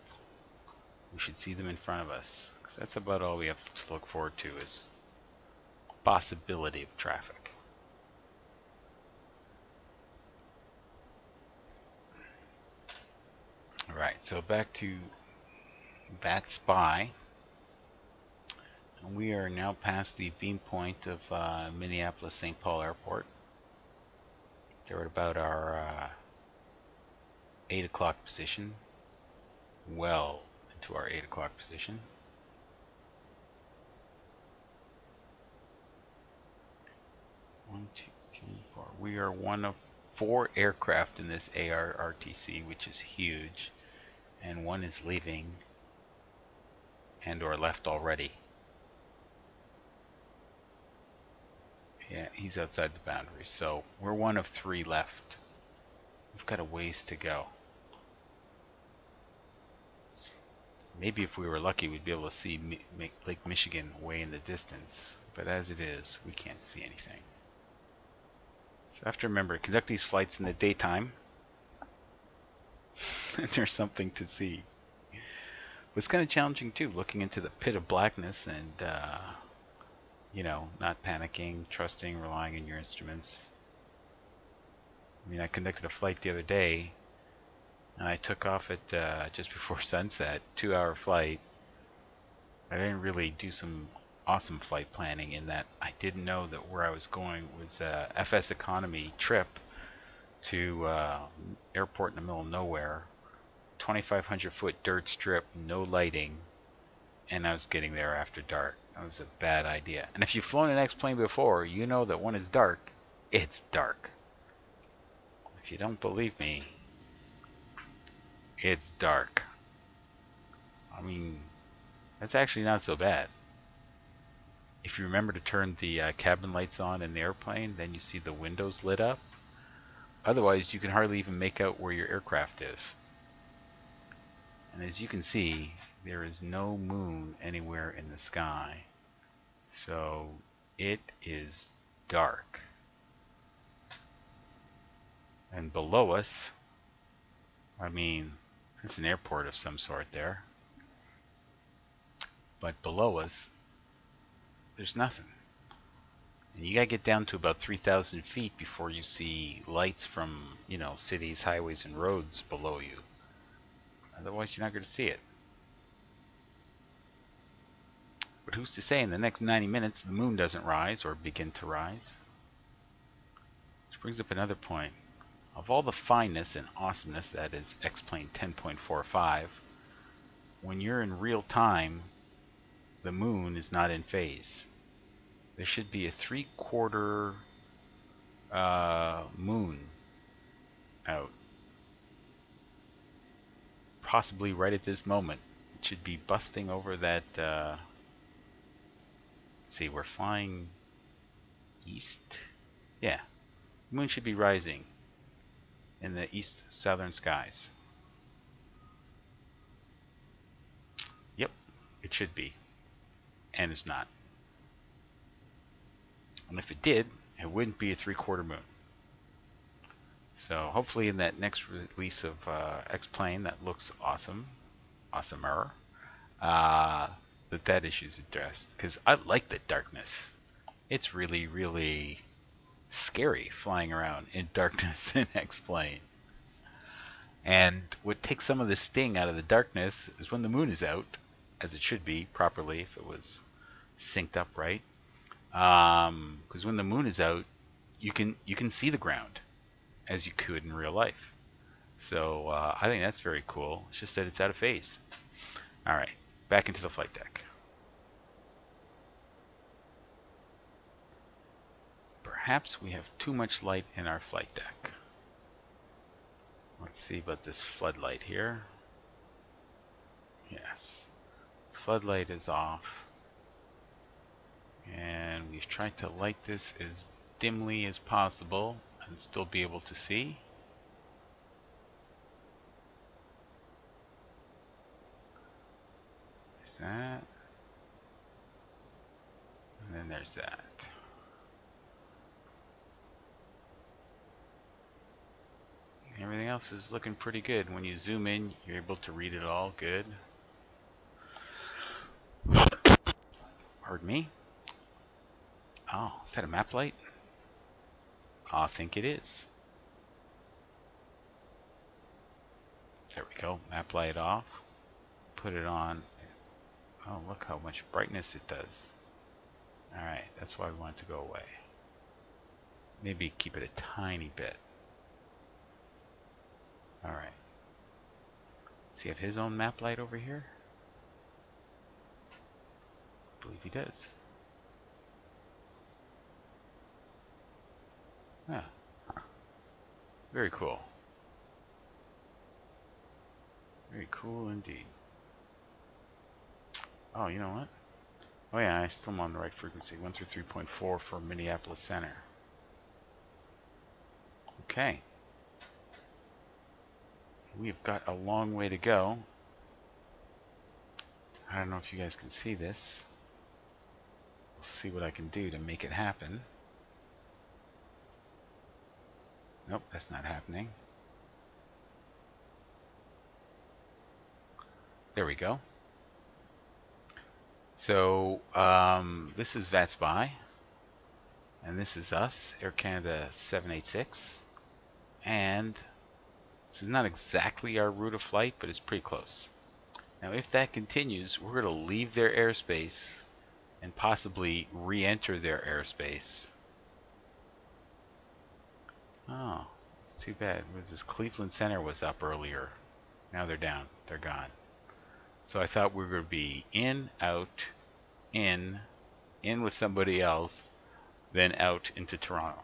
we should see them in front of us. 'Cause that's about all we have to look forward to is possibility of traffic. Alright, so back to Bat Spy. And we are now past the beam point of Minneapolis St. Paul Airport. They're at about our 8 o'clock position. Well into our 8 o'clock position. One, two, three, four. We are one of 4 aircraft in this ARRTC, which is huge. And one is leaving and or left already. Yeah, he's outside the boundary, so we're one of 3 left. We've got a ways to go. Maybe if we were lucky, we'd be able to see Lake Michigan way in the distance. But as it is, we can't see anything. So I have to remember, conduct these flights in the daytime. And there's something to see. But it's kind of challenging too, looking into the pit of blackness and you know, not panicking, trusting, relying on your instruments. I mean, I conducted a flight the other day, and I took off at just before sunset, 2-hour flight. I didn't really do some awesome flight planning in that I didn't know that where I was going was a FS economy trip to airport in the middle of nowhere, 2,500 foot dirt strip, no lighting, and I was getting there after dark. That was a bad idea. And if you've flown an X-plane before, you know that when it's dark, it's dark. If you don't believe me, it's dark. I mean, that's actually not so bad. If you remember to turn the cabin lights on in the airplane, then you see the windows lit up. Otherwise, you can hardly even make out where your aircraft is. And as you can see, there is no moon anywhere in the sky. So it is dark. And below us, I mean, it's an airport of some sort there. But below us, there's nothing. And you gotta get down to about 3,000 feet before you see lights from, you know, cities, highways, and roads below you. Otherwise, you're not gonna see it. But who's to say in the next 90 minutes the moon doesn't rise or begin to rise? Which brings up another point. Of all the fineness and awesomeness that is X-Plane 10.45, when you're in real time, the moon is not in phase. There should be a 3/4 moon out. Possibly right at this moment. It should be busting over that... let's see, we're flying east? Yeah. The moon should be rising in the east southern skies. Yep, it should be. And it's not. And if it did, it wouldn't be a 3/4 moon. So hopefully in that next release of X-Plane that looks awesome, awesomer, that issue's addressed. Because I like the darkness. It's really, really scary flying around in darkness in X-Plane. And what takes some of the sting out of the darkness is when the moon is out, as it should be properly if it was synced up right. Because when the moon is out, you can see the ground as you could in real life. So I think that's very cool. It's just that it's out of phase. All right, back into the flight deck. Perhaps we have too much light in our flight deck. Let's see about this floodlight here. Yes, floodlight is off. And we've tried to light this as dimly as possible and still be able to see. There's that. And then there's that. Everything else is looking pretty good. When you zoom in, you're able to read it all good. Pardon me. Oh, is that a map light? I think it is. There we go. Map light off. Put it on. Oh, look how much brightness it does. Alright, that's why we want it to go away. Maybe keep it a tiny bit. Alright. Does he have his own map light over here? I believe he does. Yeah. Huh. Very cool. Very cool indeed. Oh, you know what? Oh yeah, I still am on the right frequency. 133.4 for Minneapolis Center. Okay. We've got a long way to go. I don't know if you guys can see this. We'll see what I can do to make it happen. Nope, that's not happening. There we go. So this is Vatsim, and this is us, Air Canada 786, and this is not exactly our route of flight, but it's pretty close. Now if that continues, we're going to leave their airspace and possibly re-enter their airspace. Oh, it's too bad. What was this? Cleveland Center was up earlier. Now they're down. They're gone. So I thought we were going to be in, out, in with somebody else, then out into Toronto.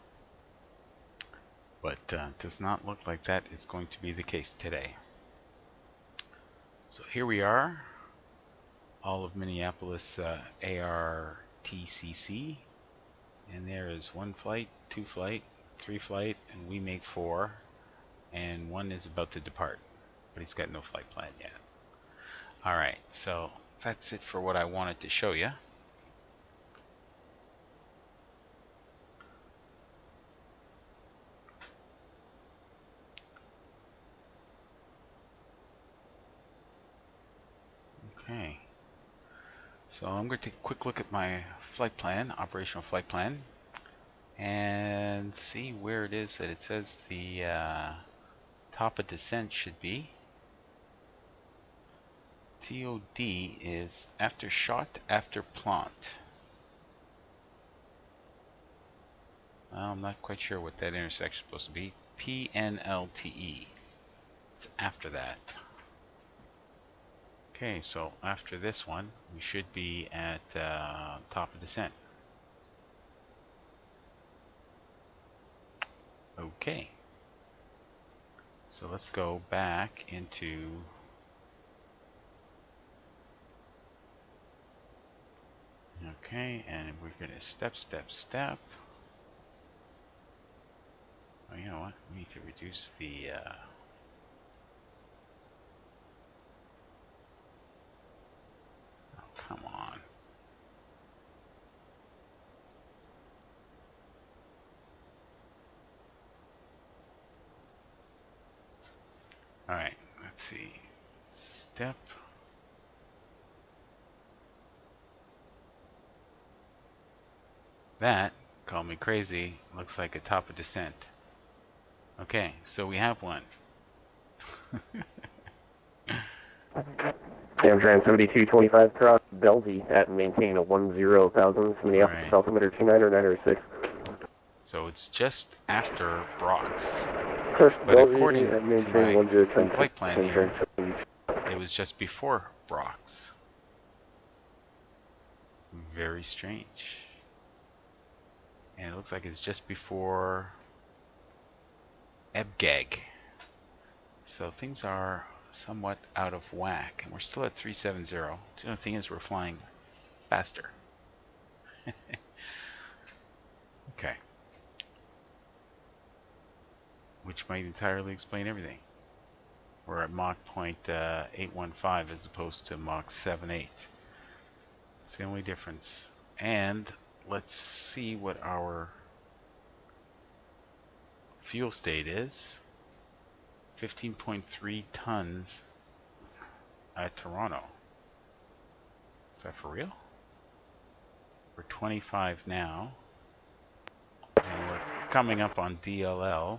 But does not look like that is going to be the case today. So here we are, all of Minneapolis ARTCC, and there is 1 flight, 2 flight, 3 flight, and we make 4, and 1 is about to depart, but he's got no flight plan yet. Alright, so that's it for what I wanted to show you. Okay, so I'm going to take a quick look at my flight plan, operational flight plan, and see where it is that it says the top of descent should be. TOD is after shot, after plant. Well, I'm not quite sure what that intersection is supposed to be. PNLTE. It's after that. Okay, so after this one, we should be at top of descent. Okay. So let's go back into okay, and we're gonna step. Oh, you know what? We need to reduce the oh, come on. Alright, let's see. Step. That, call me crazy, looks like a top of descent. Okay, so we have one. Amtrak 7225 cross Belsey at maintain a 10,000 Minneapolis altimeter 29096. So it's just after Brock's. First But Belsey according at to maintain my 10,000 flight plan here, it was just before Brock's. Very strange. And it looks like it's just before Ebgag. So things are somewhat out of whack. And we're still at 370. The only thing is we're flying faster. Okay. Which might entirely explain everything. We're at Mach 0.815 as opposed to Mach 7.8. It's the only difference. And let's see what our fuel state is. 15.3 tons at Toronto. Is that for real? We're 25 now. And we're coming up on DLL.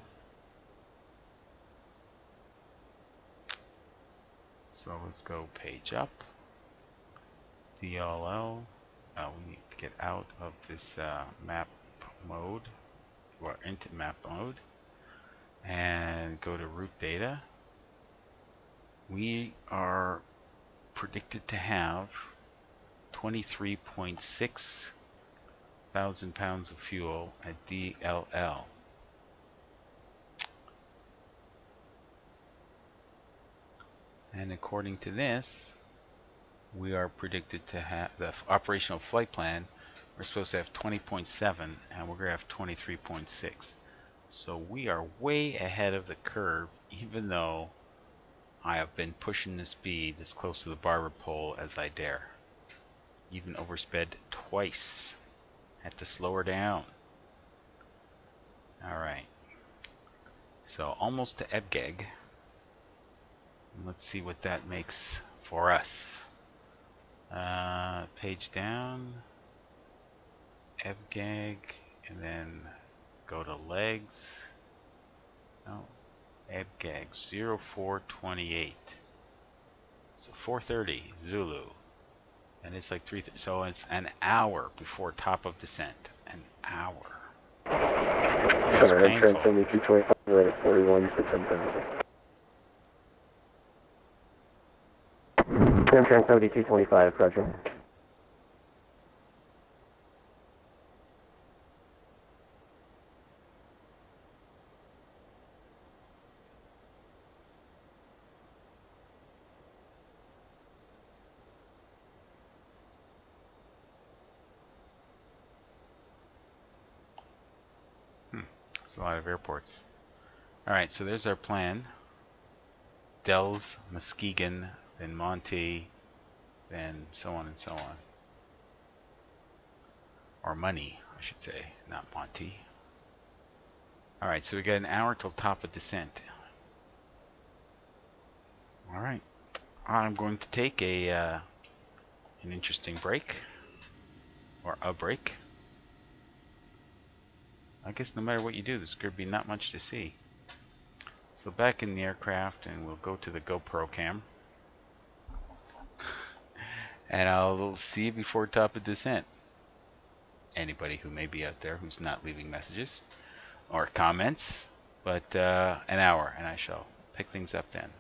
So let's go page up. DLL. We need to get out of this map mode, or into map mode, and go to route data. We are predicted to have 23.6 thousand pounds of fuel at DLL. And according to this, we are predicted to have the operational flight plan. We're supposed to have 20.7, and we're going to have 23.6. So we are way ahead of the curve, even though I have been pushing the speed as close to the barber pole as I dare. Even oversped twice. Had to slow her down. Alright. So almost to Ebgeg. Let's see what that makes for us. Page down. Ebgeg. And then go to legs. No. Ebgeg 0428. So 4:30 Zulu. And it's like 3:30. So it's an hour before top of descent. An hour. It's painful. 7225, right at 41 to 10,000. Amtrak 7225, Roger. It's a lot of airports. Alright, so there's our plan. Dells, Muskegon, then Monty, then so on and so on. Or Money, I should say, not Monty. Alright, so we got an hour till top of descent. Alright, I'm going to take an interesting break. Or a break. I guess no matter what you do, there's going to be not much to see. So back in the aircraft, and we'll go to the GoPro cam. And I'll see you before top of descent. Anybody who may be out there who's not leaving messages or comments, but an hour, and I shall pick things up then.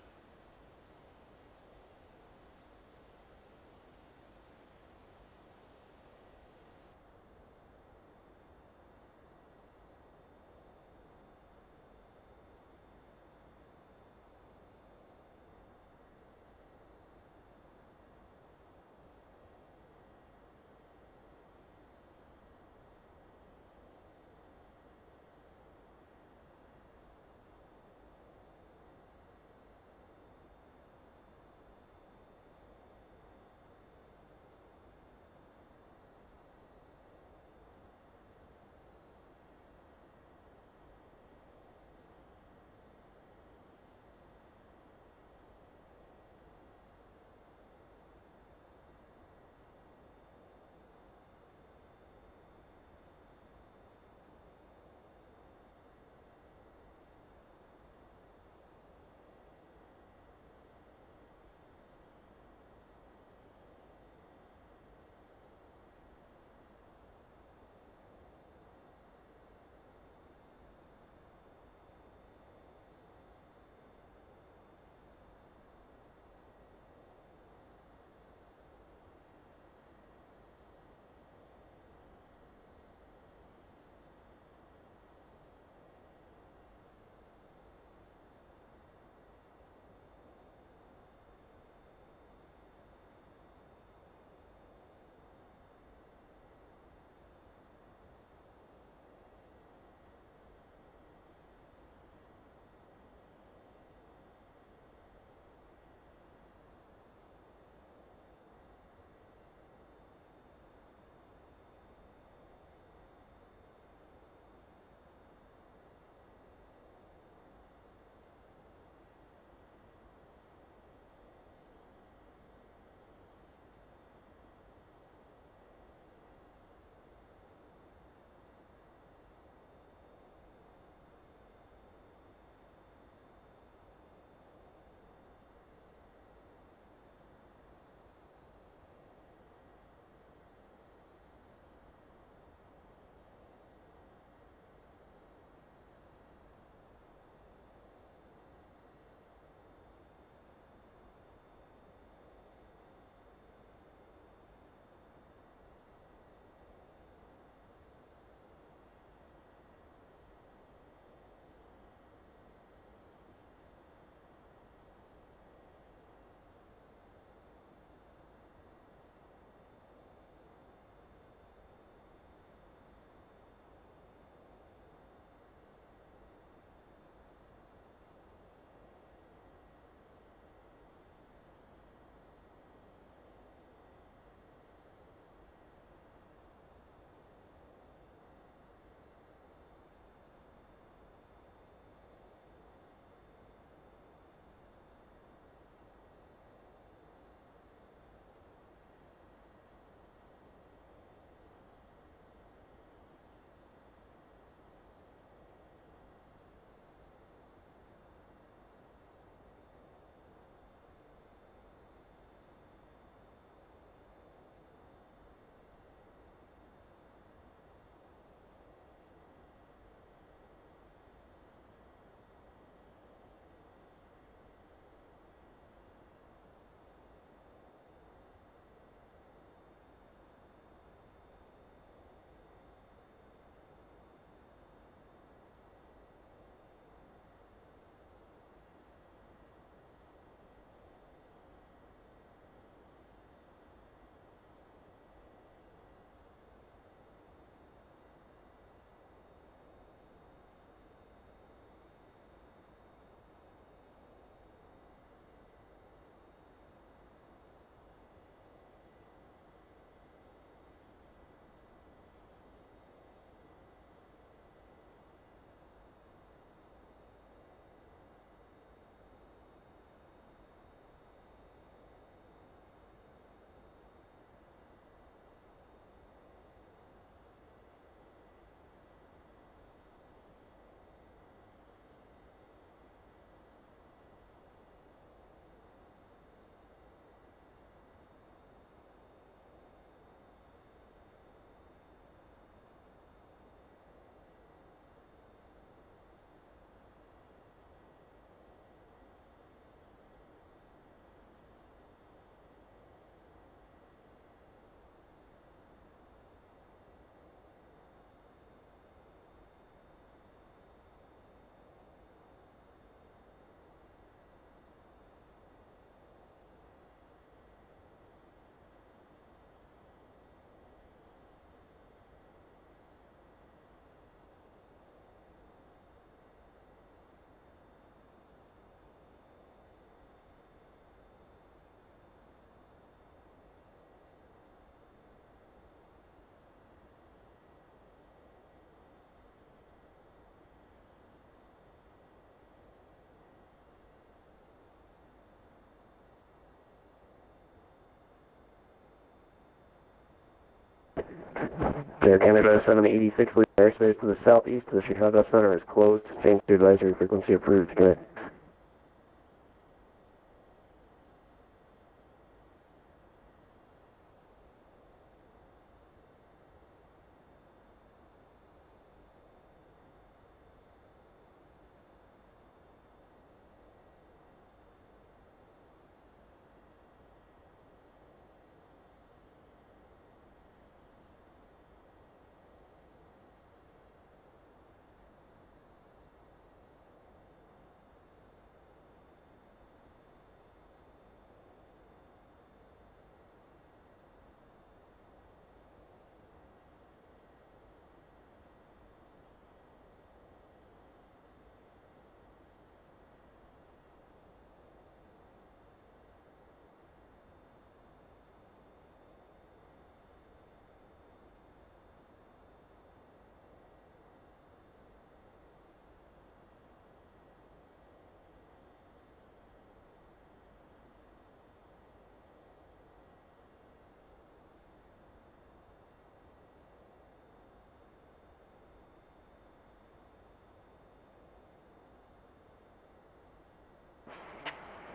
Air Canada 786, leaving airspace to the southeast to the Chicago Center is closed. Change to advisory frequency approved. Good.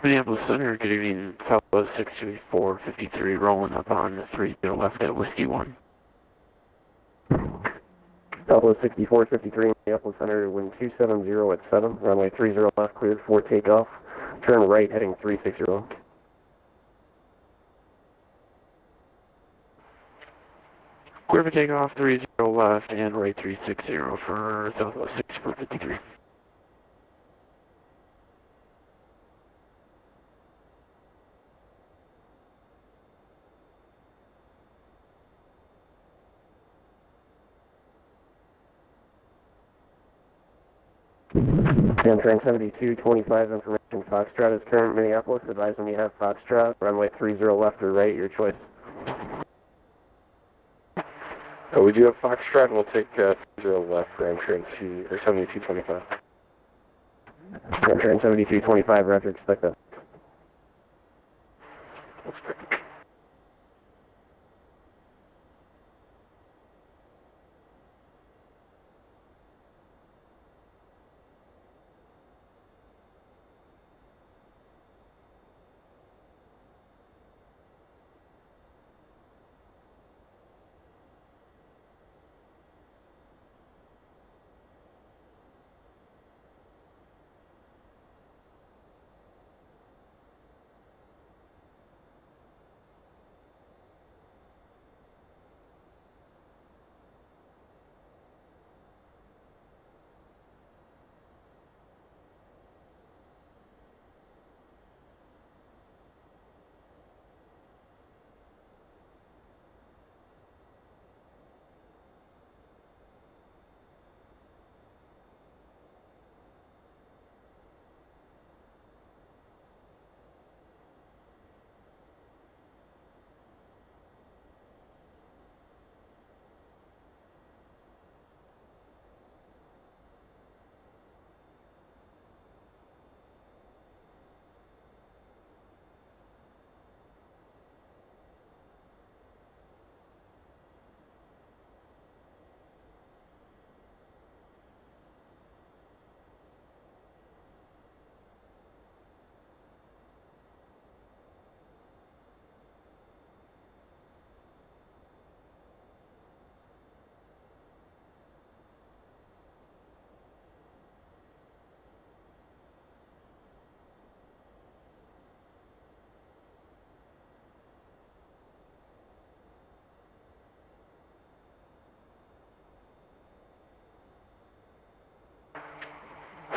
Minneapolis Center, good evening. Southwest 62453, rolling up on 30 left at Whiskey 1. Southwest 6453, Minneapolis Center, wind 270 at 7, runway 30 left, cleared for takeoff. Turn right, heading 360. Clear for takeoff, 30 left, and right 360 for Southwest 6453. Amtrak 7225, information Foxtrot is current Minneapolis, advising you have Foxtrot, runway 30 left or right, your choice. Oh, we do have Foxtrot, we'll take 30 left for Amtrak 7225. Amtrak 7225, roger, expect that. That's great.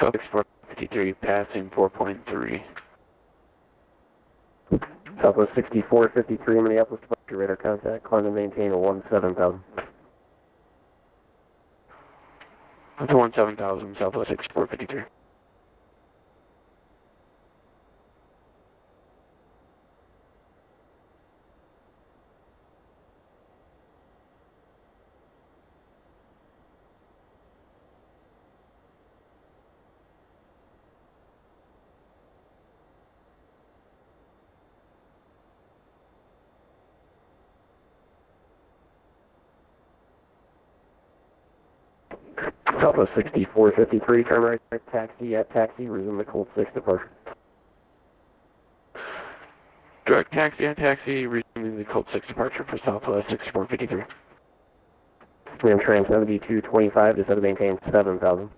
Southwest 6453, passing 4.3. Southwest 6453, Minneapolis, departure radar contact, climb and maintain a 17,000. That's 17,000, Southwest 6453. Southwest 6453, turn right, taxi at taxi, resume the code 6 departure. Direct taxi at taxi, resuming the code 6 departure for Southwest 6453. Amtrak 7225, just have to maintain 7,000.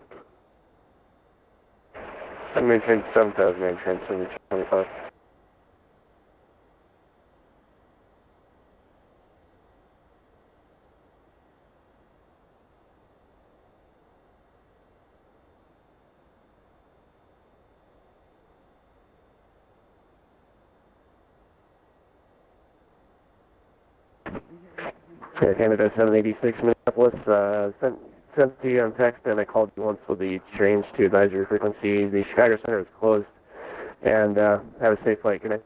I maintain 7,000, Amtrak 7225. Air Canada 786 Minneapolis, sent to you on text, and I called you once with the change to advisory frequency. The Chicago Center is closed, and have a safe flight. Good night.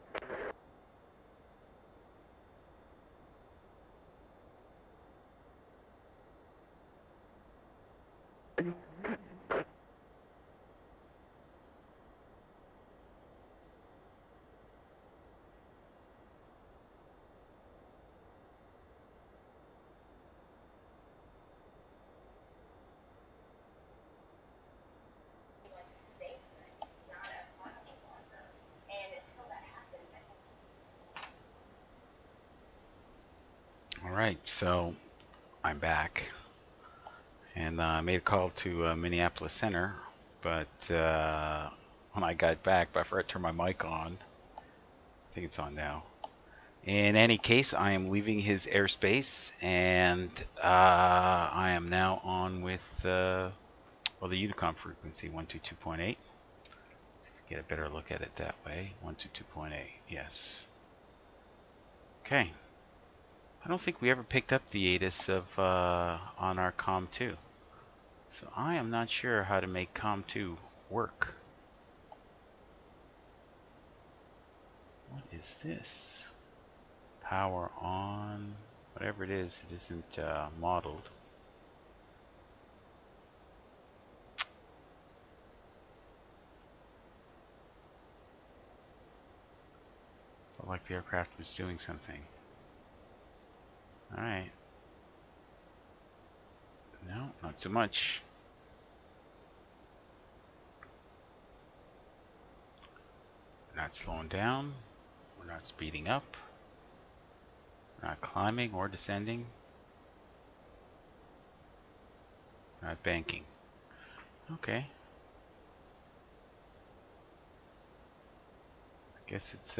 Alright, so I'm back. And I made a call to Minneapolis Center, but when I got back, I forgot to turn my mic on. I think it's on now. In any case, I am leaving his airspace, and I am now on with the Unicom frequency 122.8. Get a better look at it that way. 122.8, yes. Okay. I don't think we ever picked up the ATIS of on our COM2. So I am not sure how to make COM2 work. What is this? Power on. Whatever it isn't modeled. Felt like the aircraft was doing something. Alright. No, not so much. We're not slowing down. We're not speeding up. We're not climbing or descending. We're not banking. Okay. I guess it's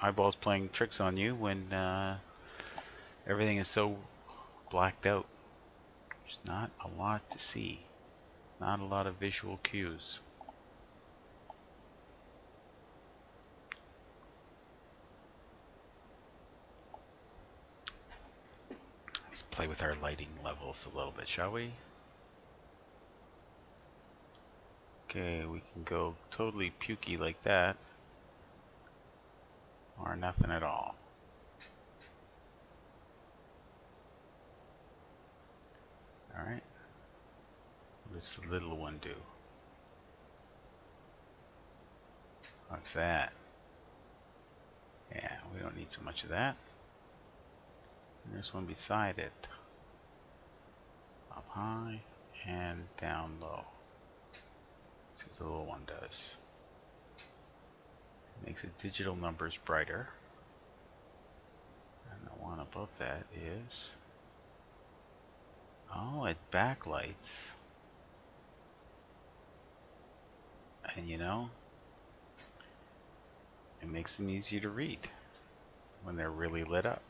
eyeballs playing tricks on you when everything is so blacked out. There's not a lot to see. Not a lot of visual cues. Let's play with our lighting levels a little bit, shall we? Okay, we can go totally pukey like that. Or nothing at all. Alright. What does the little one do? What's that? Yeah, we don't need so much of that. And there's one beside it. Up high and down low. See what the little one does. It makes the digital numbers brighter. And the one above that is... oh, it backlights. And you know, it makes them easier to read when they're really lit up.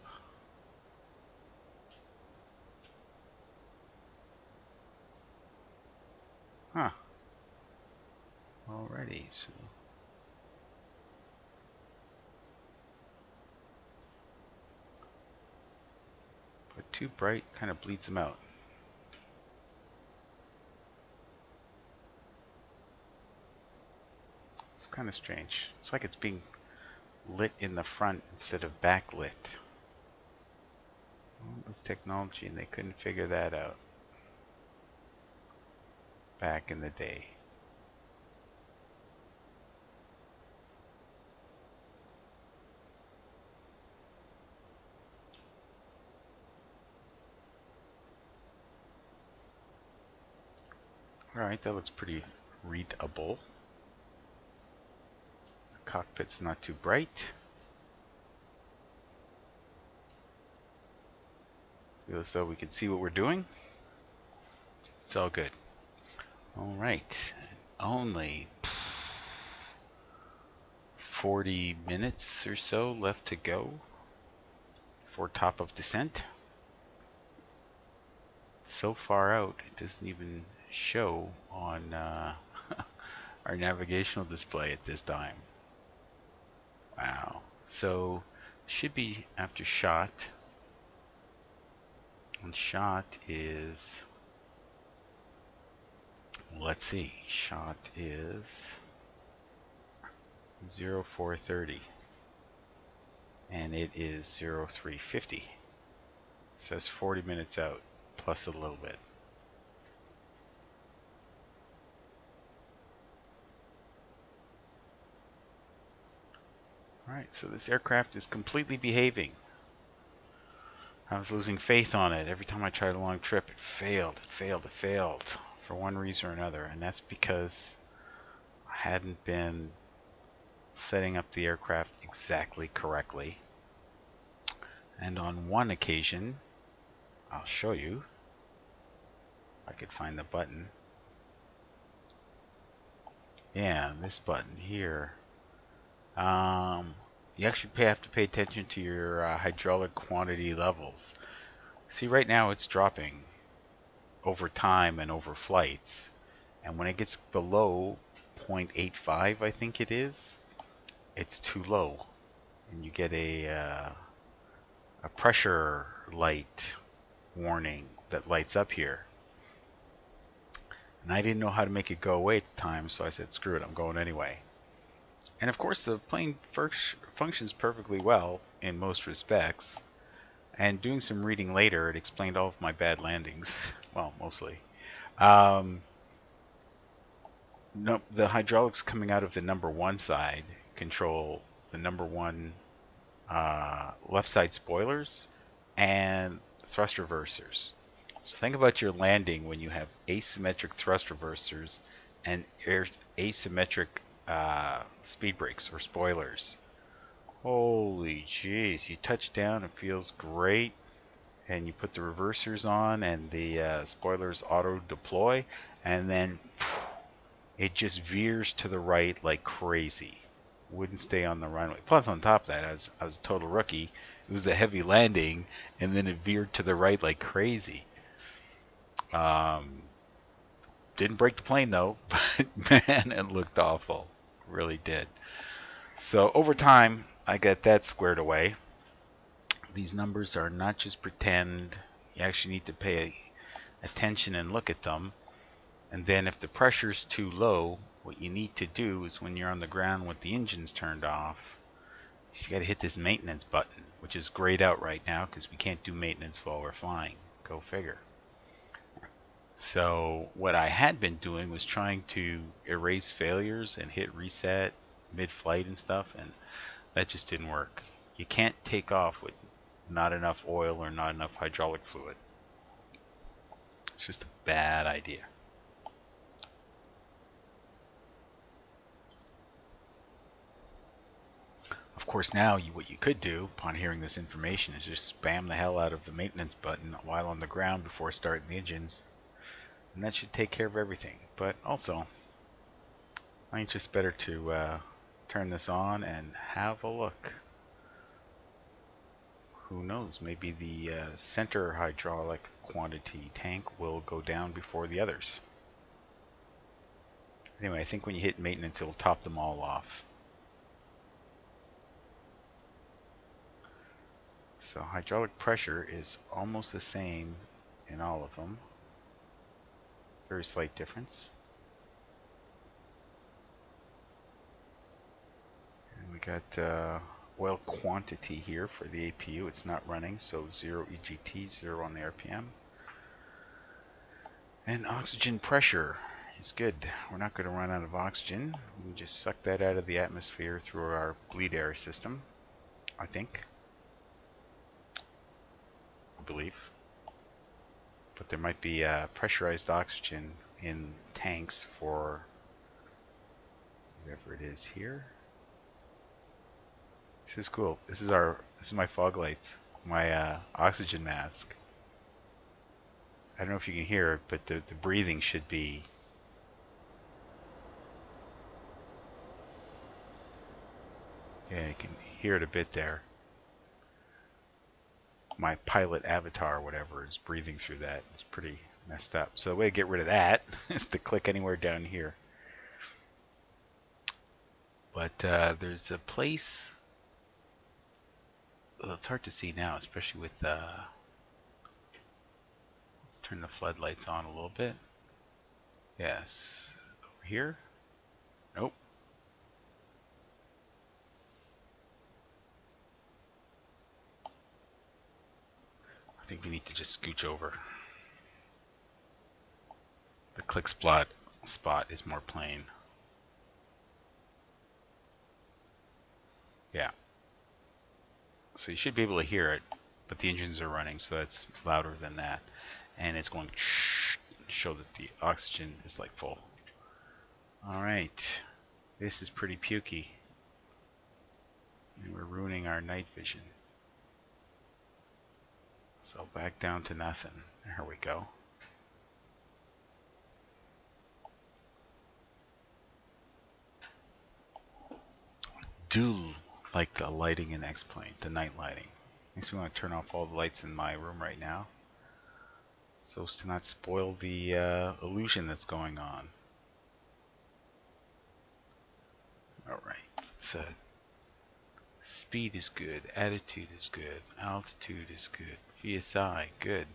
Huh. Alrighty, so... but too bright kind of bleeds them out. It's kind of strange. It's like it's being lit in the front instead of backlit. Well, it's technology and they couldn't figure that out back in the day. Alright, that looks pretty readable. The cockpit's not too bright. Feels so we can see what we're doing. It's all good. Alright. Only 40 minutes or so left to go for top of descent. So far out, it doesn't even show on our navigational display at this time. Wow. So, should be after shot. And shot is, let's see, shot is 0430. And it is 0350. So that's 40 minutes out, plus a little bit. Alright, so this aircraft is completely behaving. I was losing faith on it. Every time I tried a long trip, it failed, for one reason or another. And that's because I hadn't been setting up the aircraft exactly correctly. And on one occasion, I'll show you. If I could find the button. Yeah, this button here. You actually have to pay attention to your hydraulic quantity levels. See, right now it's dropping over time and over flights. And when it gets below 0.85, I think it is, it's too low. And you get a pressure light warning that lights up here. And I didn't know how to make it go away at the time, so I said, screw it, I'm going anyway. And of course, the plane functions perfectly well in most respects. And doing some reading later, it explained all of my bad landings. Well, mostly. No, the hydraulics coming out of the number one side control the number one left side spoilers and thrust reversers. So think about your landing when you have asymmetric thrust reversers and asymmetric speed brakes or spoilers. Holy jeez, you touch down, it feels great, and you put the reversers on and the spoilers auto deploy, and then it just veers to the right like crazy. Wouldn't stay on the runway. Plus on top of that, I was a total rookie. It was a heavy landing, and then it veered to the right like crazy. Didn't break the plane though, but man, it looked awful. Really did. So over time, I got that squared away. These numbers are not just pretend. You actually need to pay attention and look at them. And then if the pressure's too low, what you need to do is when you're on the ground with the engines turned off, you got to hit this maintenance button, which is grayed out right now because we can't do maintenance while we're flying. Go figure. So what I had been doing was trying to erase failures and hit reset mid-flight and stuff, and that just didn't work. You can't take off with not enough oil or not enough hydraulic fluid. It's just a bad idea. Of course, now what you could do upon hearing this information is just spam the hell out of the maintenance button while on the ground before starting the engines. And that should take care of everything. But also, I think it's just better to turn this on and have a look. Who knows, maybe the center hydraulic quantity tank will go down before the others. Anyway, I think when you hit maintenance, it will top them all off. So hydraulic pressure is almost the same in all of them. Very slight difference. And we got oil quantity here for the APU. It's not running, so 0 EGT, 0 on the RPM. And oxygen pressure is good. We're not going to run out of oxygen. We can just suck that out of the atmosphere through our bleed air system, I think. I believe. But there might be pressurized oxygen in tanks for whatever it is here. This is cool. This is my fog lights, my oxygen mask. I don't know if you can hear it, but the breathing should be. Yeah, you can hear it a bit there. My pilot avatar, or whatever, is breathing through that. It's pretty messed up. So the way to get rid of that is to click anywhere down here. But there's a place. Well, it's hard to see now, especially with. Let's turn the floodlights on a little bit. Yes. Over here? Nope. I think we need to just scooch over. The click spot is more plain. Yeah. So you should be able to hear it, but the engines are running, so that's louder than that. And it's going to show that the oxygen is like full. Alright. This is pretty pukey. And we're ruining our night vision. So back down to nothing. There we go. Do like the lighting in X-Plane, the night lighting. Makes me want to turn off all the lights in my room right now, so as to not spoil the illusion that's going on. Alright, so speed is good, attitude is good, altitude is good, VSI, good.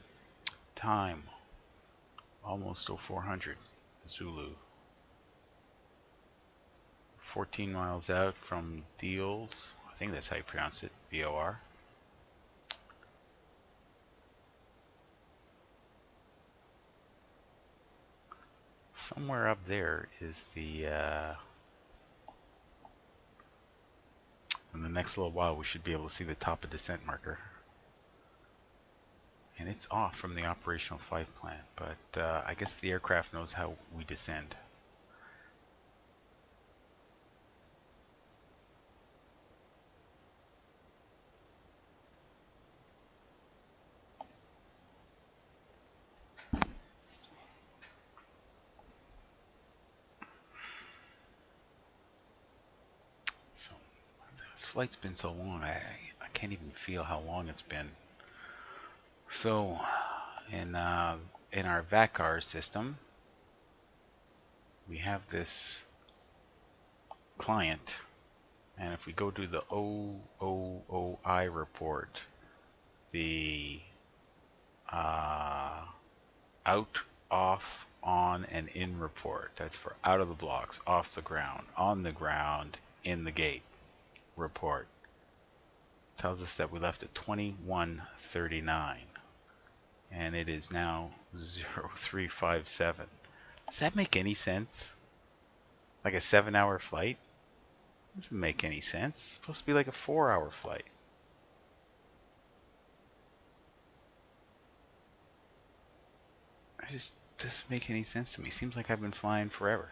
Time, almost 0400, Zulu. 14 miles out from Deals, I think that's how you pronounce it, VOR. Somewhere up there is the, in the next little while we should be able to see the top of descent marker. And it's off from the operational flight plan, but I guess the aircraft knows how we descend. So this flight's been so long, I can't even feel how long it's been. So in our VACAR system, we have this client, and if we go to the OOI report, the out, off, on, and in report, that's for out of the blocks, off the ground, on the ground, in the gate report, tells us that we left at 21:39, and it is now 0357. Does that make any sense? Like a 7-hour flight? Doesn't make any sense. It's supposed to be like a 4-hour flight. It just doesn't make any sense to me. Seems like I've been flying forever.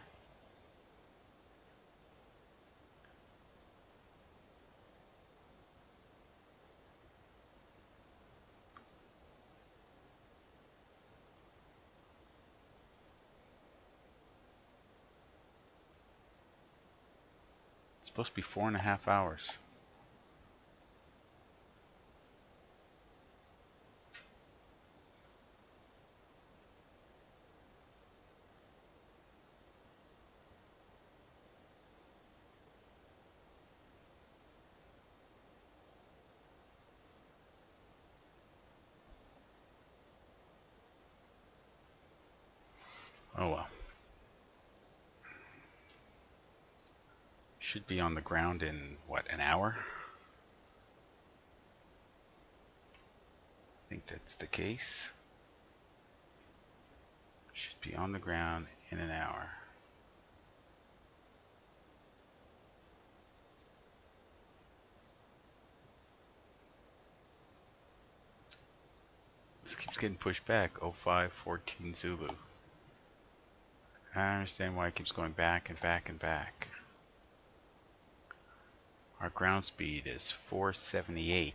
It's supposed to be 4.5 hours. Oh well. Should be on the ground in, what, an hour? I think that's the case. Should be on the ground in an hour. This keeps getting pushed back. 0514 Zulu. I don't understand why it keeps going back and back and back. Our ground speed is 478.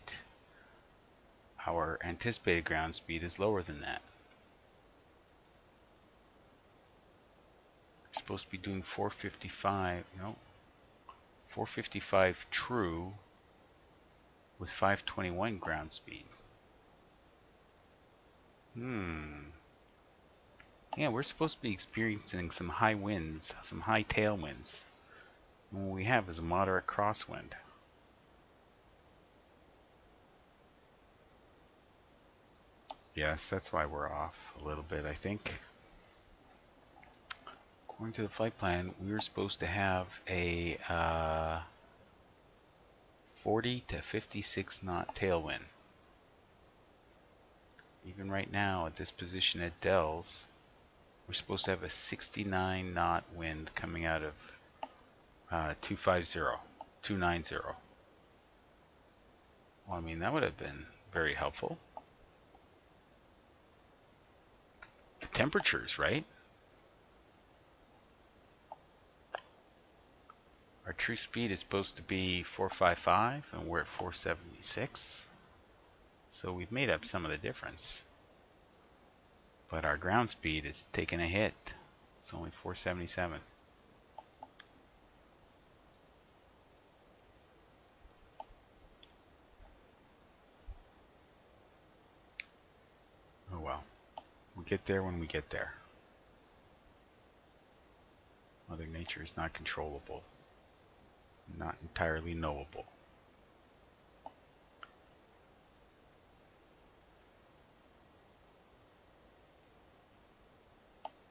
Our anticipated ground speed is lower than that. We're supposed to be doing 455, no, 455 true with 521 ground speed. Yeah, we're supposed to be experiencing some high winds, some high tailwinds. And what we have is a moderate crosswind. Yes, that's why we're off a little bit, I think. According to the flight plan, we were supposed to have a 40 to 56 knot tailwind. Even right now, at this position at Dells, we're supposed to have a 69 knot wind coming out of 250, 290. Well, I mean, that would have been very helpful. The temperatures, right? Our true speed is supposed to be 455, and we're at 476. So we've made up some of the difference. But our ground speed is taking a hit. It's only 477. Oh well. We'll get there when we get there. Mother Nature is not controllable. Not entirely knowable.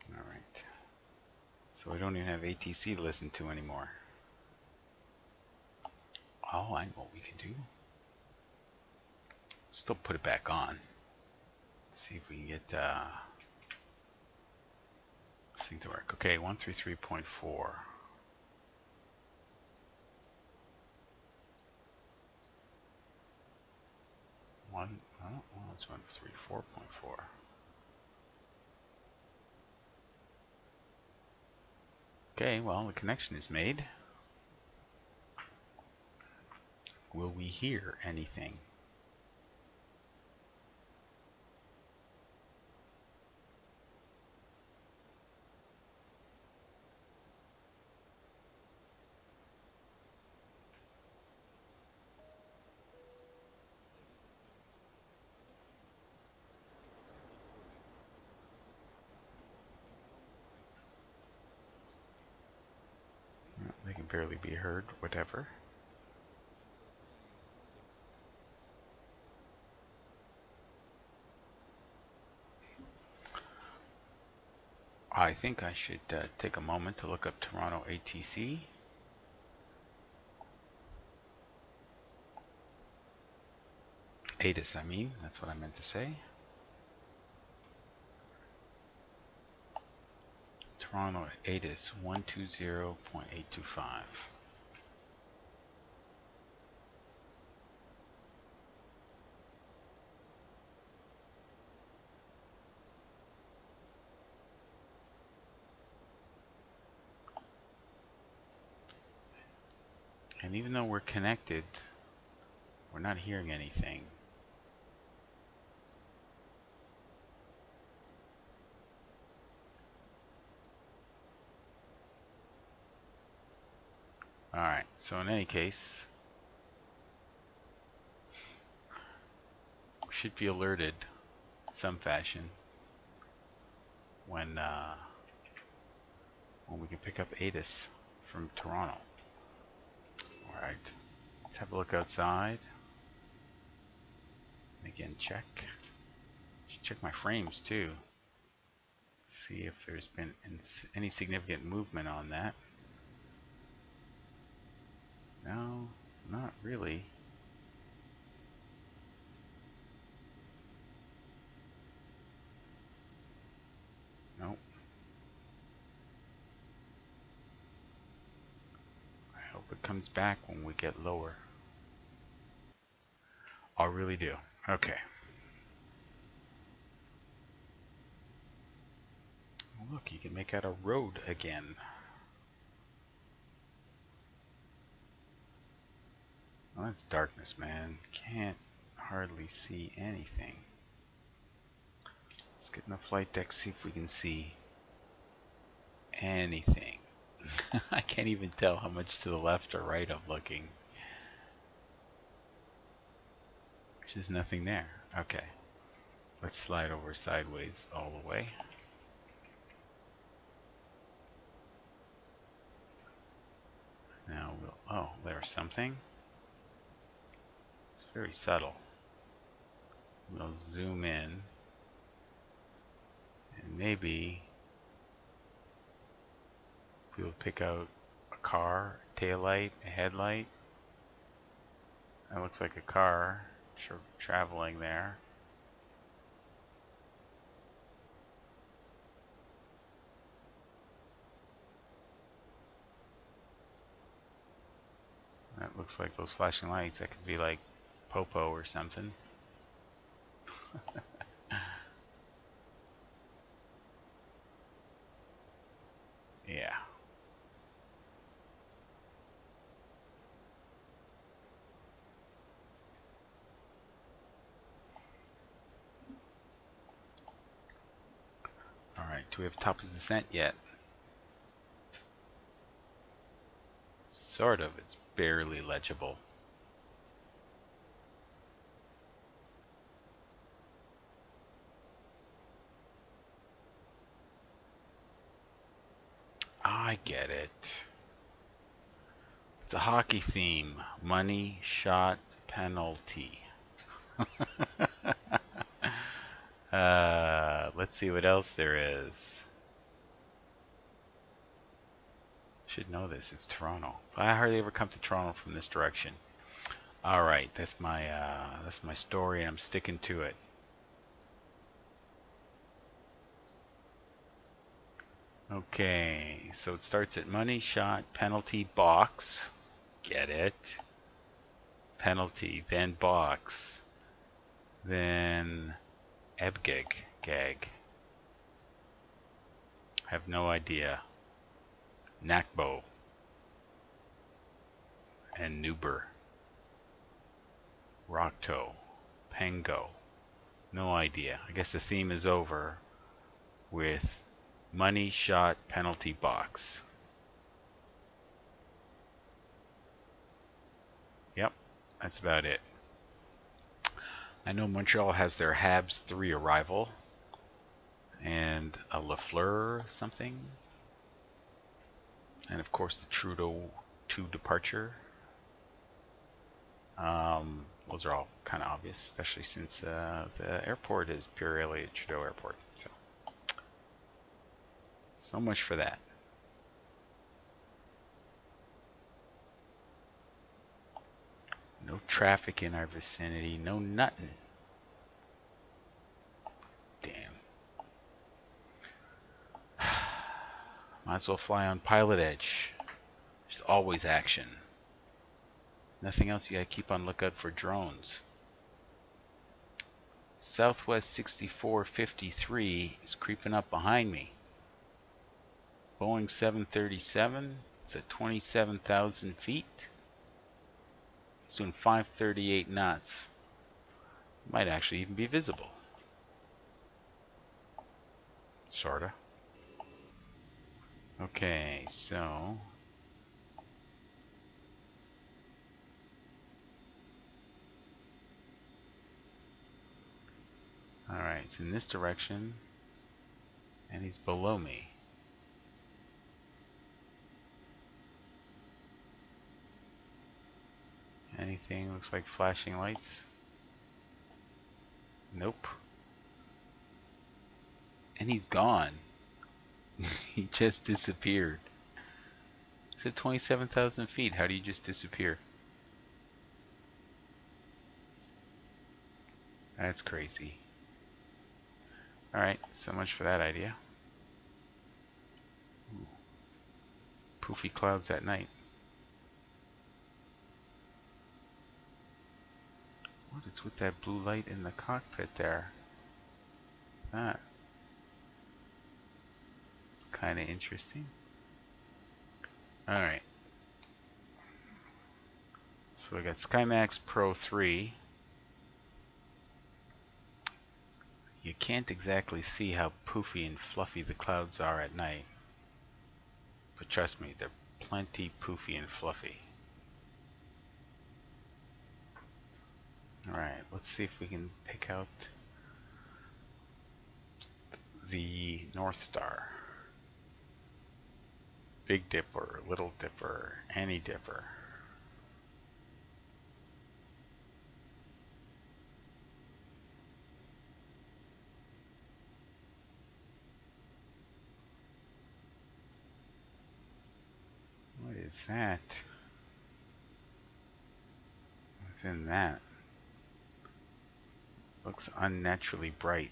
Alright. So we don't even have ATC to listen to anymore. Oh, I know what we can do. Still put it back on. See if we can get this thing to work. Okay, 133.4. That's 134.4. Okay, well, the connection is made. Will we hear anything? They can barely be heard, whatever. I think I should take a moment to look up Toronto ATC. ATIS, I mean, that's what I meant to say. Toronto ATIS 120.825. And even though we're connected, we're not hearing anything. Alright, so in any case, we should be alerted in some fashion when we can pick up ATIS from Toronto. Alright, let's have a look outside. Again, check. Should check my frames too. See if there's been any significant movement on that. No, not really. Nope. I hope it comes back when we get lower. I really do. Okay. Look, you can make out a road again. Well, that's darkness, man. Can't hardly see anything. Let's get in the flight deck, see if we can see anything. I can't even tell how much to the left or right I'm looking. There's just nothing there. Okay. Let's slide over sideways all the way. Now we'll, oh, there's something. It's very subtle. We'll zoom in. And maybe we'll pick out a car, a taillight, a headlight. That looks like a car traveling there. That looks like those flashing lights. That could be like Popo or something. Yeah. Alright, do we have top of descent yet? Sort of, it's barely legible. I get it. It's a hockey theme. Money, shot, penalty. Let's see what else there is. Should know this. It's Toronto. I hardly ever come to Toronto from this direction. All right, that's my story, and I'm sticking to it. Okay, so it starts at money, shot, penalty, box. Get it? Penalty, then box, then ebgeg, gag. Have no idea. Nakbo and Nuber. Rockto, Pango. No idea. I guess the theme is over with money, shot, penalty, box. Yep, that's about it. I know Montreal has their Habs 3 arrival and a Lafleur something. And of course the Trudeau 2 departure. Those are all kind of obvious, especially since the airport is purely a Trudeau airport. So much for that. No traffic in our vicinity, no nothing. Damn. Might as well fly on Pilot Edge. There's always action. Nothing else, you gotta keep on lookout for drones. Southwest 6453 is creeping up behind me. Boeing 737, it's at 27,000 feet. It's doing 538 knots. Might actually even be visible. Sorta. Okay, so alright, it's in this direction, and he's below me. Anything looks like flashing lights? Nope. And he's gone. He just disappeared. It's at 27,000 feet. How do you just disappear? That's crazy. Alright, so much for that idea. Ooh. Poofy clouds at night. What is with that blue light in the cockpit there? That. kind of interesting. Alright. So we got SkyMax Pro 3. You can't exactly see how poofy and fluffy the clouds are at night. But trust me, they're plenty poofy and fluffy. Alright, let's see if we can pick out the North Star. Big Dipper, Little Dipper, Annie Dipper. What is that? What's in that? Looks unnaturally bright.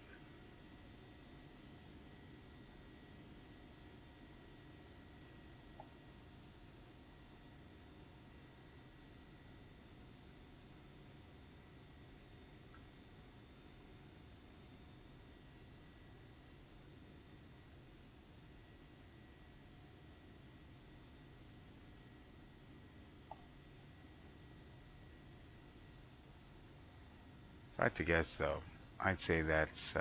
If I had to guess though, I'd say that's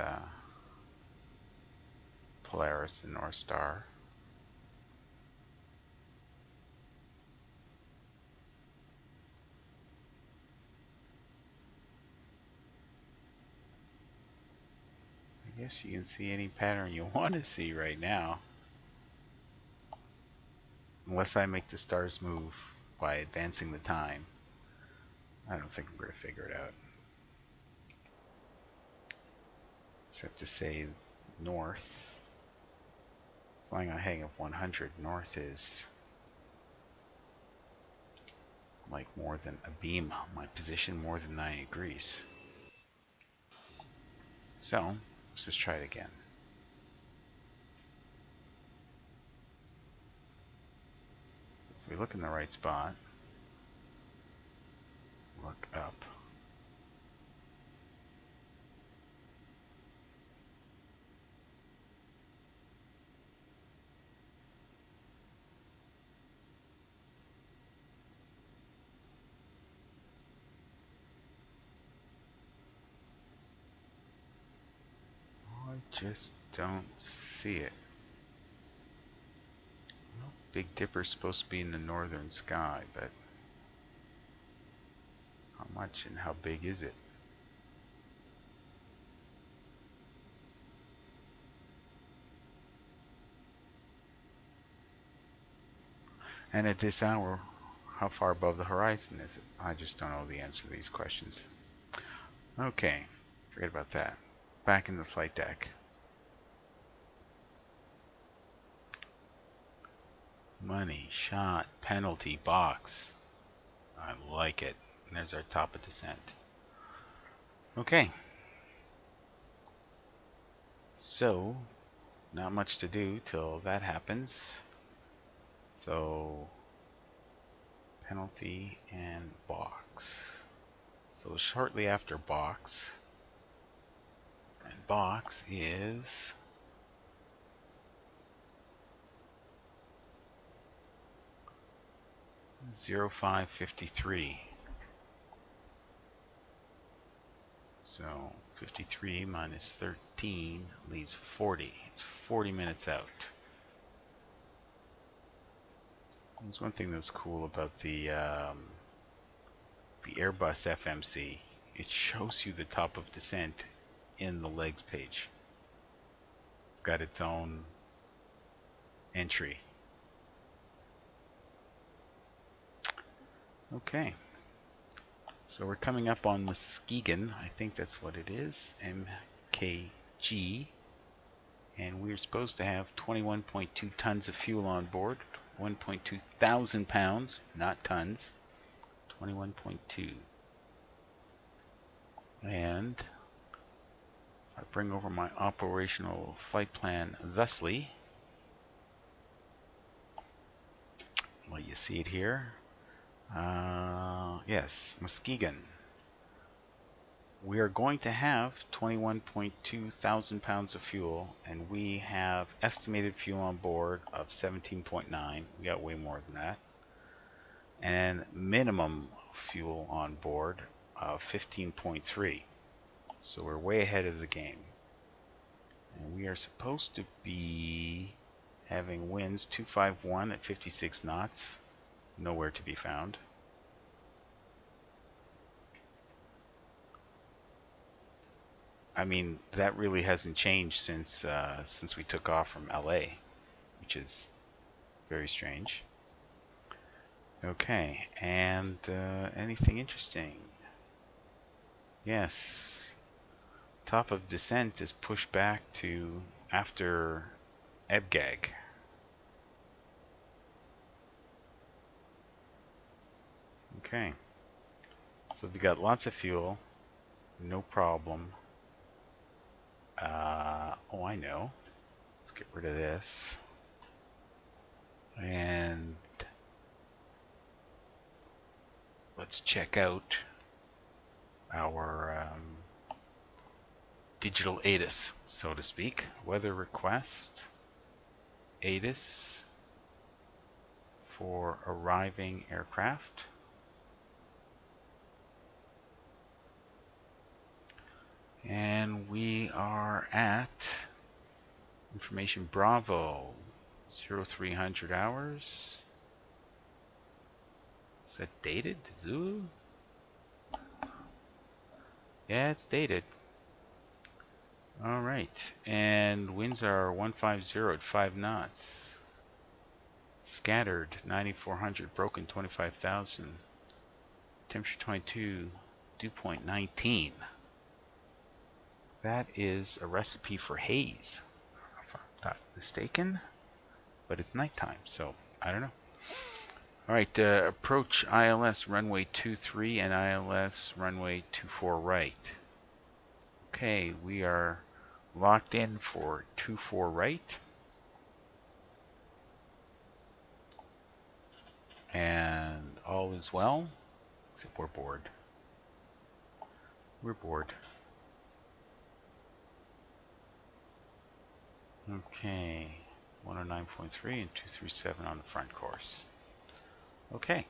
Polaris, the North Star. I guess you can see any pattern you want to see right now. Unless I make the stars move by advancing the time. I don't think I'm going to figure it out. Except to say north. Flying on a heading of 100, north is like more than a beam. My position more than 90 degrees. So, let's just try it again. If we look in the right spot, look up. I just don't see it. Well, Big Dipper's supposed to be in the northern sky, but how much and how big is it? And at this hour, how far above the horizon is it? I just don't know the answer to these questions. Okay, forget about that. Back in the flight deck. Money, shot, penalty, box. I like it. And there's our top of descent. Okay. So, not much to do till that happens. So, penalty and box. So shortly after box, and box is 0553. So 53 minus 13 leaves 40. It's 40 minutes out. There's one thing that's cool about the Airbus FMC. It shows you the top of descent in the legs page. It's got its own entry. Okay. So we're coming up on Muskegon. I think that's what it is. MKG. And we're supposed to have 21.2 tons of fuel on board. 1.2 thousand pounds, not tons. 21.2. And I bring over my operational flight plan thusly. Well, you see it here. Yes, Muskegon. we are going to have 21.2 thousand pounds of fuel, and we have estimated fuel on board of 17.9. We got way more than that. And minimum fuel on board of 15.3. So we're way ahead of the game. And we are supposed to be having winds 251 at 56 knots. Nowhere to be found. I mean, that really hasn't changed since we took off from LA, which is very strange. Okay, and anything interesting? Yes, top of descent is pushed back to after Ebgag. Okay, so we got lots of fuel, no problem. Oh, I know. Let's get rid of this. And let's check out our digital ATIS, so to speak. Weather request, ATIS for arriving aircraft. And we are at information Bravo, 0300 hours. Is that dated? Zulu? Yeah, it's dated. Alright, and winds are 150 at 5 knots. Scattered 9400, broken 25,000. Temperature 22, dew point 19. That is a recipe for haze, if I'm not mistaken. But it's nighttime, so I don't know. Alright, approach ILS runway 23 and ILS runway 24 right. Okay, we are locked in for 24 right. And all is well, except we're bored. We're bored. Okay, 109.3 and 237 on the front course. Okay.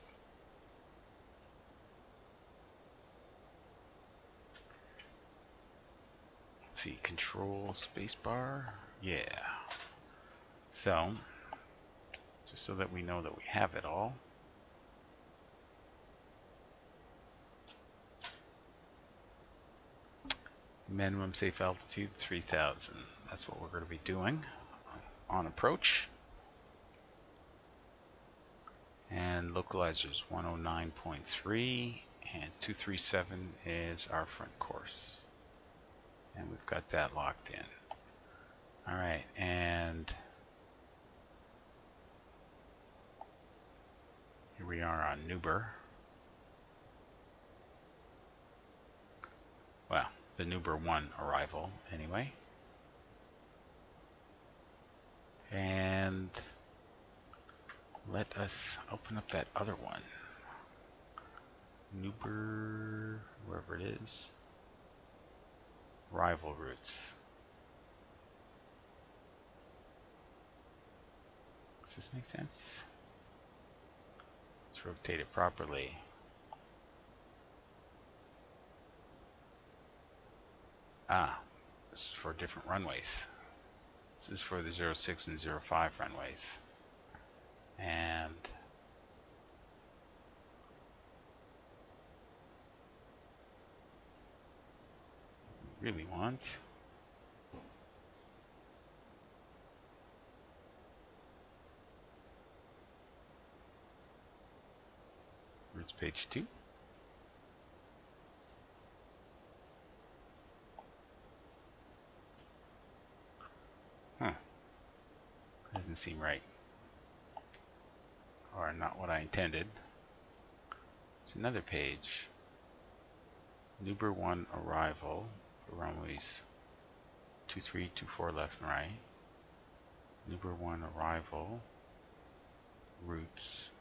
Let's see, control spacebar. Yeah. So, just so that we know that we have it all. Minimum safe altitude 3,000. That's what we're going to be doing on approach. And localizers 109.3 and 237 is our front course. And we've got that locked in. Alright, and here we are on Nuber. Well, the Nuber 1 arrival anyway. And let us open up that other one. Nuber, wherever it is. Arrival routes. Does this make sense? Let's rotate it properly. Ah, this is for different runways. This is for the 06 and 05 runways. And we really want routes page 2. Doesn't seem right. Or not what I intended. It's another page. Nuber 1 arrival for runways 23, 24 left and right. Nuber 1 arrival routes,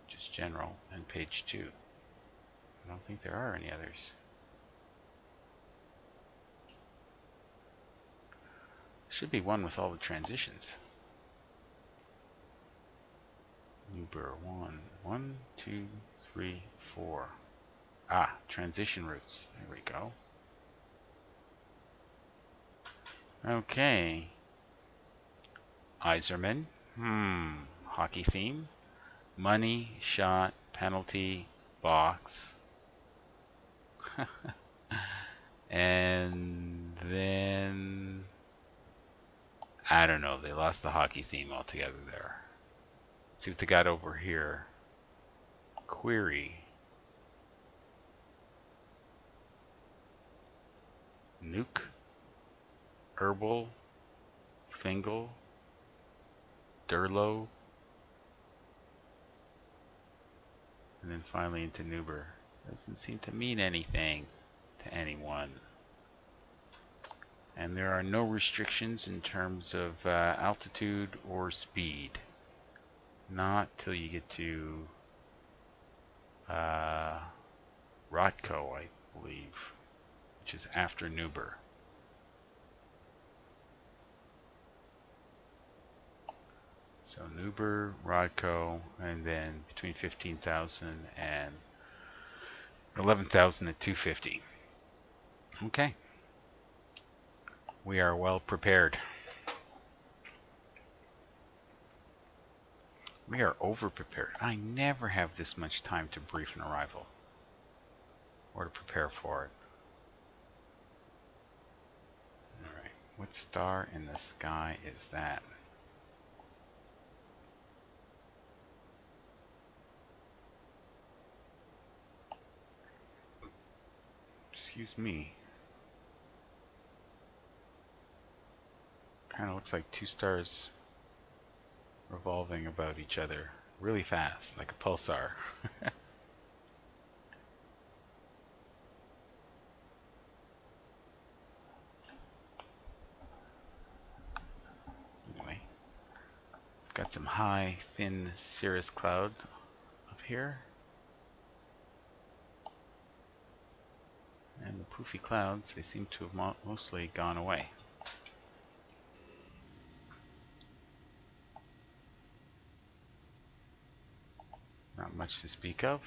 just general, and page 2. I don't think there are any others. Should be one with all the transitions. Uber 1, 1, 2, 3, 4. Ah, transition routes. There we go. Okay. Iserman. Hockey theme. Money, shot, penalty, box. And then I don't know, they lost the hockey theme altogether there. Let's see what they got over here. Query. Nuke. Herbal. Fingal. Durlo. And then finally into Nuber. Doesn't seem to mean anything to anyone. And there are no restrictions in terms of altitude or speed. Not till you get to Rotko, I believe, which is after Nuber. So Nuber, Rodco, and then between 15,000 and 11,000 at 250. Okay. We are well prepared. We are over prepared. I never have this much time to brief an arrival or to prepare for it. Alright, what star in the sky is that? Excuse me. Kind of looks like two stars revolving about each other really fast, like a pulsar. Anyway, got some high, thin cirrus cloud up here. And the poofy clouds, they seem to have mostly gone away. Not much to speak of.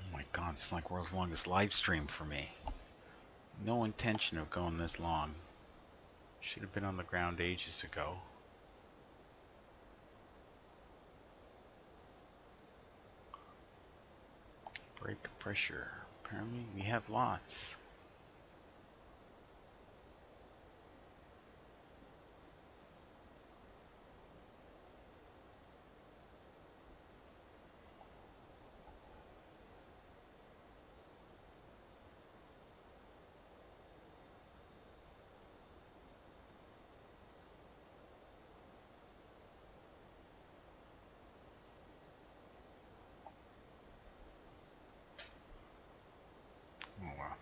Oh my god, it's like world's longest live stream for me. No intention of going this long. Should have been on the ground ages ago. Brake pressure. Apparently we have lots. Oh wow.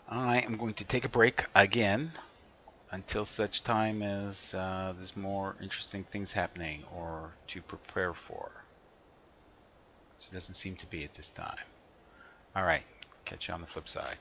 I am going to take a break again until such time as there's more interesting things happening or to prepare for. So it doesn't seem to be at this time. Alright, catch you on the flip side.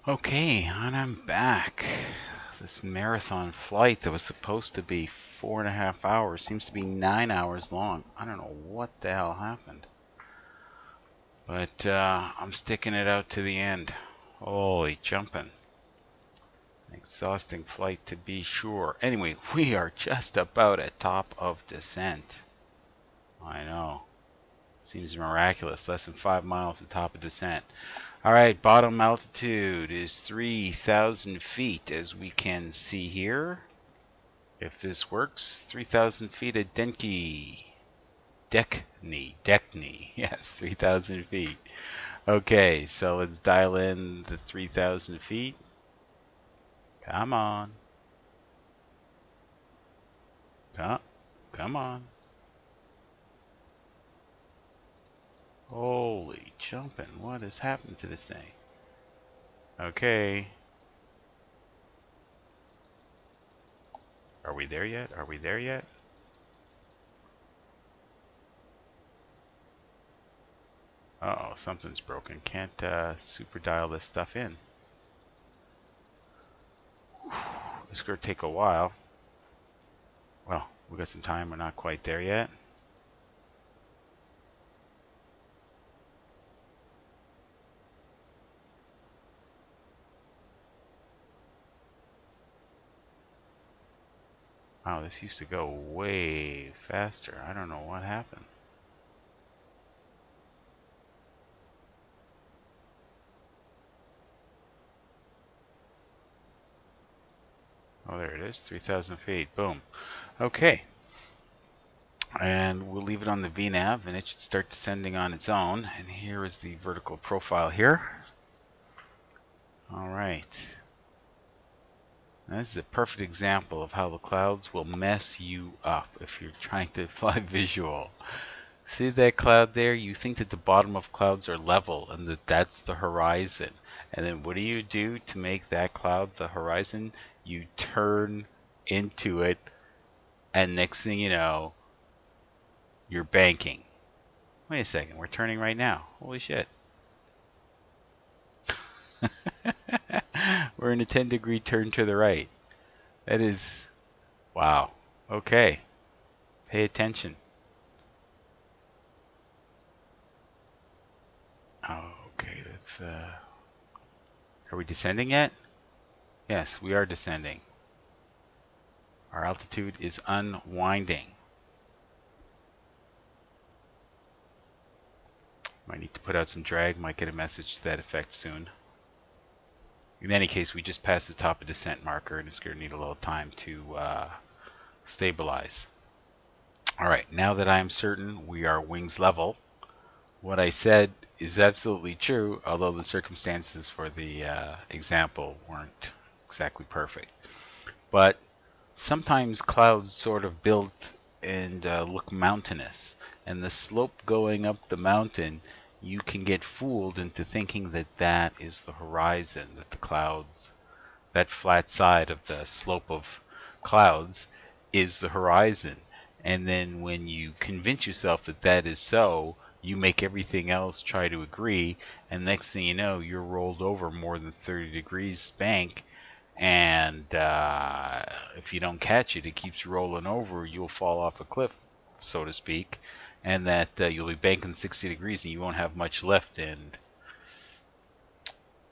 Okay, and I'm back. This marathon flight that was supposed to be 4.5 hours seems to be 9 hours long. I don't know what the hell happened. But I'm sticking it out to the end. Holy jumping. Exhausting flight to be sure. Anyway, we are just about at top of descent. I know. Seems miraculous. Less than 5 miles to top of descent. Alright, bottom altitude is 3,000 feet, as we can see here. If this works, 3,000 feet at Denki. Dekni. Yes, 3,000 feet. Okay, so let's dial in the 3,000 feet. Come on. Come on. Holy jumping, what has happened to this thing? Okay. Are we there yet? Are we there yet? Uh-oh, something's broken. Can't super dial this stuff in. It's gonna take a while. Well, we got some time. We're not quite there yet. Wow, this used to go way faster. I don't know what happened. Oh, there it is. 3,000 feet. Boom. Okay. And we'll leave it on the VNAV, and it should start descending on its own. And here is the vertical profile here. All right. Now, this is a perfect example of how the clouds will mess you up if you're trying to fly visual. See that cloud there? You think that the bottom of clouds are level and that that's the horizon. And then what do you do to make that cloud the horizon? You turn into it, and next thing you know, you're banking. Wait a second, we're turning right now. Holy shit. We're in a 10-degree turn to the right. That is, wow. Okay, pay attention. Okay, that's, are we descending yet? Yes, we are descending. Our altitude is unwinding. Might need to put out some drag, might get a message to that effect soon. In any case, we just passed the top of descent marker and it's going to need a little time to stabilize. Alright, now that I am certain we are wings level, what I said is absolutely true, although the circumstances for the example weren't exactly perfect. But sometimes clouds sort of build and look mountainous, and the slope going up the mountain, you can get fooled into thinking that that is the horizon, that the clouds, that flat side of the slope of clouds is the horizon. And then when you convince yourself that that is so, you make everything else try to agree, and next thing you know, you're rolled over more than 30 degrees spank, and if you don't catch it, it keeps rolling over, you'll fall off a cliff, so to speak, and that you'll be banking 60 degrees and you won't have much lift, and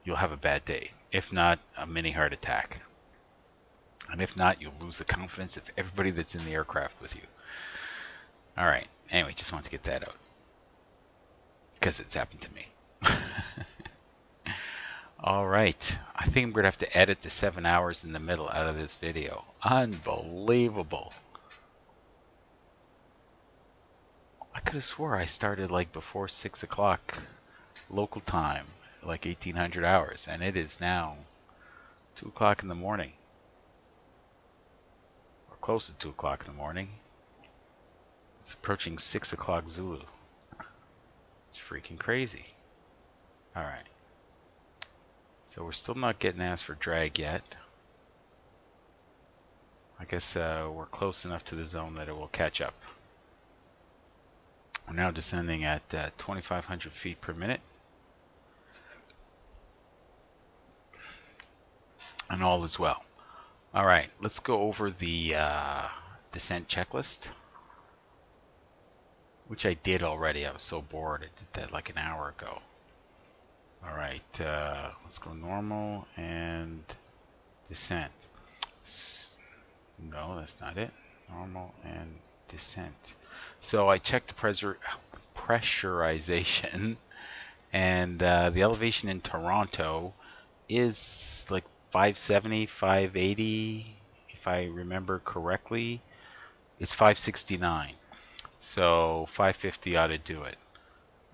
you'll have a bad day. If not, a mini heart attack. And if not, you'll lose the confidence of everybody that's in the aircraft with you. Alright, anyway, just wanted to get that out. Because it's happened to me. Alright, I think I'm going to have to edit the 7 hours in the middle out of this video. Unbelievable. I could have swore I started like before 6 o'clock local time, like 1800 hours, and it is now 2 o'clock in the morning. Or close to 2 o'clock in the morning. It's approaching 6 o'clock Zulu. It's freaking crazy. Alright. So we're still not getting asked for drag yet. I guess we're close enough to the zone that it will catch up. We're now descending at 2,500 feet per minute. and all is well. All right, let's go over the descent checklist, which I did already. I was so bored. I did that like an hour ago. All right, let's go normal and descent. No, that's not it. Normal and descent. So I checked the pressurization, and the elevation in Toronto is like 570, 580, if I remember correctly. It's 569. So 550 ought to do it.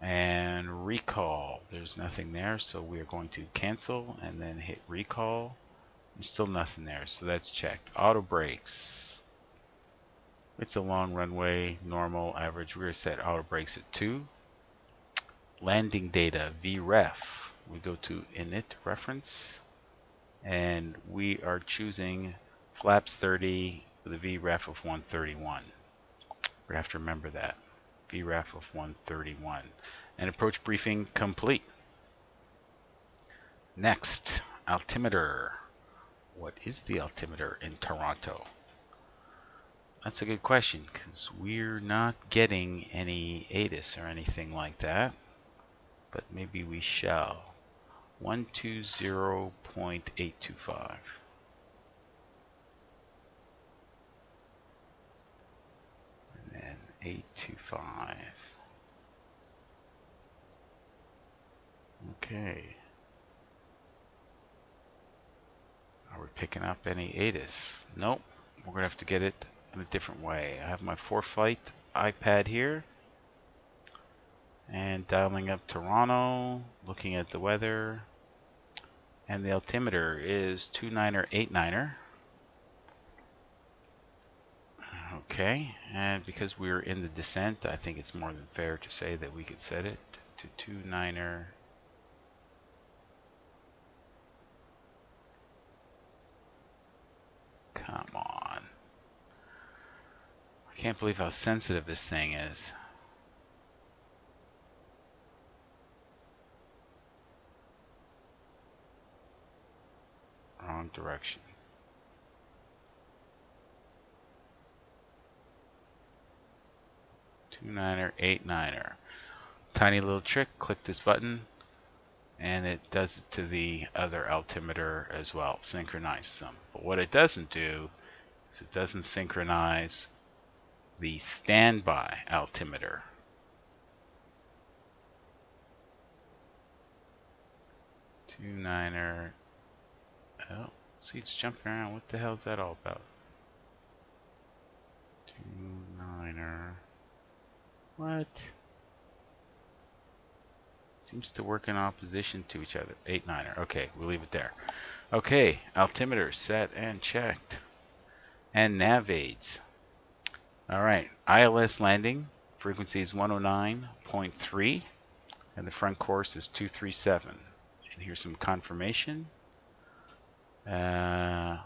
And recall, there's nothing there, so we are going to cancel and then hit recall. There's still nothing there, so that's checked. Auto brakes. It's a long runway, normal, average. We're set auto brakes at 2. Landing data, VREF. We go to init reference, and we are choosing flaps 30 with a VREF of 131. We have to remember that. VREF of 131. And approach briefing complete. Next, altimeter. What is the altimeter in Toronto? That's a good question, because we're not getting any ATIS or anything like that, but maybe we shall. 120.825. And then 825. Okay. Are we picking up any ATIS? Nope. We're going to have to get it in a different way. I have my ForeFlight iPad here. And dialing up Toronto, looking at the weather. And the altimeter is 29er89er. Okay, and because we're in the descent, I think it's more than fair to say that we could set it to 29er. Come on. I can't believe how sensitive this thing is. Wrong direction. Two niner, 8-9er. Tiny little trick, click this button, and it does it to the other altimeter as well, synchronizes them. But what it doesn't do is it doesn't synchronize the standby altimeter. Two niner. Oh, see, it's jumping around. What the hell is that all about? 2-9er. What? Seems to work in opposition to each other. 8-9er. Okay, we'll leave it there. Okay, altimeter set and checked. And nav aids. Alright, ILS landing. Frequency is 109.3. And the front course is 237. And here's some confirmation. As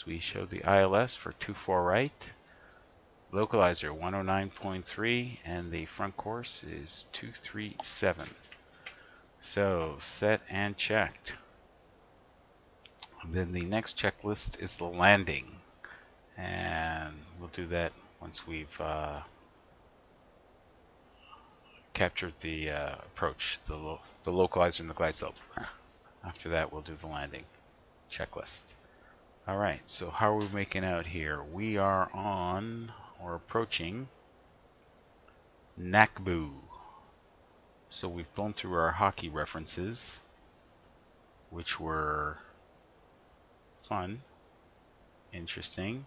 we show the ILS for 24 right. Localizer 109.3 and the front course is 237. So set and checked. And then the next checklist is the landing, and we'll do that once we've captured the approach, the localizer and the glide slope. After that, we'll do the landing checklist. All right, so how are we making out here? We are on or approaching Nakbu. So we've blown through our hockey references, which were fun, interesting.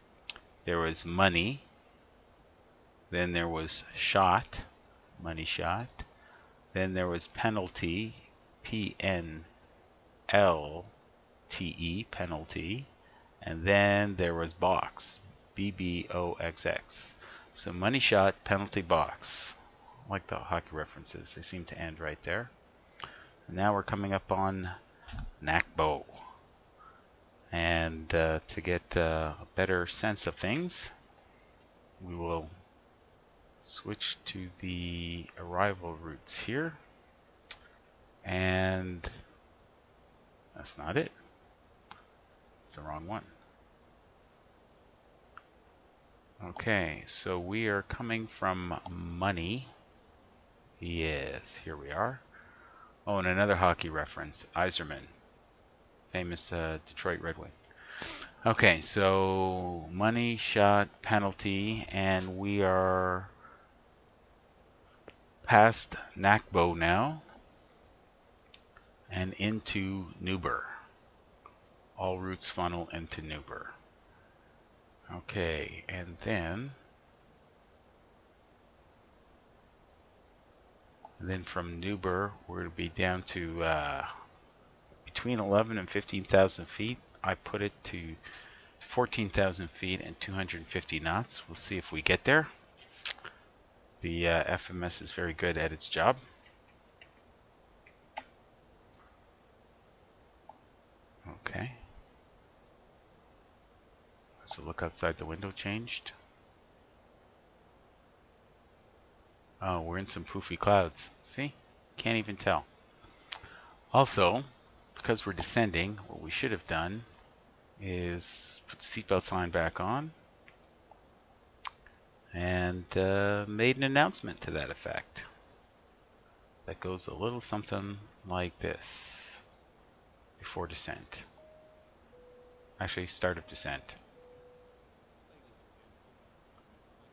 There was money, then there was shot, money shot, then there was penalty, P-N-L-T-E, penalty, and then there was box, B-B-O-X-X. So money shot, penalty, box. I like the hockey references. They seem to end right there. And now we're coming up on Nakbo. And to get a better sense of things, we will switch to the arrival routes here. And that's not it. That's the wrong one. Okay, so we are coming from money. Yes, here we are. Oh, and another hockey reference, Yzerman, famous Detroit Red Wing. Okay, so money, shot, penalty, and we are past Nakbo now and into Newber. All routes funnel into Newber. Okay, and then from Newber we're going to be down to between 11 and 15,000 feet. I put it to 14,000 feet and 250 knots. We'll see if we get there. The FMS is very good at its job. Okay. So look outside the window changed. Oh, we're in some poofy clouds. See? Can't even tell. Also, because we're descending, what we should have done is put the seatbelt sign back on and made an announcement to that effect. That goes a little something like this before descent. Actually, start of descent.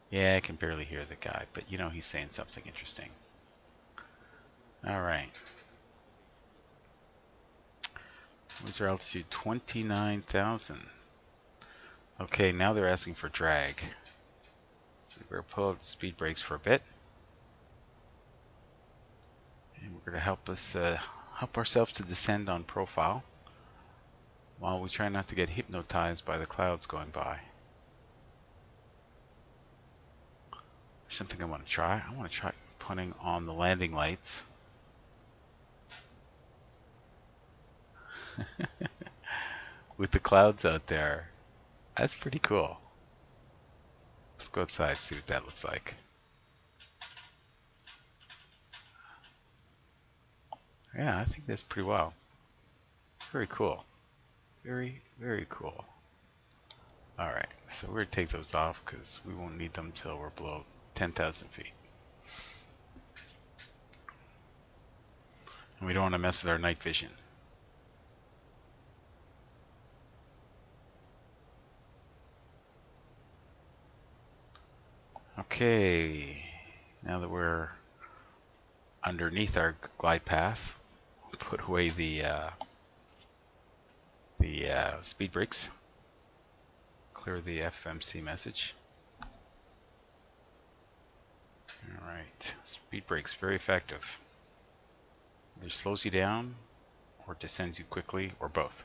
Yeah, I can barely hear the guy, but you know he's saying something interesting. Alright. What's our altitude? 29,000. Okay, now they're asking for drag. So we're going to pull up the speed brakes for a bit. And we're going to help ourselves to descend on profile while we try not to get hypnotized by the clouds going by. There's something I want to try. I want to try putting on the landing lights. With the clouds out there. That's pretty cool. Let's go outside, see what that looks like. Yeah, I think that's pretty well. Very cool. Very, very cool. Alright, so we're going to take those off because we won't need them until we're below 10,000 feet. And we don't want to mess with our night vision. Okay, now that we're underneath our glide path, put away the speed brakes, clear the FMC message. Alright, speed brakes, very effective. Either slows you down, or descends you quickly, or both.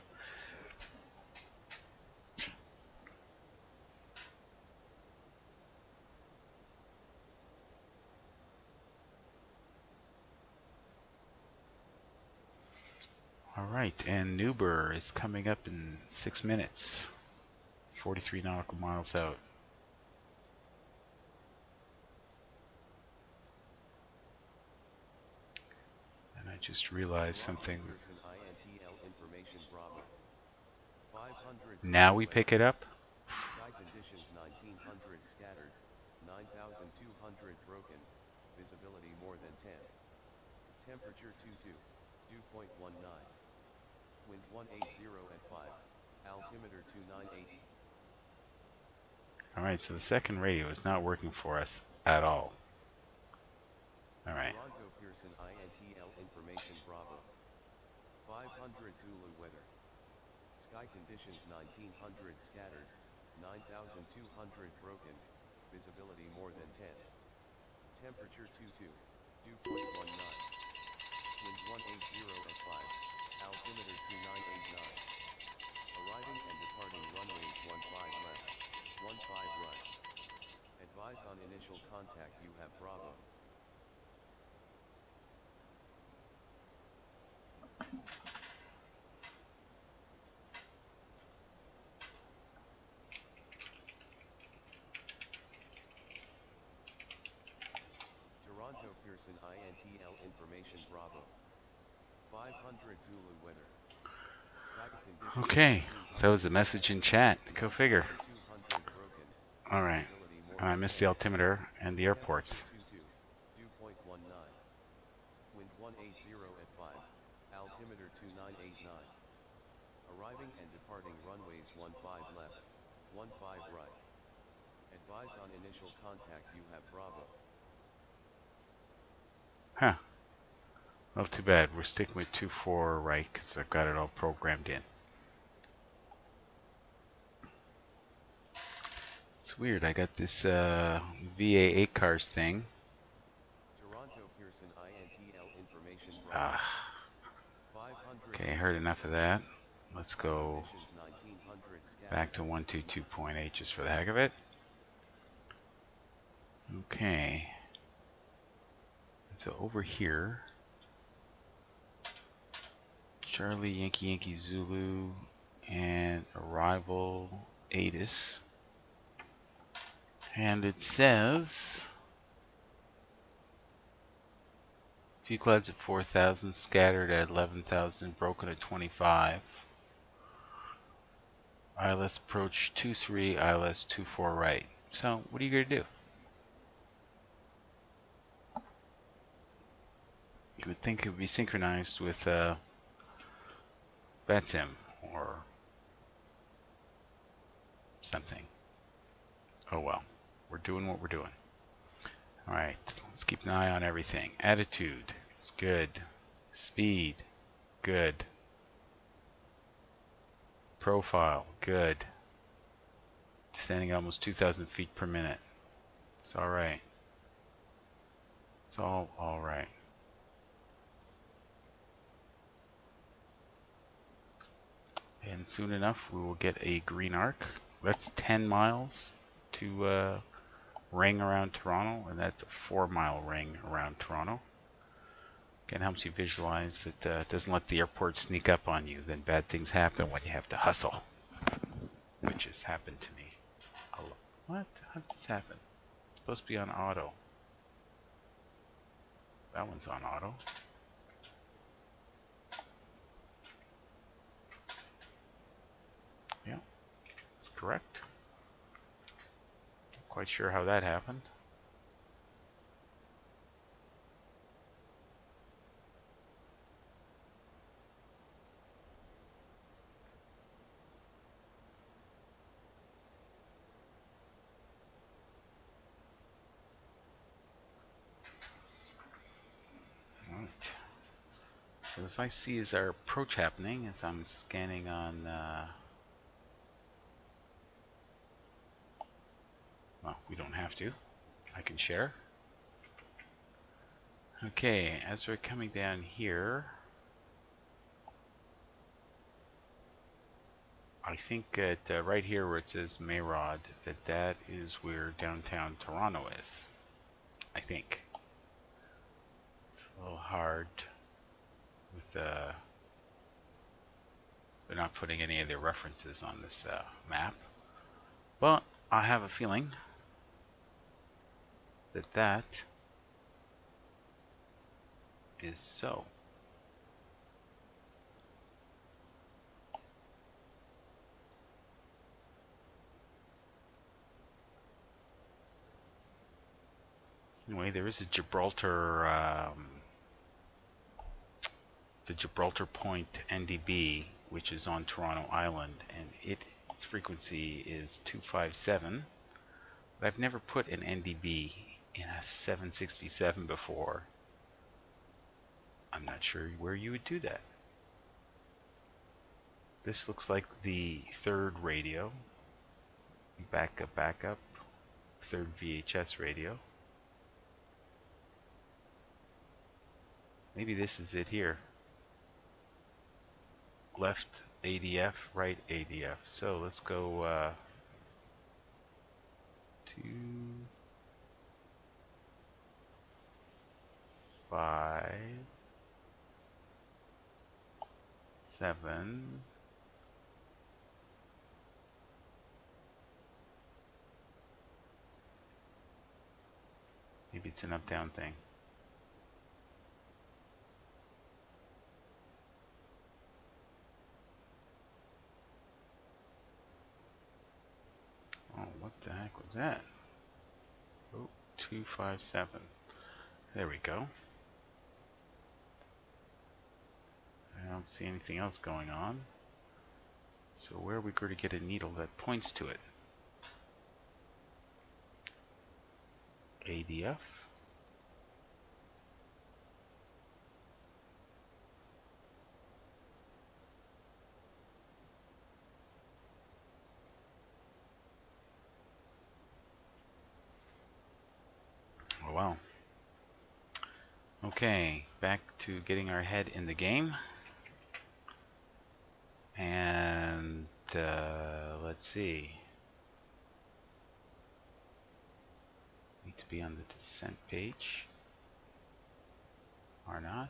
Alright, and Newber is coming up in 6 minutes. 43 nautical miles out. And I just realized something. Now we pick it up. Sky conditions 1900 scattered, 9200 broken, visibility more than 10. Temperature 22, dew point 19. Wind 180 at 5, altimeter 298. Alright, so the second radio is not working for us at all. Alright. Toronto Pearson INTL information Bravo. 500 Zulu weather. Sky conditions 1900 scattered, 9200 broken, visibility more than 10. Temperature 22, dew point 19. Wind 180 at 5, altimeter 2989. Arriving and departing runways 15 left, 15 right. Advise on initial contact you have Bravo. Toronto Pearson INTL information Bravo. 500 Zulu weather. Sky conditions Okay, that was a 1900 message in scattered, chat. Go figure. 2200 broken. Alright. Visibility more And I than missed 10. the altimeter and the Temperature airports. 22. Dew point 19. Wind 180 at 5. Altimeter 2989. Arriving and departing runways 15 left, 15 right. Advise on initial contact you have Bravo. Huh. Well, too bad. We're sticking with 2-4 right because I've got it all programmed in. It's weird. I got this VA 8 cars thing. Toronto Pearson INTL information Bravo. Ah. 500 Okay, I heard enough of that. Let's go conditions 1900 back scattered. to 122.8 just for the heck of it. Okay. So over here, Charlie, Yankee, Yankee, Zulu, and arrival ATIS. And it says few clouds at 4,000, scattered at 11,000, broken at 25. ILS approach 23, ILS 24 right. So what are you going to do? You would think it would be synchronized with Vatsim or something. Oh well, we're doing what we're doing. Alright, let's keep an eye on everything. Attitude is good. Speed, good. Profile, good. Standing at almost 2,000 feet per minute. It's alright. It's all alright. And soon enough we will get a green arc. That's 10 miles to ring around Toronto, and that's a 4-mile ring around Toronto. Again, helps you visualize that it doesn't let the airport sneak up on you. Then bad things happen when you have to hustle, which has happened to me a lot. What? How did this happen? It's supposed to be on auto. That one's on auto. Yeah, that's correct. Not quite sure how that happened. Alright. So as I see as our approach happening, as I'm scanning on, well, we don't have to. I can share. Okay, as we're coming down here, I think that right here where it says Mayrod, that is where downtown Toronto is. I think. It's a little hard with they're not putting any of their references on this map. But I have a feeling that that is so. Anyway, there is a Gibraltar, the Gibraltar Point NDB, which is on Toronto Island, and its frequency is 257. But I've never put an NDB in a 767 before. I'm not sure where you would do that. This looks like the third radio. Backup. Third VHS radio. Maybe this is it here. Left ADF, right ADF. So let's go 2, 5, 7. Maybe it's an up-down thing. was that? Oh, 257. There we go. I don't see anything else going on. So where are we going to get a needle that points to it? ADF. Oh well. Okay, back to getting our head in the game. And let's see. Need to be on the descent page. Or not.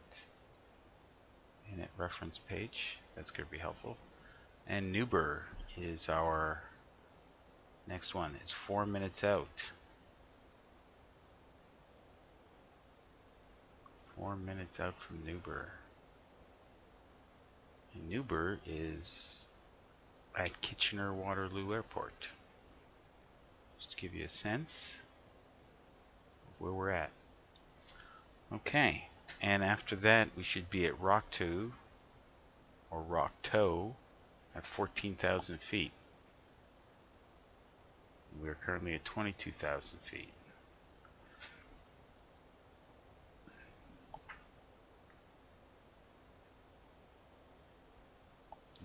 Init reference page. That's going to be helpful. And Nuber is our next one. It's 4 minutes out. 4 minutes out from Nuber. And Nuber is at Kitchener-Waterloo Airport. Just to give you a sense of where we're at. Okay, and after that we should be at Rockto, or Rockto, at 14,000 feet. We're currently at 22,000 feet.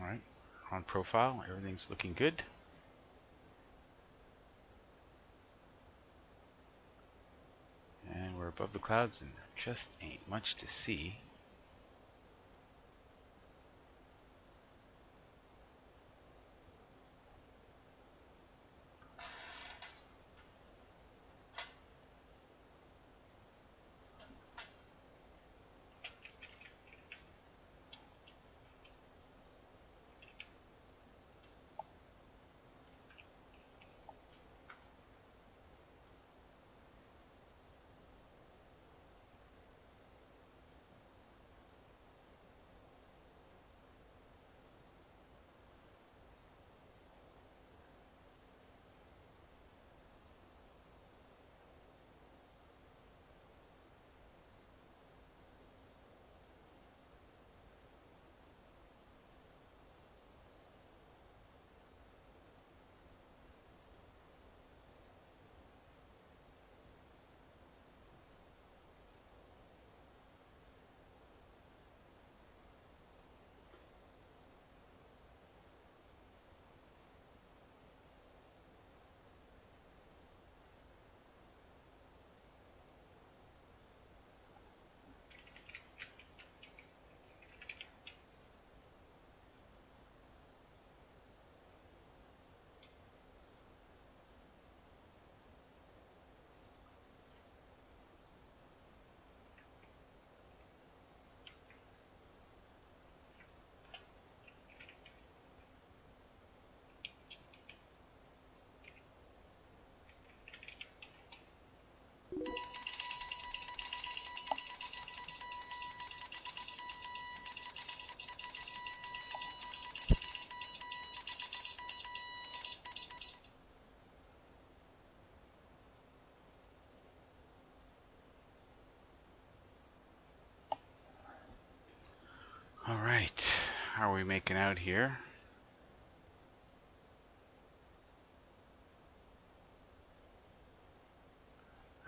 Alright, on profile, everything's looking good. And we're above the clouds and there just ain't much to see. Alright, how are we making out here?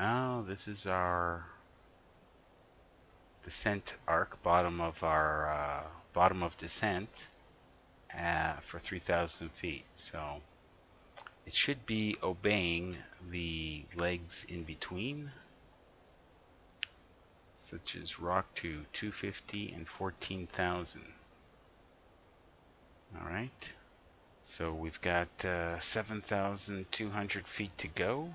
Oh, this is our descent arc, bottom of our bottom of descent for 3,000 feet. So it should be obeying the legs in between, such as Rock to 250 and 14,000. All right. So we've got 7,200 feet to go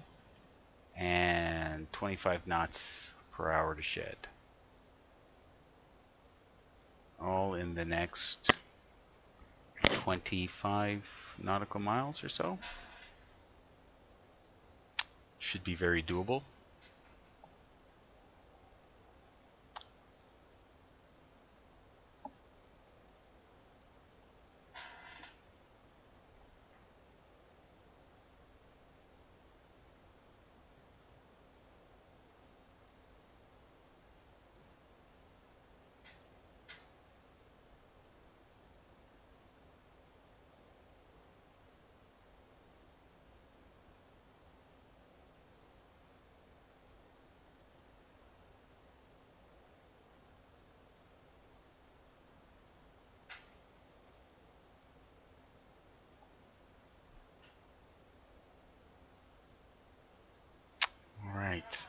and 25 knots per hour to shed. All in the next 25 nautical miles or so. Should be very doable.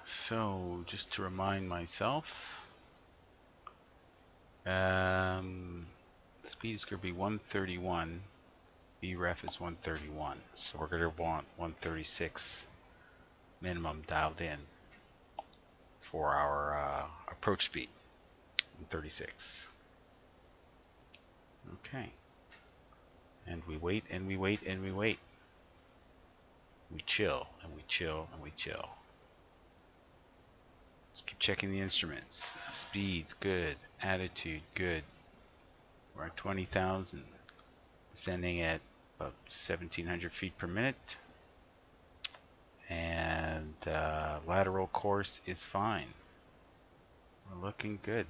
so just to remind myself, speed is going to be 131. BREF is 131, so we're going to want 136 minimum dialed in for our approach speed. 136. Okay. And we wait and we wait and we wait. We chill and we chill and we chill. Just keep checking the instruments. Speed, good. Attitude, good. We're at 20,000. Ascending at about 1,700 feet per minute. And lateral course is fine. We're looking good.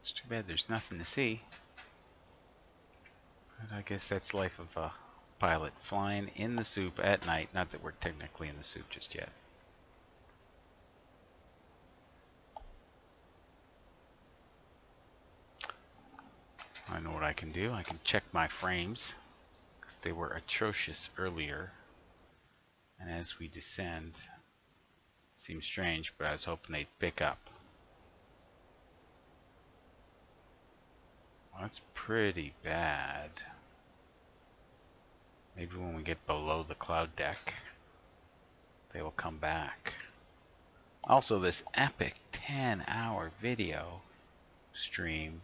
It's too bad there's nothing to see. But I guess that's life of a pilot flying in the soup at night. Not that we're technically in the soup just yet. I know what I can do. I can check my frames because they were atrocious earlier. And as we descend, seems strange, but I was hoping they'd pick up. Well, that's pretty bad. Maybe when we get below the cloud deck, they will come back. Also, this epic 10-hour video stream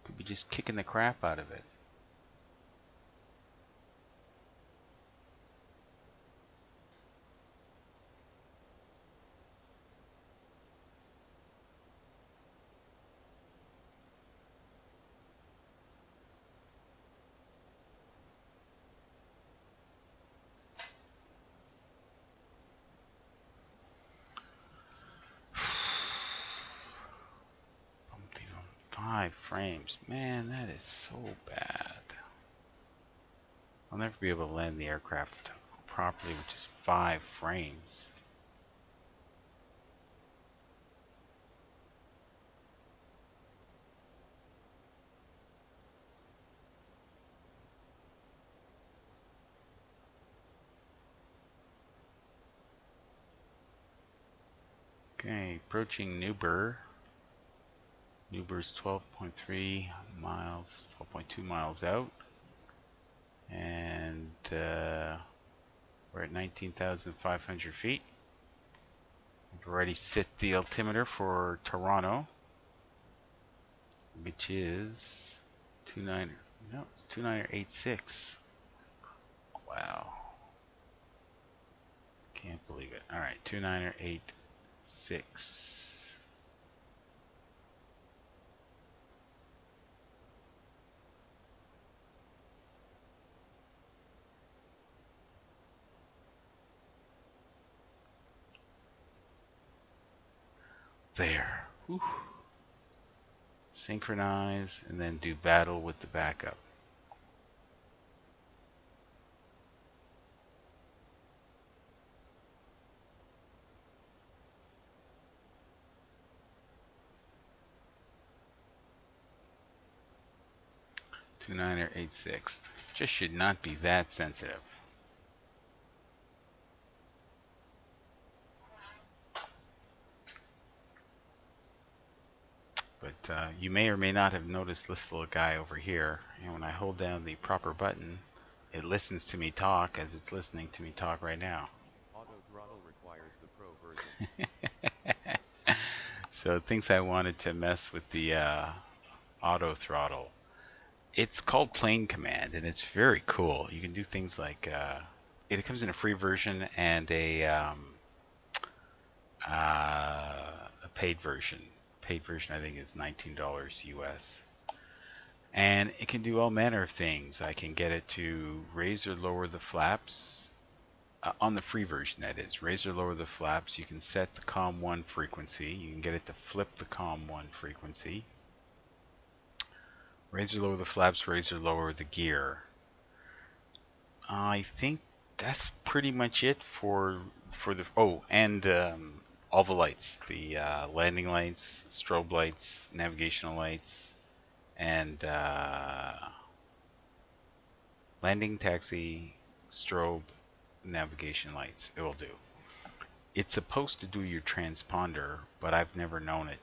could be just kicking the crap out of it. Bumped it on 5 frames. Man, that is so bad. I'll never be able to land the aircraft properly with just 5 frames. Okay, approaching Newburgh. Newburgh's 12.3 miles, 12.2 miles out. And we're at 19,500 feet. We've already set the altimeter for Toronto, which is 2986. Wow. Can't believe it. All right, 2986. There. Whew. Synchronize and then do battle with the backup. (2986) just should not be that sensitive. But you may or may not have noticed this little guy over here. And when I hold down the proper button, it listens to me talk as it's listening to me talk right now. Auto throttle requires the pro version. So it thinks I wanted to mess with the auto throttle. It's called Plane Command, and it's very cool. You can do things like it comes in a free version and a paid version. Paid version I think is $19 US. And it can do all manner of things. I can get it to raise or lower the flaps. On the free version, that is. Raise or lower the flaps. You can set the COM1 frequency. You can get it to flip the COM1 frequency. Raise or lower the flaps, raise or lower the gear. I think that's pretty much it for the... Oh, and all the lights, the landing lights, strobe lights, navigational lights, and landing, taxi, strobe, navigation lights. It will do. It's supposed to do your transponder, but I've never known it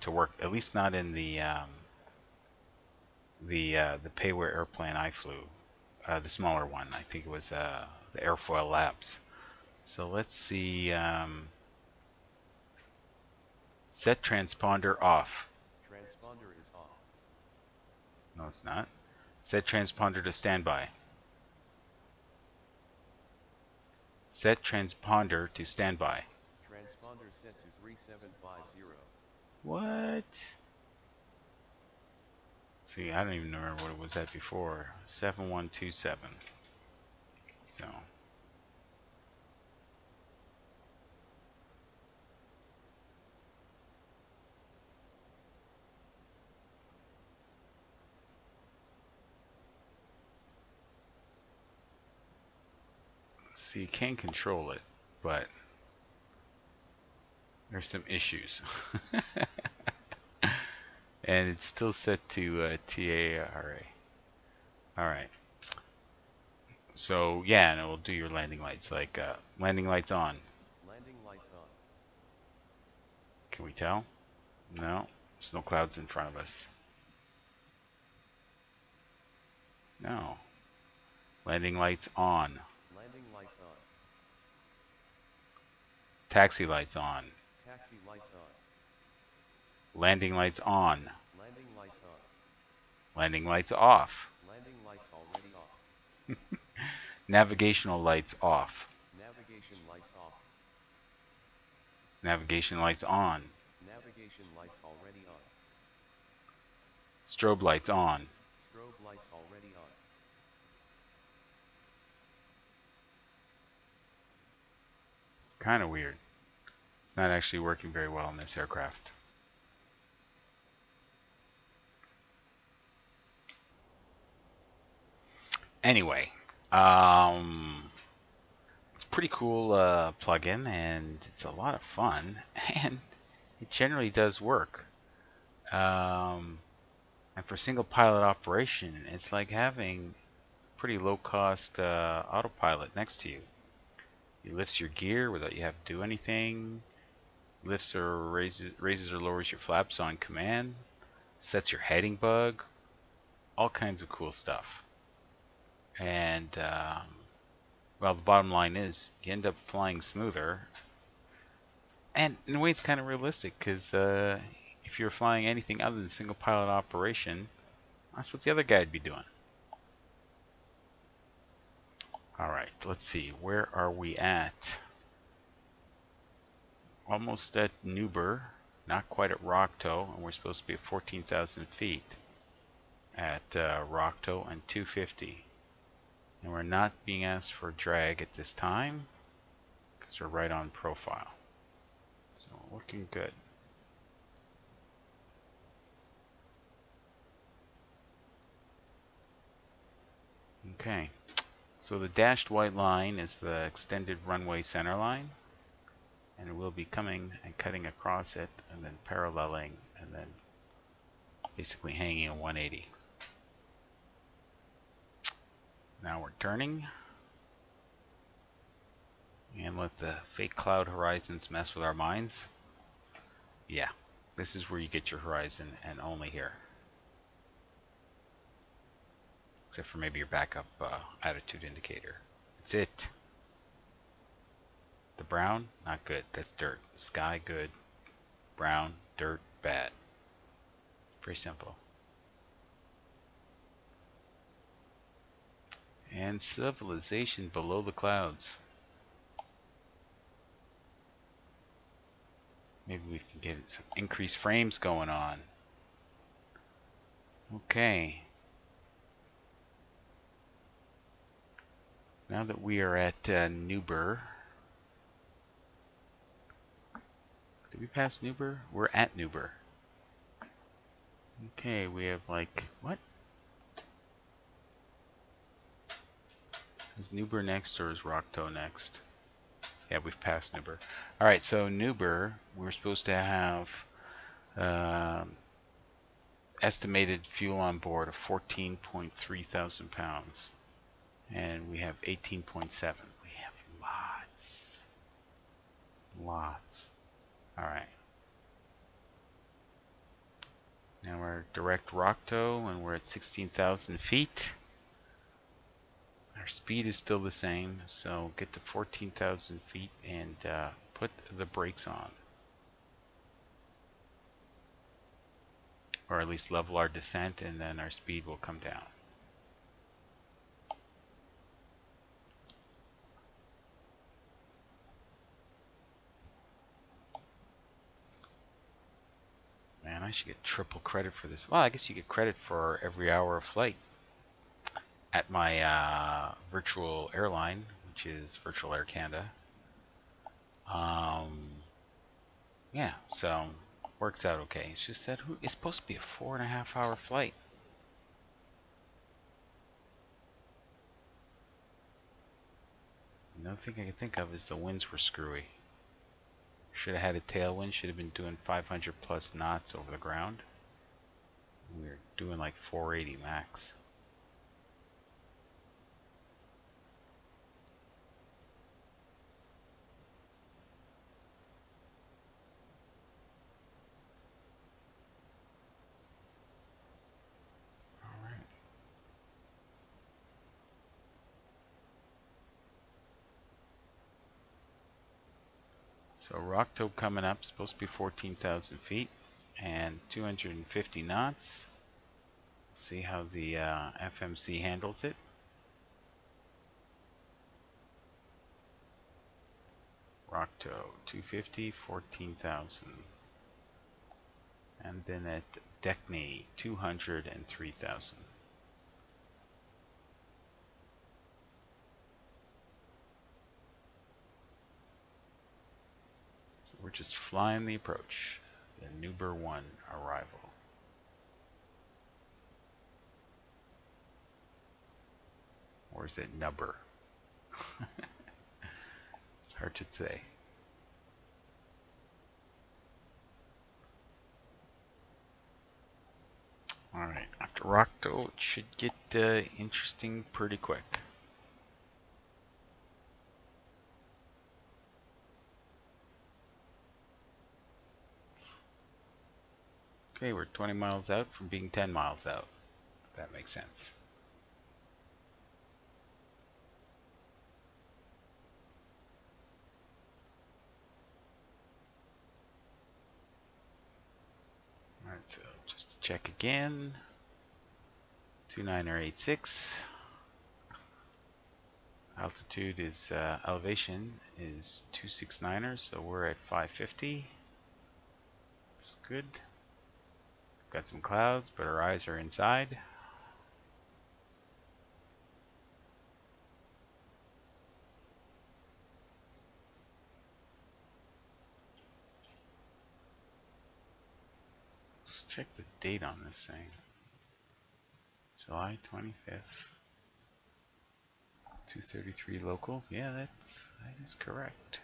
to work. At least not in the payware airplane I flew, the smaller one. I think it was the Airfoil Labs. So let's see. Set transponder off. Transponder is off. No, it's not. Set transponder to standby. Set transponder to standby. Transponder set to 3750. What? See, I don't even remember what it was at before. 7127. So. So you can control it, but there's some issues. And it's still set to TARA. Alright. So, yeah, and it will do your landing lights, like landing lights on. Landing lights on. Can we tell? No, there's no clouds in front of us. No. Landing lights on. Landing lights on. Taxi lights on. Taxi lights on. Landing lights on. Landing lights on. Landing lights off. Landing lights already off. Navigational lights off. Navigation lights off. Navigation lights on. Navigation lights already on. Strobe lights on. Strobe lights already on. It's kind of weird. It's not actually working very well in this aircraft. Anyway, it's a pretty cool plugin, and it's a lot of fun, and it generally does work. And for single pilot operation, it's like having pretty low cost autopilot next to you. He lifts your gear without you have to do anything. Lifts or raises or lowers your flaps on command. Sets your heading bug. All kinds of cool stuff. And well, the bottom line is you end up flying smoother. And in a way, it's kind of realistic because if you're flying anything other than single pilot operation, that's what the other guy'd be doing. Alright, let's see. Where are we at? Almost at Newber. Not quite at Rocktow. And we're supposed to be at 14,000 feet at Rocktow and 250. And we're not being asked for drag at this time because we're right on profile. So looking good. Okay. So the dashed white line is the extended runway center line, and it will be coming and cutting across it and then paralleling and then basically hanging a 180. Now we're turning and let the fake cloud horizons mess with our minds. Yeah, this is where you get your horizon, and only here. Except for maybe your backup attitude indicator. That's it. The brown, not good. That's dirt. Sky, good. Brown, dirt, bad. Very simple. And civilization below the clouds. Maybe we can get some increased frames going on. Okay. Now that we are at Newber. Did we pass Newber? We're at Newber. Okay, we have like, what? Is Newber next or is Rocktow next? Yeah, we've passed Newber. All right, so Newber, we're supposed to have estimated fuel on board of 14.3 thousand pounds, and we have 18.7. We have lots. All right. Now we're direct Rocktow, and we're at 16,000 feet. Our speed is still the same, so get to 14,000 feet and put the brakes on. Or at least level our descent, and then our speed will come down. Man, I should get triple credit for this. Well, I guess you get credit for every hour of flight at my virtual airline, which is Virtual Air Canada. Yeah, so works out okay. It's just that it's supposed to be a 4.5 hour flight. Another thing I can think of is the winds were screwy. Should have had a tailwind, should have been doing 500 plus knots over the ground. We're doing like 480 max. So Rocktow coming up, supposed to be 14,000 feet and 250 knots. See how the FMC handles it. Rocktow 250, 14,000. And then at Deckney 200 and 3,000. We're just flying the approach. The Newber 1 arrival. Or is it Nubber? It's hard to say. Alright, after Rocktow, it should get interesting pretty quick. Okay, we're 20 miles out from being 10 miles out, if that makes sense. Alright, so just to check again. 2986. Altitude is, elevation is 269er, so we're at 550. That's good. Got some clouds, but our eyes are inside. Let's check the date on this thing. July 25th. 2:33 local. Yeah, that is correct.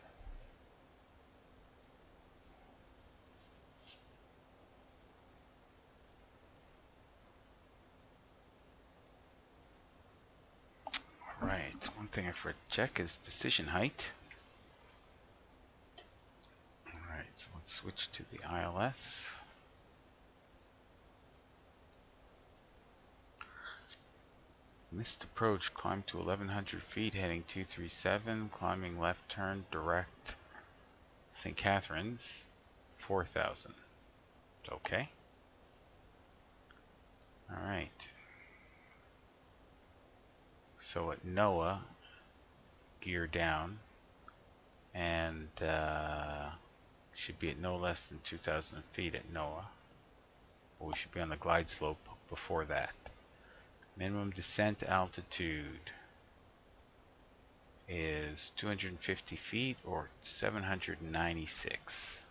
Alright, one thing I forgot to check is decision height. Alright, so let's switch to the ILS. Missed approach, climb to 1100 feet, heading 237, climbing left turn direct St. Catharines, 4,000. Okay. Alright. So at NOAA, gear down, and should be at no less than 2,000 feet at NOAA. But we should be on the glide slope before that. Minimum descent altitude is 250 feet or 796.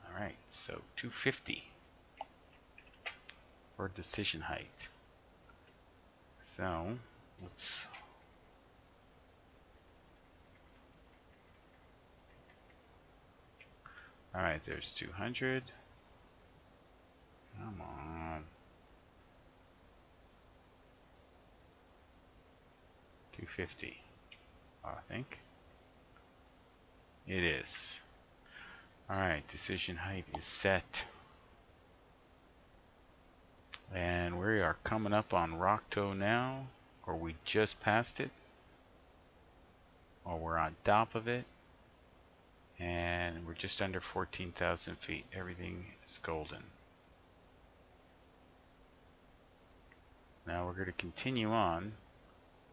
Alright, so 250 for decision height. So let's Alright, there's 200. Come on. 250, I think. It is. Alright, decision height is set. And we are coming up on Rocktoe now, or we just passed it, or we're on top of it, and we're just under 14,000 feet. Everything is golden. Now we're going to continue on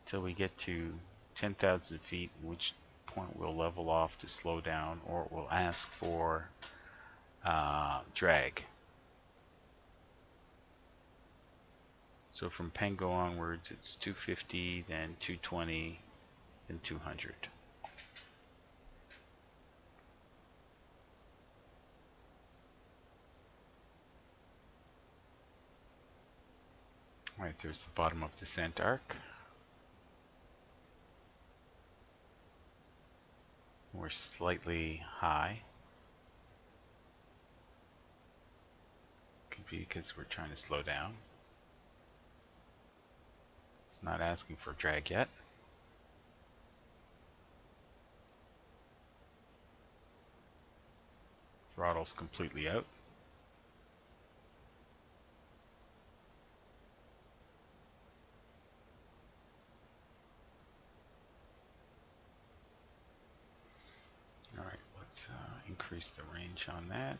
till we get to 10,000 feet, at which point we'll level off to slow down, or we'll ask for drag. So from Pengo onwards, it's 250, then 220, then 200. Alright, there's the bottom of descent arc. We're slightly high. Could be because we're trying to slow down. It's not asking for drag yet. Throttle's completely out. Alright, let's increase the range on that.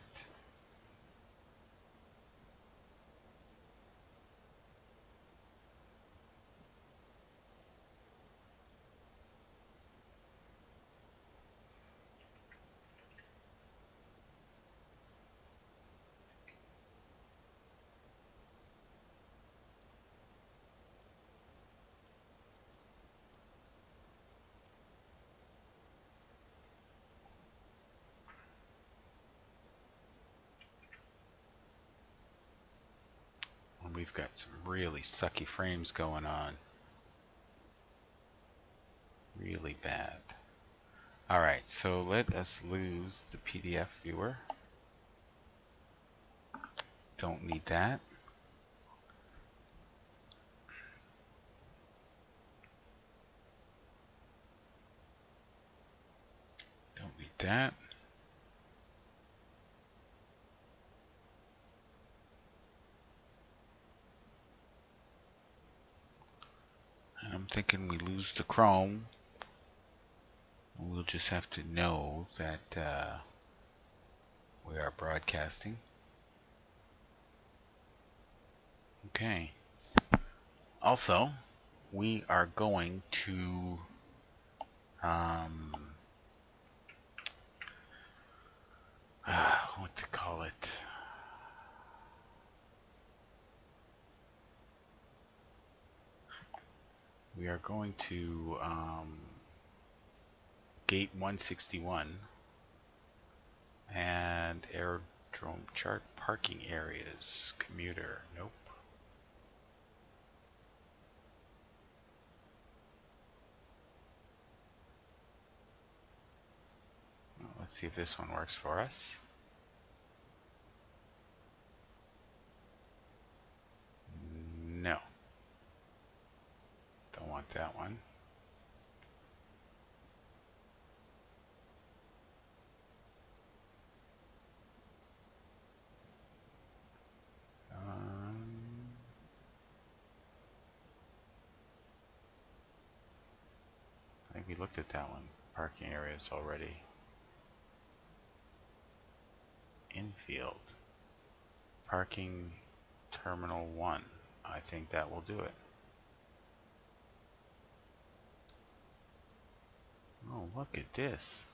And we've got some really sucky frames going on. Really bad. Alright, so let us lose the PDF viewer. Don't need that. Don't need that. And I'm thinking we lose the Chrome. We'll just have to know that we are broadcasting. Okay. Also, we are going to what to call it? We are going to gate 161 and aerodrome chart parking areas. Commuter, nope. Well, let's see if this one works for us. No. Don't want that one. I think we looked at that one. Parking areas already. Infield. Parking Terminal 1. I think that will do it. Oh, look at this.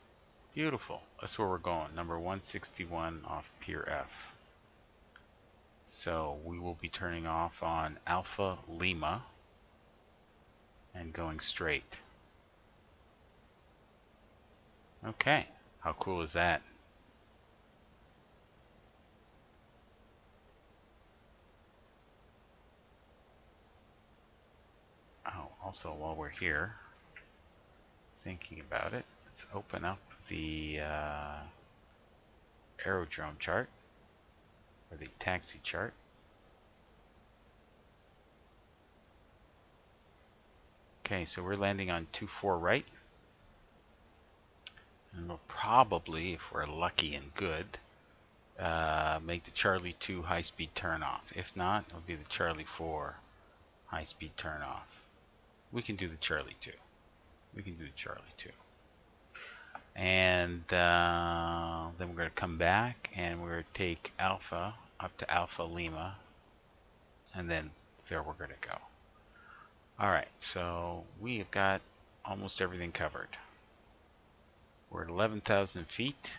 Beautiful. That's where we're going. Number 161 off Pier F. So we will be turning off on Alpha Lima and going straight. Okay. How cool is that? Oh, also while we're here, thinking about it, let's open up the aerodrome chart, or the taxi chart. Okay, so we're landing on 24 right. And we'll probably, if we're lucky and good, make the Charlie 2 high-speed turn-off. If not, it'll be the Charlie 4 high-speed turn-off. We can do the Charlie 2. We can do the Charlie 2. And then we're going to come back and we're going to take Alpha up to Alpha Lima. And then there we're going to go. Alright, so we have got almost everything covered. We're at 11,000 feet.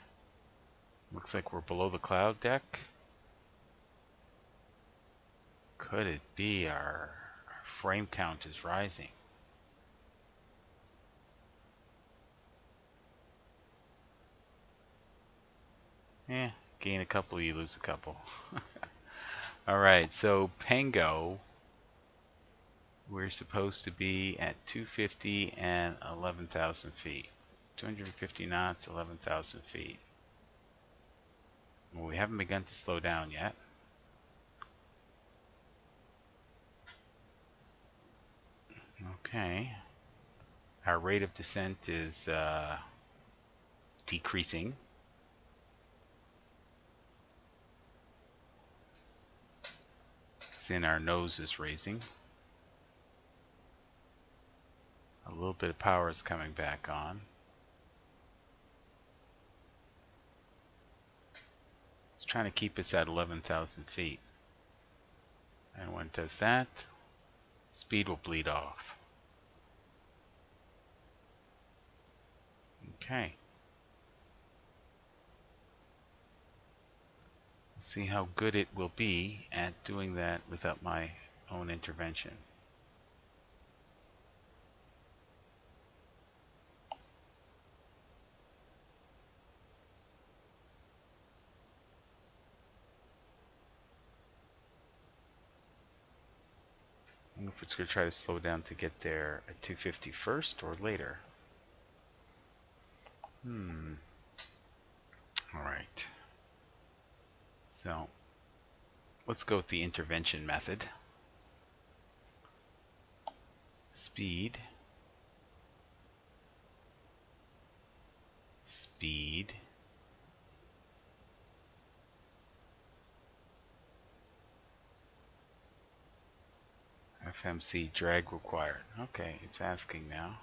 Looks like we're below the cloud deck. Could it be our frame count is rising? Gain a couple, you lose a couple. Alright, so Pango, we're supposed to be at 250 and 11,000 feet. 250 knots, 11,000 feet. Well, we haven't begun to slow down yet. Okay. Our rate of descent is decreasing. It's in our nose is raising. A little bit of power is coming back on. It's trying to keep us at 11,000 feet. And when it does that, speed will bleed off. Okay. Let's see how good it will be at doing that without my own intervention. I wonder if it's going to try to slow down to get there at 250 first or later. Alright. So, let's go with the intervention method. Speed. Speed. FMC drag required. Okay, it's asking now.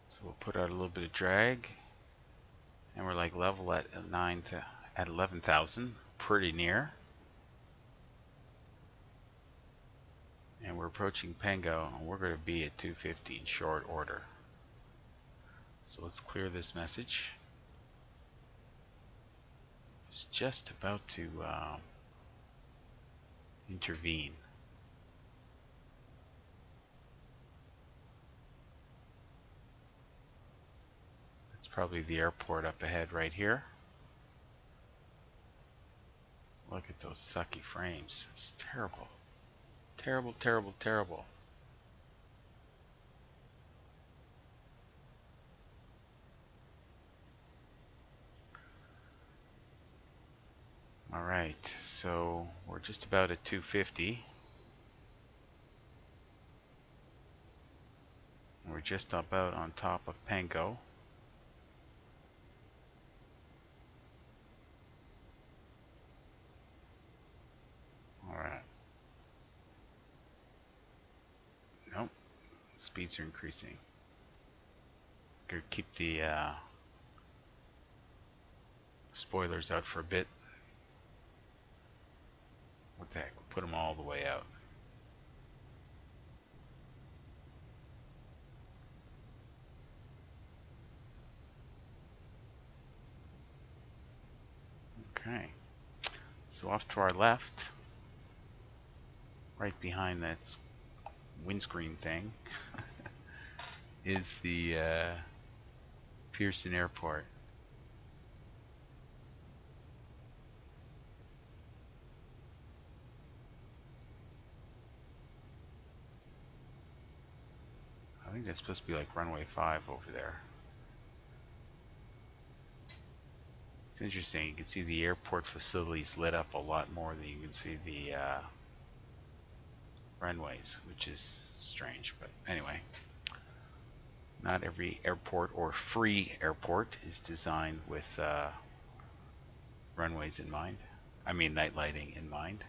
So we'll put out a little bit of drag, and we're like level at 11,000, pretty near. And we're approaching Pango, and we're going to be at 250 in short order. So let's clear this message. It's just about to intervene. It's probably the airport up ahead right here. Look at those sucky frames. It's terrible. Terrible, terrible, terrible. Alright, so we're just about at 250. We're just about on top of Pango. Alright. Nope. Speeds are increasing. Gonna keep the spoilers out for a bit. What the heck? We'll put them all the way out. Okay. So off to our left, right behind that windscreen thing, is the Pearson Airport. I think that's supposed to be like runway 5 over there. It's interesting. You can see the airport facilities lit up a lot more than you can see the runways, which is strange. But anyway, not every airport or free airport is designed with runways in mind. I mean, night lighting in mind.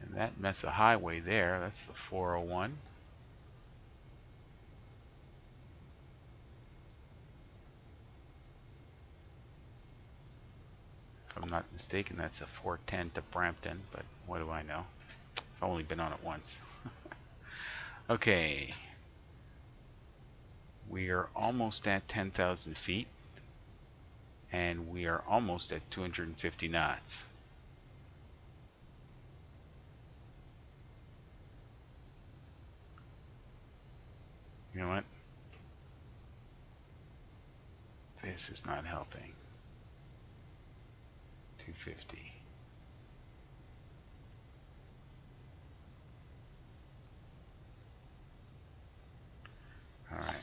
And that mess of highway there, that's the 401. If I'm not mistaken, that's a 410 to Brampton, but what do I know? I've only been on it once. Okay. We are almost at 10,000 feet, and we are almost at 250 knots. You know what? This is not helping. 250. All right.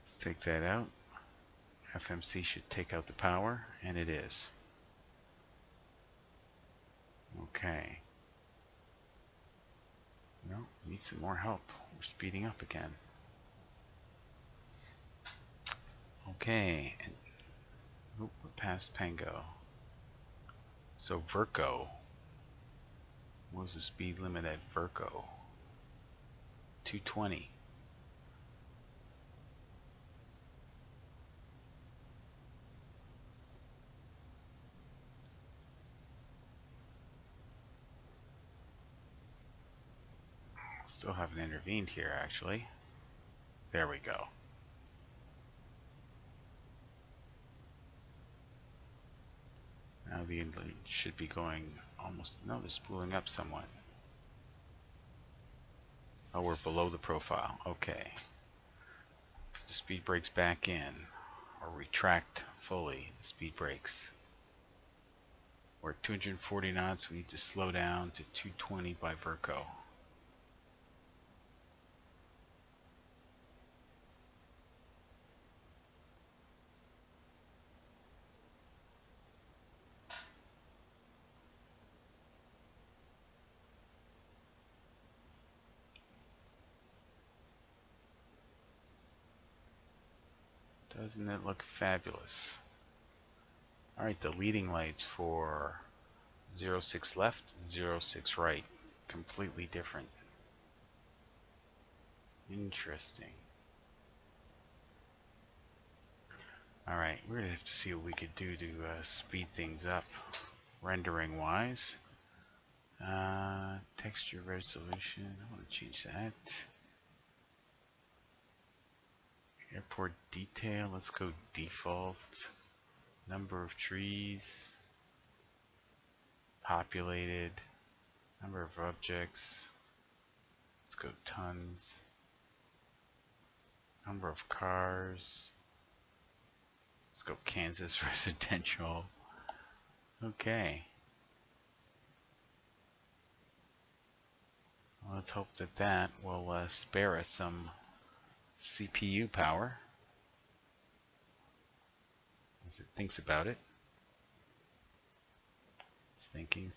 Let's take that out. FMC should take out the power, and it is. Okay. No, need some more help. We're speeding up again. Okay. And, oop, we're past Pango. So Verco. What was the speed limit at Verco? 220. Still haven't intervened here, actually. There we go. Now the inlet should be going almost, no, they're spooling up somewhat. Oh, we're below the profile. Okay. The speed brakes back in, or retract fully the speed brakes. We're at 240 knots. We need to slow down to 220 by Verco. Doesn't it look fabulous? Alright, the leading lights for 06 left, 06 right. Completely different. Interesting. Alright, we're going to have to see what we could do to speed things up rendering wise. Texture resolution, I want to change that. Airport detail, let's go default. Number of trees, populated, number of objects, let's go tons, number of cars, let's go Kansas residential. Okay. Well, let's hope that that will spare us some CPU power as it thinks about it. It's thinking.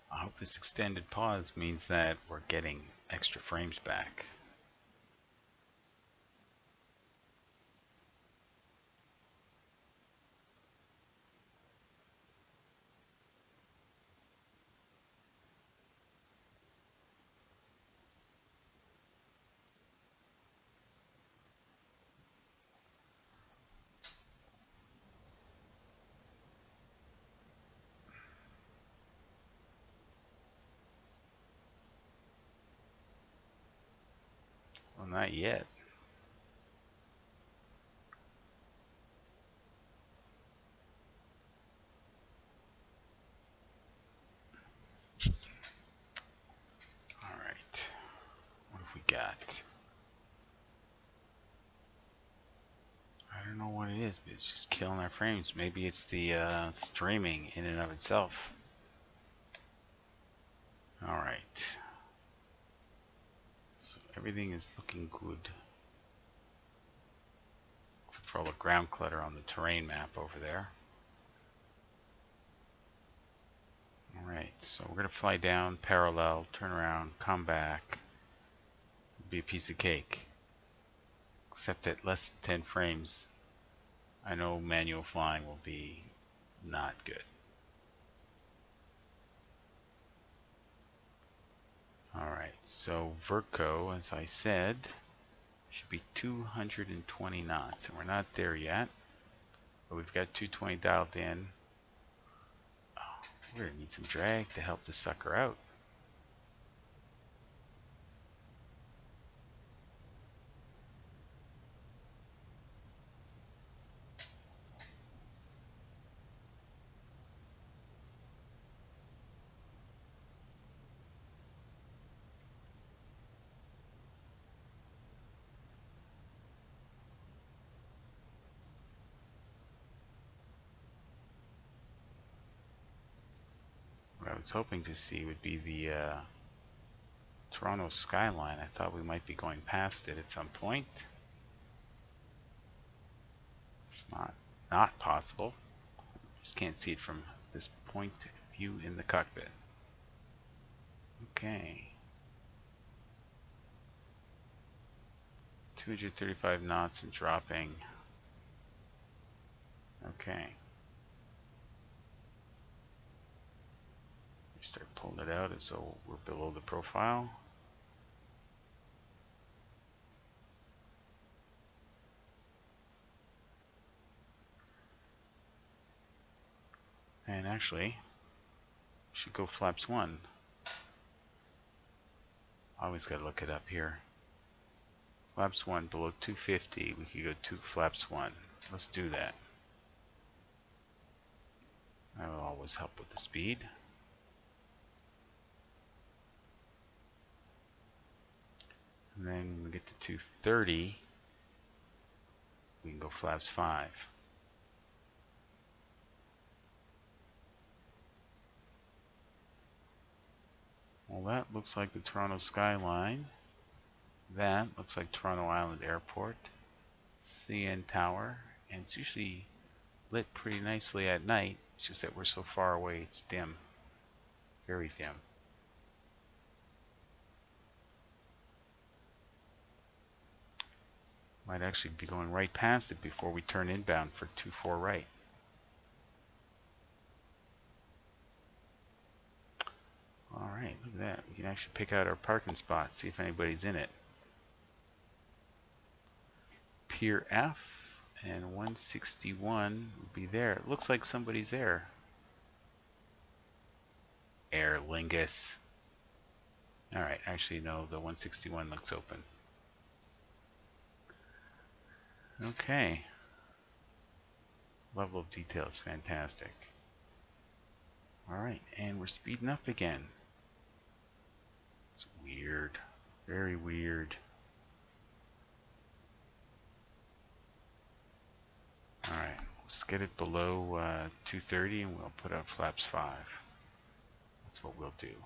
I hope this extended pause means that we're getting extra frames back. Well, not yet. Alright. What have we got? I don't know what it is, but it's just killing our frames. Maybe it's the streaming in and of itself. Alright. So everything is looking good. Except for all the ground clutter on the terrain map over there. Alright, so we're going to fly down, parallel, turn around, come back. It'll be a piece of cake. Except at less than 10 frames, I know manual flying will be not good. Alright, so Verco, as I said, should be 220 knots, and we're not there yet, but we've got 220 dialed in. Oh, we're going to need some drag to help the sucker out. What I was hoping to see would be the Toronto skyline. I thought we might be going past it at some point. It's not possible. Just can't see it from this point of view in the cockpit. Okay. 235 knots and dropping. Okay. We start pulling it out as though we're below the profile. And actually, should go flaps 1. Always gotta look it up here. Flaps 1 below 250. We could go 2 flaps 1. Let's do that. That will always help with the speed. And then when we get to 230, we can go flaps 5. Well, that looks like the Toronto skyline. That looks like Toronto Island Airport. CN Tower. And it's usually lit pretty nicely at night. It's just that we're so far away, it's dim. Very dim. Might actually be going right past it before we turn inbound for 24 right. Alright, look at that. We can actually pick out our parking spot, see if anybody's in it. Pier F and 161 would be there. It looks like somebody's there. Aer Lingus. Alright, actually no, the 161 looks open. Okay. Level of detail is fantastic. Alright, and we're speeding up again. It's weird. Very weird. Alright, let's get it below 230 and we'll put up flaps 5. That's what we'll do. And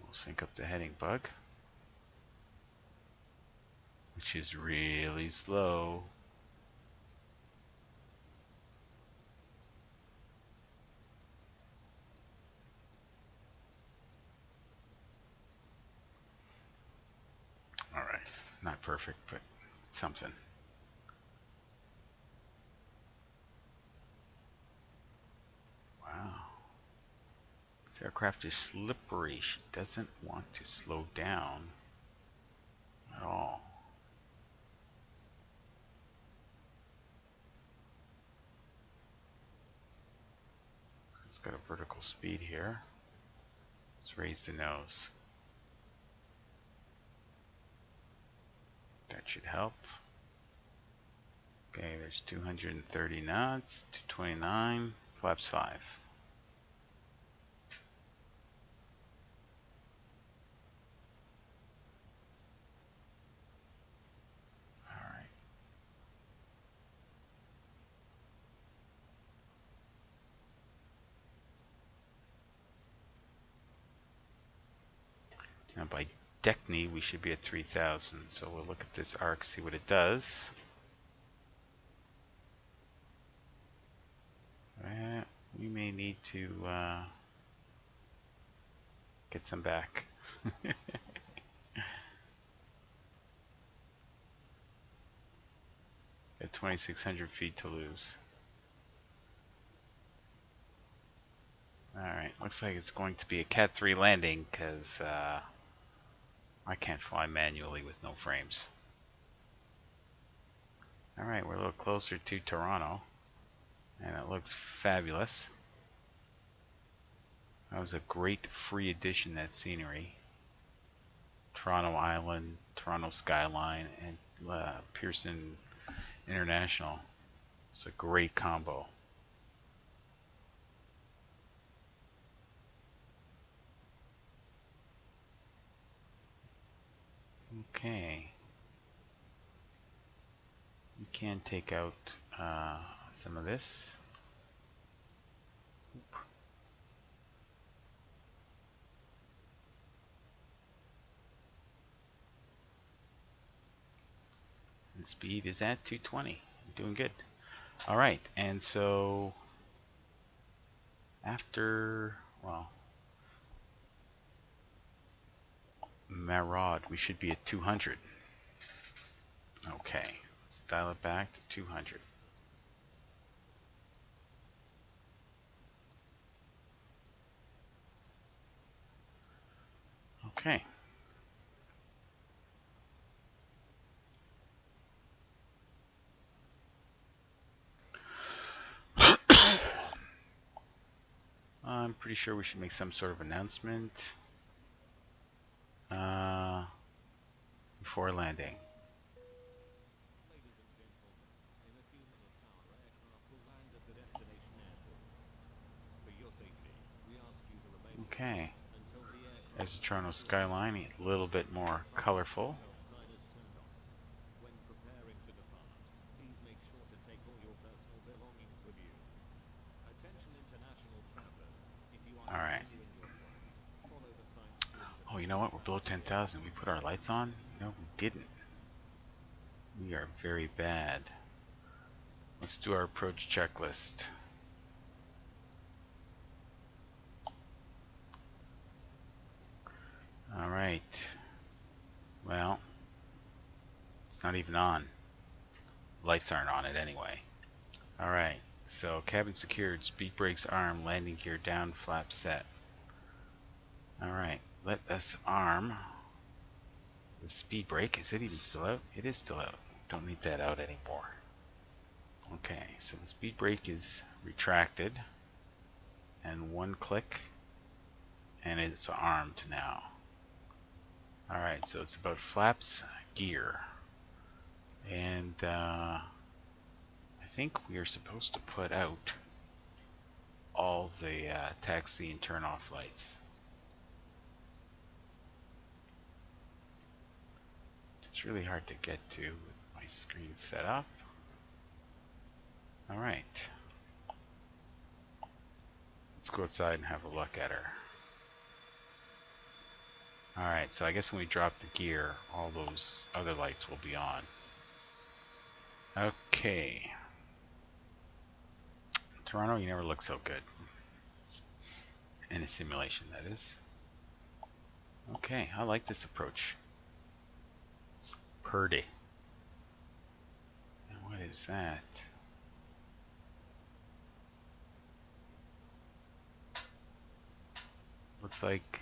we'll sync up the heading bug, which is really slow. Alright, not perfect, but something. Wow. This aircraft is slippery. She doesn't want to slow down at all. It's got a vertical speed here. Let's raise the nose. That should help. Okay, there's 230 knots, 229, flaps 5. Alright. Now by Deckney, we should be at 3,000. So we'll look at this arc, see what it does. We may need to get some back. At 2,600 feet to lose. Alright, looks like it's going to be a Cat 3 landing because I can't fly manually with no frames. Alright, we're a little closer to Toronto, and it looks fabulous. That was a great free addition, that scenery. Toronto Island, Toronto Skyline, and Pearson International. It's a great combo. Okay. We can take out some of this. And speed is at 220. Doing good. Alright, and so after, well, Maraude, we should be at 200. Okay, let's dial it back to 200. Okay. I'm pretty sure we should make some sort of announcement before landing. Ladies and gentlemen, in a few minutes our aircraft will land at the destination airport. For your safety, we ask you to remain Okay. until the aircraft There's the Toronto skyline, a little bit more colorful. sign is turned off. When preparing to depart, please make sure to take all your personal belongings with you. Attention international travelers, if you are Alright. continuing your flight, follow the signs to Oh, you know what? We're below 10,000. We put our lights on? No, we didn't. We are very bad. Let's do our approach checklist. Alright. Well, it's not even on. Lights aren't on it anyway. Alright, so cabin secured, speed brakes armed, landing gear down, flap set. Alright, let us arm the speed brake. Is it even still out? It is still out. Don't need that out anymore. Okay, so the speed brake is retracted, and one click, and it's armed now. Alright, so it's about flaps, gear, and I think we are supposed to put out all the taxi and turn off lights. It's really hard to get to with my screen set up. Alright. Let's go outside and have a look at her. Alright, so I guess when we drop the gear, all those other lights will be on. Okay. Toronto, you never look so good. In a simulation, that is. Okay, I like this approach. It's pretty. And what is that? Looks like,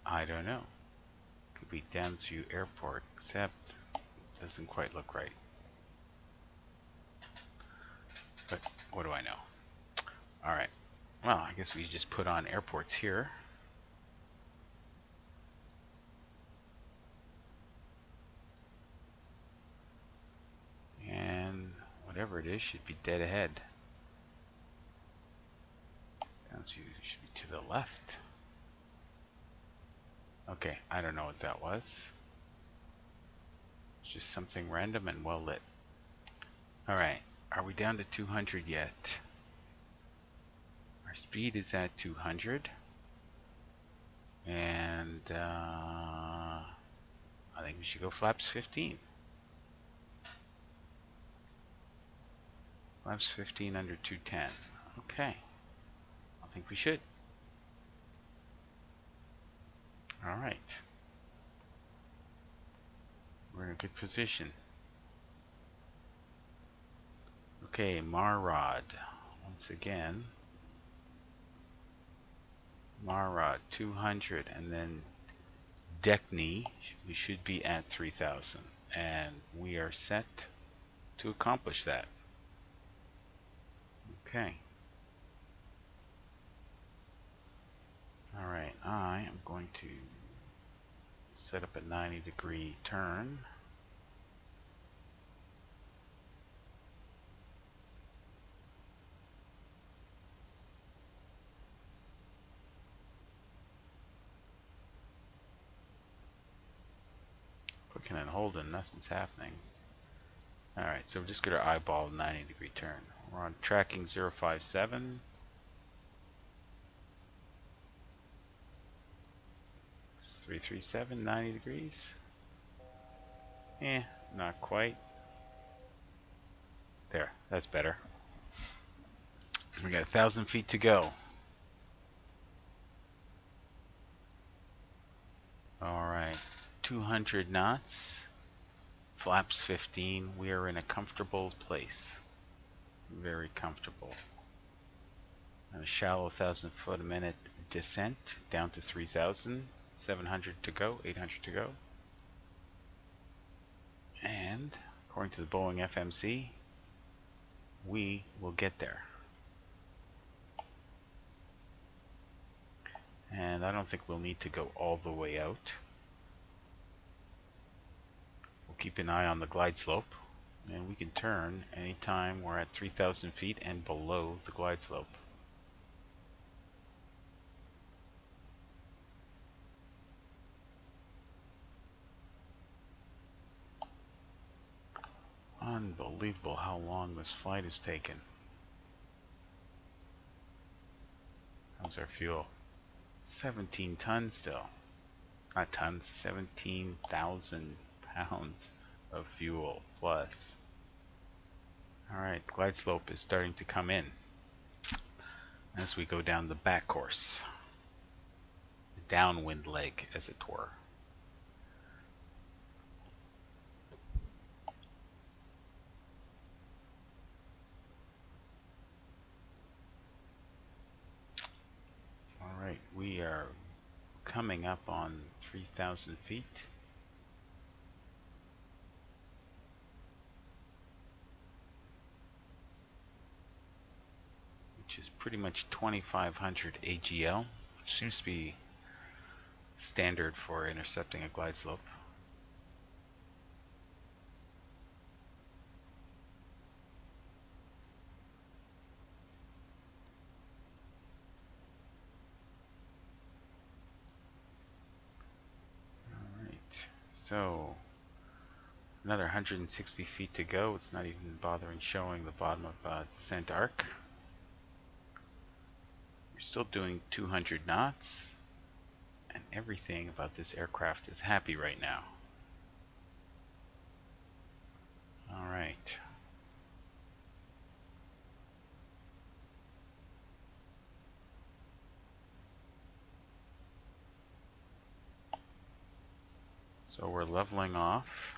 I don't know. Could be Downsview Airport, except it doesn't quite look right. But what do I know? Alright. Well, I guess we just put on airports here. whatever it is should be dead ahead. Should be to the left. Okay, I don't know what that was. It's just something random and well lit. Alright, are we down to 200 yet? Our speed is at 200. And I think we should go flaps 15. Flaps 15 under 210. Okay. I think we should. Alright. We're in a good position. Okay, Marrod. Once again. Marrod 200, and then Deckney, we should be at 3000, and we are set to accomplish that. Okay. Alright, I am going to set up a 90-degree turn. Clicking and holding, nothing's happening. Alright, so we're just going to eyeball a 90-degree turn. We're on tracking 057. It's 337, 90 degrees. Not quite. There, that's better. We got 1,000 feet to go. Alright, 200 knots. Flaps 15. We are in a comfortable place. Very comfortable. A shallow 1,000 foot a minute descent down to 3,000. 700 to go, 800 to go. And according to the Boeing FMC, we will get there. And I don't think we'll need to go all the way out. We'll keep an eye on the glide slope, and we can turn anytime we're at 3,000 feet and below the glide slope. Unbelievable how long this flight has taken. How's our fuel? 17 tons still. Not tons, 17,000 pounds of fuel plus. Alright, glide slope is starting to come in as we go down the back course. The downwind leg, as it were. Alright, we are coming up on 3,000 feet. Which is pretty much 2,500 AGL, which seems to be standard for intercepting a glide slope. So, another 160 feet to go. It's not even bothering showing the bottom of descent arc. We're still doing 200 knots, and everything about this aircraft is happy right now. Alright. So we're leveling off,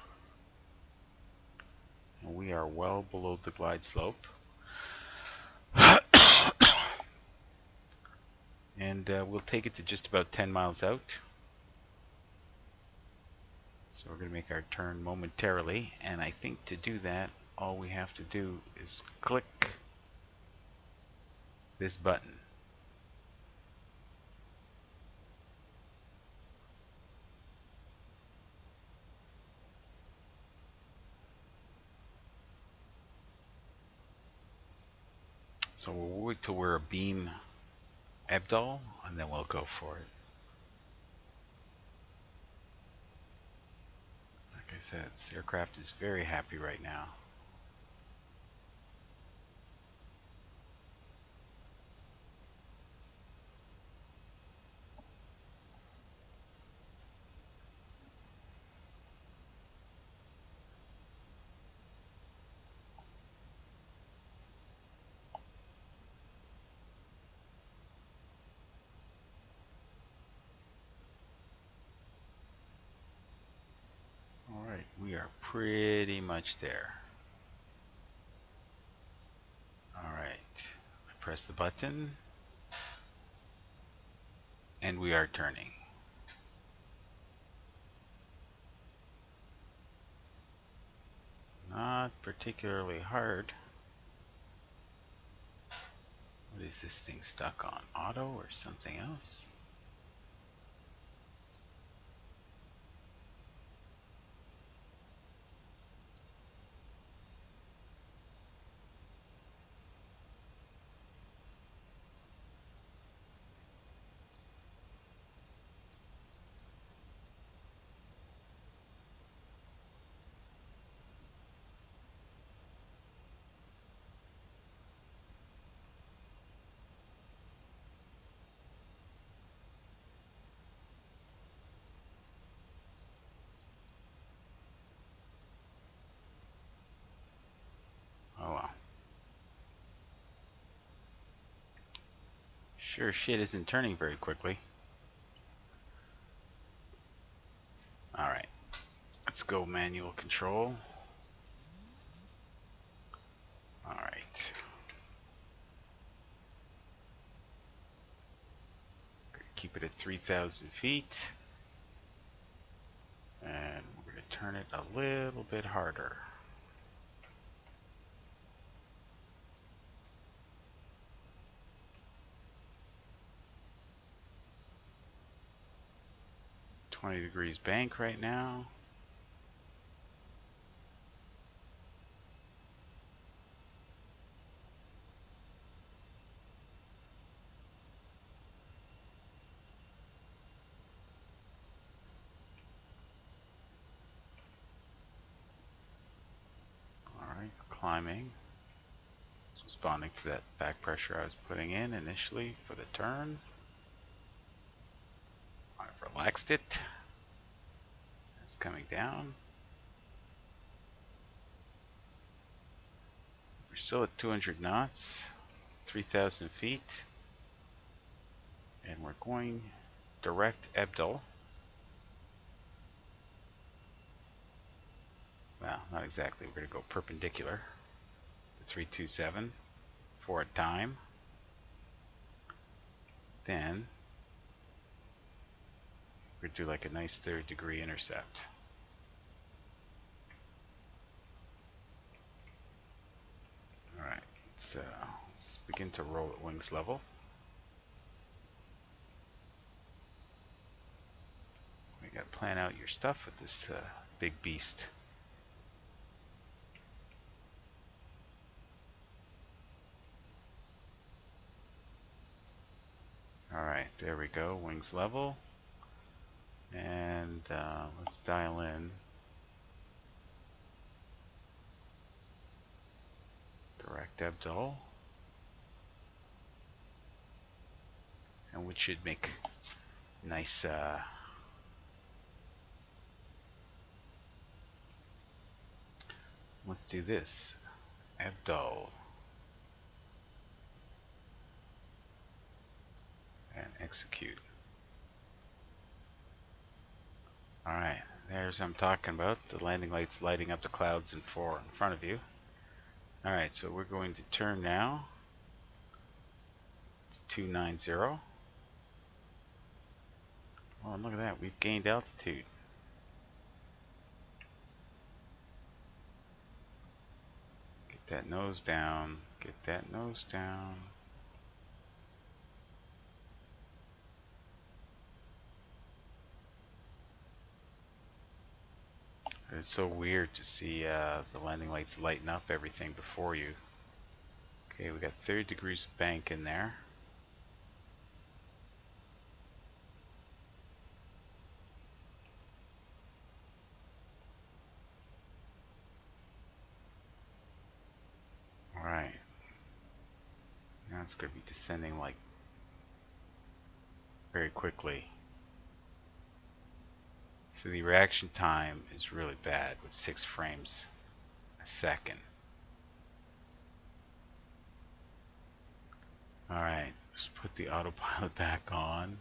and we are well below the glide slope. And we'll take it to just about 10 miles out. So we're going to make our turn momentarily, and I think to do that, all we have to do is click this button. So we'll wait till we're a beam Ebdal, and then we'll go for it. Like I said, this aircraft is very happy right now. Alright, we are pretty much there. Alright, I press the button, and we are turning. Not particularly hard. What is this thing stuck on? Auto or something else? Oh well. Sure shit isn't turning very quickly. Alright, let's go manual control. Alright. Keep it at 3,000 feet. And we're going to turn it a little bit harder. .20 bank right now. Alright, climbing. It's responding to that back pressure I was putting in initially for the turn. I've relaxed it. It's coming down. We're still at 200 knots, 3,000 feet. And we're going direct Ebdal. Well, not exactly. We're going to go perpendicular to 327 for a time. Then we're going to do like a nice 3rd-degree intercept. Alright, let's begin to roll at wings level. We got to plan out your stuff with this big beast. Alright, there we go, wings level. And let's dial in direct Ebdal. And which should make nice let's do this. Ebdal. And execute. Alright, there's what I'm talking about. The landing lights lighting up the clouds in front of you. Alright, so we're going to turn now to 290. Oh, look at that. We've gained altitude. Get that nose down. Get that nose down. It's so weird to see the landing lights lighten up everything before you. Okay, we got 30 degrees of bank in there. Alright. Now it's going to be descending like very quickly. So the reaction time is really bad with 6 frames a second. Alright, let's put the autopilot back on.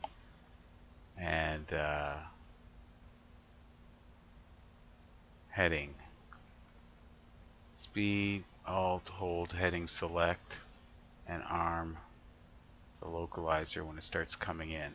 And heading. Speed, Alt, hold, heading, select, and arm the localizer when it starts coming in.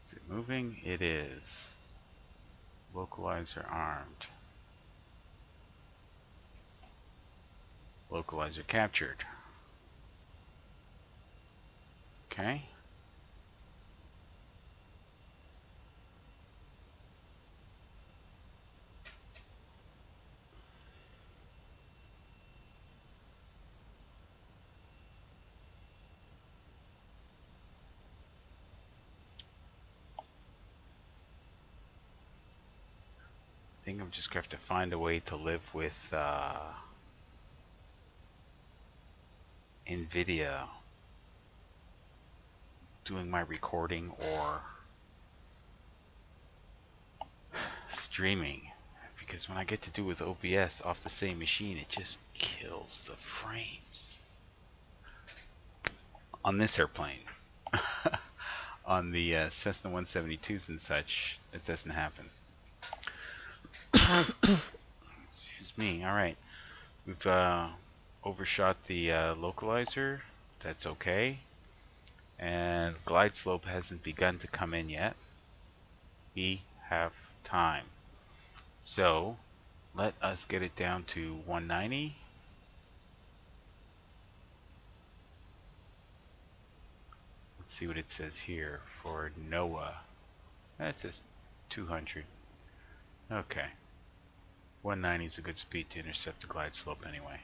Is it moving? It is. Localizer armed. Localizer captured. Okay. I think I'm just going to have to find a way to live with NVIDIA doing my recording or streaming, because when I get to do with OBS off the same machine, it just kills the frames. On this airplane. On the Cessna 172s and such, it doesn't happen. Excuse me. Alright. We've overshot the localizer. That's okay. And glide slope hasn't begun to come in yet. We have time. So let us get it down to 190. Let's see what it says here for NOAA. That says 200. Okay. 190 is a good speed to intercept the glide slope anyway.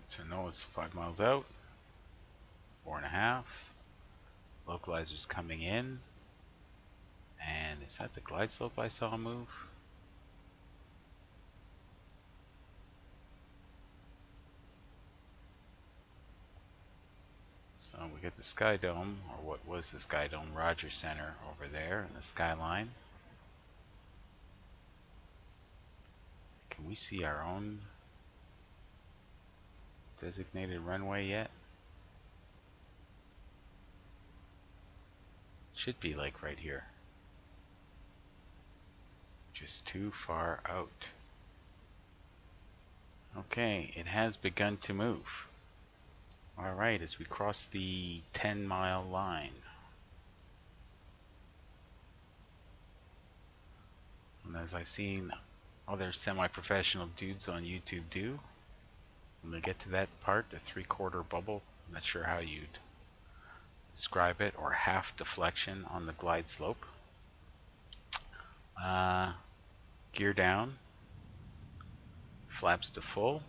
So NOAA's 5 miles out. 4.5. Localizer's coming in. And is that the glide slope I saw move? So we get the Sky Dome, or what was the Sky Dome, Rogers Center over there in the skyline. Can we see our own designated runway yet? Should be like right here. Just too far out. Okay, it has begun to move. Alright, as we cross the 10-mile line. And as I've seen other semi-professional dudes on YouTube do, when they get to that part, the 3/4 bubble, I'm not sure how you'd describe it, or half deflection on the glide slope. Gear down, flaps to full,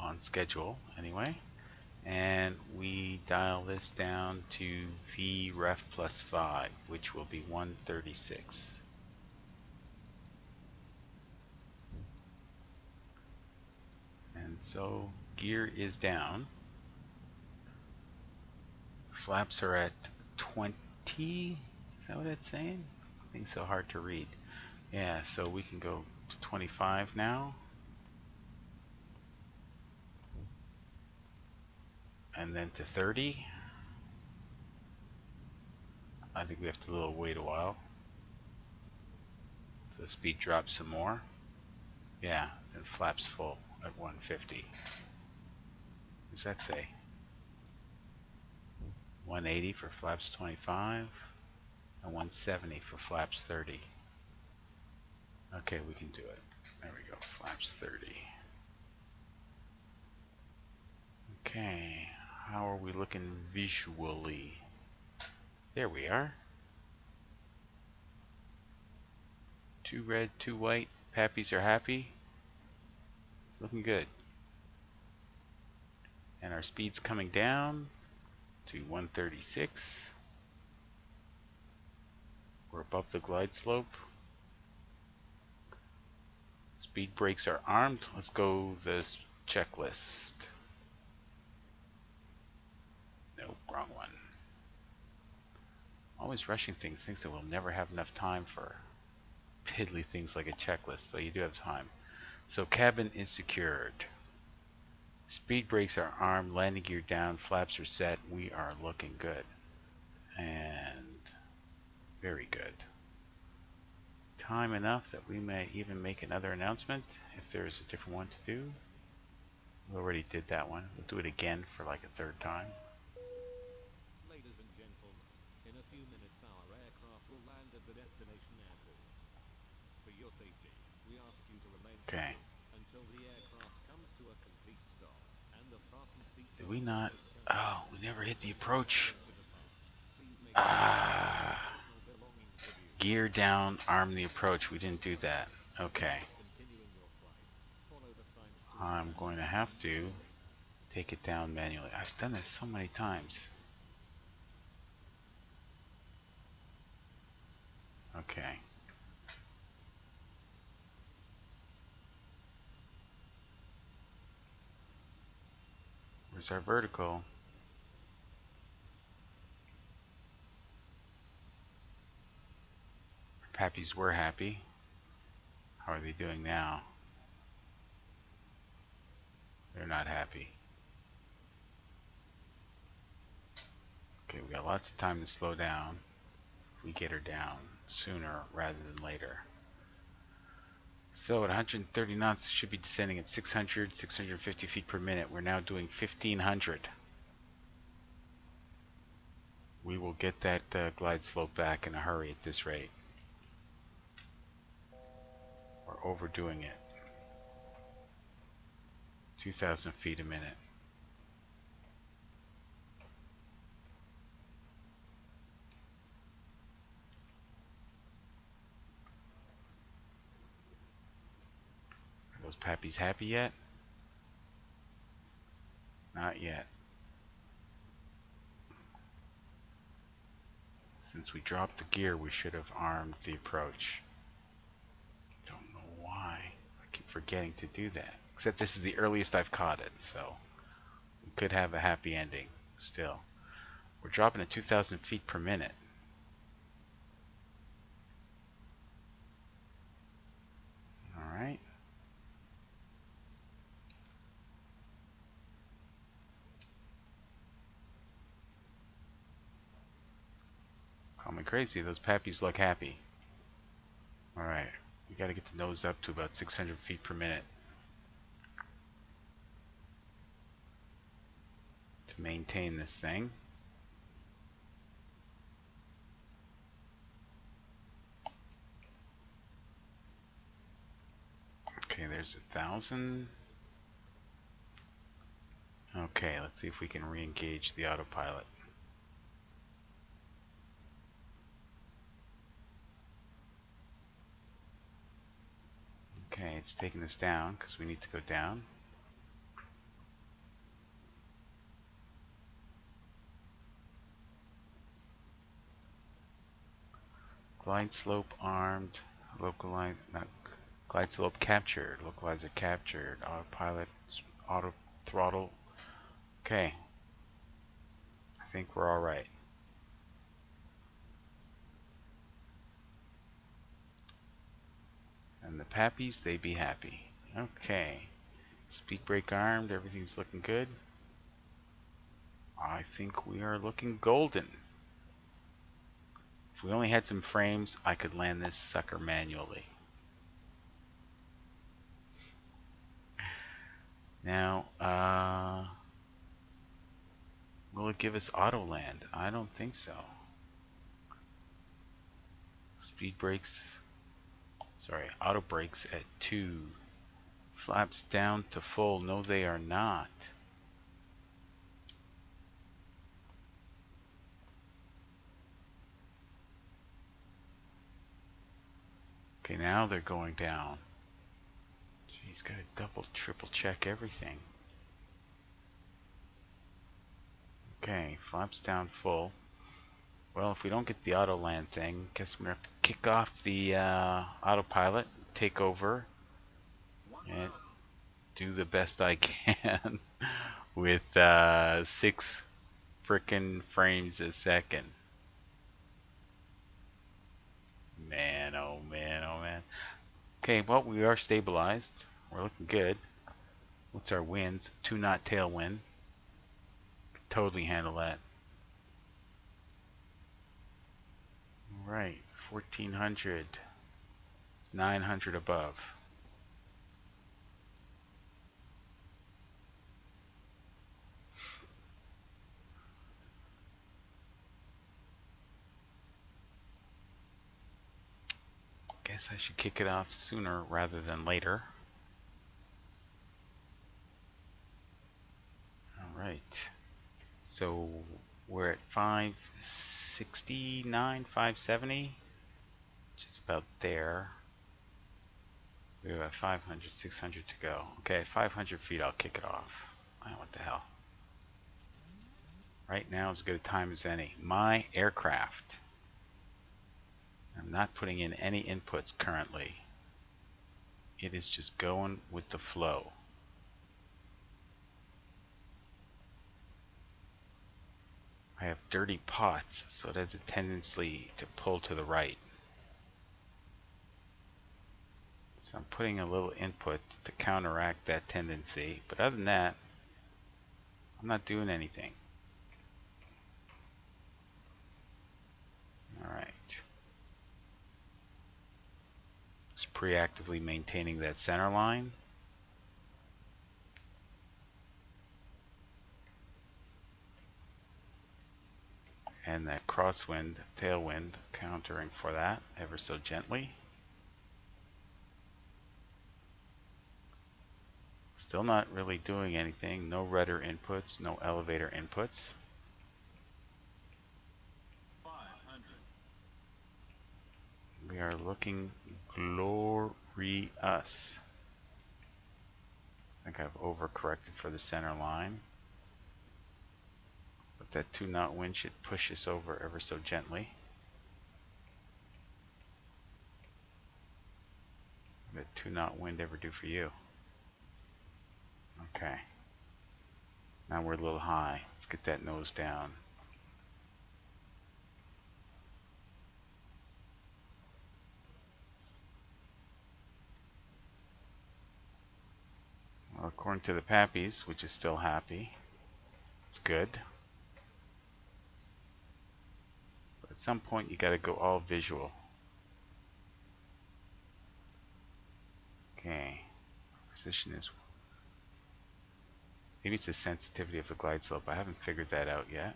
on schedule anyway, and we dial this down to VREF plus 5, which will be 136. And so gear is down. Flaps are at 20. Is that what it's saying? I think so hard to read. Yeah, so we can go to 25 now. and then to 30. I think we have to wait a while. So the speed drops some more. Yeah, and flaps full at 150. What does that say? 180 for flaps 25 and 170 for flaps 30. Okay, we can do it. There we go, flaps 30. Okay, how are we looking visually? There we are. 2 red, 2 white. Pappies are happy. It's looking good. And our speed's coming down to 136. We're above the glide slope. Speed brakes are armed. Let's go this checklist. Nope, wrong one. Always rushing things, thinks that we'll never have enough time for piddly things like a checklist, but you do have time. So cabin is secured. Speed brakes are armed, landing gear down, flaps are set. We are looking good. And very good. Time enough that we may even make another announcement if there is a different one to do. We already did that one. We'll do it again for like a third time. Ladies and gentlemen, in a few minutes our aircraft will land at the destination airport. For your safety, we ask you to remain Okay. until the aircraft comes to a complete stop and the fasten seat. Did we not? Oh, we never hit the approach. Gear down, arm the approach. We didn't do that. Okay. I'm going to have to take it down manually. I've done this so many times. Okay. Where's our vertical? Our pappies were happy. How are they doing now? They're not happy. Okay, we got lots of time to slow down if we get her down sooner rather than later. So at 130 knots, it should be descending at 600, 650 feet per minute. We're now doing 1500. We will get that glide slope back in a hurry at this rate. We're overdoing it. 2,000 feet a minute. Are those pappies happy yet? Not yet. Since we dropped the gear, we should have armed the approach. Don't know why. I keep forgetting to do that. Except this is the earliest I've caught it, so we could have a happy ending still. We're dropping at 2,000 feet per minute. Alright. Call me crazy, those pappies look happy. Alright, we gotta get the nose up to about 600 feet per minute to maintain this thing. Okay, there's 1,000. Okay, let's see if we can re-engage the autopilot. Okay, it's taking us down because we need to go down. Glide slope armed, localize, not glide slope captured, localizer captured, autopilot, auto throttle. Okay, I think we're all right. And the pappies, they be happy. Okay, speed brake armed, everything's looking good. I think we are looking golden. If we only had some frames, I could land this sucker manually. Now, will it give us auto land? I don't think so. Speed brakes, sorry, auto brakes at 2. Flaps down to full. No, they are not. Okay, now they're going down. He's got to double, triple check everything. Okay, flaps down full. Well, if we don't get the auto land thing, guess I'm gonna have to kick off the autopilot, take over, and do the best I can with 6 frickin' frames a second. Man, oh man, oh man. Okay, well, we are stabilized. We're looking good. What's our winds? 2 knot tailwind. Totally handle that. Alright, 1400. It's 900 above. Guess I should kick it off sooner rather than later. Alright. So we're at 569, 570, which is about there. We have 500, 600 to go. Okay, 500 feet, I'll kick it off. What the hell? Right now is as good a time as any. My aircraft. I'm not putting in any inputs currently. It is just going with the flow. I have dirty pots, so it has a tendency to pull to the right. So I'm putting a little input to counteract that tendency, but other than that, I'm not doing anything. Alright. Just preactively maintaining that center line. And that crosswind, tailwind, countering for that ever so gently. Still not really doing anything. No rudder inputs, no elevator inputs. 500. We are looking glorious. I think I've overcorrected for the center line. But that 2 knot wind should push us over ever so gently. What did 2 knot wind ever do for you? Okay. Now we're a little high. Let's get that nose down. Well, according to the Pappies, which is still happy, it's good. But at some point you got to go all visual. Okay. Position is... Maybe it's the sensitivity of the glide slope. I haven't figured that out yet.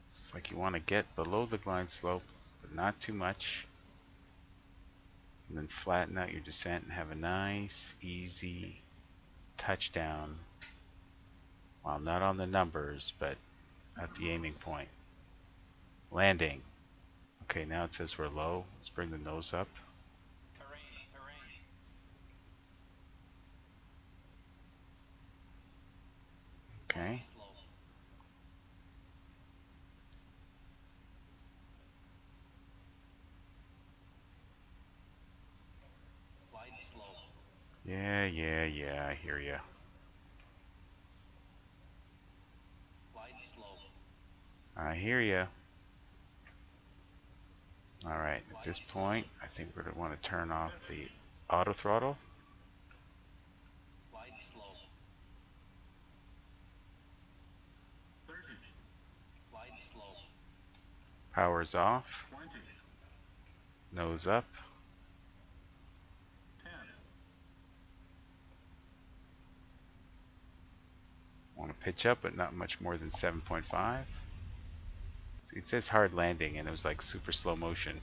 It's like you want to get below the glide slope, but not too much. And then flatten out your descent and have a nice, easy touchdown. While not on the numbers, but at the aiming point. Landing. Okay, now it says we're low. Let's bring the nose up. Okay. Yeah, I hear ya. I hear ya. Alright, at this point, I think we're going to want to turn off the auto throttle. Power's off. 20, Nose up. 10, Want to pitch up, but not much more than 7.5. It says hard landing, and it was like super slow motion.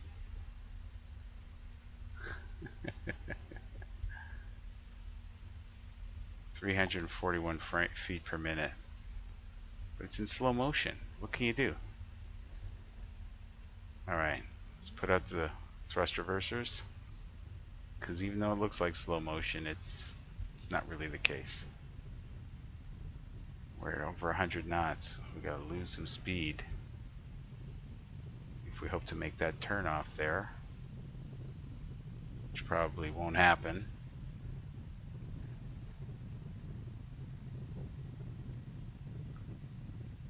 341 feet per minute. But it's in slow motion. What can you do? Alright, let's put out the thrust reversers. Because even though it looks like slow motion, it's not really the case. We're at over 100 knots. We gotta lose some speed if we hope to make that turn off there, which probably won't happen.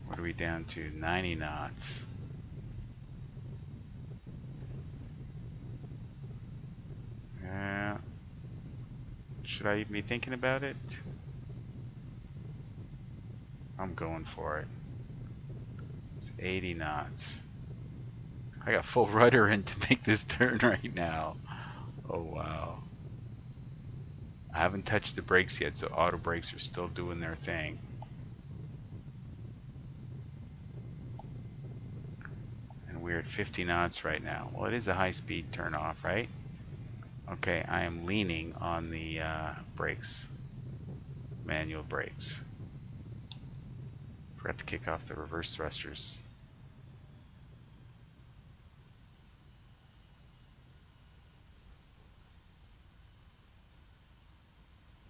What are we down to? 90 knots. Should I even be thinking about it? I'm going for it. It's 80 knots. I got full rudder in to make this turn right now. Oh wow. I haven't touched the brakes yet, so auto brakes are still doing their thing. And we're at 50 knots right now. Well, it is a high speed turn off, right? Okay, I am leaning on the brakes. Manual brakes. Forgot to kick off the reverse thrusters.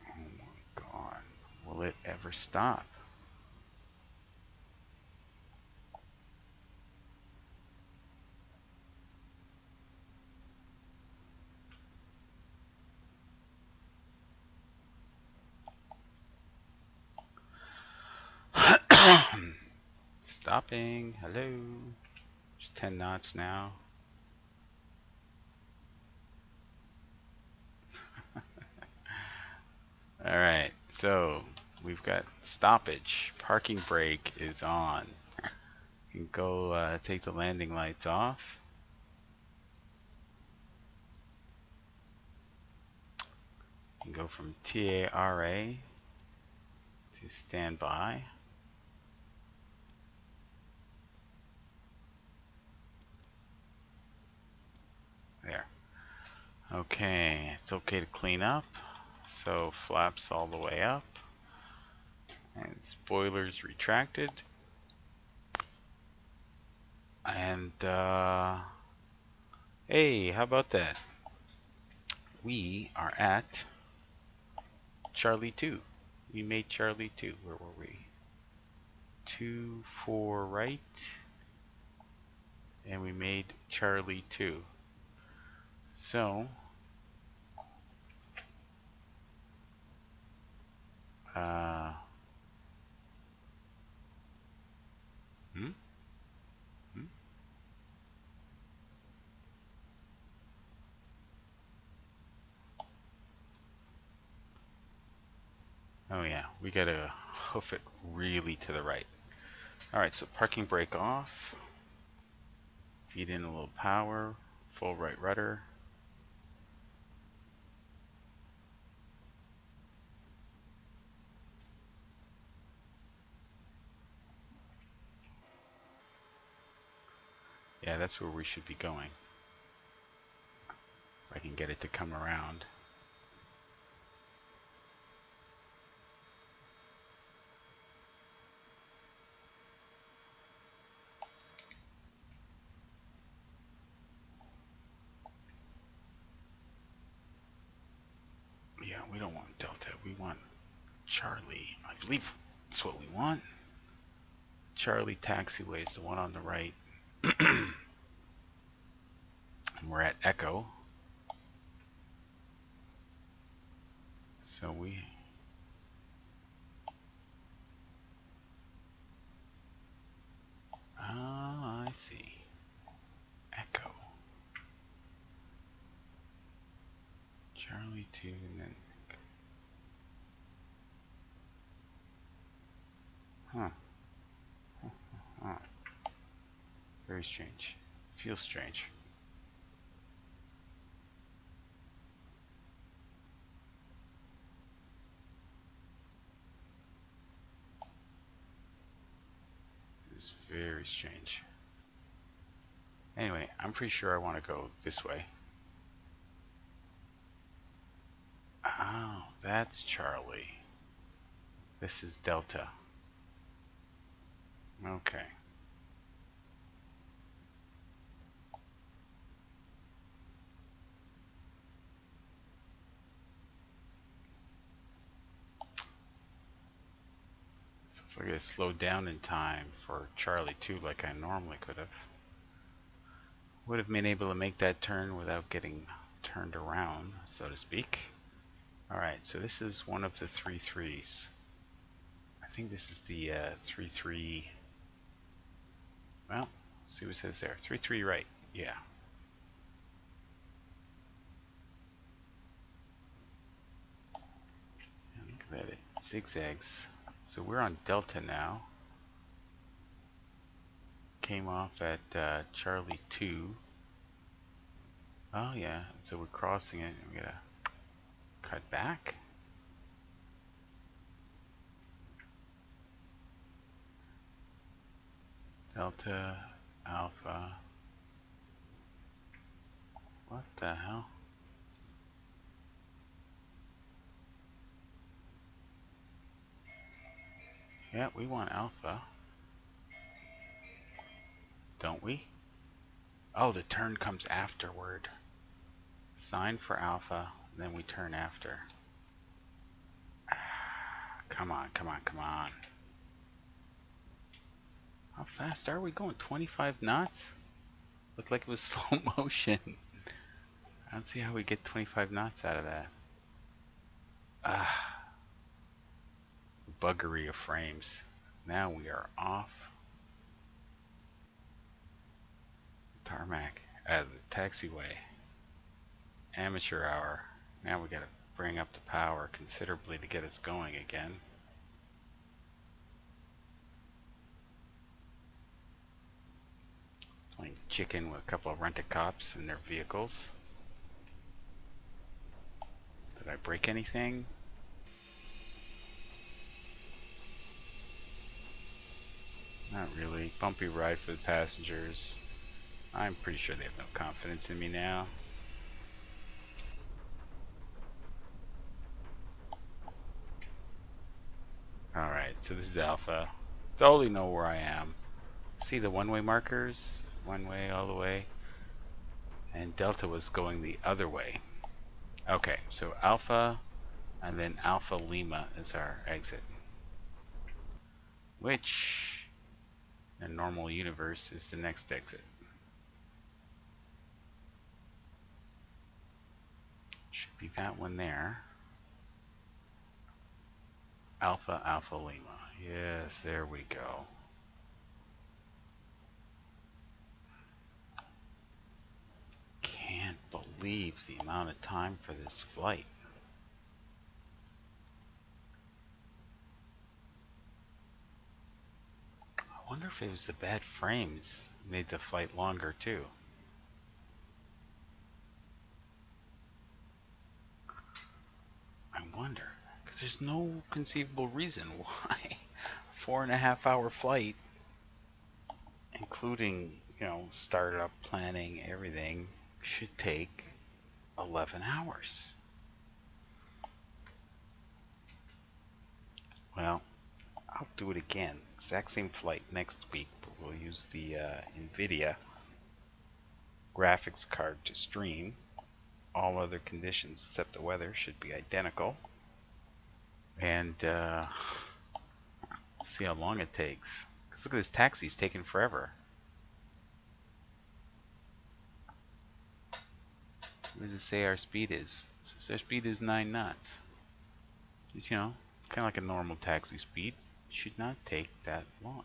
Oh my god. Will it ever stop? Stopping. Hello. Just 10 knots now. Alright, so we've got stoppage. Parking brake is on. You can go take the landing lights off. You can go from TARA to standby. There. Okay, it's okay to clean up. So flaps all the way up. And spoilers retracted. And hey, how about that? We are at Charlie 2. We made Charlie 2. Where were we? 2, 4 right. And we made Charlie 2. So, oh yeah, we gotta hoof it really to the right. Alright, so parking brake off. Feed in a little power. Full right rudder. Yeah, that's where we should be going. If I can get it to come around. Yeah, we don't want Delta. We want Charlie. I believe that's what we want. Charlie taxiway is the one on the right. And we're at Echo. So we... Ah, I see. Echo. Charlie 2 and then... Huh. Very Very strange. Feels strange. It's very strange. Anyway, I'm pretty sure I want to go this way. Oh, that's Charlie. This is Delta. Okay. So if I get slowed down in time for Charlie too, like I normally could have, would have been able to make that turn without getting turned around, so to speak. Alright, so this is one of the 3-3s. I think this is the 3-3. Well, let's see what it says there. 3-3 right. Yeah. And look at that. It zigzags. So we're on Delta now. Came off at Charlie 2. Oh yeah, so we're crossing it. We gotta cut back. Delta, Alpha. What the hell? Yeah, we want Alpha. Don't we? Oh, the turn comes afterward. Sign for Alpha, then we turn after. Come on, come on, come on. How fast are we going? 25 knots? Looked like it was slow motion. I don't see how we get 25 knots out of that. Ah. Buggery of frames. Now we are off tarmac at the taxiway. Amateur hour. Now we gotta bring up the power considerably to get us going again. Playing chicken with a couple of rented cops in their vehicles. Did I break anything? Not really. Bumpy ride for the passengers. I'm pretty sure they have no confidence in me now. Alright, so this is Alpha. Totally know where I am. See the one-way markers? One way all the way. And Delta was going the other way. Okay, so Alpha and then Alpha Lima is our exit. Which, in a normal universe, is the next exit. Should be that one there. Alpha, Alpha Lima. Yes, there we go. Can't believe the amount of time for this flight. I wonder if it was the bad frames made the flight longer too. I wonder, because there's no conceivable reason why 4.5 hour flight, including, you know, startup, planning, everything, should take 11 hours. Well, I'll do it again. Exact same flight next week, but we'll use the NVIDIA graphics card to stream. All other conditions except the weather should be identical. And see how long it takes. Because look at this taxi's taking forever. What does it say our speed is? It says our speed is 9 knots. Just, you know, it's kind of like a normal taxi speed. It should not take that long.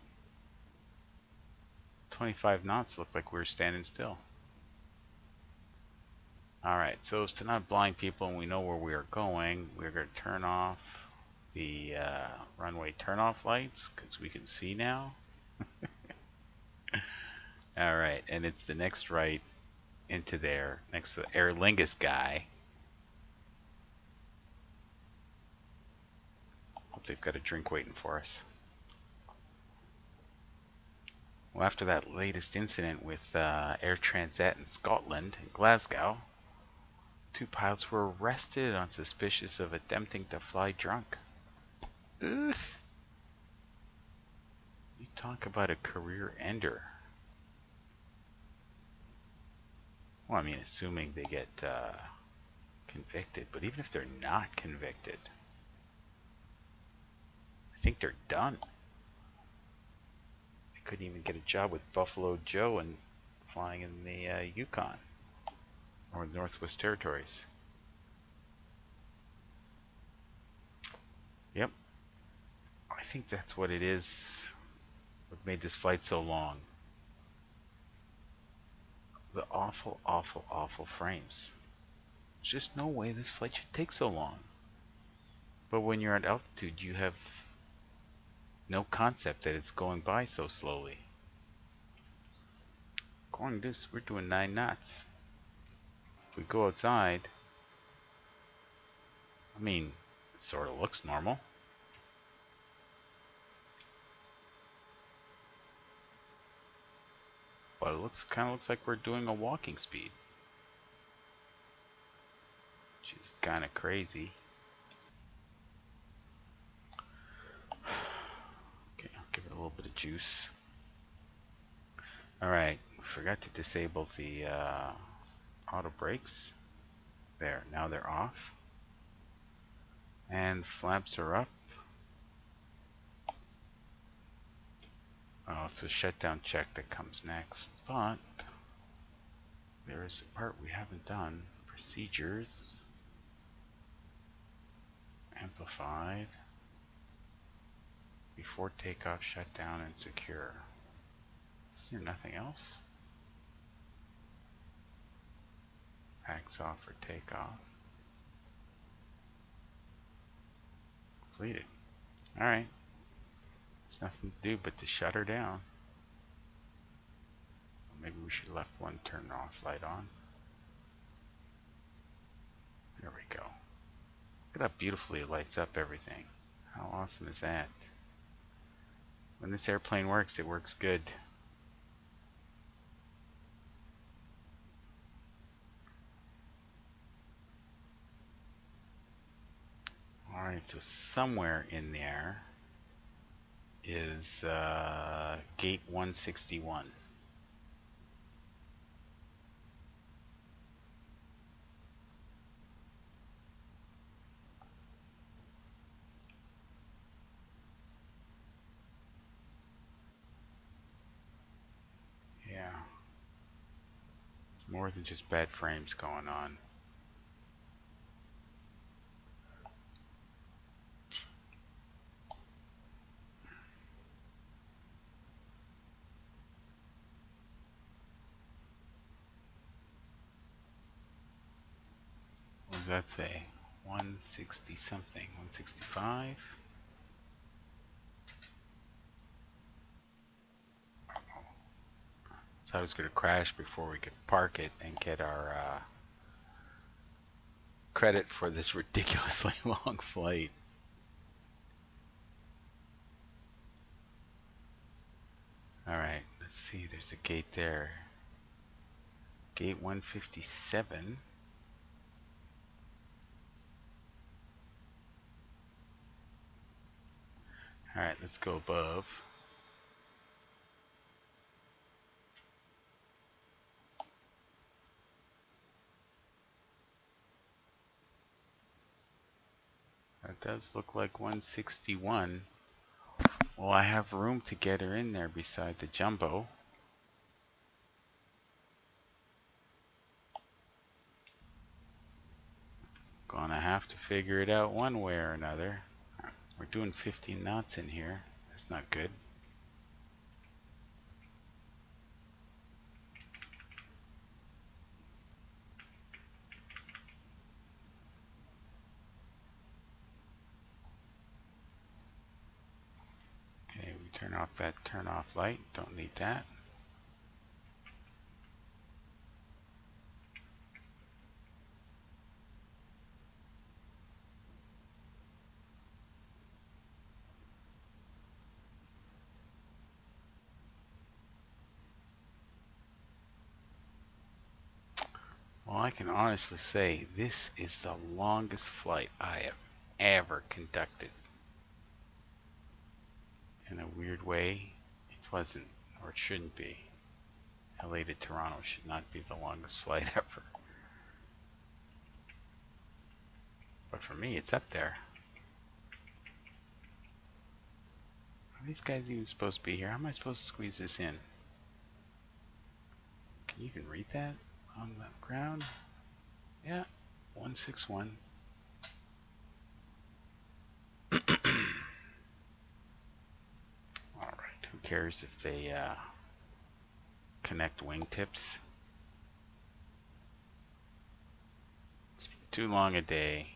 25 knots looked like we were standing still. Alright, so as to not blind people and we know where we are going, we're going to turn off the runway turn-off lights because we can see now. All right, and it's the next right into there, next to the Aer Lingus guy. Hope they've got a drink waiting for us. Well, after that latest incident with Air Transat in Scotland, in Glasgow, 2 pilots were arrested on suspicion of attempting to fly drunk. Ugh. You talk about a career ender. Well, I mean, assuming they get convicted, but even if they're not convicted, I think they're done. They couldn't even get a job with Buffalo Joe and flying in the Yukon or the Northwest Territories. Yep. I think that's what it is. What made this flight so long. The awful, awful, awful frames. There's just no way this flight should take so long. But when you're at altitude, you have no concept that it's going by so slowly. According to this, we're doing 9 knots. If we go outside, I mean, it sort of looks normal. But it kind of looks like we're doing a walking speed. Which is kind of crazy. Okay, I'll give it a little bit of juice. Alright, forgot to disable the auto brakes. There, now they're off. And flaps are up. Oh, it's a shutdown check that comes next, but there is a part we haven't done. Procedures. Amplified. Before takeoff, shutdown, and secure. Is there nothing else? Packs off for takeoff. Completed. Alright. There's nothing to do but to shut her down. Maybe we should have left one turn off light on. There we go. Look at how beautifully it lights up everything. How awesome is that? When this airplane works, it works good. Alright, so somewhere in there is gate 161. Yeah. It's more than just bad frames going on. What does that say? 160 something. 165? Thought it was going to crash before we could park it and get our credit for this ridiculously long flight. Alright, let's see. There's a gate there. Gate 157. Alright, let's go above. That does look like 161. Well, I have room to get her in there beside the jumbo. Gonna have to figure it out one way or another. We're doing 15 knots in here. That's not good. Okay, we turn off that turn off light. Don't need that. I can honestly say this is the longest flight I have ever conducted. In a weird way, it wasn't, or it shouldn't be. LA to Toronto should not be the longest flight ever. But for me, it's up there. Are these guys even supposed to be here? How am I supposed to squeeze this in? Can you even read that on the ground? Yeah, 161. Alright, who cares if they connect wingtips? It's been too long a day.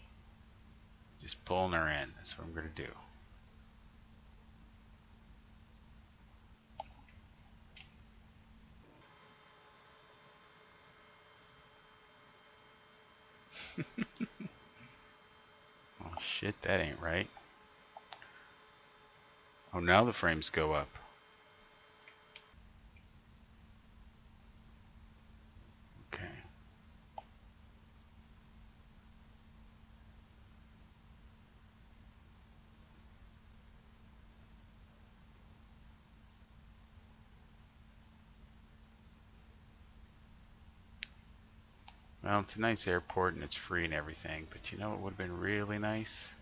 Just pulling her in. That's what I'm going to do. Oh shit, that ain't right. Oh, now the frames go up. Okay. Well, it's a nice airport and it's free and everything, but you know what would have been really nice?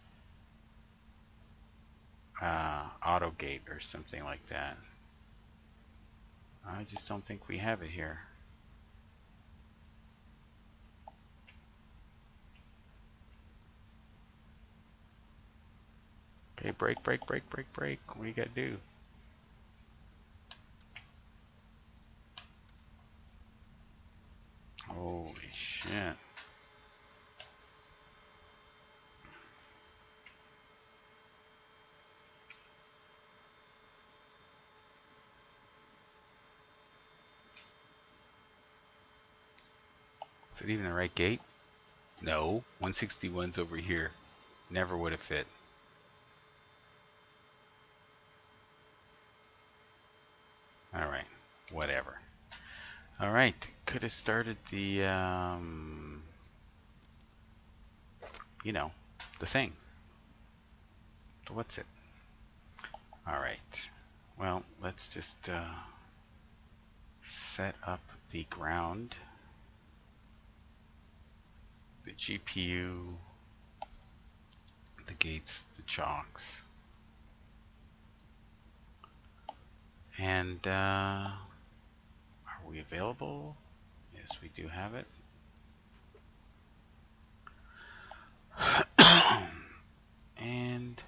Autogate or something like that. I just don't think we have it here. Okay, brake, brake, brake, brake, brake. What do you gotta do? Holy shit. Is it even the right gate? No. 161's over here. Never would have fit. Alright. Whatever. Alright. Could have started the, you know, the thing. So what's it? Alright. Well, let's just set up the ground. The GPU. The gates. The chocks. And are we available? Yes, we do have it. And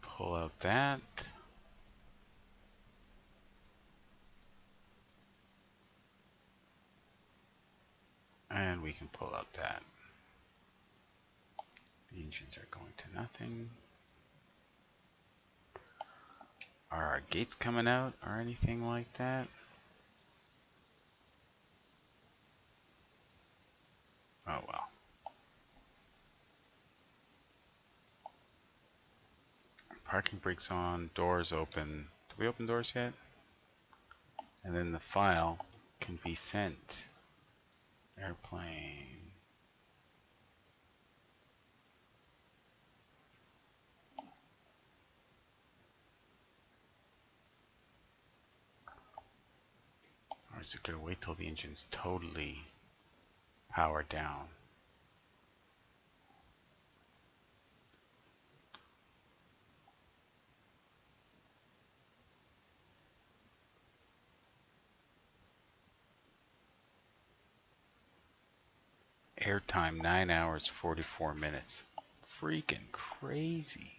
pull out that. And we can pull out that. The engines are going to nothing. Are our gates coming out or anything like that? Oh well. Parking brakes on, doors open. Did we open doors yet? And then the file can be sent. Airplane. Or is it going to wait till the engine's totally powered down? Airtime 9 hours 44 minutes. Freaking crazy.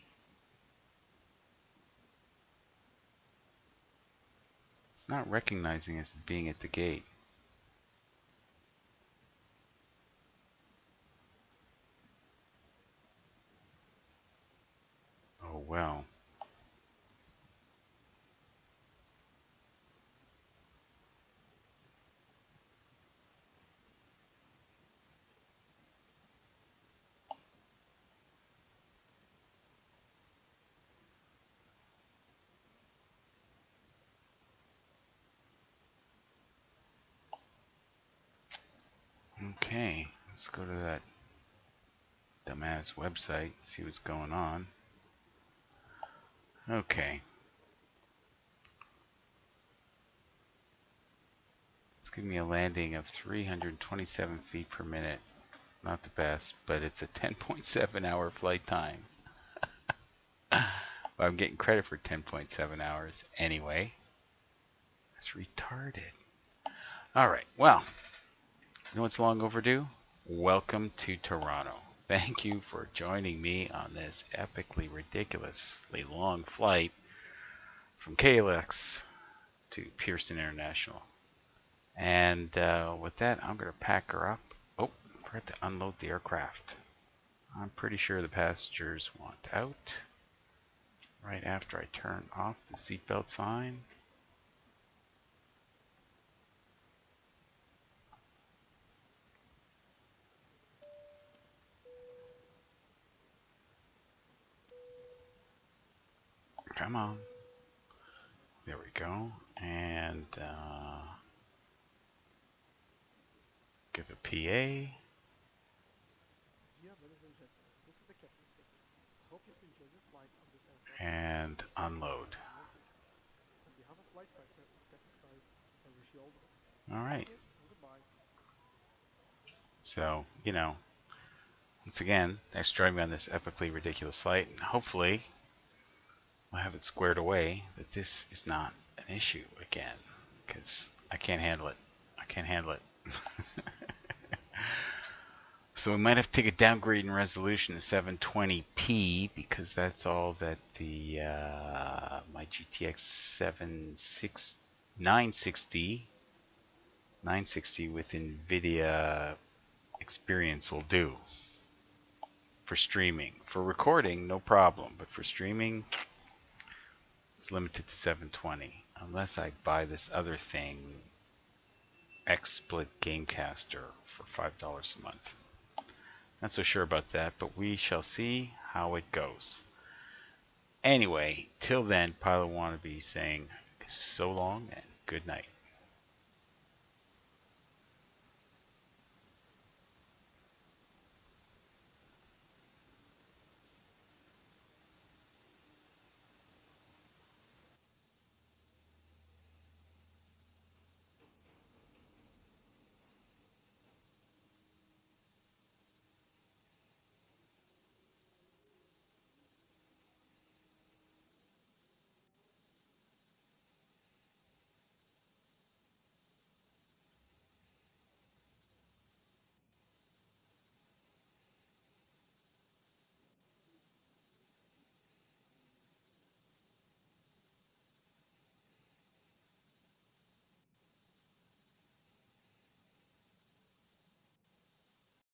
It's not recognizing us being at the gate. Oh well. Okay, let's go to that dumbass website, see what's going on. Okay. It's giving me a landing of 327 feet per minute. Not the best, but it's a 10.7 hour flight time. Well, I'm getting credit for 10.7 hours anyway. That's retarded. Alright, well, you know what's long overdue? Welcome to Toronto. Thank you for joining me on this epically, ridiculously long flight from Klax to Pearson International. And with that, I'm going to pack her up. Oh, forgot to unload the aircraft. I'm pretty sure the passengers want out. Right after I turn off the seatbelt sign. Come on. There we go. And give a PA. And unload. Alright. So, you know, once again, thanks for joining me on this epically ridiculous flight. And hopefully, we'll have it squared away that this is not an issue again. Because I can't handle it. I can't handle it. So we might have to take a downgrade in resolution to 720p because that's all that the my GTX 960 with NVIDIA experience will do for streaming. For recording, no problem, but for streaming, it's limited to 720 unless I buy this other thing, XSplit Gamecaster, for $5 a month. Not so sure about that, but we shall see how it goes. Anyway, till then, Pilot Wannabe saying so long and good night.